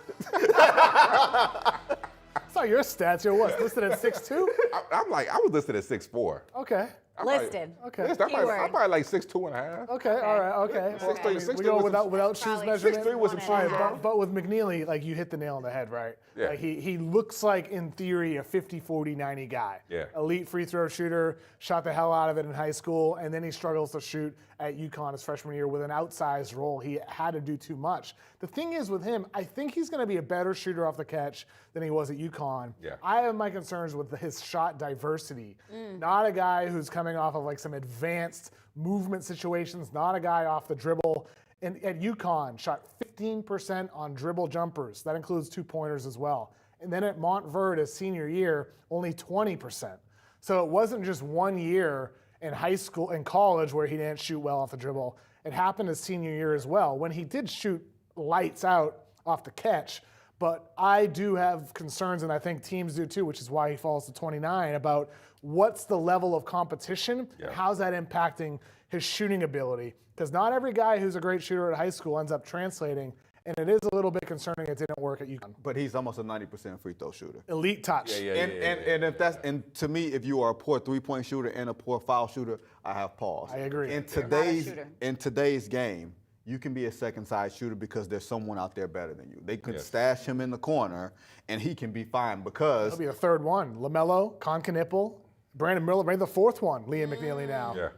It's not your stats. You're what? Listed at 6'2"? I was listed at 6'4". Okay. Listed. Okay. I'm probably like 6'2" and a half. Okay, all right, okay. Six three, six We three go was without shoes probably measurement. 6'3" was some One and a shoes. half. But with McNeely, like you hit the nail on the head, right? Yeah. Like he looks like, in theory, a 50, 40, 90 guy. Yeah. Elite free throw shooter, shot the hell out of it in high school, and then he struggles to shoot at UConn his freshman year with an outsized role. He had to do too much. The thing is with him, I think he's going to be a better shooter off the catch than he was at UConn. Yeah. I have my concerns with his shot diversity. Not a guy who's coming off of like some advanced movement situations, not a guy off the dribble. And at UConn, shot 15% on dribble jumpers. That includes 2-pointers as well. And then at Montverde, his senior year, only 20%. So it wasn't just 1 year in high school and college where he didn't shoot well off the dribble. It happened his senior year as well, when he did shoot lights out off the catch. But I do have concerns, and I think teams do too, which is why he falls to 29, about what's the level of competition, and how's that impacting his shooting ability. Because not every guy who's a great shooter at high school ends up translating, and it is a little bit concerning it didn't work at UConn. But he's almost a 90% free throw shooter. Elite touch. And to me, if you are a poor 3-point shooter and a poor foul shooter, I have pause. I agree. In You're not a today's shooter. in today's game, you can be a second side shooter because there's someone out there better than you. They could stash him in the corner, and he can be fine because That'll be a third one. LaMelo, Knueppel, Brandon Miller, maybe the fourth one. Liam McNeely now. Yeah.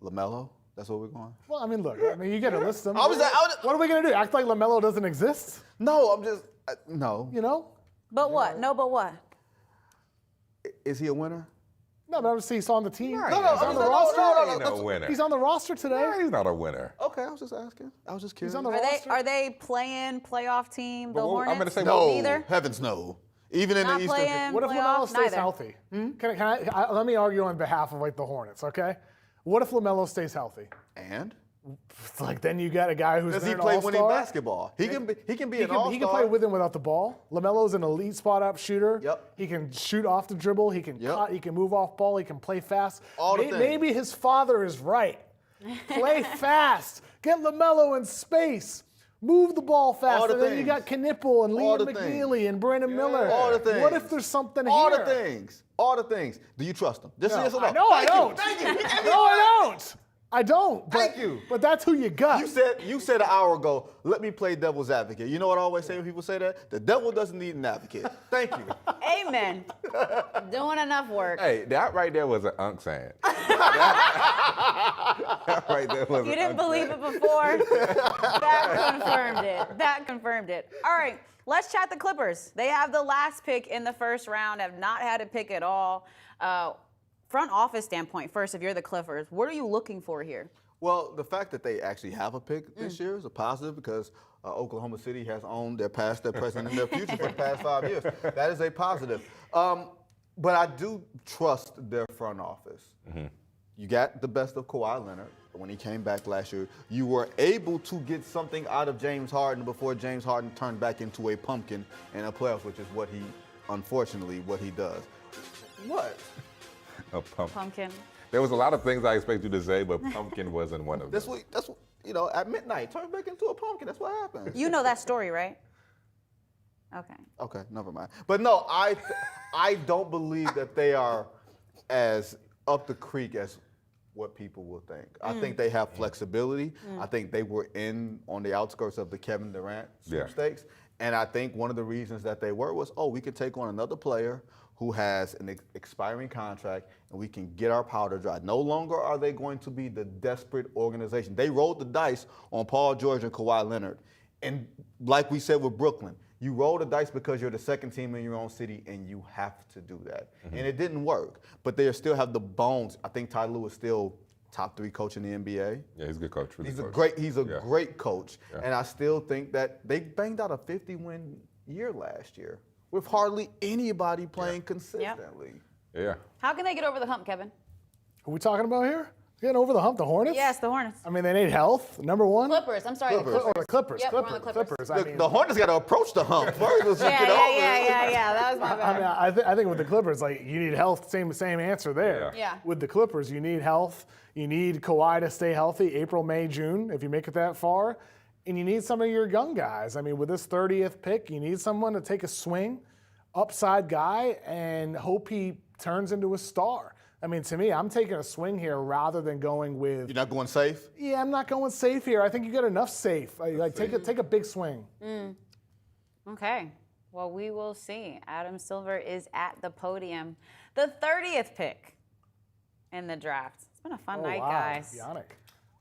LaMelo. That's where we're going. Well, I mean, look. I mean, you got to list them. What are we gonna do? Act like LaMelo doesn't exist? No, I'm just no. You know? But what? No, but what? Is he a winner? No, but obviously he's on the team. No, he's on the no, roster. He's no winner. He's on the roster today. No, he's not a winner. Okay, I was just asking. I was just curious. He's on the Are they roster. are they playing playoff team? The But Hornets? I'm gonna say no, Neither. heavens no. Even in Not the Eastern. playing. What if playoff? LaMelo stays Neither. healthy? Can I let me argue on behalf of like the Hornets, okay? What if LaMelo stays healthy? And It's like then you got a guy who's does he an play all-star. winning basketball? He can be He an all-star. can play with and without the ball. LaMelo's an elite spot-up shooter. Yep. He can shoot off the dribble. He can cut. He can move off ball. He can play fast. All the things. Maybe his father is right. Play fast. Get LaMelo in space. Move the ball fast. All the And then you got things. Knueppel and All Liam the McNeely things. and Brandon Miller. All the things. What if there's something All here? the things. All the things. Do you trust him? Just yes or no. No, I don't. Thank you. No, I don't. I don't. But, Thank you. But that's who you got. You said an hour ago, let me play devil's advocate. You know what I always say when people say that? The devil doesn't need an advocate. Thank you. Amen. Doing enough work. Hey, that right there was an unk saying. That right there was You an didn't unk believe saying. it before. That confirmed it. That confirmed it. All right, let's chat the Clippers. They have the last pick in the first round, have not had a pick at all. Front office standpoint, first, if you're the Clippers, what are you looking for here? Well, the fact that they actually have a pick this year is a positive because Oklahoma City has owned their past, their present, and their future for the past 5 years. That is a positive. But I do trust their front office. You got the best of Kawhi Leonard when he came back last year. You were able to get something out of James Harden before James Harden turned back into a pumpkin in a playoff, which is what he, unfortunately, what he does. What? A pumpkin. Pumpkin. There was a lot of things I expected you to say, but pumpkin wasn't one of them. That's what, you know, at midnight, turn back into a pumpkin. That's what happens. You know that story, right? Okay. Okay, never mind. But no, I don't believe that they are as up the creek as what people will think. I think they have flexibility. I think they were in on the outskirts of the Kevin Durant sweepstakes. And I think one of the reasons that they were was, we could take on another player who has an expiring contract, and we can get our powder dry. No longer are they going to be the desperate organization. They rolled the dice on Paul George and Kawhi Leonard. And like we said with Brooklyn, you roll the dice because you're the second team in your own city, and you have to do that. And it didn't work, but they still have the bones. I think Ty Lue is still top 3 coach in the NBA. Yeah, he's a good coach. Really He's good. a great coach. And I still think that they banged out a 50-win year last year with hardly anybody playing consistently. Yeah. How can they get over the hump, Kevin? Who are we talking about here? Getting over the hump, the Hornets? Yes, the Hornets. I mean, they need health, number one. Clippers. I'm sorry. Clippers. Or the Clippers. Yep, we're on the Clippers. I mean, The Hornets got to approach the hump first. Let's get over it. Yeah. That was my bad. I mean, I think with the Clippers, like you need health. Same answer there. Yeah. With the Clippers, you need health. You need Kawhi to stay healthy April, May, June, if you make it that far. And you need some of your young guys. I mean, with this 30th pick, you need someone to take a swing, upside guy, and hope he turns into a star. I mean, to me, I'm taking a swing here rather than going with. You're not going safe? Yeah, I'm not going safe here. I think you got enough safe. Like take a big swing. Okay. Well, we will see. Adam Silver is at the podium. The 30th pick in the draft. It's been a fun night, guys. Yannick.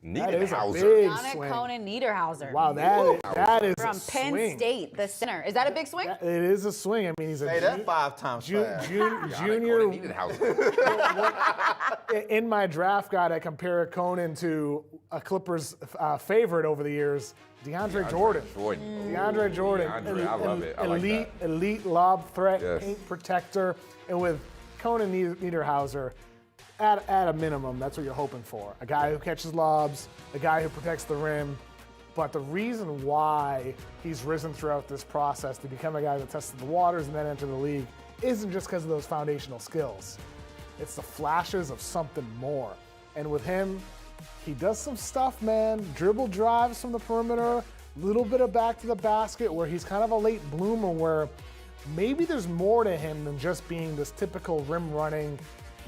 That is a Niederhauser. big Yannick swing. Conan Niederhauser. Wow, that is From a Penn swing. State, the center. Is that a big swing? It is a swing. I mean, he's a Say that 5 times fast. junior. Niederhauser. In my draft guide, I compare Conan to a Clippers favorite over the years, DeAndre Jordan. DeAndre Jordan. DeAndre, I love it. I like that. Elite lob threat, Yes. paint protector. And with Conan Niederhauser, at a minimum, that's what you're hoping for. A guy who catches lobs, a guy who protects the rim. But the reason why he's risen throughout this process to become a guy that tested the waters and then enter the league isn't just because of those foundational skills. It's the flashes of something more. And with him, he does some stuff, man. Dribble drives from the perimeter, a little bit of back to the basket where he's kind of a late bloomer where maybe there's more to him than just being this typical rim running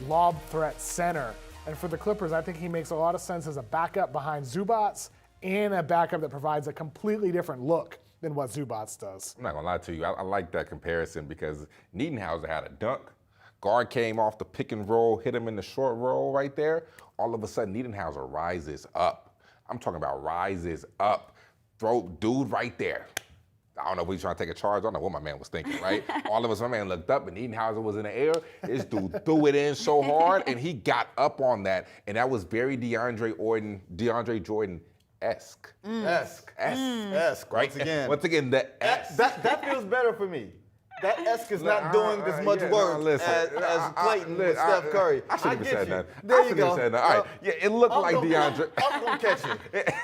lob threat center. And for the Clippers, I think he makes a lot of sense as a backup behind Zubats and a backup that provides a completely different look than what Zubac does. I'm not gonna lie to you. I like that comparison because Niedenhauser had a dunk. Guard came off the pick and roll, hit him in the short roll right there. All of a sudden, Niedenhauser rises up. I'm talking about rises up. Throw dude right there. I don't know if he's trying to take a charge. I don't know what my man was thinking, right? All of a sudden, my man looked up and Niedenhauser was in the air. This dude threw it in so hard and he got up on that. And that was very DeAndre Jordan-esque. Esque. Right? Once again, the esque. That feels better for me. That esque is not doing as much work as Clayton with Steph Curry. I shouldn't have said that. There you go. All right. Yeah, it looked like DeAndre. I'm going to catch it.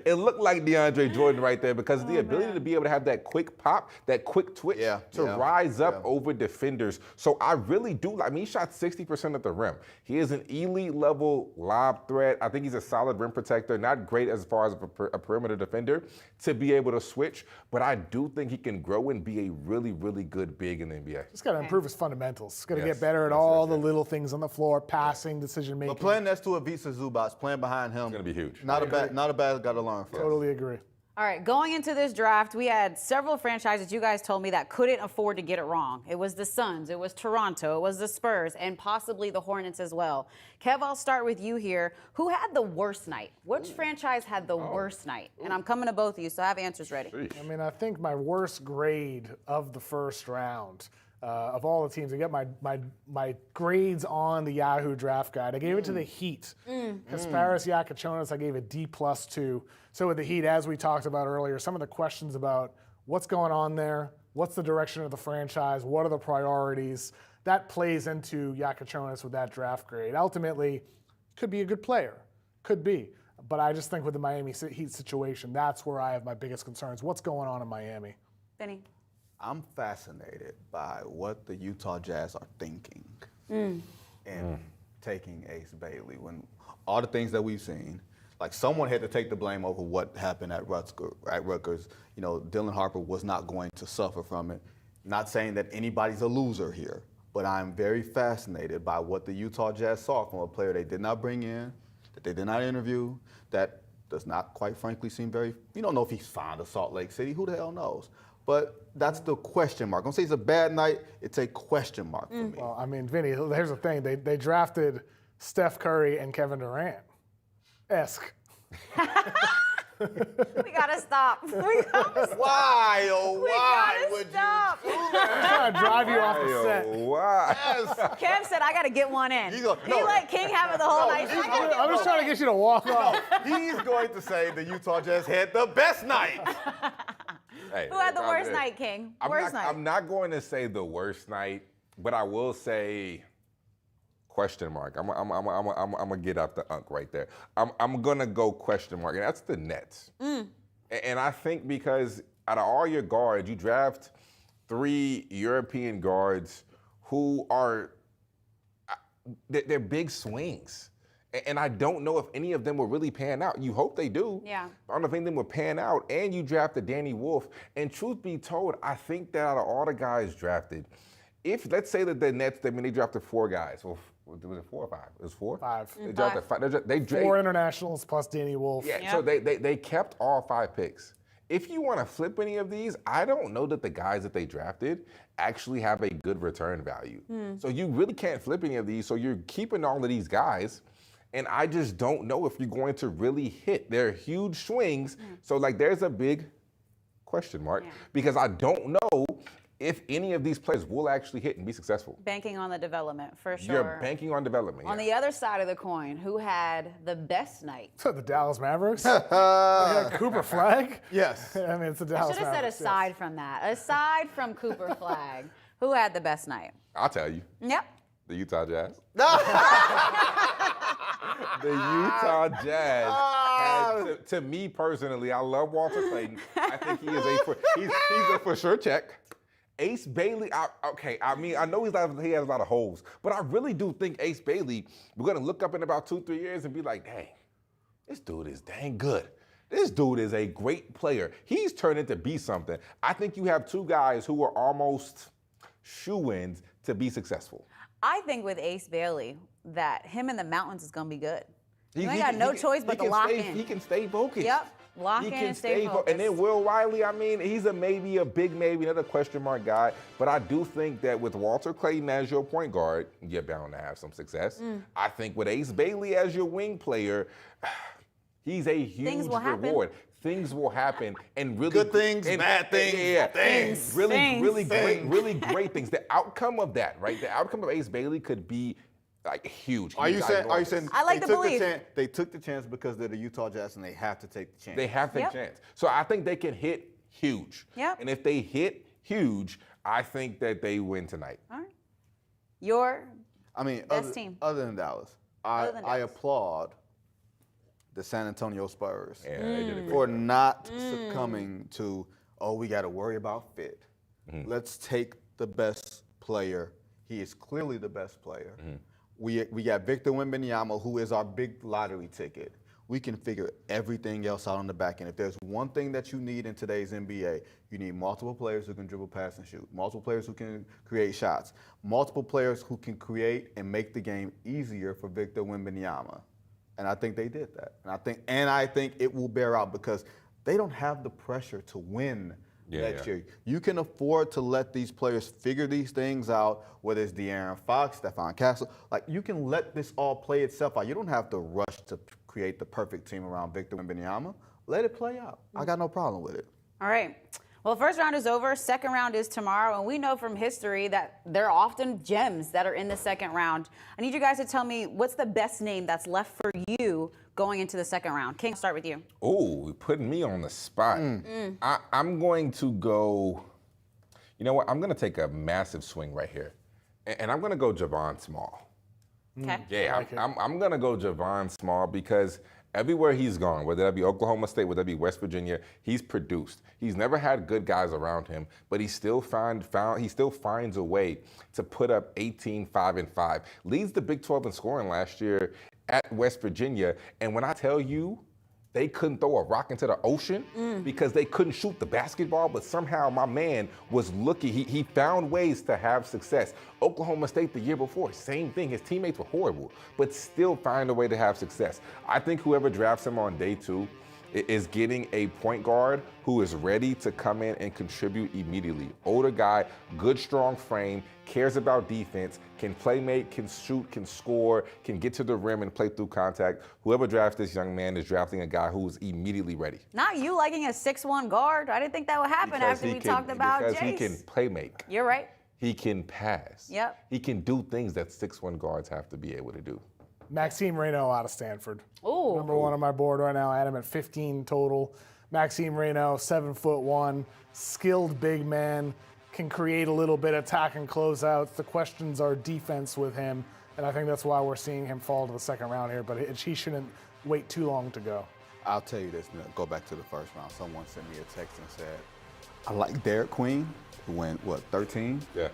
It looked like DeAndre Jordan right there because the ability to be able to have that quick pop, that quick twitch to rise up over defenders. So I really do. I mean, he shot 60% at the rim. He is an elite level lob threat. I think he's a solid rim protector. Not great as far as a perimeter defender to be able to switch, but I do think he can grow and be a really, really good big in the NBA. Just got to improve his fundamentals. He's got to get better at all the little things on the floor, passing, decision making. But playing next to a Visa Zubac, playing behind him, It's going to be huge. Not a bad guy to learn from. Totally agree. All right, going into this draft, we had several franchises you guys told me that couldn't afford to get it wrong. It was the Suns, it was Toronto, it was the Spurs, and possibly the Hornets as well. Kev, I'll start with you here. Who had the worst night? Which franchise had the worst night? And I'm coming to both of you, so I have answers ready. I mean, I think my worst grade of the first round, of all the teams, I got my grades on the Yahoo draft guide. I gave it to the Heat. Kasparis Yakachonis, I gave a D+2. So with the Heat, as we talked about earlier, some of the questions about what's going on there, what's the direction of the franchise, what are the priorities, that plays into Yakachonis with that draft grade. Ultimately, could be a good player, could be. But I just think with the Miami Heat situation, that's where I have my biggest concerns. What's going on in Miami? Benny. I'm fascinated by what the Utah Jazz are thinking in taking Ace Bailey. When all the things that we've seen, like someone had to take the blame over what happened at Rutgers. You know, Dylan Harper was not going to suffer from it. Not saying that anybody's a loser here, but I'm very fascinated by what the Utah Jazz saw from a player they did not bring in, that they did not interview, that does not, quite frankly, seem very, you don't know if he's fond of Salt Lake City. Who the hell knows? But that's the question mark. I'm gonna say it's a bad night. It's a question mark for me. Well, I mean, Vinny, here's the thing. They drafted Steph Curry and Kevin Durant-esque. We gotta stop. We gotta stop. Why, oh, We why gotta would stop. you do I'm that? trying to drive you off the set. Why? Kev said I gotta get one in. You go- He no. let King have it the whole night. I gotta get I'm just trying to get you to walk off. He's going to say the Utah Jazz had the best night. Hey, Who had the worst I'm- night, King? I'm Worst not, night. I'm not going to say the worst night, but I will say question mark. I'm gonna get out the unk right there. I'm gonna go question mark, and that's the Nets. And I think because out of all your guards, you draft 3 European guards who are they're big swings. And I don't know if any of them will really pan out. You hope they do. Yeah. I don't know if any of them will pan out. And you drafted Danny Wolf. And truth be told, I think that out of all the guys drafted, if let's say that the Nets, they drafted 4 guys. Well, was it 4 or 5? It was 4? 5. They drafted 5. They 4 internationals plus Danny Wolf. Yeah, so they kept all 5 picks. If you want to flip any of these, I don't know that the guys that they drafted actually have a good return value. So you really can't flip any of these. So you're keeping all of these guys. And I just don't know if you're going to really hit. They're huge swings. So, like, there's a big question mark because I don't know if any of these players will actually hit and be successful. Banking on the development, for sure. You're banking on development. On the other side of the coin, who had the best night? The Dallas Mavericks? Cooper Flagg? Yes. I mean, it's the I Dallas should have said Mavericks. aside from that. Aside from Cooper Flagg, who had the best night? I'll tell you. Yep. The Utah Jazz. The Utah Jazz. Had, to me personally, I love Walter Clayton. I think he is he's a for sure check. Ace Bailey, I mean, I know he has a lot of holes, but I really do think Ace Bailey, we're going to look up in about 2-3 years and be like, dang, this dude is dang good. This dude is a great player. He's turned into be something. I think you have 2 guys who are almost shoo-ins to be successful. I think with Ace Bailey that him in the mountains is going to be good. You ain't got no choice but to lock in. He can stay focused. Yep. Lock in and stay focused. And then Will Riley, I mean, he's a big maybe, another question mark guy. But I do think that with Walter Clayton as your point guard, you're bound to have some success. I think with Ace Bailey as your wing player, he's a huge reward. Things will happen, and really good things, bad things, things. Really great things. The outcome of that, right? The outcome of Ace Bailey could be like huge. Are you saying I like the belief. They took the chance because they're the Utah Jazz and they have to take the chance? They have to take the chance. So I think they can hit huge. Yep. And if they hit huge, I think that they win tonight. All right. Your best team. Other than Dallas, I applaud the San Antonio Spurs for not succumbing to, we got to worry about fit. Let's take the best player. He is clearly the best player. We got Victor Wembanyama, who is our big lottery ticket. We can figure everything else out on the back end. If there's one thing that you need in today's NBA, you need multiple players who can dribble, pass, and shoot. Multiple players who can create shots. Multiple players who can create and make the game easier for Victor Wembanyama. And I think they did that. And I think it will bear out because they don't have the pressure to win next year. You can afford to let these players figure these things out, whether it's De'Aaron Fox, Stephon Castle. Like, you can let this all play itself out. You don't have to rush to create the perfect team around Victor Wembanyama. Let it play out. I got no problem with it. All right. Well, first round is over. Second round is tomorrow. And we know from history that there are often gems that are in the second round. I need you guys to tell me what's the best name that's left for you going into the second round. King, I'll start with you. Oh, putting me on the spot. I'm going to go, you know what? I'm going to take a massive swing right here. And I'm going to go Javon Small. Okay. Yeah, I'm going to go Javon Small because everywhere he's gone, whether that be Oklahoma State, whether that be West Virginia, he's produced. He's never had good guys around him, but he still finds a way to put up 18, 5, and 5. Leads the Big 12 in scoring last year at West Virginia. And when I tell you, they couldn't throw a rock into the ocean because they couldn't shoot the basketball, but somehow my man was looking. He found ways to have success. Oklahoma State the year before, same thing. His teammates were horrible, but still find a way to have success. I think whoever drafts him on day 2 is getting a point guard who is ready to come in and contribute immediately. Older guy, good strong frame, cares about defense, can play make, can shoot, can score, can get to the rim and play through contact. Whoever drafts this young man is drafting a guy who is immediately ready. Not you liking a 6'1" guard. I didn't think that would happen after we talked about Jace. Because he can play make. You're right. He can pass. Yep. He can do things that 6'1" guards have to be able to do. Maxime Reynaud out of Stanford. Ooh. Number 1 on my board right now. I had him at 15 total. Maxime Reynaud, 7'1", skilled big man, can create a little bit, attack and closeouts. The questions are defense with him, and I think that's why we're seeing him fall to the second round here, but he shouldn't wait too long to go. I'll tell you this, go back to the first round. Someone sent me a text and said, I like Derek Queen, who went, 13? Yeah.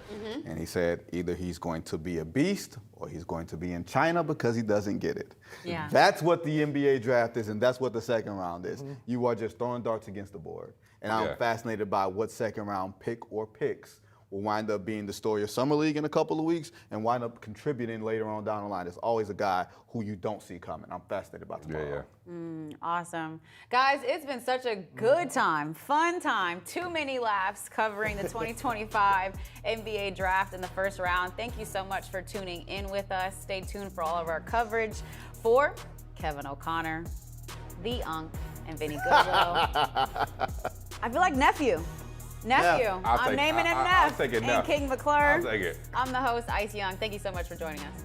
And he said either he's going to be a beast or he's going to be in China because he doesn't get it. Yeah. That's what the NBA draft is, and that's what the second round is. You are just throwing darts against the board. And I'm fascinated by what second round pick or picks will wind up being the story of Summer League in a couple of weeks and wind up contributing later on down the line. There's always a guy who you don't see coming. I'm fascinated about tomorrow. Awesome. Guys, it's been such a good time, fun time, too many laughs covering the 2025 NBA draft in the first round. Thank you so much for tuning in with us. Stay tuned for all of our coverage. For Kevin O'Connor, the Unk, and Vinny Goodwill. I feel like nephew. I'm naming him Neff. I'll take it, and Neff. King McClure. I'll take it. I'm the host, Ice Young. Thank you so much for joining us.